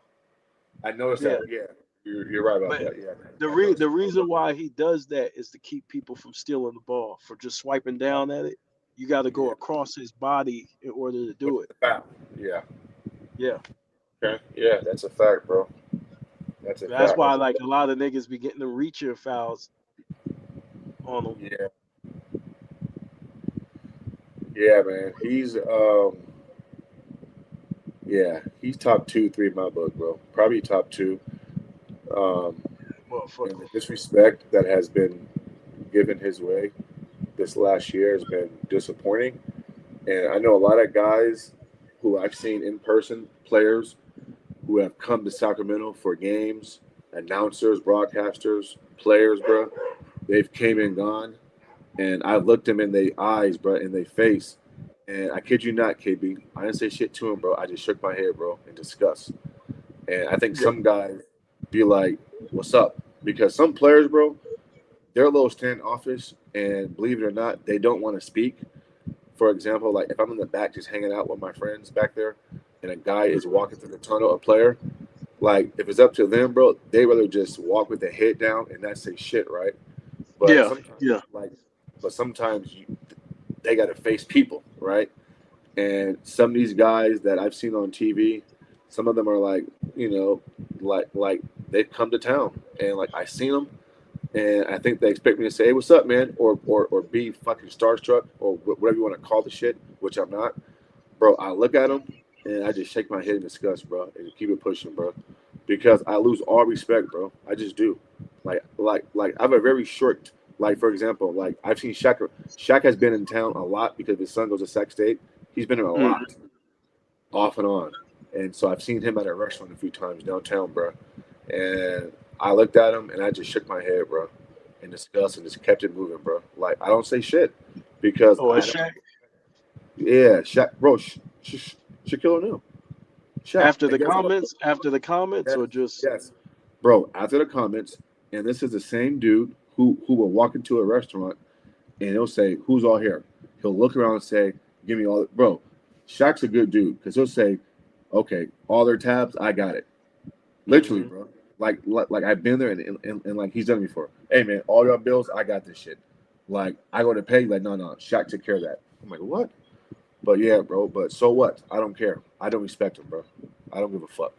I noticed yeah. that. Yeah, you're right about But that. Yeah, man. the I noticed the that. reason why he does that is to keep people from stealing the ball, for just swiping down at it. You got to go Yeah, across his body in order to which do is it. a foul. Yeah, Yeah. Okay. Yeah, that's a fact, bro. That's a That's fact. why like a lot of niggas be getting the reaching fouls on them. Yeah. Yeah, man. He's top two, three in my book, bro. Probably top two. Um, and the Motherfucker. disrespect that has been given his way this last year has been disappointing. And I know a lot of guys who I've seen in person, players who have come to Sacramento for games, announcers, broadcasters, players, bro. They've came and gone, and I've looked them in their eyes, bro, in their face, and I kid you not, KB, I didn't say shit to him, bro. I just shook my head, bro, in disgust. And I think Yeah. some guys be like, "What's up?" Because some players, bro, they're a little standoffish, and believe it or not, they don't want to speak. For example, like if I'm in the back just hanging out with my friends back there, and a guy is walking through the tunnel, a player, like if it's up to them, bro, they rather just walk with their head down and not say shit, right? But Yeah. sometimes, Yeah. like, but sometimes they got to face people, right? And some of these guys that I've seen on TV, some of them are like, you know, like they've come to town, and like I seen them, and I think they expect me to say, "Hey, what's up, man?" or be fucking starstruck or whatever you want to call the shit, which I'm not, bro. I look at them and I just shake my head in disgust, bro, and keep it pushing, bro, because I lose all respect, bro. I just do. Like I have a very short. Like for example, like I've seen Shaq. Shaq has been in town a lot because his son goes to Sac State. He's been in a Mm. lot, off and on, and so I've seen him at a restaurant a few times downtown, bro. And I looked at him and I just shook my head, bro, in disgust and just kept it moving, bro. Like I don't say shit because Oh, I that's don't. Shaq. Yeah, Shaq, bro, Shaquille O'Neal, Shaq. After And the guess what? comments, after the comments, Yes, or just yes, bro. After the comments, and this is the same dude who will walk into a restaurant and he'll say, "Who's all here?" He'll look around and say, "Give me all." Bro, Shaq's a good dude because he'll say, "Okay, all their tabs, I got it." Literally, hmm bro. Like I've been there and like he's done it before. Hey man, all your bills, I got this shit. Like I go to pay, like no, Shaq took care of that. I'm like what? But yeah, bro. But so what? I don't care. I don't respect him, bro. I don't give a fuck.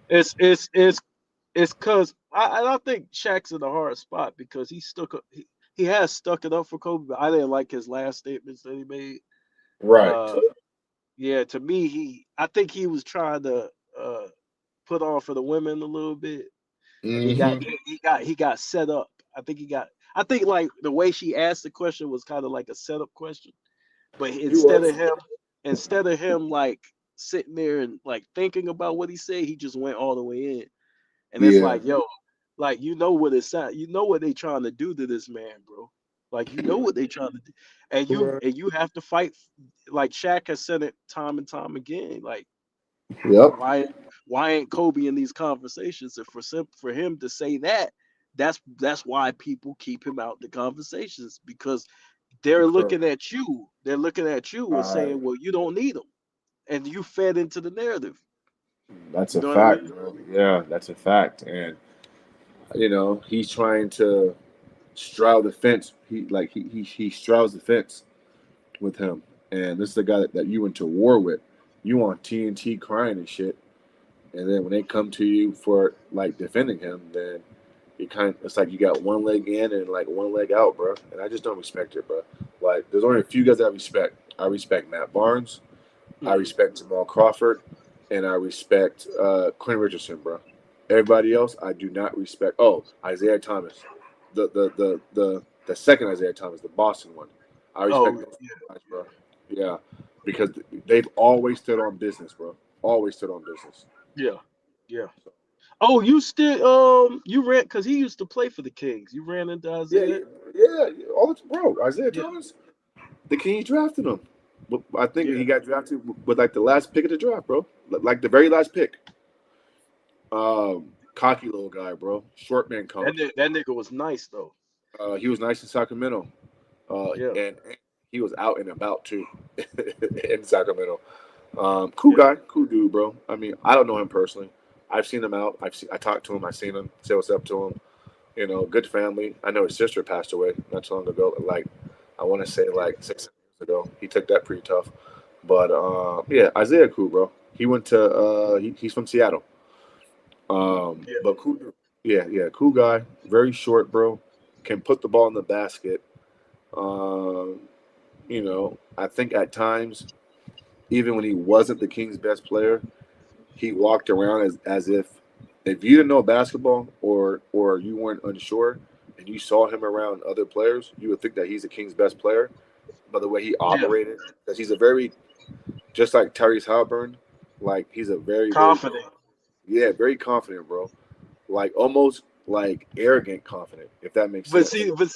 it's cause I think Shaq's in a hard spot because he has stuck it up for Kobe, but I didn't like his last statements that he made. Right. Uh yeah, to me I think he was trying to uh put on for the women a little bit, and Mm-hmm. he got set up. I think like the way she asked the question was kind of like a setup question. But He was. instead of him like sitting there and like thinking about what he said, he just went all the way in. And it's Yeah. like, yo, like you know what they trying to do to this man, bro. Like you know what they trying to do, Right. and you have to fight. Like Shaq has said it time and time again. Like Yep. why why ain't Kobe in these conversations? And for him to say that, that's why people keep him out the conversations because they're Correct. looking at you. They're looking at you and Right. saying, well, you don't need them, and you fed into the narrative. That's You a know what I mean? fact, bro. Yeah, that's a fact. And he's trying to straddle the fence. He straddles the fence with him. And this is the guy that you went to war with. You on TNT crying and shit. And then when they come to you for like defending him, then it's like you got one leg in and like one leg out, bro. And I just don't respect it, bro. Like there's only a few guys I respect. I respect Matt Barnes. I Mm-hmm. respect Jamal Crawford, and I respect Quinn Richardson, bro. Everybody else, I do not respect. Oh, Isaiah Thomas, the second Isaiah Thomas, the Boston one. I respect Oh those guys, bro. Yeah, because they've always stood on business, bro. Always stood on business. yeah, yeah. Oh, you ran because he used to play for the Kings. You ran into Yeah, Isaiah. yeah. All the bro, Isaiah Yeah, Thomas, the Kings drafted him. But I think yeah. he got drafted with like the last pick of the draft, bro. Like the very last pick. Cocky little guy, bro. Short man cocky. That nigga was nice though. He was nice in Sacramento. Yeah, And he was out and about too in Sacramento. Cool yeah. guy, cool dude, bro. I mean, I don't know him personally. I've seen him out. I talked to him. I've seen him. Say what's up to him. Good family. I know his sister passed away not too long ago. Like, I want to say like 6 years ago. He took that pretty tough. But yeah, Isaiah, cool, bro. He went to he's from Seattle. But cool, cool guy. Very short, bro. Can put the ball in the basket. Um, I think at times, even when he wasn't the Kings' best player, he walked around as if you didn't know basketball or you weren't unsure and you saw him around other players, you would think that he's the Kings' best player by the way he operated. Because he's a very, just like Tyrese Halliburton, like he's a very, very, Confident. very confident, bro. Like almost like arrogant confident, if that makes But sense.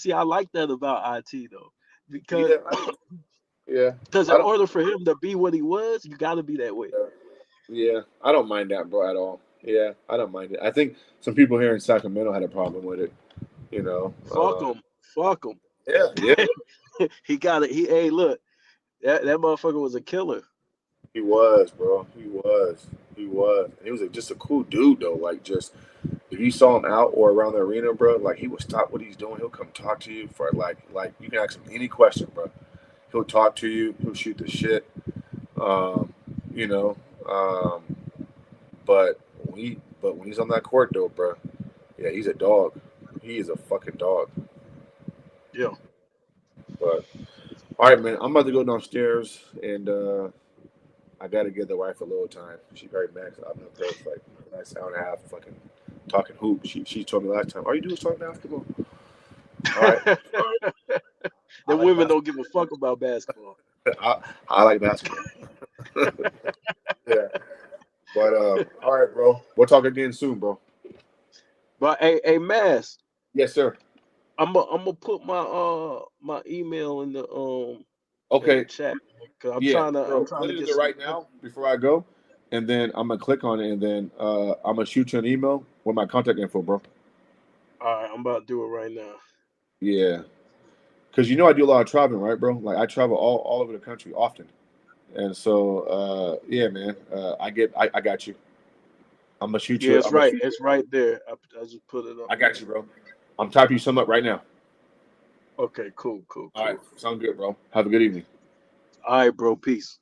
see, I like that about IT though, because Yeah, yeah. because in I don't. order for him to be what he was, you got to be that way. Yeah, I don't mind that, bro, at all. Yeah, I don't mind it. I think some people here in Sacramento had a problem with it. You know. Fuck him. Yeah, yeah. He got it. Hey, look, that motherfucker was a killer. He was, bro. He was. He was. And he was just a cool dude, though. Like, just if you saw him out or around the arena, bro, like he would stop what he's doing. He'll come talk to you for like you can ask him any question, bro. He'll talk to you. He'll shoot the shit. Um, you know. But when he's on that court, though, bro, yeah, he's a dog. He is a fucking dog. Yeah. But all right, man, I'm about to go downstairs and I gotta give the wife a little time. She very mad. I've been up there for like the last hour and a half, fucking talking hoop. She told me last time, all you do is talk basketball. All right. The women don't give a fuck about basketball. I like basketball. Yeah. But all right, bro. We'll talk again soon, bro. But hey, Mass. Yes, sir. I'm gonna put my email in the Okay. in the chat, because I'm Yeah. trying So to let me get do it some. right now before I go, and then I'm gonna click on it, and then I'm gonna shoot you an email with my contact info, bro. All right, I'm about to do it right now. Yeah. Because I do a lot of traveling, right, bro? Like I travel all over the country often, and so yeah, man. I got you. I'm gonna shoot Yeah, you. it's right. It's right there. I just put it up. I got you, bro. I'm typing you some up right now. Okay, cool. All right, sound good, bro. Have a good evening. All right, bro. Peace.